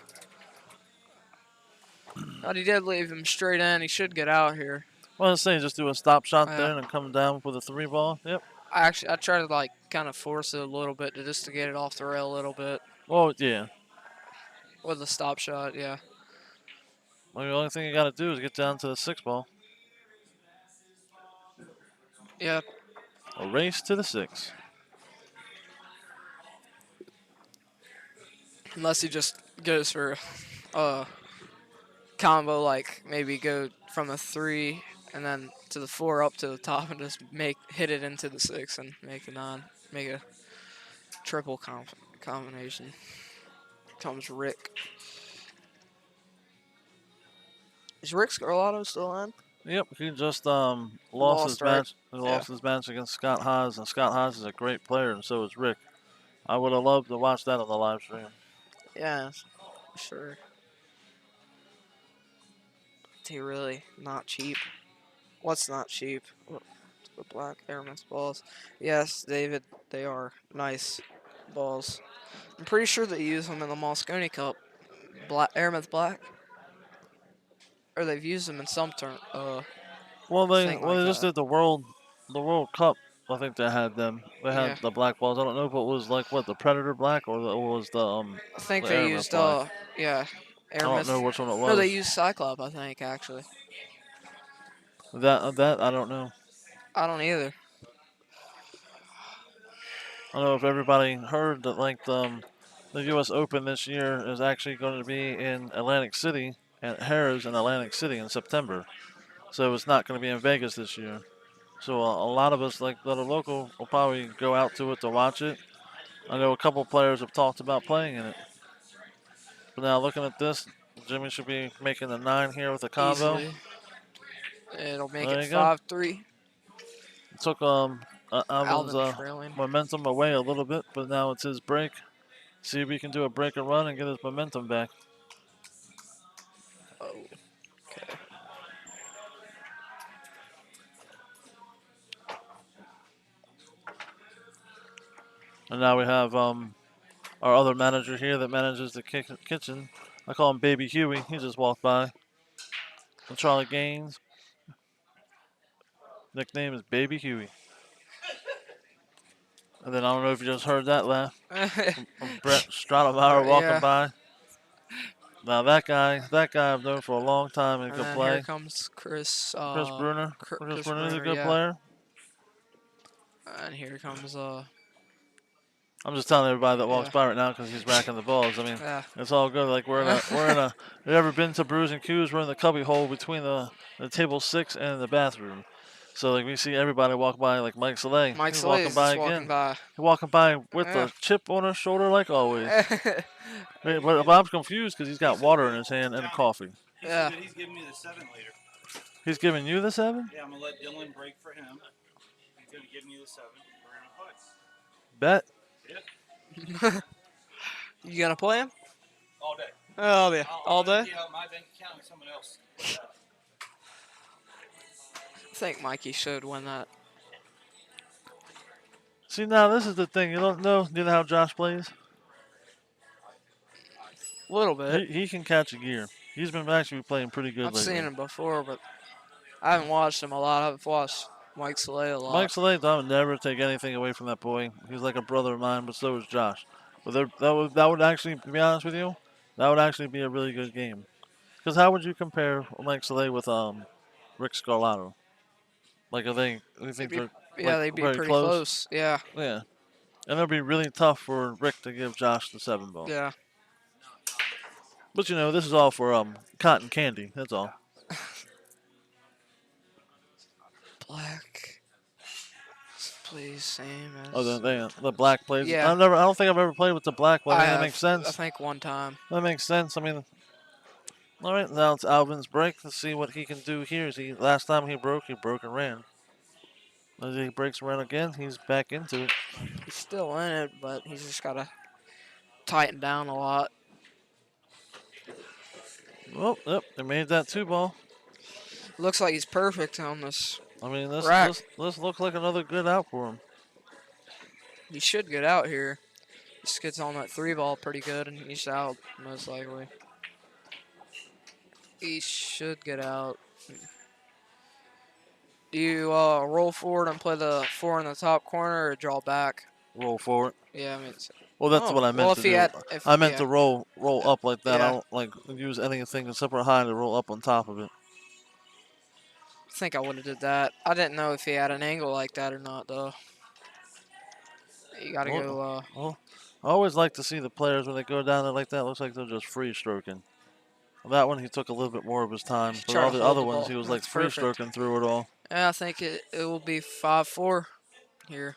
But he did leave him straight in. He should get out here. Well, I'm saying just do a stop shot Yeah. there and then come down with a 3 ball. Yep. I tried to like kind of force it a little bit to get it off the rail a little bit. Well, yeah. With a stop shot, yeah. Well, the only thing you got to do is get down to the 6 ball. Yeah. A race to the 6. Unless he just goes for a combo, like maybe go from a 3 and then to the 4 up to the top and just hit it into the 6 and make a 9. Make a triple combination. Comes Rick. Is Rick Scarlato still on? Yep, he just lost his right? match. He lost his match against Scott Haas, and Scott Haas is a great player, and so is Rick. I would have loved to watch that on the live stream. Yeah, sure. They really not cheap. What's not cheap? The black Airman's balls. Yes, David, they are nice balls. I'm pretty sure they use them in the Moscone Cup. Airman's black. Or they've used them in some turn. Well, they like just that. did the World Cup. I think they had them. They had Yeah. the black balls. I don't know if it was like what the Predator black or was the I think the they Airman used black. yeah, I don't know Airmouth. which one it was. No, they used Cyclops, I think, actually. That I don't know. I don't either. I don't know if everybody heard that like the U.S. Open this year is actually going to be in Atlantic City at Harrah's in Atlantic City in September. So it's not going to be in Vegas this year. So a lot of us like that are local will probably go out to it to watch it. I know a couple players have talked about playing in it. But now looking at this, Jimmy should be making a 9 here with a combo. Easily. It'll make There it you go. 5-3. It took Alvin's Alvin trailing. momentum away a little bit, but now it's his break. See if he can do a break and run and get his momentum back. Oh, okay. And now we have our other manager here that manages the kitchen. I call him Baby Huey. He just walked by. And Charlie Gaines. Nickname is Baby Huey. And then I don't know if you just heard that laugh from Brett Stratemeyer walking by. Now that guy I've known for a long time and could play. Here comes Chris. Chris Bruner. Chris Bruner is a Bruner, good yeah. player. And here comes I'm just telling everybody that walks by right now because he's racking the balls. I mean, it's all good. Like we're in a. You ever been to Brews and Q's? We're in the cubby hole between the table 6 and the bathroom. So like we see everybody walk by, like Mike Soleil. Mike He's Soleil walking by is walking again. by. He's walking by with a chip on his shoulder, like always. but I'm confused because he's got water in his hand and coffee. Yeah. He's giving me the 7 later. He's giving you the 7? Yeah, I'm gonna let Dylan break for him. He's gonna give me the 7. We're gonna play. Bet. Yep. You gonna play him? All day. Oh yeah. All day? Yeah, my bank account and someone else. I think Mikey should win that. See, now this is the thing. You don't know how Josh plays? A little bit. He can catch a gear. He's been actually playing pretty good I've lately. seen him before, but I haven't watched him a lot. I've watched Mike Saleh a lot. Mike Saleh, I would never take anything away from that boy. He's like a brother of mine, but so is Josh. But that would actually, to be honest with you, that would actually be a really good game. Because how would you compare Mike Saleh with Rick Scarlato? Like, are they? Do you think they're like they'd be very pretty close? close. Yeah. Yeah, and it'd be really tough for Rick to give Josh the 7 ball. Yeah. But you know, this is all for cotton candy. That's all. Black. Please, same as. Oh, the black plays. Yeah. I don't think I've ever played with the black, but I think that makes sense. I think one time. That makes sense. I mean, all right, now it's Alvin's break. Let's see what he can do here. Last time he broke and ran. As he breaks and ran again, he's back into it. He's still in it, but he's just got to tighten down a lot. Oh, yep, they made that 2 ball. Looks like he's perfect on this. I mean, this looks like another good out for him. He should get out here. He just gets on that 3 ball pretty good, and he's out most likely. He should get out. Do you roll forward and play the 4 in the top corner, or draw back? Roll forward. Yeah, I mean. Well, that's what I meant to do. I meant to roll up like that. Yeah. I don't like use anything except for high to roll up on top of it. I think I would have did that. I didn't know if he had an angle like that or not, though. You gotta go. Well, I always like to see the players when they go down there like that. It looks like they're just free stroking. That one he took a little bit more of his time, but all the other ones he was like free stroking through it all. Yeah, I think it will be 5-4 here.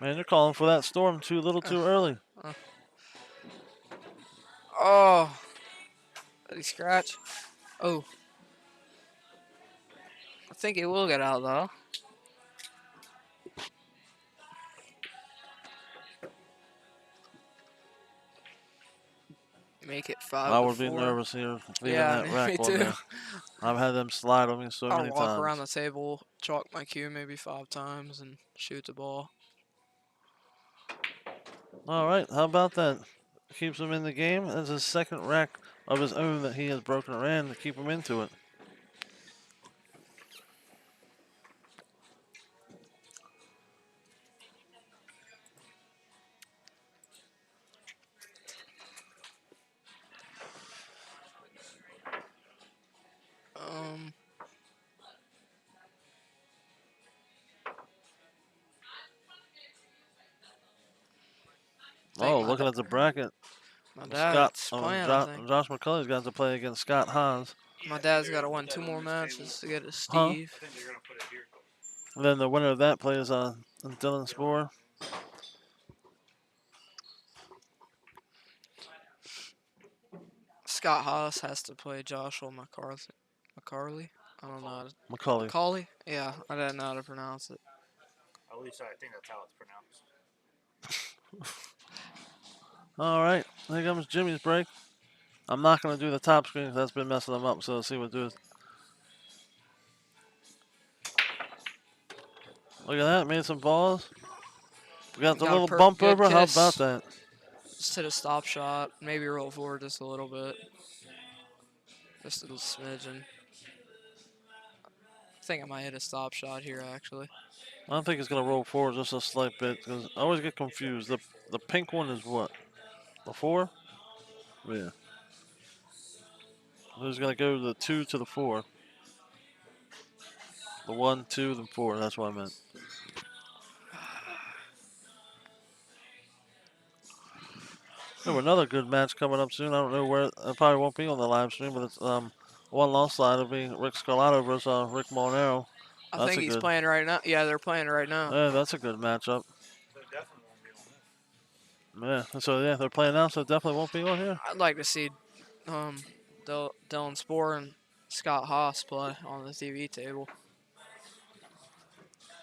Man, you're calling for that storm a little too early. Oh, did he scratch? Oh, I think he will get out though. Make it 5-4. I would be nervous here leaving that rack me on too. there. I've had them slide on me so many times. I'll walk around the table, chalk my cue maybe 5 times, and shoot the ball. All right, how about that? Keeps him in the game. That's his 2nd rack of his own that he has broken around to keep him into it. Oh, looking at the bracket. My dad's playing, Josh McCulley's got to play against Scott Haas. My dad's got to win 2 more matches to get to Steve. And then the winner of that plays Dylan Spoor. Scott Haas has to play Joshua McCarley. I don't know. Macaulay. Macaulay? Yeah, I didn't know how to pronounce it. At least I think that's how it's pronounced. All right, here comes Jimmy's break. I'm not going to do the top screen because that's been messing them up, so let's see what do. Look at that, made some balls. We got the little bump over. How about that? Just hit a stop shot, maybe roll forward just a little bit. Just a little smidgen. I think I might hit a stop shot here, actually. I don't think it's going to roll forward just a slight bit because I always get confused. The pink one is what? The 4? Yeah. Who's going to go the 2 to the 4? The 1, 2, then 4. That's what I meant. Oh, another good match coming up soon. I don't know where. It probably won't be on the live stream, but it's one lost side. It'll be Rick Scarlato versus Rick Molinaro. I think he's playing right now. Yeah, they're playing right now. Yeah, that's a good matchup. Yeah, so yeah, they're playing now, so it definitely won't be on here. I'd like to see Dylan Spoor and Scott Haas play on the TV table.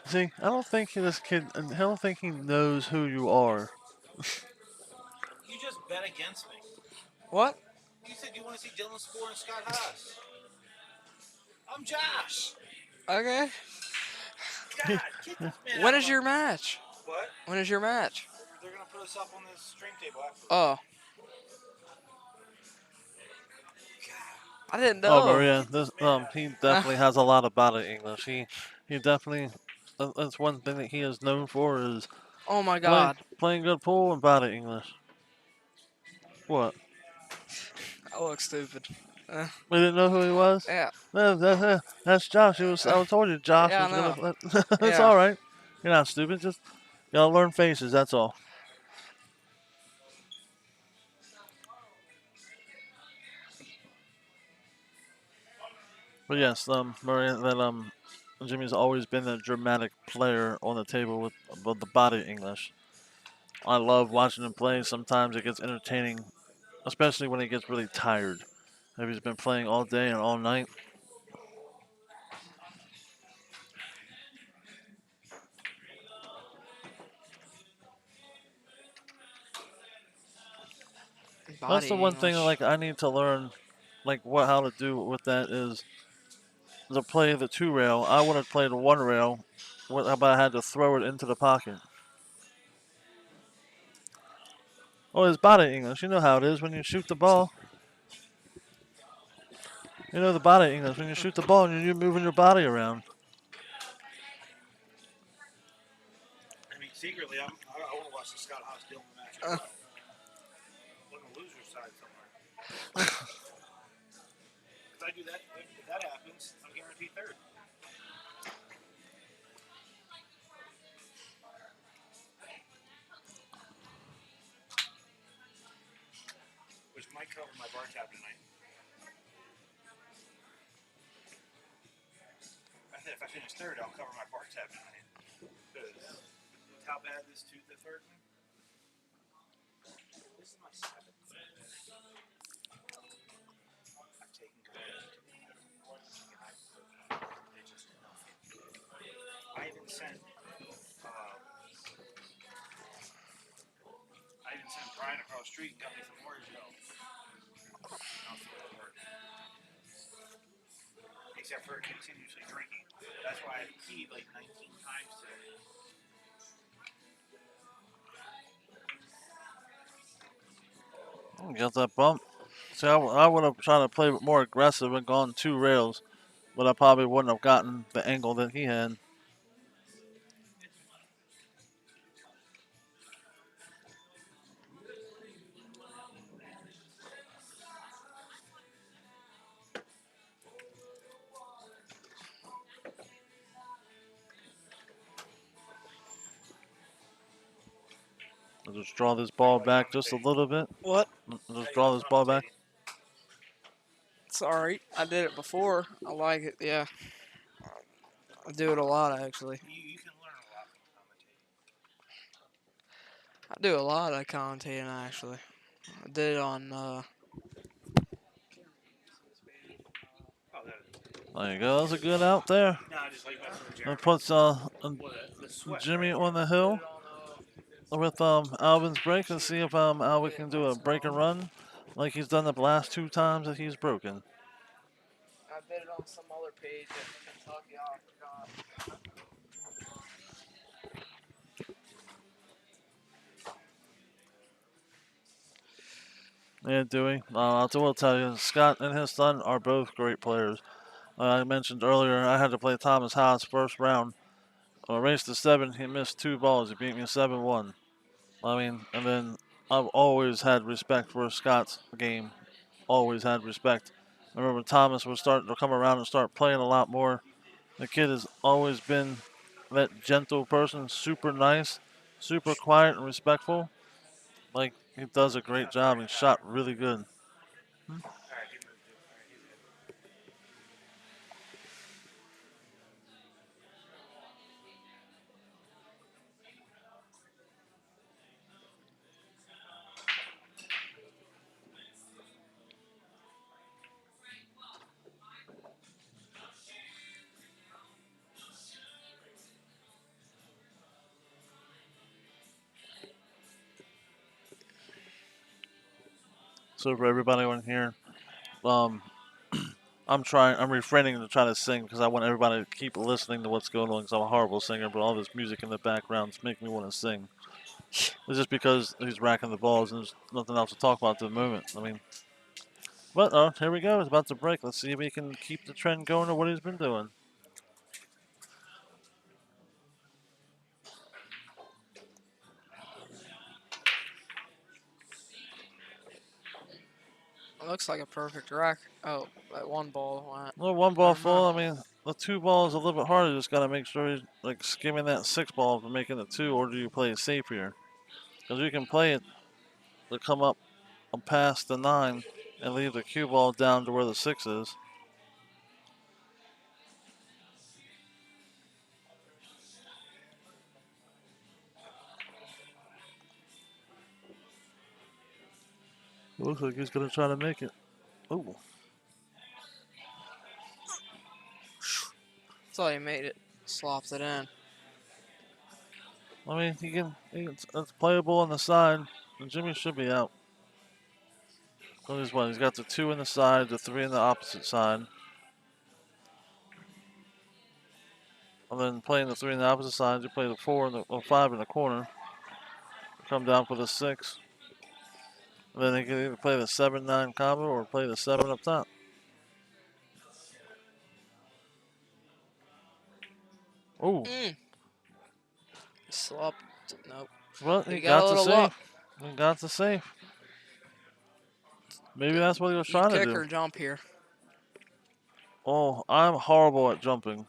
See, I don't think he knows who you are. You just bet against me. What? You said you want to see Dylan Spoor and Scott Haas. I'm Josh. Okay. God, get this man When is your match? What? When is your match? They're gonna put us up on this stream table after. Oh. I didn't Oh, know. Maria, he definitely has a lot of body English. He definitely that's one thing that he is known for is Oh my God. playing good pool and body English. What? I look stupid. We didn't know who he was. Yeah. That's Josh. I told you Josh Yeah, I was know. gonna. It's Yeah. all right. You're not stupid. Just you gotta learn faces. That's all. But yes, Maria, that Jimmy's always been a dramatic player on the table with the body English. I love watching him play. Sometimes it gets entertaining, especially when he gets really tired. If he's been playing all day and all night. That's the Body one thing English. like I need to learn, like how to do with that is to play the 2-rail. I would have played a 1-rail, but I had to throw it into the pocket. Oh, it's body English. You know how it is when you shoot the ball. You know the body English when you shoot the ball and you're moving your body around. I mean, secretly, I want to watch the Scott Haas Dillon match. On the loser side somewhere. If I do that, if that happens, I'm guaranteed third. Which might cover my bar tab tonight. I said if I finish third, I'll cover my bar tab tonight. Because with how bad this tooth is hurting, this is my seventh. I've taken I even sent Brian across the street and got me some orange gel. Except for continuously drinking. That's why I peed like 19 times today. Got that bump. See, I would have tried to play more aggressive and gone 2 rails, but I probably wouldn't have gotten the angle that he had. I'll just draw this ball back just a little bit. What? Just draw this ball back. It's alright. I did it before. I like it, yeah. I do it a lot, actually. You can learn a lot from commentating. I do a lot of commentating, actually. I did it on, There you go. That's a good out there. That puts Jimmy on the hill with Alvin's break and see if Alvin can do a break and run like he's done the last 2 times that he's broken. I did it on some other page at Kentucky. I forgot. Yeah, Dewey. I will tell you, Scott and his son are both great players. I mentioned earlier I had to play Thomas Haas first round. Race to 7, he missed 2 balls. He beat me 7-1. I mean, and then I've always had respect for Scott's game. Always had respect. I remember Thomas was starting to come around and start playing a lot more. The kid has always been that gentle person, super nice, super quiet and respectful. Like, he does a great job and shot really good. So for everybody on here, I'm refraining to try to sing because I want everybody to keep listening to what's going on because I'm a horrible singer, but all this music in the background is making me want to sing. It's just because he's racking the balls and there's nothing else to talk about at the moment. I mean, but here we go. It's about to break. Let's see if he can keep the trend going to what he's been doing. It looks like a perfect rack. Oh, that one ball went. Well, one ball Never mind. full. I mean, the two ball is a little bit harder. Just got to make sure he's like skimming that six ball and making it two, or do you play it safe here? Because you can play it to come up and past the 9 and leave the cue ball down to where the 6 is. It looks like he's going to try to make it. Ooh. Thought he made it. Slopped it in. I mean, it's playable on the side, and Jimmy should be out. He's got the 2 in the side, the 3 in the opposite side. And then playing the 3 in the opposite side, you play the 4 and the 5 in the corner. Come down for the 6. And then they can either play the 7-9 combo or play the 7 up top. Ooh. Slopped. Nope. Well, He he got got a the little safe. luck. He got the safe. Maybe that's what he was You trying to kick do. or jump here. Oh, I'm horrible at jumping,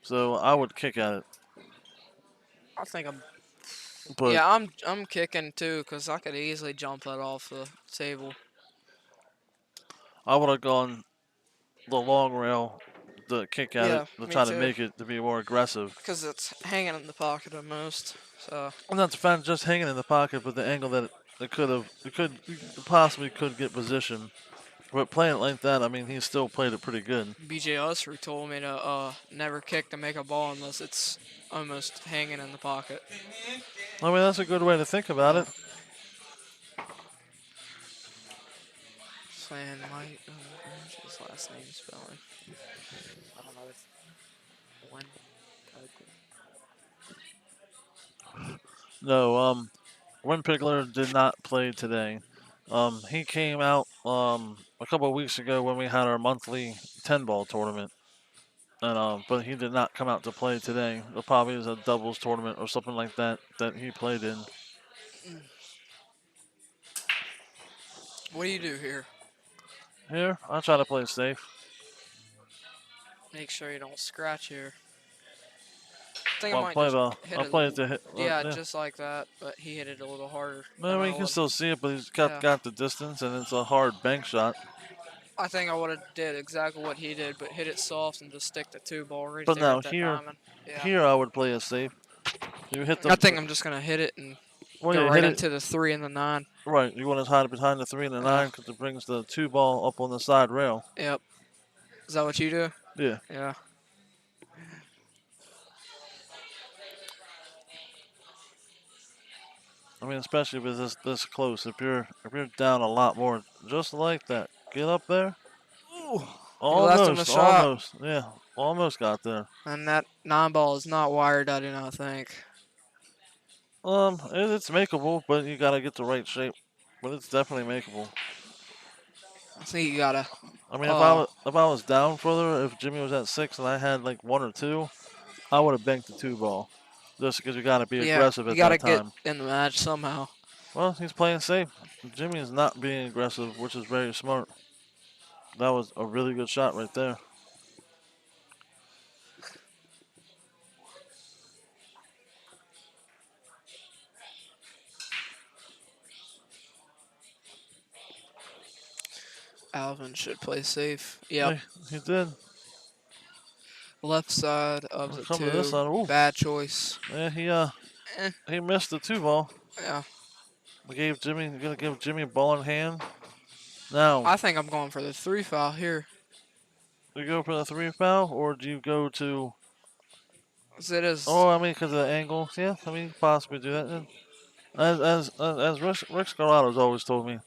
so I would kick at it. I think I'm. But Yeah, I'm kicking too because I could easily jump that off the table. I would have gone the long rail to kick at it Yeah, to me try to too. make it to be more aggressive. Because it's hanging in the pocket at most. So. I'm not fan just hanging in the pocket, but the angle that it possibly could get position. But playing it like that, I mean, he still played it pretty good. BJ Usher told me to never kick to make a ball unless it's almost hanging in the pocket. I mean, that's a good way to think about it. Saying Mike, his last name spelling. I don't know if when. No, Win Pigler did not play today. He came out a couple of weeks ago when we had our monthly 10-ball tournament. And but he did not come out to play today. It probably is a doubles tournament or something like that that he played in. What do you do here? Here, I try to play safe. Make sure you don't scratch here. I think Well, I might just hit I'll it. play it to hit. Yeah, just like that, but he hit it a little harder. No, you can still see it, but he's got the distance, and it's a hard bank shot. I think I would have did exactly what he did, but hit it soft and just stick the 2 ball right But there now at that here, diamond. Yeah. here I would play it safe. You hit the. I think I'm just gonna hit it and go right into the 3 and the 9. Right, you want to hide it behind the 3 and the 9 because it brings the 2 ball up on the side rail. Yep. Is that what you do? Yeah. Yeah. I mean, especially with this close. If you're down a lot more, just like that, get up there. Ooh. Almost. Yeah, almost got there. And that 9 ball is not wired, I do not think. It's makeable, but you gotta get the right shape. But it's definitely makeable. I think you gotta. I mean, if I was down further, if Jimmy was at 6 and I had like 1 or 2, I would have banked the 2 ball. Just because you gotta be aggressive at that time. You gotta get in the match somehow. Well, he's playing safe. Jimmy is not being aggressive, which is very smart. That was a really good shot right there. Alvin should play safe. Yep. He did. Left side of the 2. To this side. Bad choice. Yeah, he missed the 2 ball. Yeah. Gonna give Jimmy a ball in hand. Now. I think I'm going for the 3 foul here. Do you go for the 3 foul, or do you go to? It is. Oh, I mean, because of the angle. Yeah, I mean, you could possibly do that. As Rick Scarado's always told me,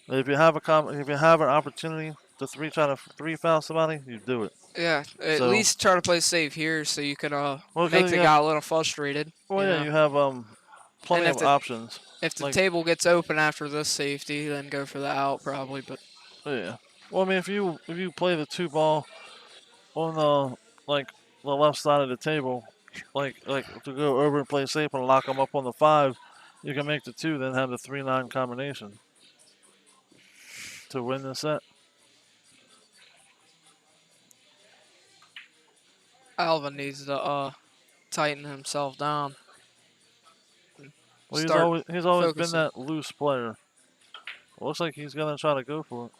if you have an opportunity to try to 3 foul somebody, you do it. Yeah, at least try to play safe here so you can make the guy a little frustrated. Well, yeah, you have plenty if of options. if the Like, table gets open after this safety, then go for the out probably. But yeah. Well, I mean, if you play the 2 ball on the the left side of the table, like to go over and play safe and lock them up on the 5, you can make the 2, then have the 3-9 combination to win the set. Alvin needs to tighten himself down. Well, Start he's always been focusing that loose player. Looks like he's gonna try to go for it.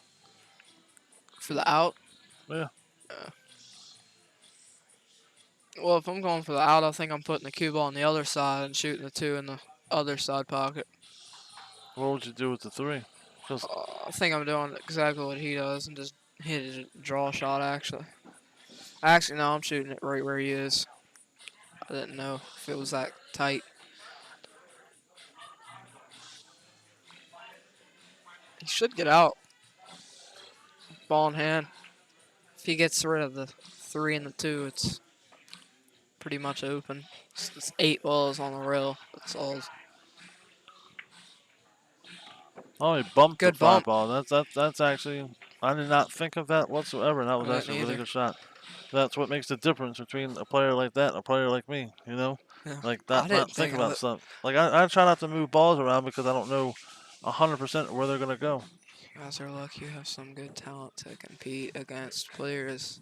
for the out. Yeah. Well, if I'm going for the out, I think I'm putting the cue ball on the other side and shooting the 2 in the other side pocket. What would you do with the 3? Because I think I'm doing exactly what he does and just hit a draw shot, actually. Actually, no, I'm shooting it right where he is. I didn't know if it was that tight. He should get out. Ball in hand. If he gets rid of the 3 and the 2, it's pretty much open. It's 8 balls on the rail. That's all. oh, he bumped the Good 5 bump. ball. That's actually, I did not think of that whatsoever. And that was I didn't actually a really either. good shot. That's what makes the difference between a player like that and a player like me. You know, Yeah. like I not didn't think think of about it. stuff. Like I try not to move balls around because I don't know 100% where they're gonna go. You guys are lucky you have some good talent to compete against players,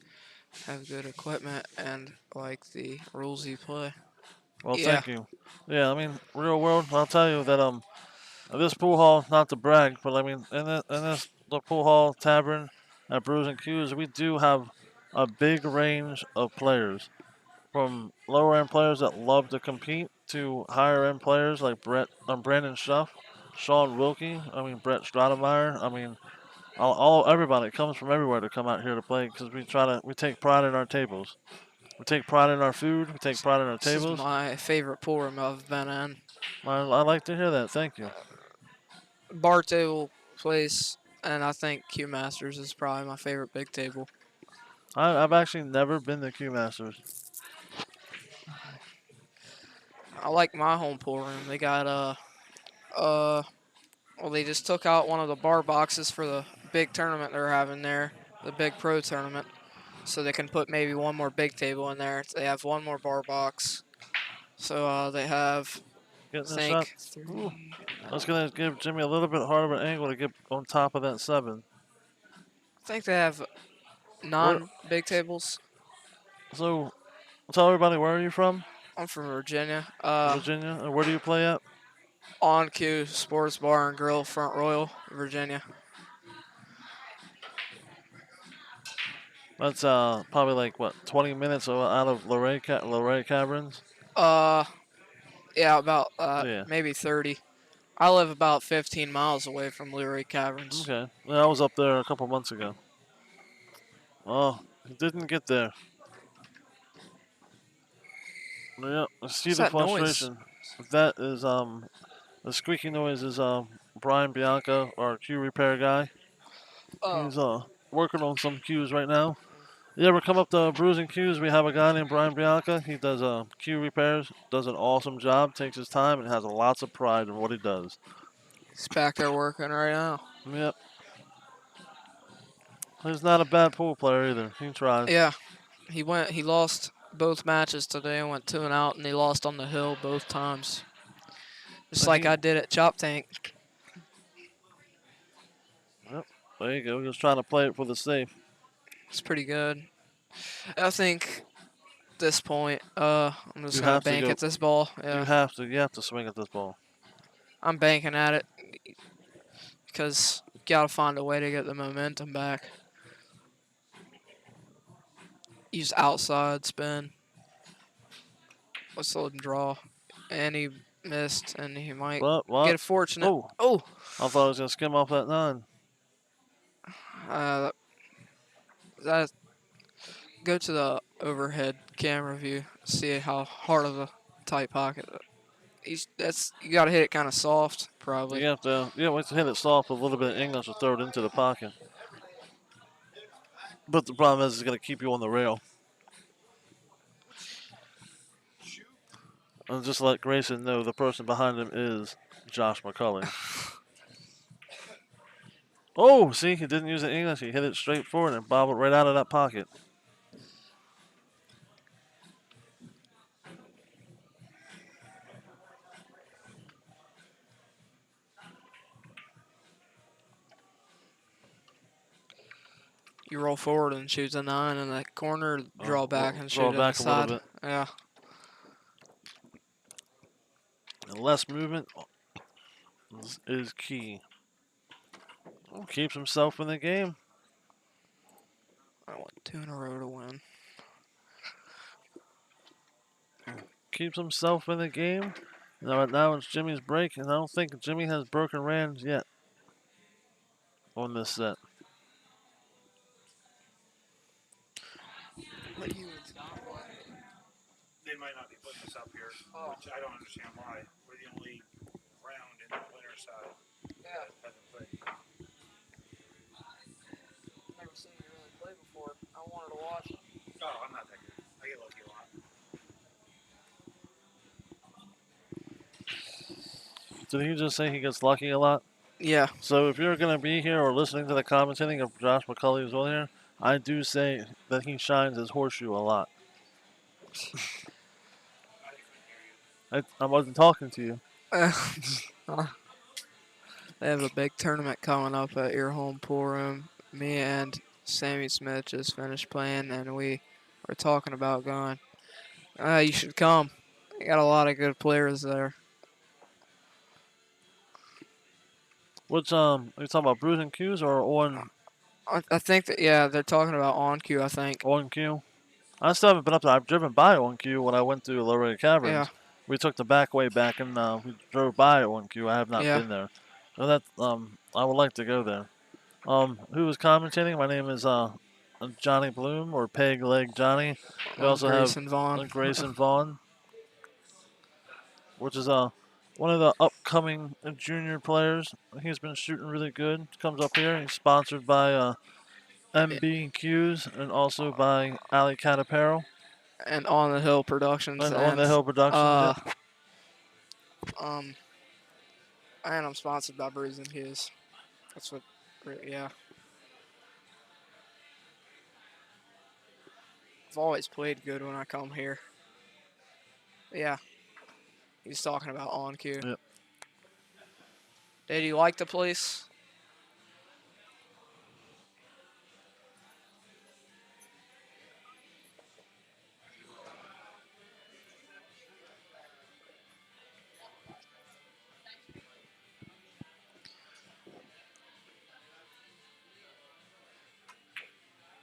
have good equipment, and like the rules you play. Well, Yeah. thank you. Yeah, I mean, real world. I'll tell you that this pool hall, not to brag, but I mean, in this the pool hall tavern at Brews and Q's, we do have a big range of players, from lower end players that love to compete to higher end players like Brandon Schuff, Sean Wilkie. I mean, Brett Stratemeyer. I mean, everybody comes from everywhere to come out here to play because we take pride in our tables. We take pride in our food. We take pride in our This is tables. my favorite pool room I've been in. I like to hear that. Thank you. Bar table place, and I think Q Masters is probably my favorite big table. I've actually never been to Q Masters. I like my home pool room. They got well, they just took out one of the bar boxes for the big tournament they're having there, the big pro tournament. So they can put maybe one more big table in there. They have one more bar box. So they have, I Getting the shot. think, Ooh. 3. That's going to give Jimmy a little bit harder of an angle to get on top of that 7. I think they have Where, big tables. so, tell everybody, where are you from? I'm from Virginia. Virginia. And where do you play at? On Q Sports Bar and Grill, Front Royal, Virginia. That's probably like, what, 20 minutes out of Luray Caverns? Yeah, about Yeah. maybe 30. I live about 15 miles away from Luray Caverns. Okay. Yeah, I was up there a couple months ago. Oh, he didn't get there. Yeah, I see What's the that noise? frustration. That is the squeaky noise is Brian Bianca, our Q repair guy. Oh. He's working on some Qs right now. You ever come up to Bruising Qs? We have a guy named Brian Bianca. He does Q repairs, does an awesome job, takes his time, and has lots of pride in what he does. He's back there working right now. Yep. He's not a bad pool player either. He tries. Yeah, he lost both matches today and went 2 and out, and he lost on the hill both times. Just like I did at Chop Tank. Yep. There you go. Just trying to play it for the safe. It's pretty good. I think at this point, I'm just gonna bank at this ball. Yeah. You have to swing at this ball. I'm banking at it because you gotta find a way to get the momentum back. Use outside spin. Let's let him draw. And he missed, and he might get a fortunate. Oh! I thought I was going to skim off that 9. That go to the overhead camera view. See how hard of a tight pocket. You got to hit it kind of soft, probably. You have to hit it soft with a little bit of English to throw it into the pocket. But the problem is it's going to keep you on the rail. And just let Grayson know the person behind him is Josh McCulley. Oh, see, he didn't use the English. He hit it straight forward and bobbled right out of that pocket. You roll forward and shoot a 9 in that corner, draw back and Draw shoot on the back a little side. bit. Yeah. And less movement is key. Keeps himself in the game. I want 2 in a row to win. Keeps himself in the game. Now it's Jimmy's break, and I don't think Jimmy has broken rands yet on this set. They might not be putting this up here, which I don't understand why. We're the only round in the winter side that hasn't played. Never seen you really play before. I wanted to watch it. Oh, I'm not that good. I get lucky a lot. Did he just say he gets lucky a lot? Yeah. So if you're going to be here or listening to the commentating of Josh McCulley who's on here, I do say that he shines his horseshoe a lot. I wasn't talking to you. They have a big tournament coming up at your home pool room. Me and Sammy Smith just finished playing, and we were talking about going. You should come. They got a lot of good players there. Which are you talking about, bruising cues or on? I think that they're talking about on cue. I think on cue. I still haven't been up there. I've driven by on cue when I went to Loretta Caverns. Yeah. We took the back way back and we drove by on cue. I have not Yeah. been there. So that I would like to go there. Who was commentating? My name is Johnny Bloom or Peg Leg Johnny. We also Grayson have Vaughn. Grayson Vaughn, which is one of the upcoming junior players. He's been shooting really good. Comes up here. He's sponsored by MBQs and also by Alley Cat Apparel. And On the Hill Productions. And On the Hill Productions. And I'm sponsored by Bruising Hughes. That's what, yeah. I've always played good when I come here. Yeah. He's talking about on cue. Yep. Did you like the place?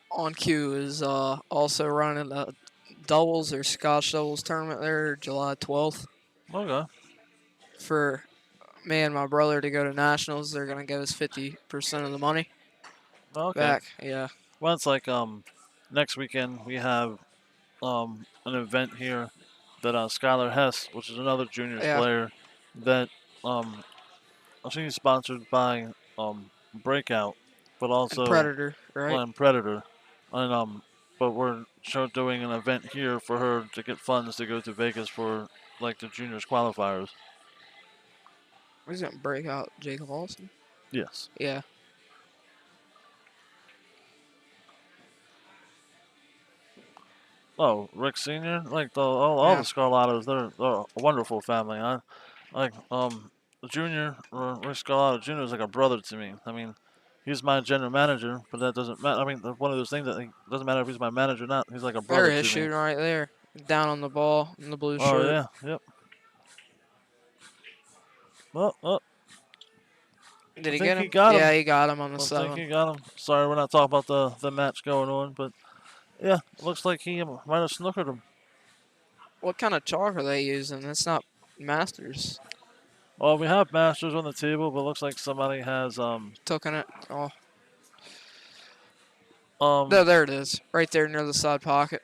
On cue is also running a doubles or Scotch doubles tournament there July 12th. Okay. For me and my brother to go to nationals, they're gonna give us 50% of the money back. Yeah. Well, it's like next weekend we have an event here that Skylar Hess, which is another juniors player, that I think he's sponsored by Breakout, but also and Predator, right? And Predator, and but we're doing an event here for her to get funds to go to Vegas for like the juniors qualifiers. Who's gonna break out? Jacob Olsen? Yes. Yeah. Oh, Rick Senior, like all the Scarlatos, they're a wonderful family. I like Junior, Rick Scarlato Junior is like a brother to me. I mean, he's my general manager, but that doesn't matter. I mean, one of those things that doesn't matter if he's my manager or not. He's like a brother There he is, to me. shooting right there, down on the ball in the blue shirt. Oh yeah, yep. Oh. Did he get him? He got him. Yeah, he got him on the I 7. think he got him. Sorry, we're not talking about the match going on, but yeah, it looks like he might have snookered him. What kind of chalk are they using? It's not Masters. Well, we have Masters on the table, but it looks like somebody has taken it. No, there it is, right there near the side pocket.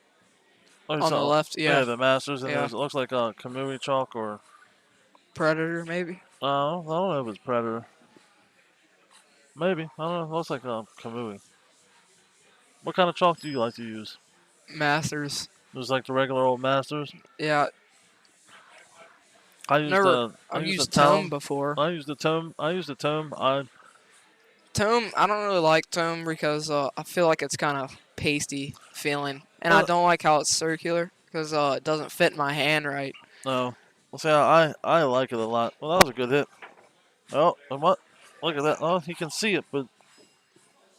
On the left, yeah. Yeah, the Masters, and it looks like a Kamui chalk or Predator, maybe. I don't know if it's Predator. Maybe. I don't know. It looks like a Kamui. What kind of chalk do you like to use? Masters. Just like the regular old Masters? Yeah. I used the I've used Tome before. I used the Tome. Tome, I don't really like Tome because I feel like it's kind of pasty feeling, and I Well, don't like how it's circular because it doesn't fit in my hand right. no. Well, see, I like it a lot. Well, that was a good hit. Oh, and what? Look at that. Oh, he can see it, but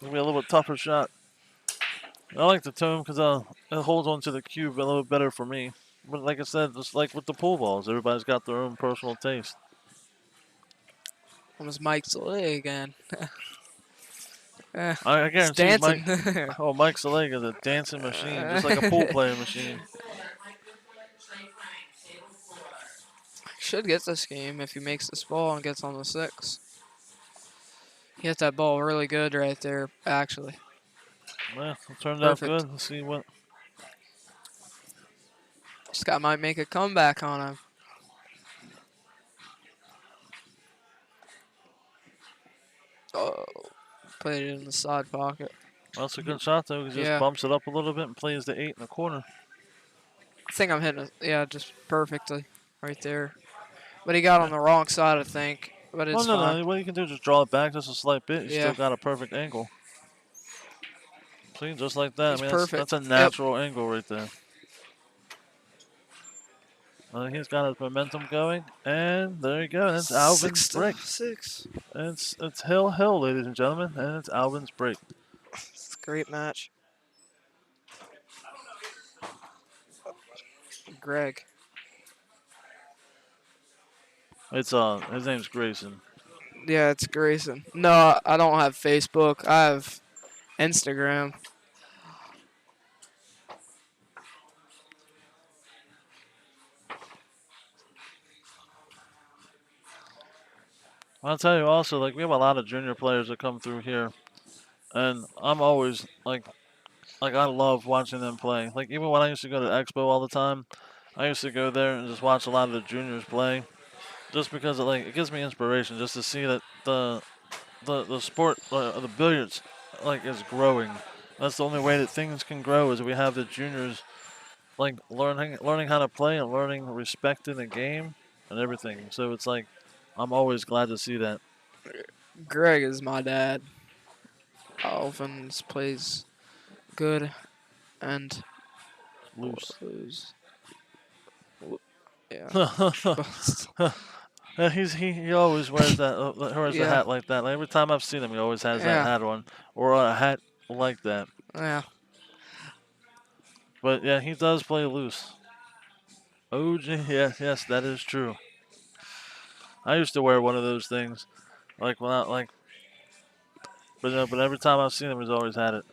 it'll be a little bit tougher shot. I like the Tome because it holds onto the cube a little bit better for me. But like I said, just like with the pool balls, everybody's got their own personal taste. Almost Mike's leg again. I He's guarantee dancing. Mike Saleg is a dancing machine, just like a pool playing machine. Should get this game if he makes this ball and gets on the 6. He hit that ball really good right there, actually. Yeah, it turned out Perfect. good. Let's see what. This guy might make a comeback on him. Oh, put it in the side pocket. Well, that's a good shot though. He just Yeah. bumps it up a little bit and plays the 8 in the corner. I think I'm hitting it, yeah, just perfectly right there. But he got on the wrong side, I think. But it's Well, fine. no. What you can do is just draw it back just a slight bit. You Yeah. still got a perfect angle. See, just like that. He's I mean, perfect. that's a natural angle right there. He's got his momentum going, and there you go. And it's Alvin's break. 6. It's Hill, ladies and gentlemen, and it's Alvin's break. It's a great match. Greg. It's his name's Grayson. Yeah, it's Grayson. No, I don't have Facebook. I have Instagram. I'll tell you also, like we have a lot of junior players that come through here, and I'm always like I love watching them play. Like even when I used to go to Expo all the time, I used to go there and just watch a lot of the juniors play, just because it gives me inspiration just to see that the sport the billiards is growing. That's the only way that things can grow is we have the juniors like learning how to play and learning respect in the game and everything. So it's like I'm always glad to see that. Greg is my dad. Alvin plays good and Loose. Yeah. Yeah, he always wears the Yeah. hat like that. Like, every time I've seen him, he always has that Yeah. hat on or a hat like that. Yeah. But yeah, he does play loose. OG, yes, that is true. I used to wear one of those things, but every time I've seen him, he's always had it.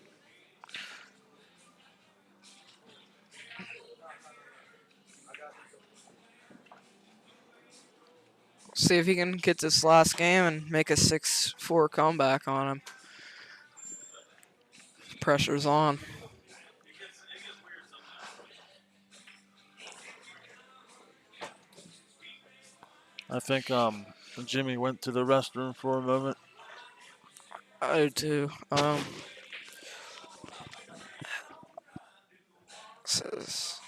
See if he can get this last game and make a 6-4 comeback on him. Pressure's on. I think Jimmy went to the restroom for a moment. I do too. Says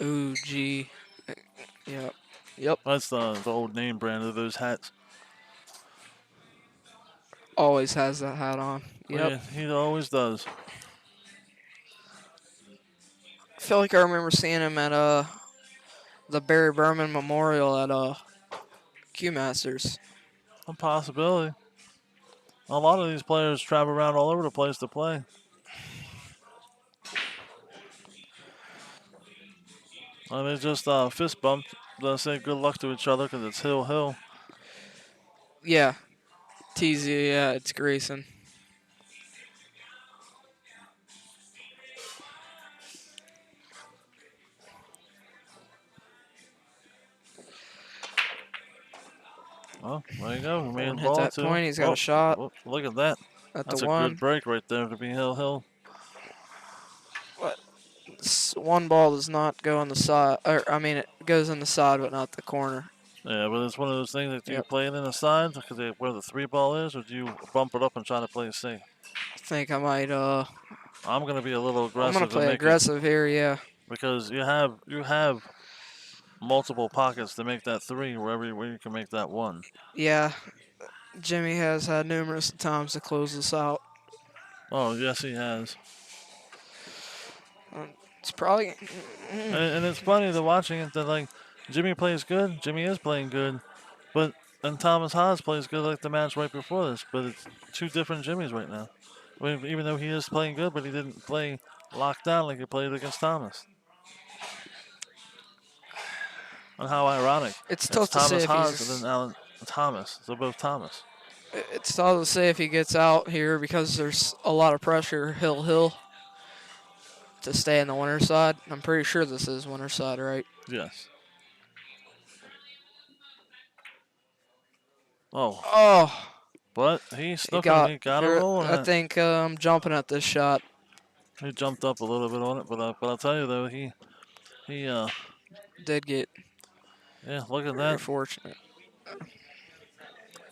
OG. Yep. That's the old name brand of those hats. Always has that hat on. Yep. Yeah, he always does. I feel like I remember seeing him at the Barry Berman Memorial at Q Masters. A possibility. A lot of these players travel around all over the place to play. They just fist bumped. They say good luck to each other because it's Hill. Yeah. TZ, yeah, it's Grayson. Well, there you go. He made Hit that point. He's got a shot. Look at that. That's a good break right there to be Hill. What? One ball does not go on the side. It goes in the side, but not the corner. Yeah, but it's one of those things that you play it in the sides because where the 3 ball is, or do you bump it up and try to play safe? I think I might. I'm gonna be a little aggressive. I'm gonna play aggressive here, yeah. Because you have multiple pockets to make that 3 where you can make that 1. Yeah, Jimmy has had numerous times to close this out. Oh, yes, he has. It's probably. And it's funny to watching it that, like, Jimmy plays good. Jimmy is playing good. But and Thomas Haas plays good like the match right before this. But it's 2 different Jimmys right now. I mean, even though he is playing good, but he didn't play locked down like he played against Thomas. And how ironic. It's It's tough to say Thomas if Haas and he's. then Alan Thomas. They're both Thomas. It's tough to say if he gets out here because there's a lot of pressure. Hill to stay in the winner's side. I'm pretty sure this is winner's side, right? Yes. Oh. Oh. But he snuck him. He got a roll on I it. think I'm jumping at this shot. He jumped up a little bit on it, but I'll tell you though, he did get. Yeah, look at very that. Fortunate.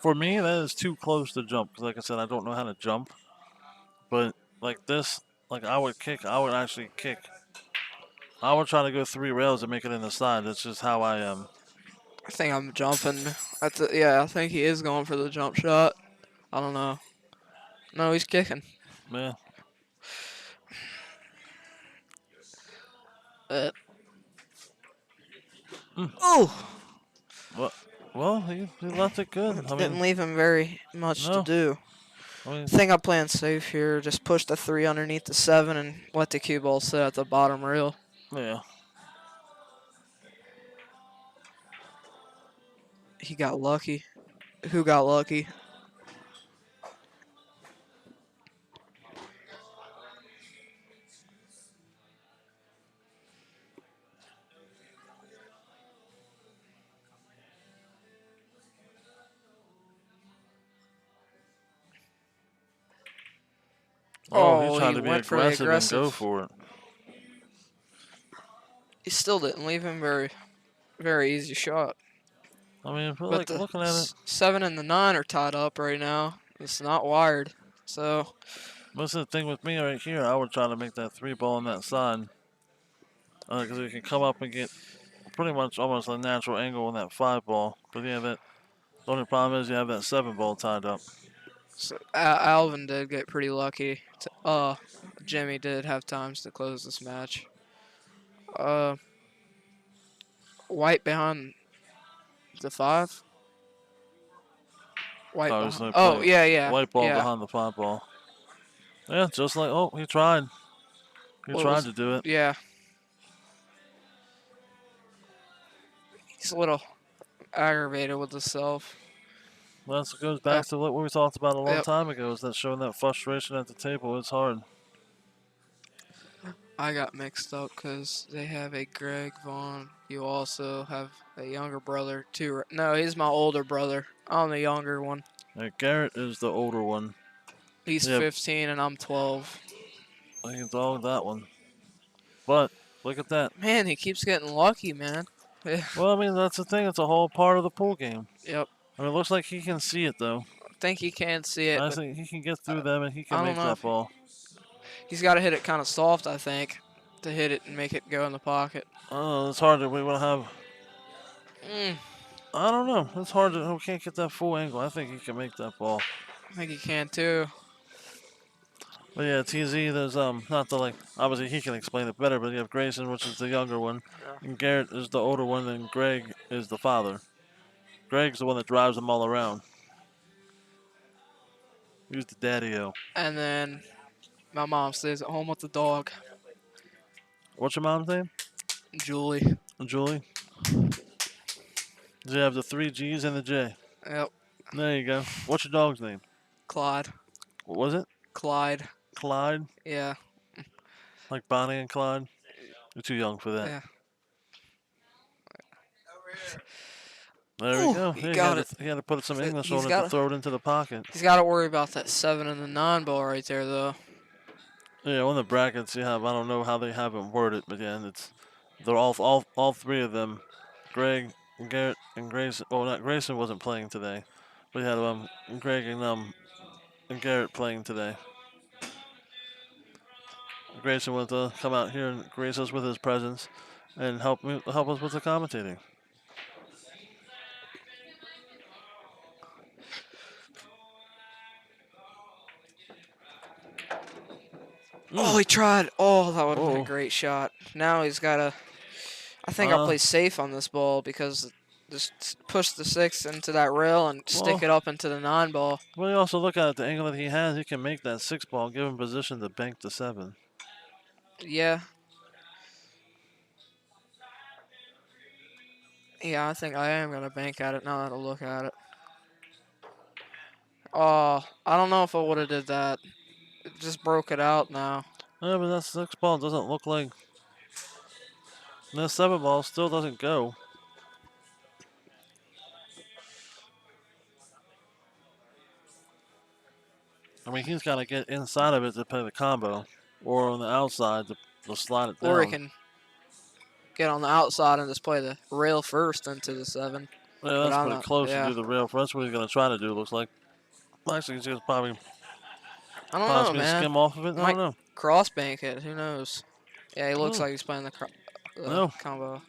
For me, that is too close to jump. Because like I said, I don't know how to jump. But like this, like I would actually kick. I would try to go 3 rails and make it in the side. That's just how I am. I think I'm jumping. Yeah, I think he is going for the jump shot. I don't know. No, he's kicking. Yeah. Oh. Well, he left it good. Didn't leave him very much to No. do. I think I'm playing safe here. Just push the 3 underneath the 7 and let the cue ball sit at the bottom rail. Yeah. He got lucky. Who got lucky? Oh, he tried to be went for the aggressive and go for it. He still didn't leave him very easy shot. I mean, But like the looking at it, 7 and the 9 are tied up right now. It's not wired, so. What's the thing with me right here? I would try to make that 3 ball on that side, because you can come up and get pretty much almost a natural angle on that 5 ball. But yeah, the only problem is you have that 7 ball tied up. So Alvin did get pretty lucky. Jimmy did have times to close this match. White behind the 5. White behind. Oh, yeah. White ball yeah. behind the 5 ball. Yeah, just like, oh, he tried. He tried to do it. Yeah. He's a little aggravated with himself. Well, that goes back to what we talked about a long time ago, is that showing that frustration at the table is hard. I got mixed up because they have a Greg Vaughn. You also have a younger brother, too. No, he's my older brother. I'm the younger one. Garrett is the older one. He's 15 and I'm 12. I can dog that one. But look at that. Man, he keeps getting lucky, man. Well, I mean, that's the thing. It's a whole part of the pool game. Yep. I mean, it looks like he can see it, though. I think he can see it. I think he can get through them and he can make that ball. He's got to hit it kind of soft, I think, to hit it and make it go in the pocket. Oh, it's hard that we want to have. I don't know. It's hard to. We can't get that full angle. I think he can make that ball. I think he can too. But yeah, TZ, there's not the like. Obviously, he can explain it better. But you have Grayson, which is the younger one, and Garrett is the older one, and Greg is the father. Greg's the one that drives them all around. He's the daddy-o. And then my mom stays at home with the dog. What's your mom's name? Julie. Julie. Does you have the 3 G's and the J? Yep. There you go. What's your dog's name? Clyde. What was it? Clyde. Clyde? Yeah. Like Bonnie and Clyde? You're too young for that. Yeah. There we go. He He got it. He had to put some English on it got to throw it into the pocket. He's got to worry about that 7 and the 9 ball right there, though. Yeah, on the brackets you have, I don't know how they have it worded, but yeah, they're all 3 of them. Greg, Garrett, and Grayson. Oh, not Grayson wasn't playing today. We had Greg and Garrett playing today. Grayson wanted to come out here and grace us with his presence. and help us with the commentating. Oh, he tried. Oh, that would have been Oh. a great shot. Now he's got to. I think I'll play safe on this ball because just push the 6 into that rail and stick it up into the 9 ball. Well, you also look at the angle that he has. He can make that 6 ball, give him position to bank the 7. Yeah. Yeah, I think I am going to bank at it now that I look at it. Oh, I don't know if I would have did that. It just broke it out now. Yeah, but that 6 ball doesn't look like... That 7 ball still doesn't go. I mean, he's got to get inside of it to play the combo, or on the outside to slide it down. Or he can get on the outside and just play the rail first into the 7. Yeah, that's pretty close to do the rail. That's what he's going to try to do, looks like. Actually, he's just probably I don't know, possibly man. skim off of it. I don't know. Cross bank it. Who knows? Yeah, he looks like he's playing the combo.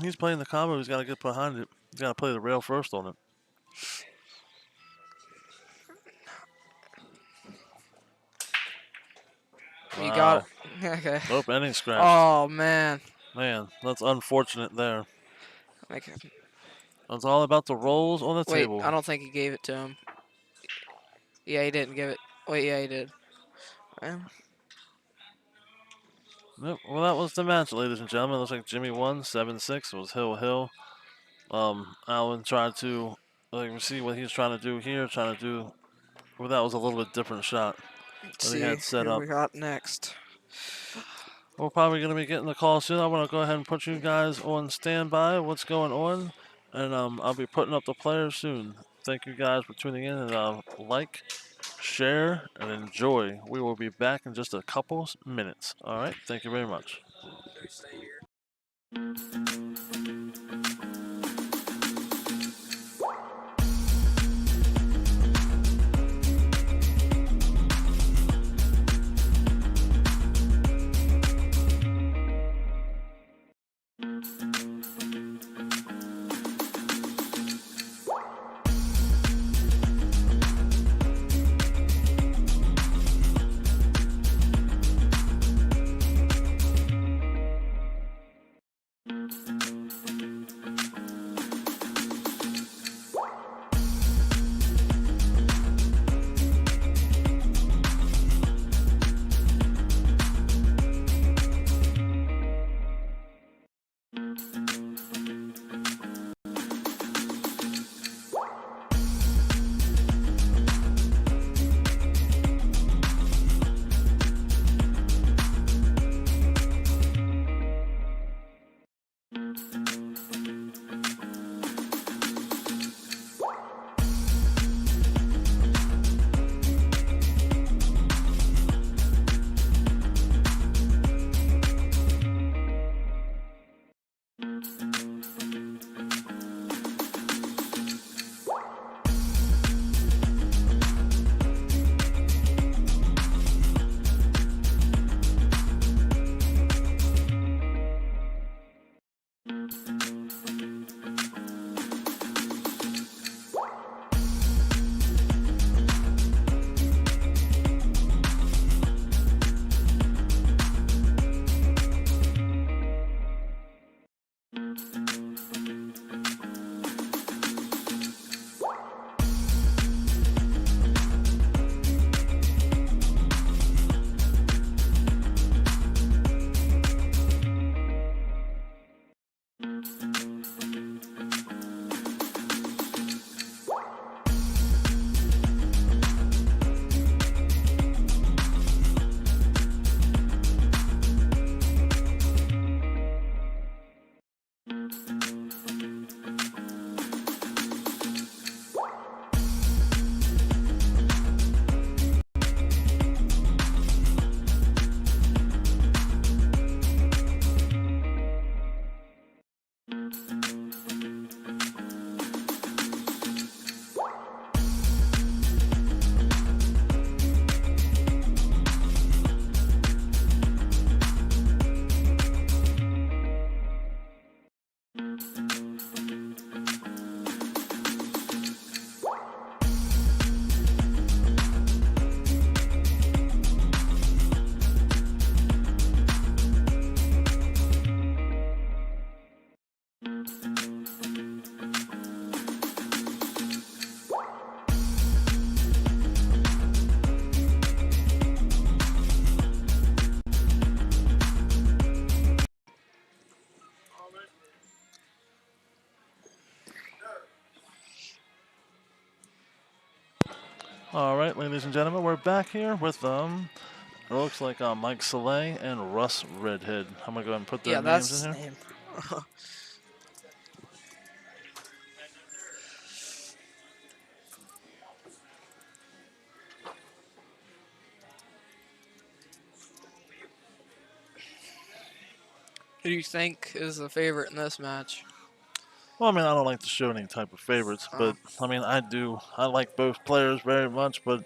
He's playing the combo. He's got to get behind it. He's got to play the rail first on it. You got it. Okay. Nope, ending scratch. Oh, man. Man, that's unfortunate there. Okay. It's all about the rolls on the table. I don't think he gave it to him. Yeah, he didn't give it. Wait, yeah, he did. Yep, well, that was the match, ladies and gentlemen. Looks like Jimmy won 7-6. It was Hill. Alvin tried to see what he's trying to do here. Well, that was a little bit different shot. Let's see who we got next. We're probably going to be getting the call soon. I want to go ahead and put you guys on standby. What's going on? And I'll be putting up the players soon. Thank you guys for tuning in. And like, share, and enjoy. We will be back in just a couple minutes. All right? Thank you very much. All right, ladies and gentlemen, we're back here with it looks like Mike Soleil and Russ Redhead. I'm gonna go ahead and put their Yeah, that's names in his here. name. Who do you think is the favorite in this match? Well, I mean, I don't like to show any type of favorites, but I mean, I do. I like both players very much, but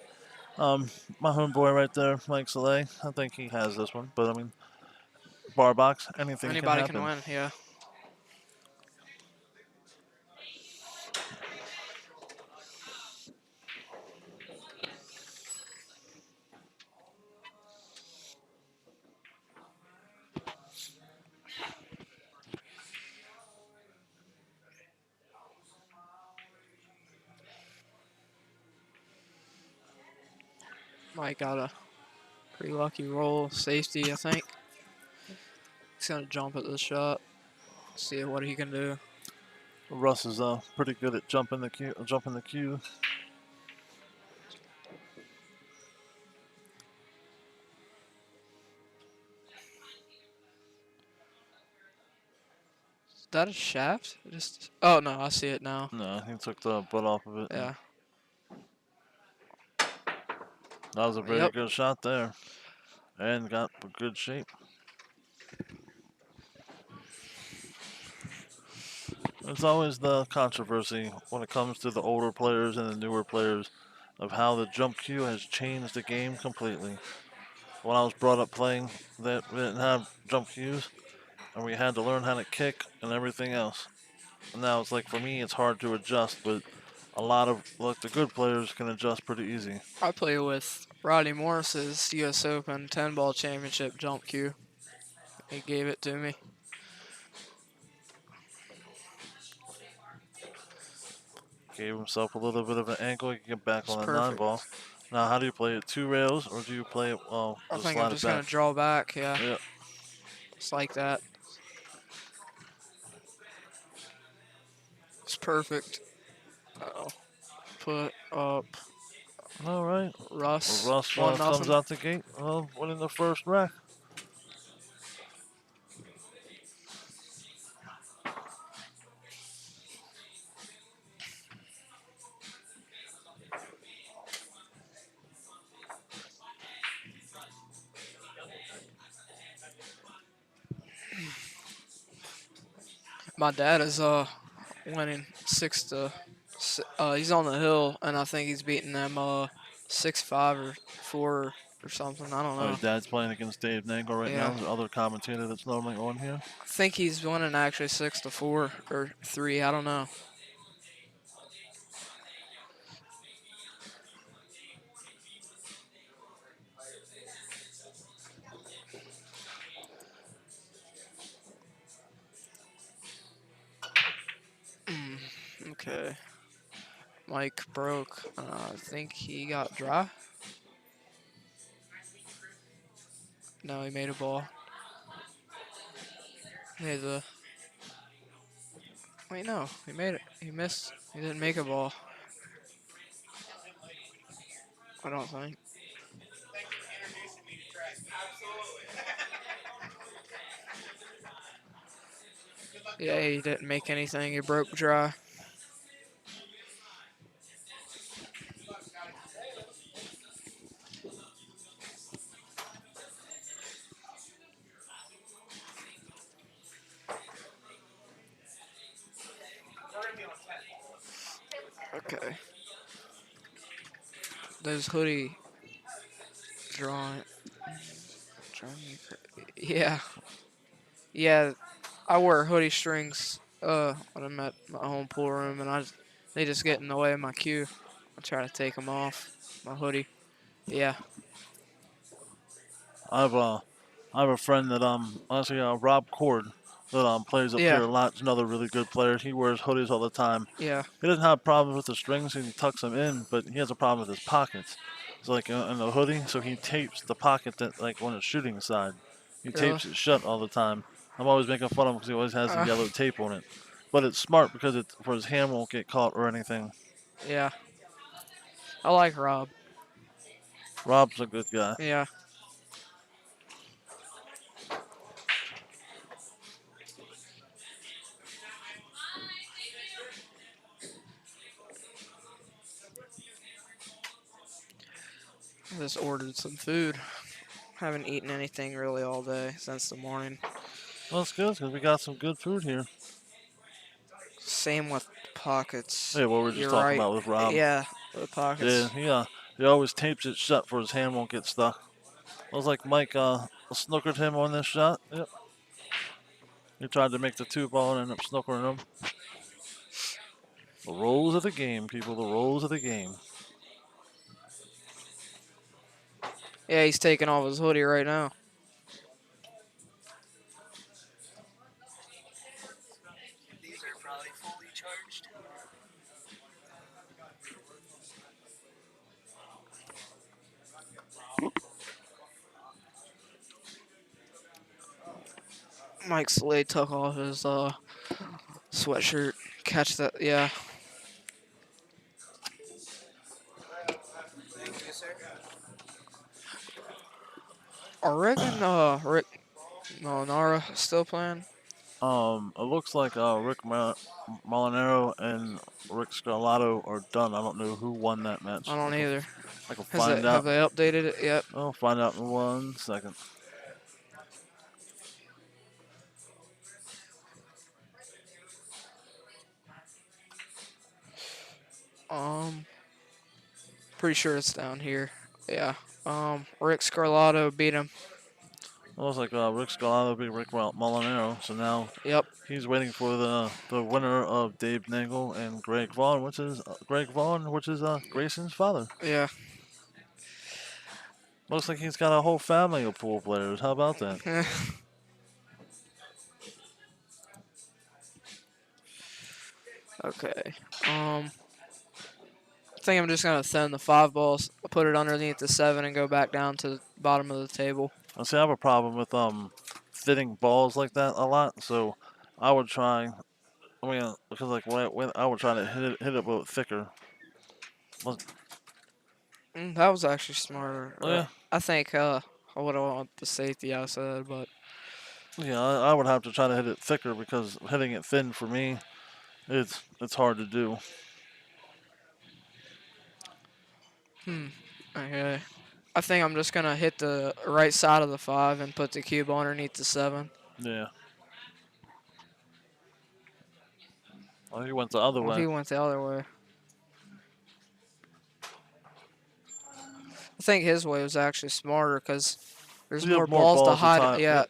my homeboy right there, Mike Soleil, I think he has this one. But I mean, bar box, anything can Anybody can happen. win, yeah. Mike got a pretty lucky roll, safety, I think. He's gonna jump at this shot, see what he can do. Russ is pretty good at jumping the queue. Is that a shaft? Just oh no, I see it now. No, he took the butt off of it. Yeah. That was a very good shot there, and got a good shape. It's always the controversy when it comes to the older players and the newer players of how the jump cue has changed the game completely. When I was brought up playing, that we didn't have jump cues, and we had to learn how to kick and everything else. And now it's like, for me, it's hard to adjust, but a lot of the good players can adjust pretty easy. I play with Roddy Morris's U.S. Open 10-ball championship jump cue. He gave it to me. Gave himself a little bit of an angle. He can get back It's on the perfect. 9-ball. Now, how do you play it? 2 rails, or do you play it? Well, I just think slide I'm just it gonna back. draw back. Yeah. Yeah. Just like that. It's perfect. Uh-oh. Put up. All right. Russ. Russ 1-0. comes out the gate, winning the first rack. My dad is winning 6-. He's on the hill, and I think he's beating them 6-5 or 4 or something. I don't know. Oh, your dad's playing against Dave Nangle right now. Yeah. The other commentator that's normally on here. I think he's winning actually 6-4 or 3. I don't know. Okay. Mike broke. I think he got dry. No, he made a ball. Made the. Wait, no, he made it. He missed. He didn't make a ball. I don't think. Yeah, he didn't make anything. He broke dry. Okay. Those hoodie drawing. Yeah. Yeah. I wear hoodie strings when I'm at my home pool room, and they just get in the way of my cue. I try to take them off. My hoodie. Yeah. I have a friend that honestly Rob Cord that plays up here Yeah. a lot. He's another really good player. He wears hoodies all the time. Yeah. He doesn't have problems with the strings and he tucks them in, but he has a problem with his pockets. So like in the hoodie, so he tapes the pocket that like on his shooting side. He tapes it shut all the time. I'm always making fun of him because he always has the yellow tape on it. But it's smart because for his hand won't get caught or anything. Yeah. I like Rob. Rob's a good guy. Yeah. I just ordered some food. Haven't eaten anything really all day since the morning. Well, that's good because we got some good food here. Same with pockets. Hey, what we were just You're talking right. about with Rob. Yeah, the pockets. Yeah, he always tapes it shut for his hand won't get stuck. Looks like Mike snookered him on this shot. Yep. He tried to make the 2 ball and ended up snookering him. The rules of the game, people. The rules of the game. Yeah, he's taking off his hoodie right now. These are probably fully charged. Mike Slade took off his sweatshirt. Catch that, yeah. Thank you, sir. I reckon Rick Molinaro still playing. It looks like Rick Molinaro and Rick Scarlato are done. I don't know who won that match. I don't either. I can find out. Have they updated it yet? I'll find out in 1 second. Pretty sure it's down here. Yeah. Rick Scarlato beat him. It looks like Rick Scarlato beat Rick Molinaro, so now Yep. he's waiting for the winner of Dave Nagel and Greg Vaughn, which is Grayson's father. Yeah. Looks like he's got a whole family of pool players. How about that? Okay. I think I'm just gonna send the 5 balls, put it underneath the 7, and go back down to the bottom of the table. I see. I have a problem with fitting balls like that a lot, so I would try. I mean, because like when I would try to hit it a little thicker. That was actually smarter. Oh, yeah. I think I would have wanted the safety I said, but Yeah, I would have to try to hit it thicker because hitting it thin for me, it's hard to do. okay. I think I'm just gonna hit the right side of the 5 and put the cube underneath the 7. Yeah. Oh, he went the other way. He went the other way. I think his way was actually smarter because there's more balls to hide. Yeah,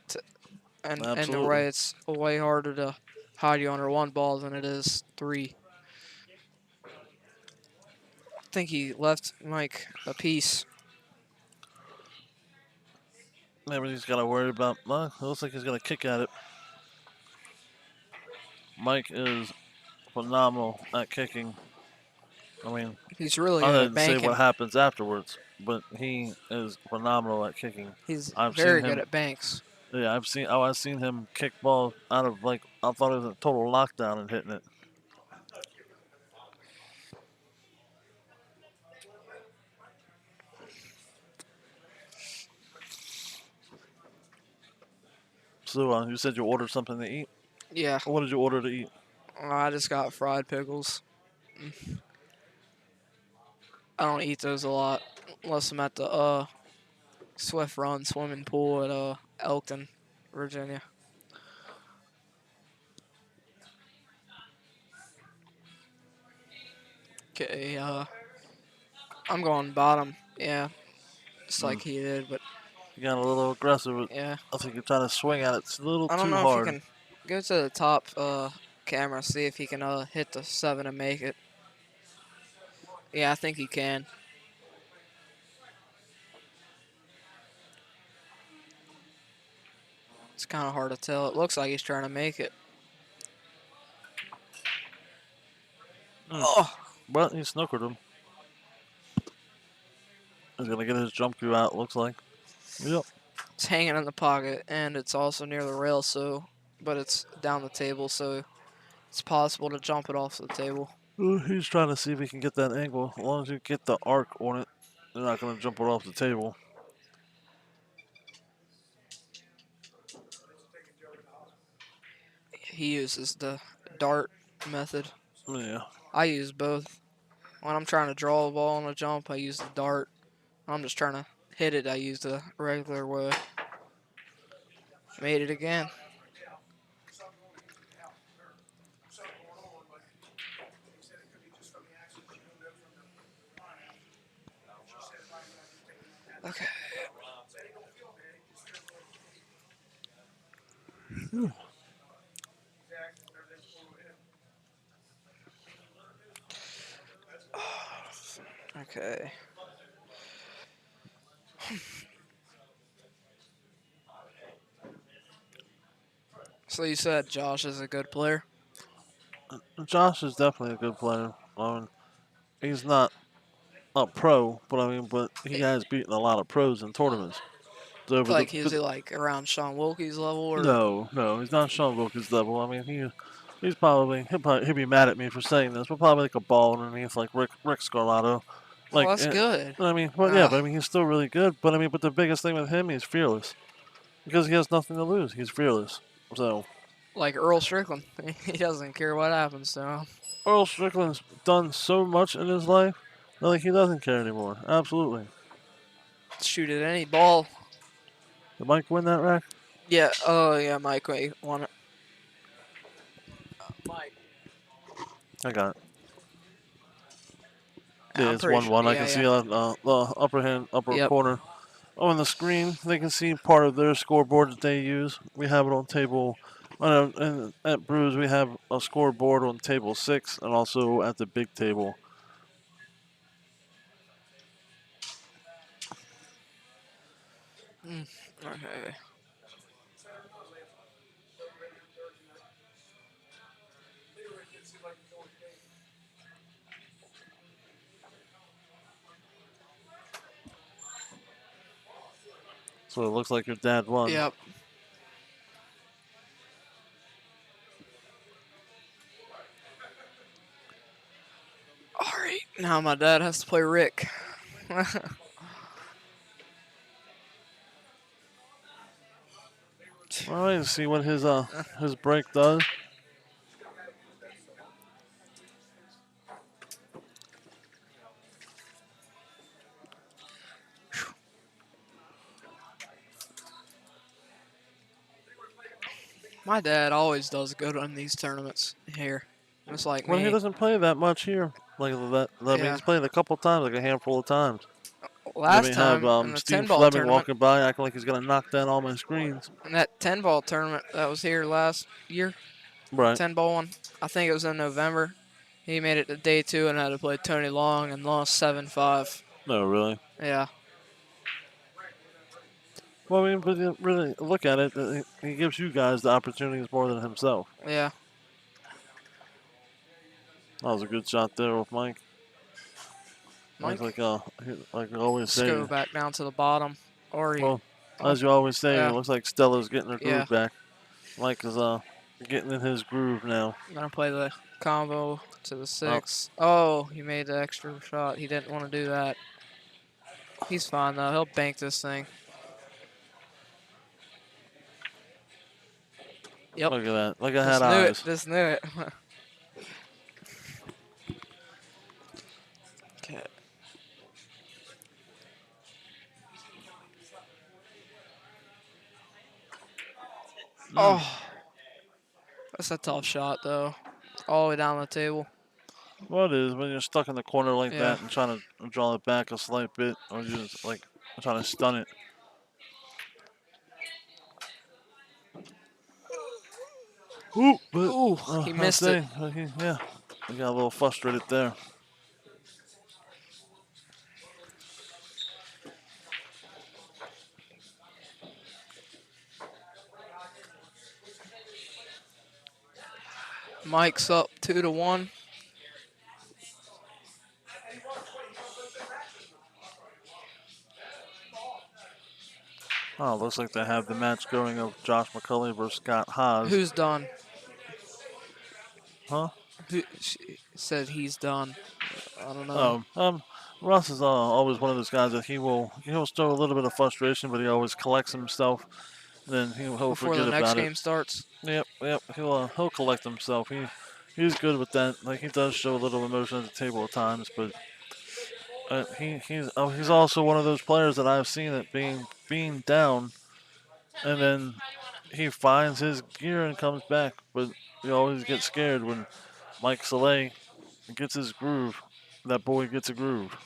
and the way it's way harder to hide you under 1 ball than it is 3. I think he left Mike a piece. Yeah, but he's got to worry about. Well, it looks like he's going to kick at it. Mike is phenomenal at kicking. I mean, he's really good good at at banking. say what happens afterwards, but he is phenomenal at kicking. He's very good at banks. Yeah, I've seen him kick balls out of I thought it was a total lockdown and hitting it. So you said you ordered something to eat? Yeah. What did you order to eat? I just got fried pickles. I don't eat those a lot unless I'm at the Swift Run swimming pool at Elkton, Virginia. Okay, I'm going bottom. Yeah, just like he did, but you got a little aggressive. Yeah, I think you're trying to swing at it. It's a little too hard. I don't know if you can go to the top camera, see if he can hit the 7 and make it. Yeah, I think he can. It's kind of hard to tell. It looks like he's trying to make it. Oh! Well, he snookered him. He's going to get his jump cue out, looks like. Yep. It's hanging in the pocket, and it's also near the rail, but it's down the table, so it's possible to jump it off the table. He's trying to see if he can get that angle. As long as you get the arc on it, they're not going to jump it off the table. He uses the dart method. Yeah. I use both. When I'm trying to draw a ball on a jump, I use the dart. When I'm just trying to hit it, I use the regular way. Made it again. Okay. Okay. So you said Josh is a good player? Josh is definitely a good player. He's not a pro, but he has beaten a lot of pros in tournaments. So Like, is he like around Sean Wilkie's level? Or? No, he's not Sean Wilkie's level. He'll probably be mad at me for saying this, but probably like a ball underneath like Rick Scarlato. Well, that's good. But he's still really good. But the biggest thing with him, he's fearless because he has nothing to lose. He's fearless. So like Earl Strickland, he doesn't care what happens to him. Earl Strickland's done so much in his life that he doesn't care anymore. Absolutely. Shoot at any ball. Did Mike win that rack? Yeah. Oh yeah, Mike won it. Mike. I got it. Yeah, it's 1-1. Sure. I can see on the upper corner. On the screen, they can see part of their scoreboard that they use. We have it on table. And at Brews, we have a scoreboard on table 6 and also at the big table. Okay. So it looks like your dad won. Yep. All right, now my dad has to play Rick. All right, let's see what his break does. My dad always does good on these tournaments here. It's like me. He doesn't play that much here. He's played a couple times, like a handful of times. Last time in the Steve 10-ball Fleming tournament, walking by, acting like he's gonna knock down all my screens. In that 10-ball tournament that was here last year, Right. 10-ball one, I think it was in November. He made it to day 2 and had to play Tony Long and lost 7-5. No, really? Yeah. Well, but really look at it. He gives you guys the opportunities more than himself. Yeah. That was a good shot there with Mike. Mike? Like I always say. Go back down to the bottom. As you always say, it looks like Stella's getting her groove back. Mike is getting in his groove now. I'm going to play the combo to the 6. Oh, he made the extra shot. He didn't want to do that. He's fine, though. He'll bank this thing. Yep. Look at that. Like I had eyes. Just knew it. Okay. Oh. That's a tough shot, though. All the way down the table. Well, it is when you're stuck in the corner like that and trying to draw it back a slight bit, or just like trying to stun it. He missed it. Yeah, he got a little frustrated there. Mike's up 2-1. Oh, looks like they have the match going of Josh McCulley versus Scott Haas. Who's done? Huh? Who said he's done? I don't know. Russ is always one of those guys that he'll show a little bit of frustration, but he always collects himself. Then he'll Before the forget next about it. game starts. Yep. He'll collect himself. He's good with that. Like he does show a little emotion at the table at times, but he's also one of those players that I've seen it being down, and then he finds his gear and comes back. But you always get scared when Mike Saleh gets his groove. That boy gets a groove.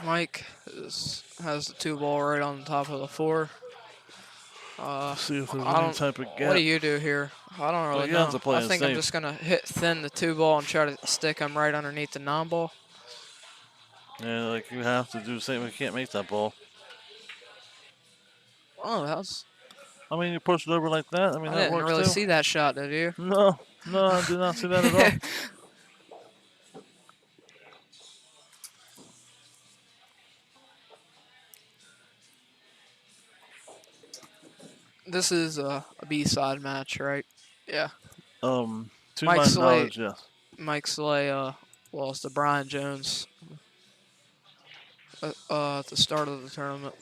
Mike has the 2 ball right on the top of the 4. See if there's I any don't. type of gap. What do you do here? I don't really you have know. to play I it think I'm safe. just gonna hit thin the 2 ball and try to stick him right underneath the 9 ball. Yeah, like you have to do the same. You can't make that ball. Oh, that was. I mean, you push it over like that. I mean, I that didn't works really too. see that shot, did you? No, I did not see that at all. This is a B-side match, right? Yeah. To Mike my Slay. knowledge, yes. Mike Slay lost to Brian Jones at the start of the tournament.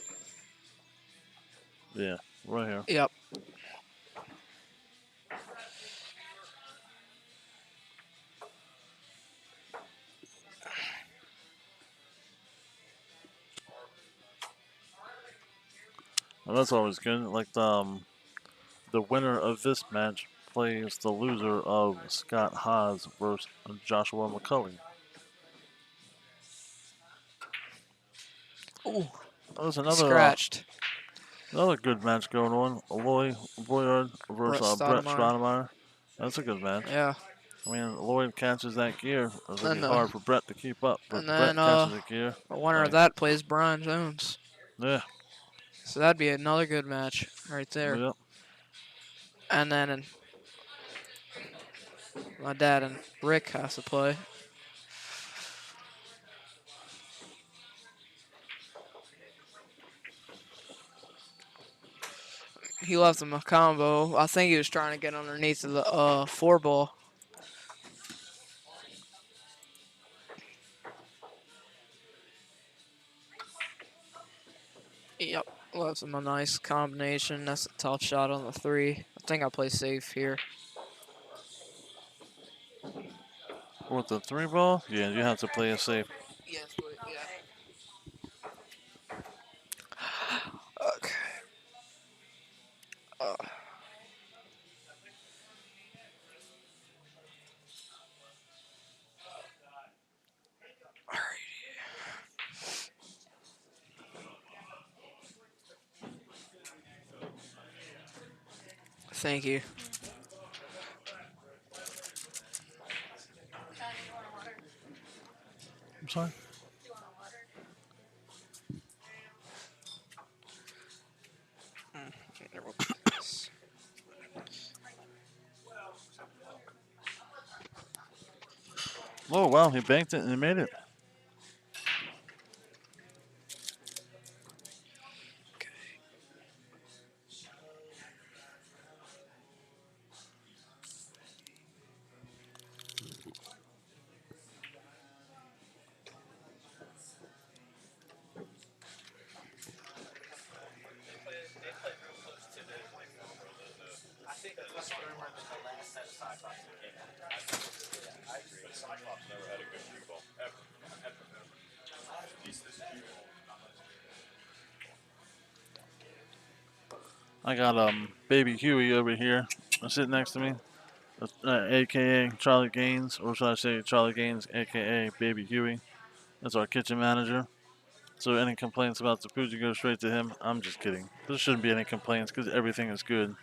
Yeah, right here. Yep. Well, that's always good. Like the winner of this match plays the loser of Scott Haas versus Joshua McCulley. Ooh. There's another Scratched. another good match going on. Lloyd Boyard versus Brett Stoudemire. That's a good match. Yeah. I mean, Lloyd catches that gear. It's going to be And, hard for Brett to keep up, but And Brett then catches the gear. the winner of that plays Brian Jones. Yeah. So that'd be another good match right there. Yep. And then my dad and Rick has to play. He left him a combo. I think he was trying to get underneath of the 4 ball. Yep, left him a nice combination. That's a tough shot on the 3. I think I play safe here. With the 3 ball? Yeah, you have to play it safe. Yes, yeah. Okay. Thank you. I'm sorry? Oh, wow, he banked it and he made it. I got baby Huey over here sitting next to me, aka Charlie Gaines, or should I say Charlie Gaines, aka Baby Huey. That's our kitchen manager. So any complaints about the food, you go straight to him. I'm just kidding. There shouldn't be any complaints because everything is good.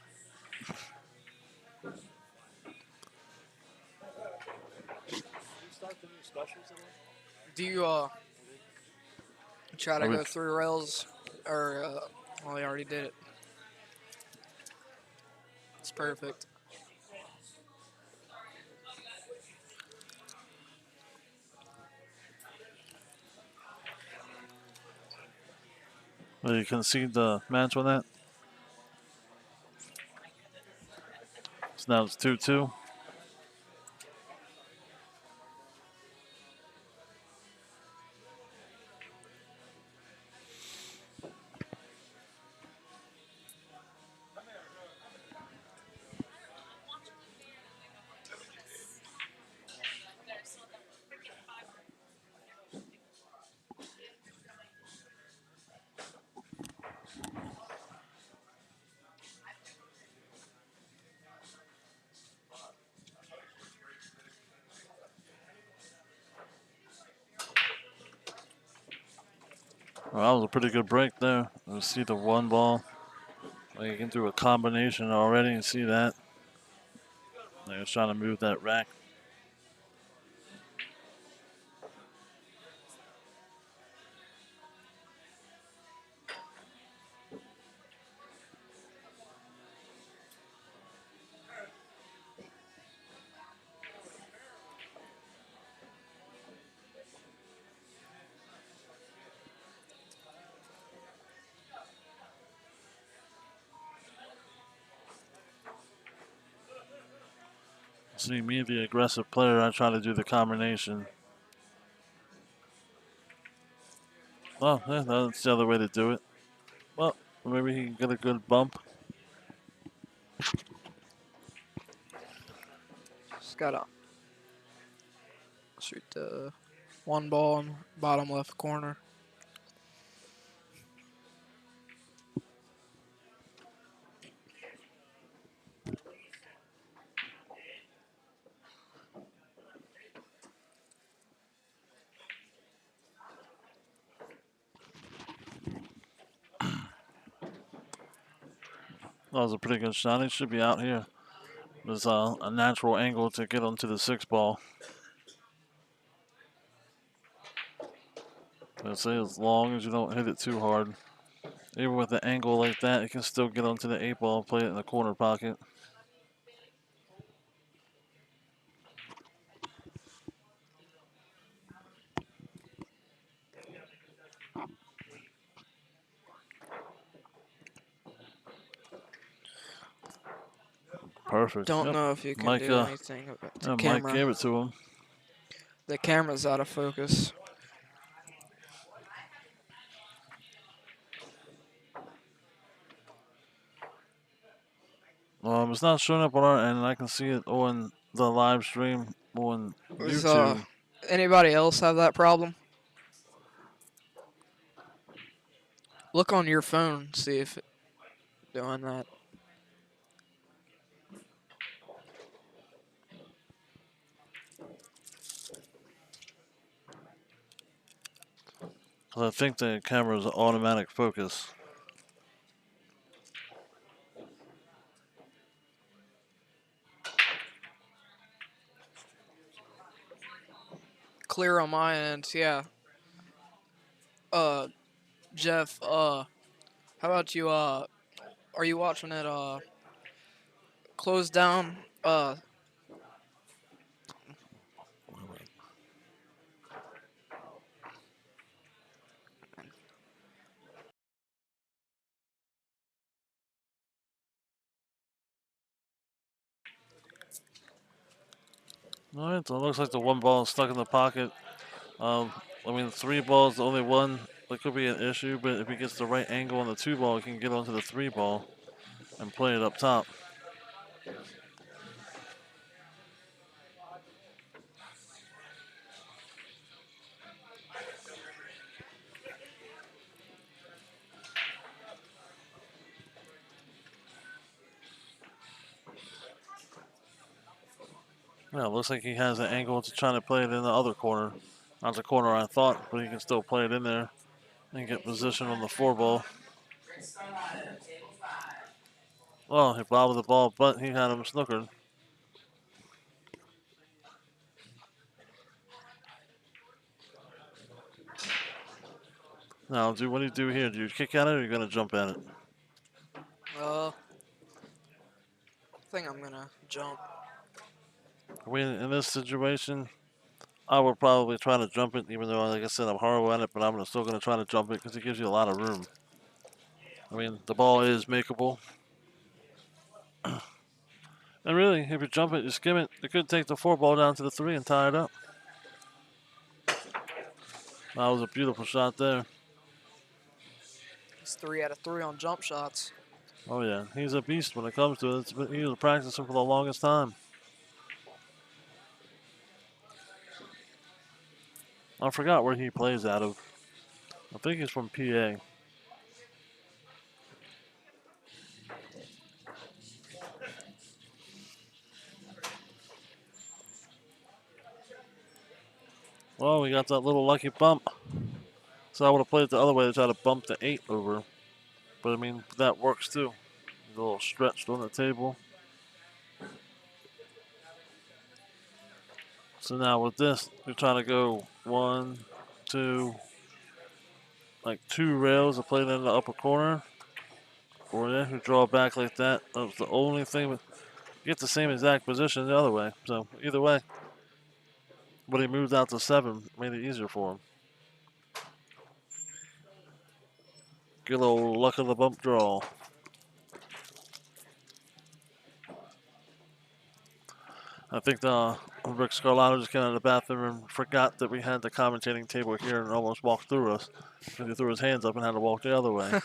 Do you try to go through rails, or well, I already did it. It's perfect. Well, you concede the match on that. So now it's 2-2. Well, that was a pretty good break there. You see the one ball. You can do a combination already and see that. They was trying to move that rack. See me, the aggressive player, I try to do the combination. Well, yeah, that's the other way to do it. Well, maybe he can get a good bump. Just gotta shoot the one ball in bottom left corner. That was a pretty good shot. He should be out here. There's a natural angle to get onto the 6 ball. I'd say as long as you don't hit it too hard. Even with an angle like that, it can still get onto the 8 ball and play it in the corner pocket. Perfect. Don't Yep. know if you can Mike, do anything about the Mike camera. gave it to him. The camera's out of focus. It's not showing up on our end, and I can see it on the live stream on Does YouTube. anybody else have that problem? Look on your phone, see if it's doing that. I think the camera's automatic focus. Clear on my end, yeah. Jeff, how about you, are you watching it, closed down, All right, so it looks like the one ball is stuck in the pocket. I mean, 3 balls, the only one that could be an issue, but if he gets the right angle on the 2 ball, he can get onto the 3 ball and play it up top. Yeah, it looks like he has an angle to try to play it in the other corner. Not the corner I thought, but he can still play it in there and get position on the 4 ball. Well, he bobbled the ball, but he had him snookered. Now, what do you do here? Do you kick at it or are you going to jump at it? I think I'm gonna jump. I mean, in this situation, I would probably try to jump it, even though, like I said, I'm horrible at it, but I'm still going to try to jump it because it gives you a lot of room. I mean, the ball is makeable. And really, if you jump it, you skim it, you could take the 4 ball down to the 3 and tie it up. That was a beautiful shot there. He's 3 out of 3 on jump shots. Oh, yeah. He's a beast when it comes to it. He was practicing for the longest time. I forgot where he plays out of. I think he's from PA. Well, we got that little lucky bump. So I would have played it the other way to try to bump the 8 over. But I mean, that works too. A little stretched on the table. So now with this, you're trying to go 1, 2, like 2 rails to play that in the upper corner. Or yeah, you draw back like that. That was the only thing. You get the same exact position the other way. So either way. But he moved out to 7, made it easier for him. Get a little luck of the bump draw. I think Rick Scarlato just came out of the bathroom and forgot that we had the commentating table here and almost walked through us. He threw his hands up and had to walk the other way.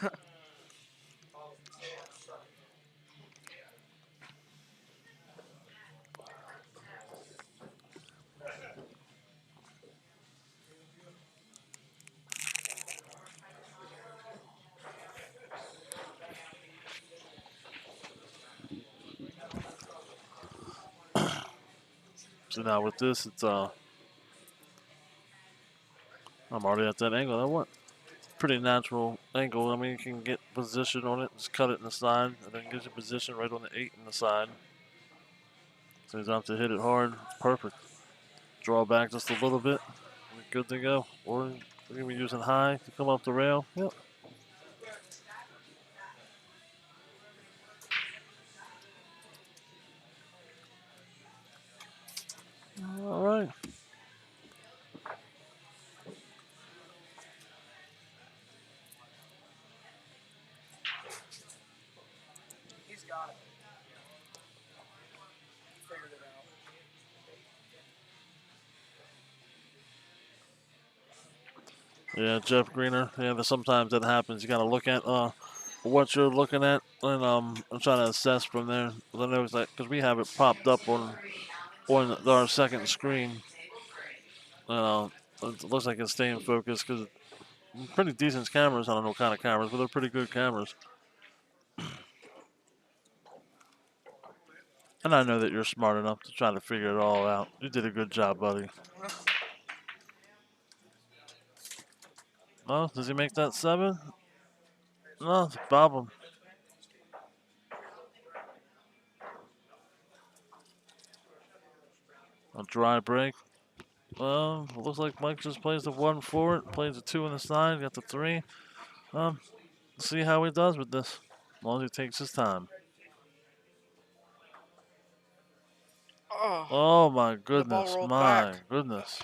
So now with this, it's I'm already at that angle. I want pretty natural angle. I mean, you can get position on it, just cut it in the side, and then get your position right on the 8 in the side. So he's have to hit it hard. Perfect. Draw back just a little bit. Good to go. Or we're gonna be using high to come up the rail. Yep. All right. He's got it. Figured it out. Yeah, Jeff Greener. Yeah, sometimes that happens. You got to look at what you're looking at, and I'm trying to assess from there. I know it's like because we have it popped up on our second screen. It looks like it's staying focused because pretty decent cameras. I don't know what kind of cameras, but they're pretty good cameras. And I know that you're smart enough to try to figure it all out. You did a good job, buddy. Oh, does he make that 7? No, it's a problem. A dry break. Well, it looks like Mike just plays the 1 forward, plays the 2 on the side, got the 3. See how he does with this, as long as he takes his time. Oh my goodness, my goodness.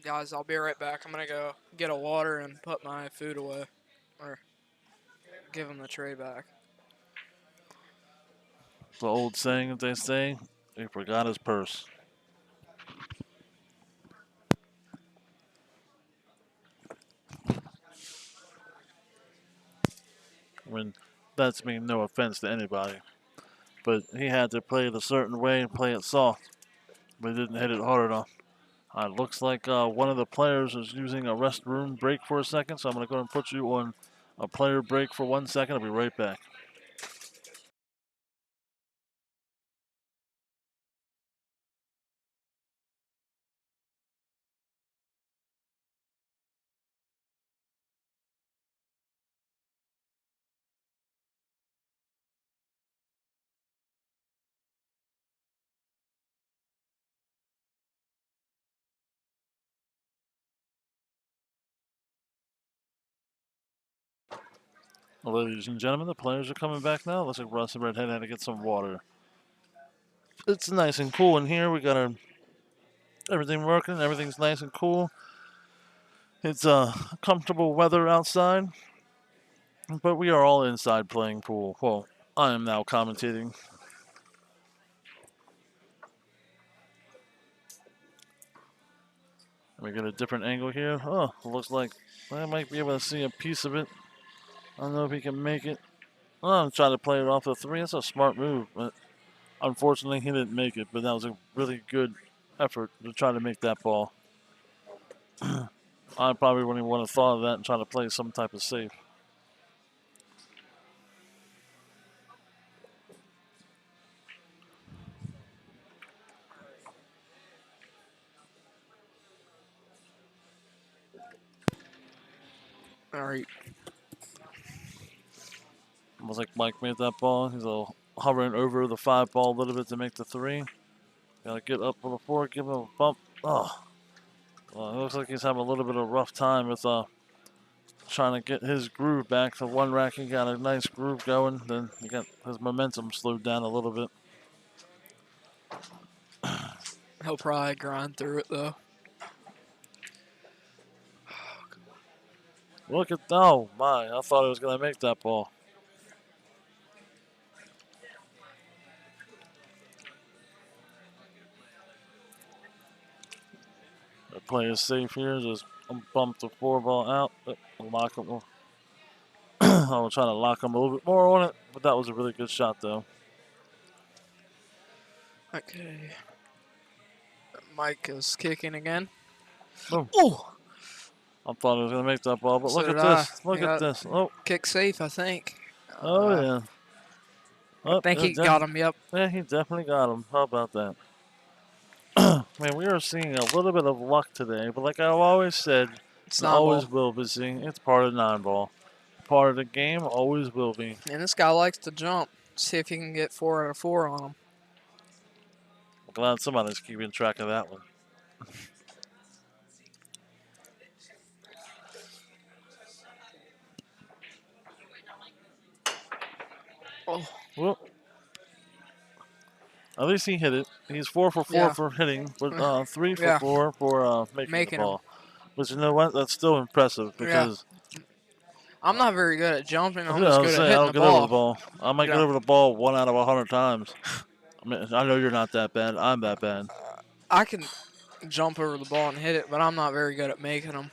Guys, I'll be right back. I'm gonna go get a water and put my food away. Or give him the tray back. The old saying that they say, he forgot his purse. I mean, that's mean no offense to anybody. But he had to play it a certain way and play it soft. But he didn't hit it hard enough. It looks like one of the players is using a restroom break for a second, so I'm going to go and put you on a player break for 1 second. I'll be right back. Ladies and gentlemen, the players are coming back now. Looks like Russ and Redhead had to get some water. It's nice and cool in here. We got everything working. Everything's nice and cool. It's comfortable weather outside. But we are all inside playing pool. Well, I am now commentating. Let me get a different angle here. Oh, looks like I might be able to see a piece of it. I don't know if he can make it. Oh, I'm trying to play it off the 3. That's a smart move, but unfortunately he didn't make it. But that was a really good effort to try to make that ball. I probably wouldn't want to thought of that and try to play some type of safe. All right. Looks like Mike made that ball. He's hovering over the 5 ball a little bit to make the 3. Gotta get up for the 4, give him a bump. Oh, well, it looks like he's having a little bit of a rough time with trying to get his groove back. The 1 rack, he got a nice groove going. Then he got his momentum slowed down a little bit. He'll probably grind through it though. Look at, oh my, I thought he was gonna make that ball. The play is safe here. Just bump the 4 ball out. Lock him. I will try to lock him a little bit more on it, but that was a really good shot though. Okay. Mike is kicking again. Boom. Oh! I thought he was going to make that ball, but So look at did this. I. Look at this. Oh. Kick safe, I think. Oh, yeah. I think he got him, yep. Yeah, he definitely got him. How about that? Man, we are seeing a little bit of luck today, but like I've always said, it's always will be seeing, it's part of 9-ball. Part of the game, always will be. And this guy likes to jump. See if he can get 4 out of 4 on him. I'm glad somebody's keeping track of that one. Oh. Well, at least he hit it. He's 4 for 4 for hitting, but 3 for 4 for making the ball. But you know what? That's still impressive because I'm not very good at jumping. I'm I just was good saying, at I hitting don't the get over the ball. ball. I might get over the ball 1 out of 100 times. I mean, I know you're not that bad. I'm that bad. I can jump over the ball and hit it, but I'm not very good at making them.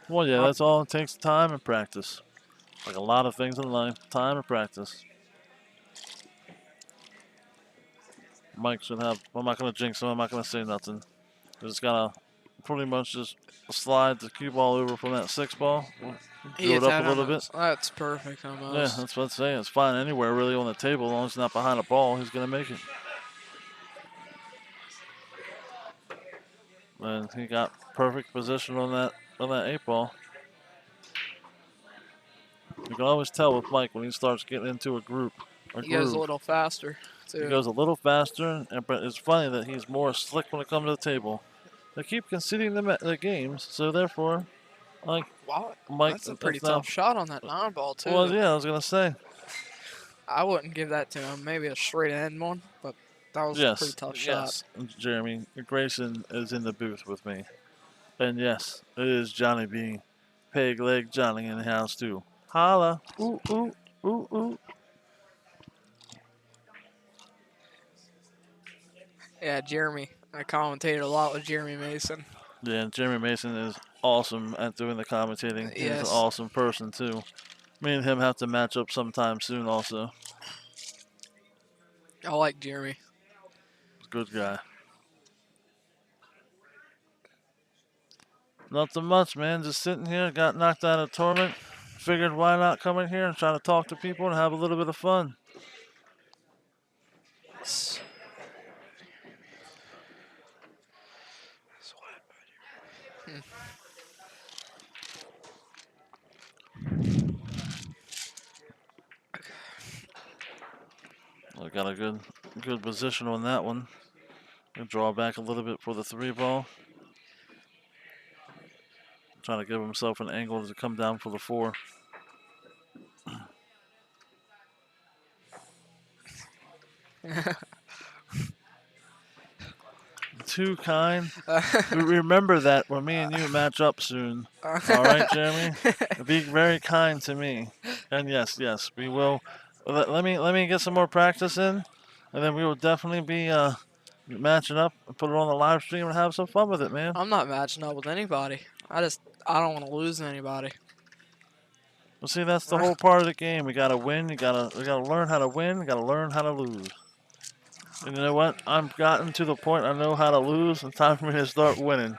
Well, yeah, that's all. It takes time and practice. Like a lot of things in life, time and practice. Mike should have. I'm not going to jinx him. I'm not going to say nothing. We just got to pretty much just slide the cue ball over from that 6 ball. Do it up a little bit. That's perfect almost. Yeah, that's what I'm saying. It's fine anywhere really on the table as long as it's not behind a ball. He's going to make it. And he got perfect position on that 8 ball. You can always tell with Mike when he starts getting into a groove. He goes a little faster, too. He goes a little faster, but it's funny that he's more slick when it comes to the table. They keep conceding the games, so therefore, like, wow, Mike, that's a pretty tough shot on that 9 ball, too. Well, yeah, I was going to say. I wouldn't give that to him. Maybe a straight end one, but that was a pretty tough shot. Yes, Jeremy Grayson is in the booth with me. And yes, it is Johnny B. Peg Leg Johnny in the house, too. Holla. Ooh, ooh, ooh, ooh. Yeah, Jeremy. I commentated a lot with Jeremy Mason. Yeah, Jeremy Mason is awesome at doing the commentating. He's an awesome person, too. Me and him have to match up sometime soon, also. I like Jeremy. Good guy. Nothing much, man. Just sitting here, got knocked out of the tournament. Figured why not come in here and try to talk to people and have a little bit of fun. I got a good position on that one. Gonna draw back a little bit for the 3 ball. Trying to give himself an angle to come down for the 4. too kind. Remember that when me and you match up soon. All right, Jeremy? Be very kind to me. And yes, we will. Let me get some more practice in, and then we will definitely be matching up and put it on the live stream and have some fun with it, man. I'm not matching up with anybody. I don't want to lose anybody. Well, see, that's the whole part of the game. We gotta win. We gotta learn how to win. We gotta learn how to lose. And you know what? I've gotten to the point I know how to lose. It's time for me to start winning.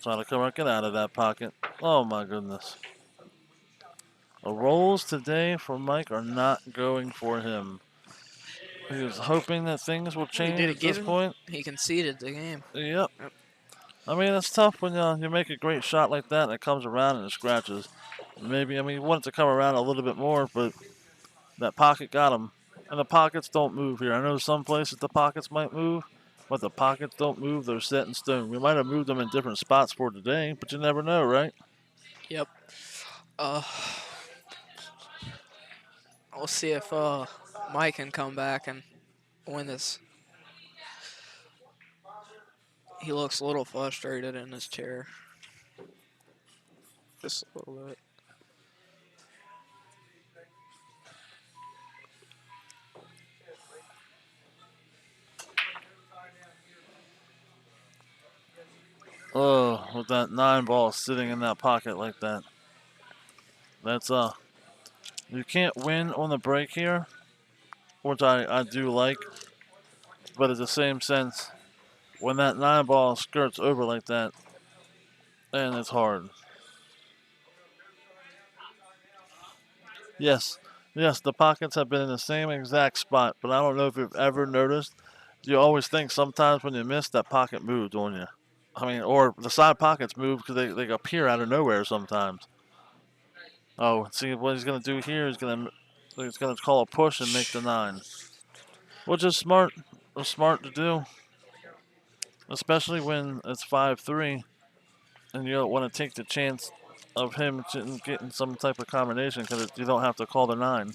Trying to get out of that pocket. Oh my goodness. The rolls today for Mike are not going for him. He was hoping that things will change at this point. He conceded the game. Yep. I mean, it's tough when you make a great shot like that and it comes around and it scratches. Maybe, you want it to come around a little bit more, but that pocket got him. And the pockets don't move here. I know some places the pockets might move, but the pockets don't move. They're set in stone. We might have moved them in different spots for today, but you never know, right? Yep. We'll see if Mike can come back and win this. He looks a little frustrated in his chair. Just a little bit. Oh, with that 9 ball sitting in that pocket like that. That's you can't win on the break here, which I do like. But at the same sense, when that 9 ball skirts over like that, and it's hard. Yes, the pockets have been in the same exact spot, but I don't know if you've ever noticed. You always think sometimes when you miss, that pocket moved on you. Or the side pockets move because they appear out of nowhere sometimes. Oh, see what he's gonna do here is gonna call a push and make the 9, which is smart. Smart to do, especially when it's 5-3, and you don't want to take the chance of him getting some type of combination because you don't have to call the 9.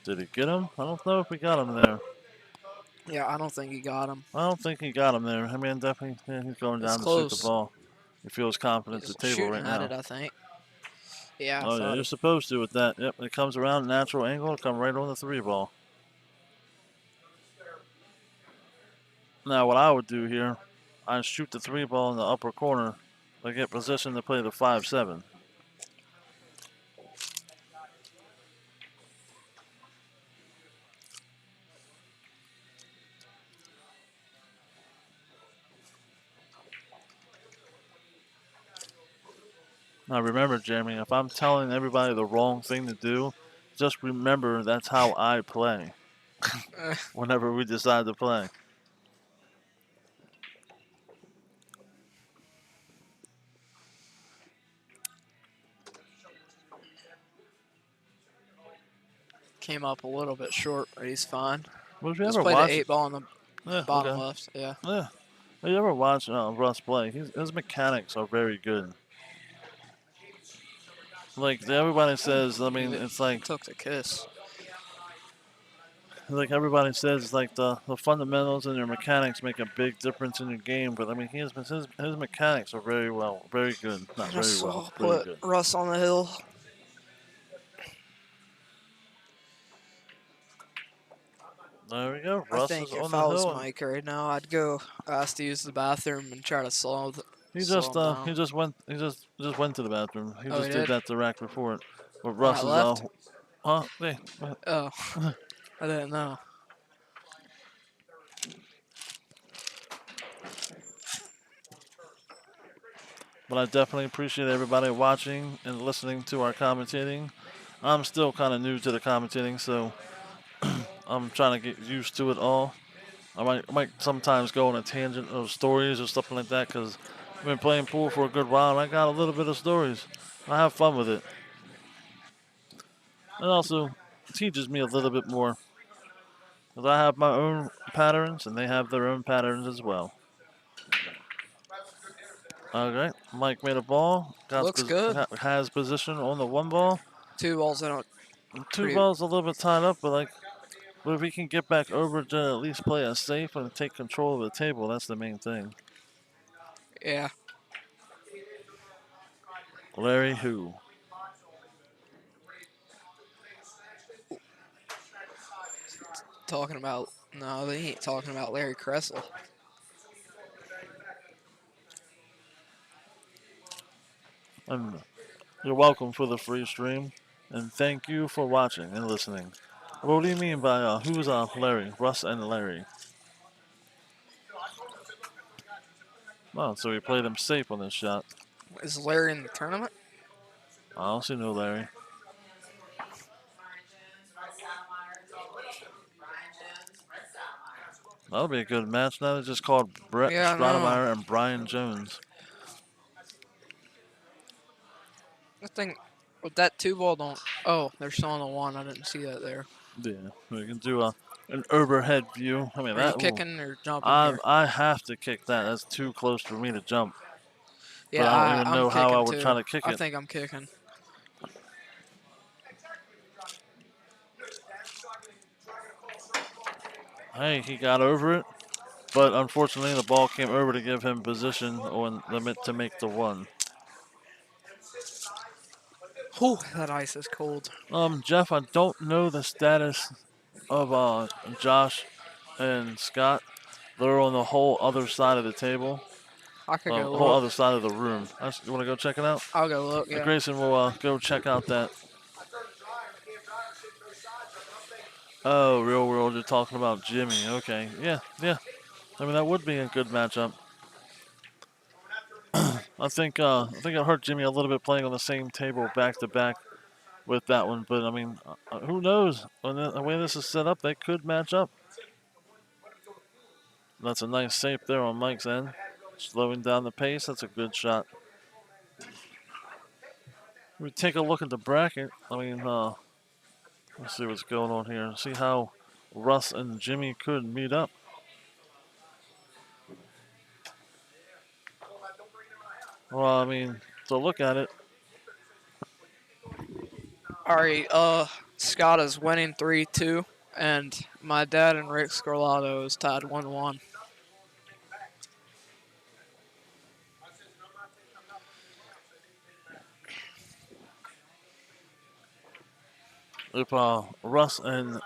Did he get him? I don't know if we got him there. Yeah, I don't think he got him. I don't think he got him there. Definitely, he's going down to shoot the ball. He feels confident at the table right now. It, I think. Yeah. Oh yeah, you're supposed to with that. Yep, it comes around natural angle, it'll come right on the 3 ball. Now what I would do here, I'd shoot the 3 ball in the upper corner, to get position to play the 5-7. Now remember, Jeremy, if I'm telling everybody the wrong thing to do, just remember that's how I play. Whenever we decide to play. Came up a little bit short, but he's fine. Well, you Just ever play watch the 8 ball on the bottom left. Yeah. Yeah. You ever watch Russ play? His mechanics are very good. Like everybody says, it's like took the kiss. Like everybody says, like the fundamentals and your mechanics make a big difference in your game. But his mechanics are very good. Not very well, very good. Russ on the hill. There we go. Russ is on the hill. I think if I was Mike right now, I'd go ask to use the bathroom and try to slow him down. He just went to the bathroom. He did that direct before it. But Russ is left? Hey. Oh, I didn't know. But I definitely appreciate everybody watching and listening to our commentating. I'm still kind of new to the commentating, so I'm trying to get used to it all. I might sometimes go on a tangent of stories or something like that because I've been playing pool for a good while and I got a little bit of stories. I have fun with it. It also teaches me a little bit more. Because I have my own patterns, and they have their own patterns as well. Okay, Mike made a ball. Looks good. Has position on the 1 ball. 2 balls in a 2 pretty. balls a little bit tied up, but if he can get back over to at least play it safe and take control of the table, that's the main thing. Yeah. Larry who? Talking about. No, they ain't talking about Larry Kressel. And you're welcome for the free stream. And thank you for watching and listening. What do you mean by who's Larry? Russ and Larry. Oh, so he played him safe on this shot. Is Larry in the tournament? I don't see no Larry. That'll be a good match. Now they just called Brett Yeah, I know. Stratemeyer and Brian Jones. I think with that 2 ball don't. Oh, they're showing the 1. I didn't see that there. Yeah, we can do an overhead view. I mean, Are you kicking or jumping here? I have to kick that. That's too close for me to jump. Yeah, but I don't even I'm know how I would too. try to kick I it. think I'm kicking. Hey, he got over it, but unfortunately the ball came over to give him position on the mitt to make the 1. Whew, that ice is cold. Jeff, I don't know the status of Josh and Scott. They're on the whole other side of the table. I could go whole look. other side of the room. You want to go check it out? I'll go look, yeah. Grayson will go check out that. Oh, real world, you're talking about Jimmy. Okay, yeah. I mean, that would be a good matchup. I think it hurt Jimmy a little bit playing on the same table back to back with that one. But I mean, who knows? The way this is set up, they could match up. That's a nice save there on Mike's end. Slowing down the pace. That's a good shot. We take a look at the bracket. I mean, let's see what's going on here. See how Russ and Jimmy could meet up. Well, I mean, to look at it. All right, Scott is winning 3-2, and my dad and Rick Scarlato is tied 1-1. If Russ and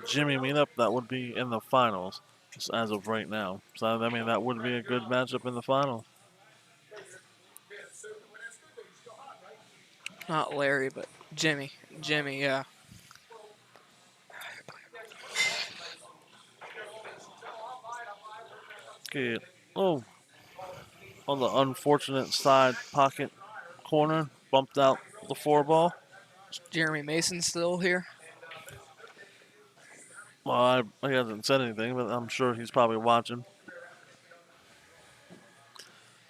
Jimmy meet up, that would be in the finals, just as of right now. So I mean, that would be a good matchup in the finals. Not Larry, but Jimmy. Jimmy, yeah. Okay. Oh, on the unfortunate side pocket corner, bumped out the 4 ball. Is Jeremy Mason still here? Well, he hasn't said anything, but I'm sure he's probably watching.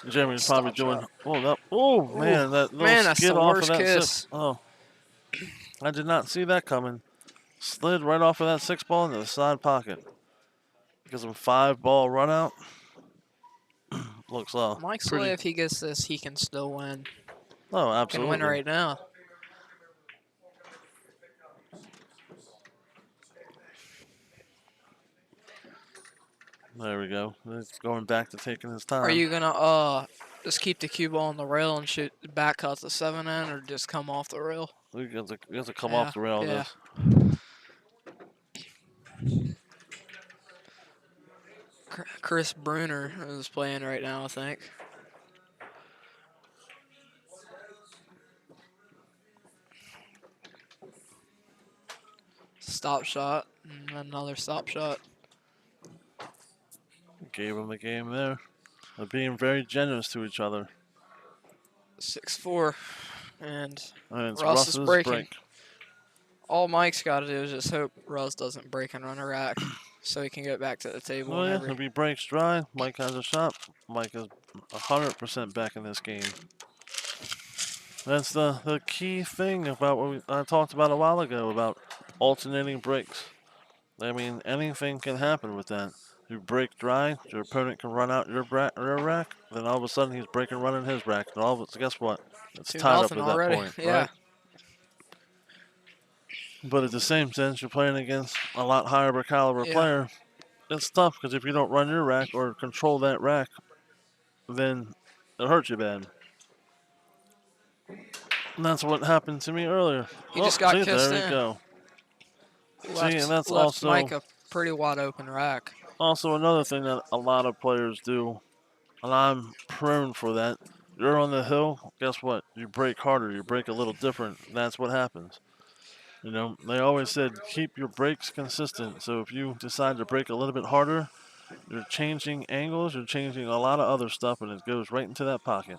Jeremy's probably doing. Oh man, that little man, that's skid the off worst of that kiss. 6. Oh, I did not see that coming. Slid right off of that 6 ball into the side pocket. Because of a 5 ball run out. Looks Mike's pretty. way, if he gets this, he can still win. Oh, absolutely. Can win right now. There we go. It's going back to taking his time. Are you gonna just keep the cue ball on the rail and shoot back cut the 7 in, or just come off the rail? We have to come off the rail. Yeah. Chris Bruner is playing right now, I think. Stop shot, and another stop shot. Gave him the game there. They're being very generous to each other. 6-4, and it's Russ is breaking. Break. All Mike's got to do is just hope Russ doesn't break and run a rack, so he can get back to the table. Oh yeah, if he breaks dry, Mike has a shot. Mike is 100% back in this game. That's the key thing about what I talked about a while ago about alternating breaks. I mean, anything can happen with that. You break dry, your opponent can run out your rack, then all of a sudden he's breaking running his rack, and all of it, guess what? It's tied up 2-0 at that already. point, Yeah. right? But at the same sense, you're playing against a lot higher caliber Yeah. player. It's tough because if you don't run your rack or control that rack, then it hurts you bad. And that's what happened to me earlier. He Oh, just got see, kissed there we in. go. See, and that's Left Mike also a pretty wide open rack. another thing that a lot of players do, and I'm prone for that. You're on the hill, guess what? You break harder, you break a little different. That's what happens. You know, they always said keep your breaks consistent. So if you decide to break a little bit harder, you're changing angles, you're changing a lot of other stuff, and it goes right into that pocket.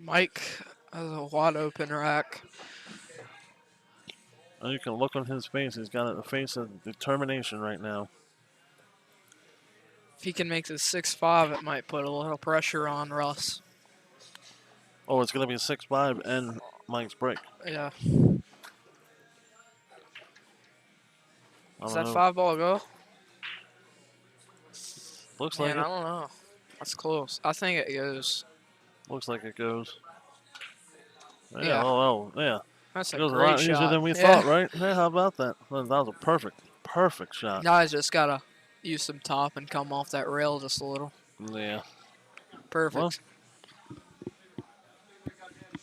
Mike has a wide open rack. And you can look on his face. He's got a face of determination right now. If he can make this 6-5, it might put a little pressure on Russ. Oh, it's going to be a 6-5 and Mike's break. Yeah. I Is don't that know. 5-ball go? Looks Man, like I it. don't know. That's close. I think it goes. Looks like it goes. Yeah, Yeah. yeah. That's It a goes a great lot easier shot. than we Yeah. thought, right? Yeah, how about that? That was a perfect shot. Now he's just got to use some top and come off that rail just a little. Yeah. Perfect.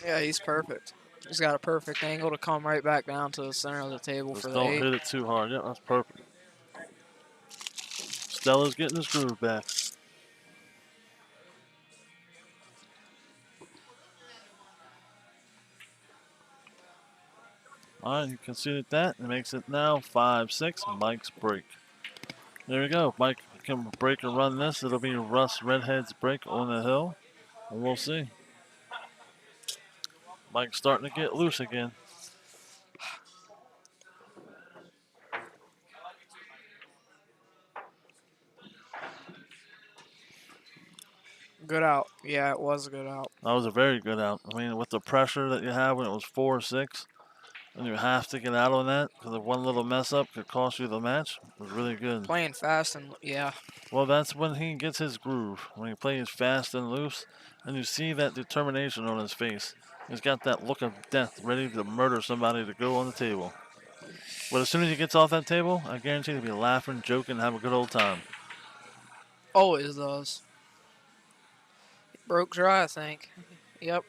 Yeah, he's perfect. He's got a perfect angle to come right back down to the center of the table for Just the don't 8. hit it too hard. Yeah, that's perfect. Stella's getting his groove back. All right, you can see that. It makes it now 5-6. Mike's break. There we go. Mike can break and run this. It'll be Russ Redhead's break on the hill. And we'll see. Mike's starting to get loose again. Good out. Yeah, it was a good out. That was a very good out. I mean, with the pressure that you have when it was 4-6, and you have to get out on that because if one little mess up could cost you the match, it was really good. Playing fast and, yeah. Well, that's when he gets his groove. When he plays fast and loose, and you see that determination on his face. He's got that look of death, ready to murder somebody to go on the table. But as soon as he gets off that table, I guarantee he'll be laughing, joking, have a good old time. Always does. Broke dry, I think. Yep.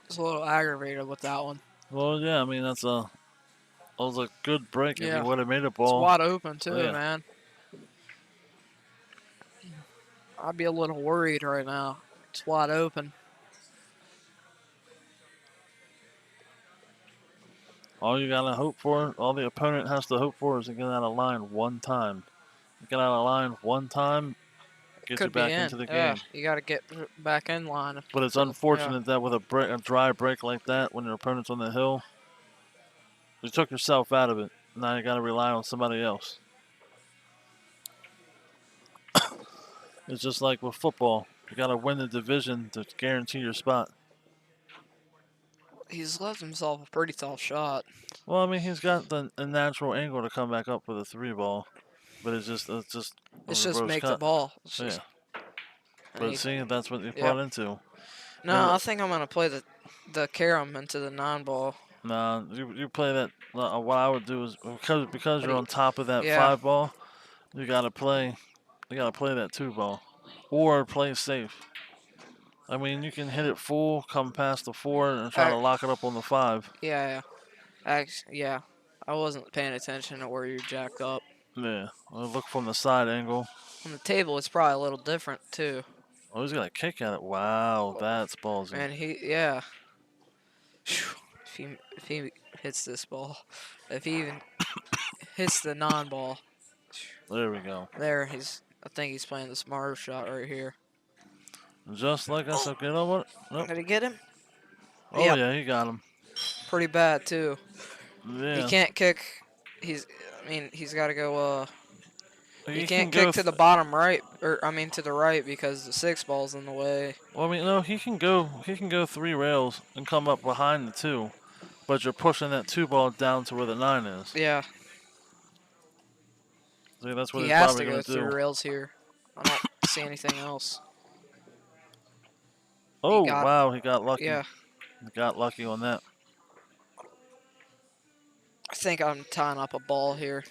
Just a little aggravated with that one. Well, yeah, I mean, that was a good break. Yeah. If he would have made a It's ball. wide open, too, yeah. man. I'd be a little worried right now. It's wide open. All you gotta hope for, all the opponent has to hope for is to get out of line one time. Get out of line one time, gets you back into the game. You got to get back in line. But it's unfortunate that with a dry break like that, when your opponent's on the hill, you took yourself out of it. Now you got to rely on somebody else. It's just like with football. You got to win the division to guarantee your spot. He's left himself a pretty tough shot. Well, I mean, he's got a natural angle to come back up with a 3-ball, but it's just make cut. the ball. Yeah. But see, that's what you brought into. No, I think I'm gonna play the carom into the 9-ball. Nah, you play that. What I would do is because you're on top of that Yeah. 5-ball, you gotta play that 2-ball, or play safe. I mean, you can hit it full, come past the 4, and try to lock it up on the 5. Yeah. Actually, yeah. I wasn't paying attention to where you jacked up. Yeah, I'll look from the side angle. On the table, it's probably a little different too. Oh, he's got a kick at it. Wow, that's ballsy. And yeah. If he hits this ball, if he even hits the 9-ball. There we go. There, I think he's playing the smarter shot right here. Just like I said, get over it. Nope. Did he get him? Oh, yeah, he got him. Pretty bad, too. Yeah. He can't kick. I mean, he's got to go. He He can can't go. kick to the bottom right, or I mean to the right because the 6 ball's in the way. Well, I mean, no, he can go. He can go 3 rails and come up behind the 2, but you're pushing that 2 ball down to where the 9 is. Yeah, See, that's what he he's has probably to go gonna 3 do. rails here. I don't see anything else. He Oh got, wow, he got lucky. yeah. He got lucky on that. I think I'm tying up a ball here.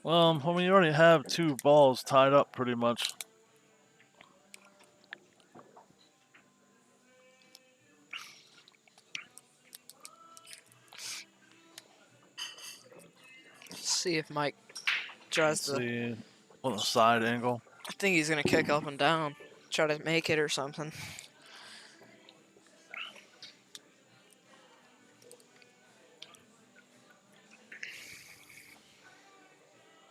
Well, I mean, you already have 2 balls tied up pretty much. Let's see if Mike tries Let's to. see on the side angle. I think he's gonna kick up and down, try to make it or something.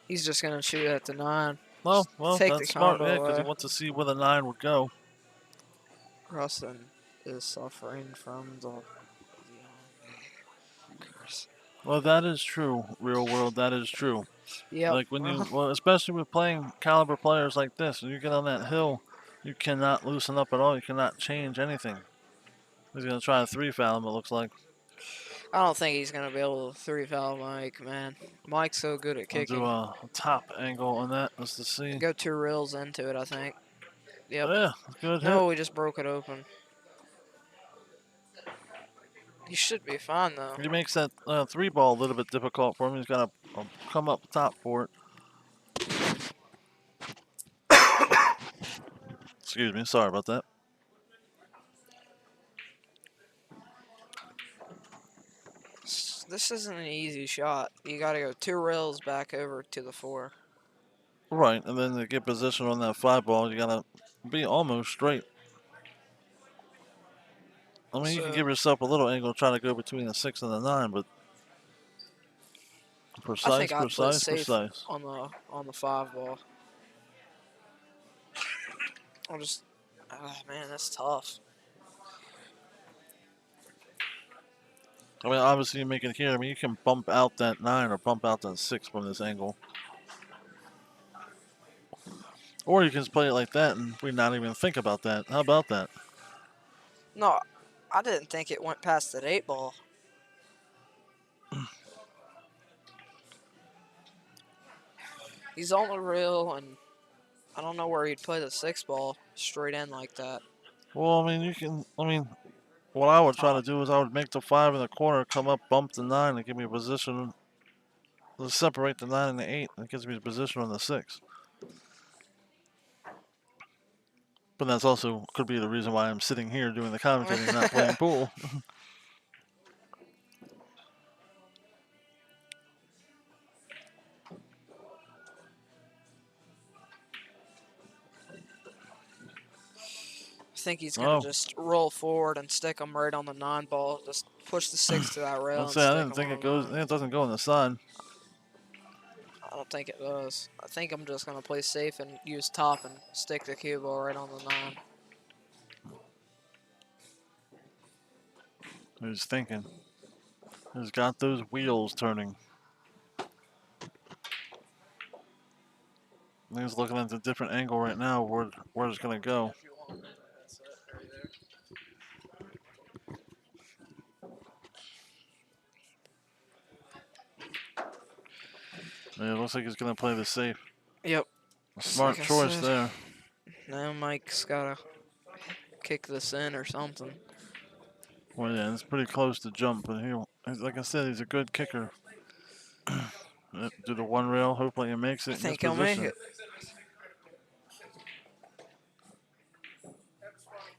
He's just gonna shoot at the 9. Well, Just take the that's smart, yeah, combo because he away. wants to see where the 9 would go. Russ is suffering from the. Well, that is true, real world. That is true. Yep. Like when you, well, especially with playing caliber players like this, when you get on that hill, you cannot loosen up at all. You cannot change anything. He's gonna try a 3 foul him. It looks like. I don't think he's gonna be able to 3 foul Mike, man. Mike's so good at I'll kicking. do a top angle on that just to see. Go 2 reels into it, I think. Yep. Yeah, good hit. No, we just broke it open. He should be fine though. He makes that 3 ball a little bit difficult for him. He's got to come up top for it. Excuse me, sorry about that. This isn't an easy shot. You gotta go 2 reels back over to the 4. Right, and then to get position on that 5 ball, you gotta be almost straight. I mean, you can give yourself a little angle, try to go between the 6 and the 9, but I think precise, I'd play precise, safe precise. on the 5 ball. I'll just, man, that's tough. I mean, obviously you make it here. I mean, you can bump out that 9 or bump out that 6 from this angle. Or you can just play it like that and we not even think about that. How about that? No, I didn't think it went past that 8 ball. He's on the reel, and I don't know where he'd play the 6 ball straight in like that. Well, I mean, you can, I mean, what I would try to do is I would make the 5 in the corner, come up, bump the 9, and give me a position to separate the 9 and the 8. It gives me a position on the 6. But that's also could be the reason why I'm sitting here doing the commentary and not playing pool. I think he's gonna just roll forward and stick him right on the 9 ball. Just push the 6 to that rail. Let's say I didn't think it goes. It doesn't go on the side. I don't think it does. I think I'm just gonna play safe and use top and stick the cue ball right on the 9. He's thinking. He's got those wheels turning. He's looking at the different angle right now where it's gonna go. Yeah, it looks like he's gonna play the safe. Yep. A smart choice there. Now Mike's gotta kick this in or something. Well, yeah, it's pretty close to jump, but like I said, he's a good kicker. Do the 1 rail. Hopefully he makes it. I think he'll make it.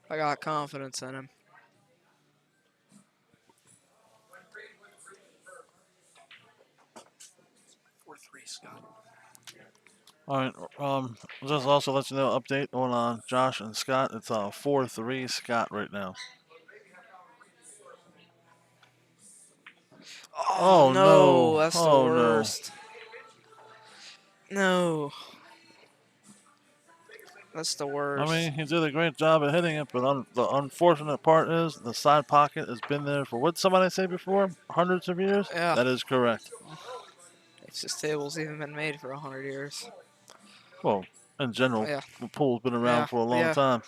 I got confidence in him. All right. Just also let you know update on Josh and Scott. It's 4-3 Scott right now. Oh no, that's the Oh worst. No. That's the worst. I mean, he did a great job of hitting it, but the unfortunate part is the side pocket has been there for what somebody say before? Hundreds of years? Yeah. That is correct. This table's even been made for 100 years. Well, in general, Yeah. the pool's been around Yeah, for a long yeah. time.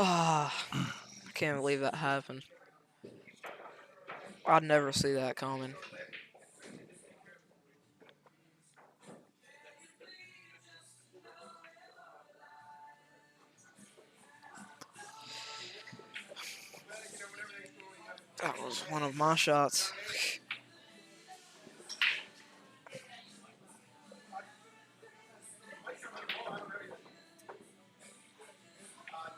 Ah, I can't believe that happened. I'd never see that coming. That was one of my shots.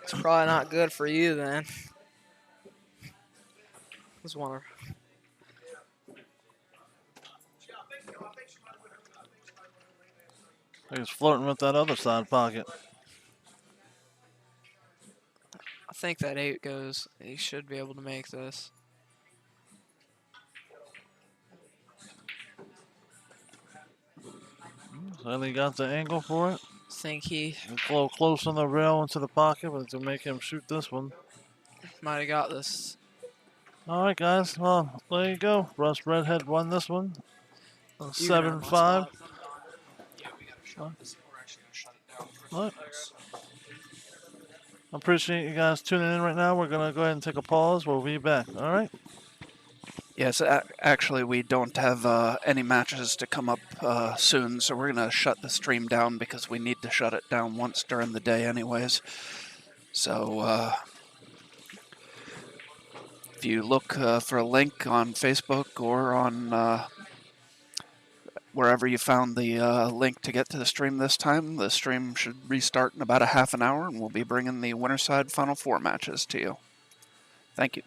It's probably not good for you then. Was one of. He's flirting with that other side pocket. I think that 8 goes. He should be able to make this. And he got the angle for it. Think he It's a little close on the rail into the pocket, but to make him shoot this one. might have got this. All right, guys. Well, there you go. Russ Redhead won this one. You can have 7-5. my spot. What? I appreciate you guys tuning in right now. We're going to go ahead and take a pause. We'll be back. All right? Yes, actually, we don't have any matches to come up soon, so we're going to shut the stream down because we need to shut it down once during the day anyways. So if you look for a link on Facebook or on wherever you found the link to get to the stream this time, the stream should restart in about a half an hour, and we'll be bringing the Winterside Final Four matches to you. Thank you.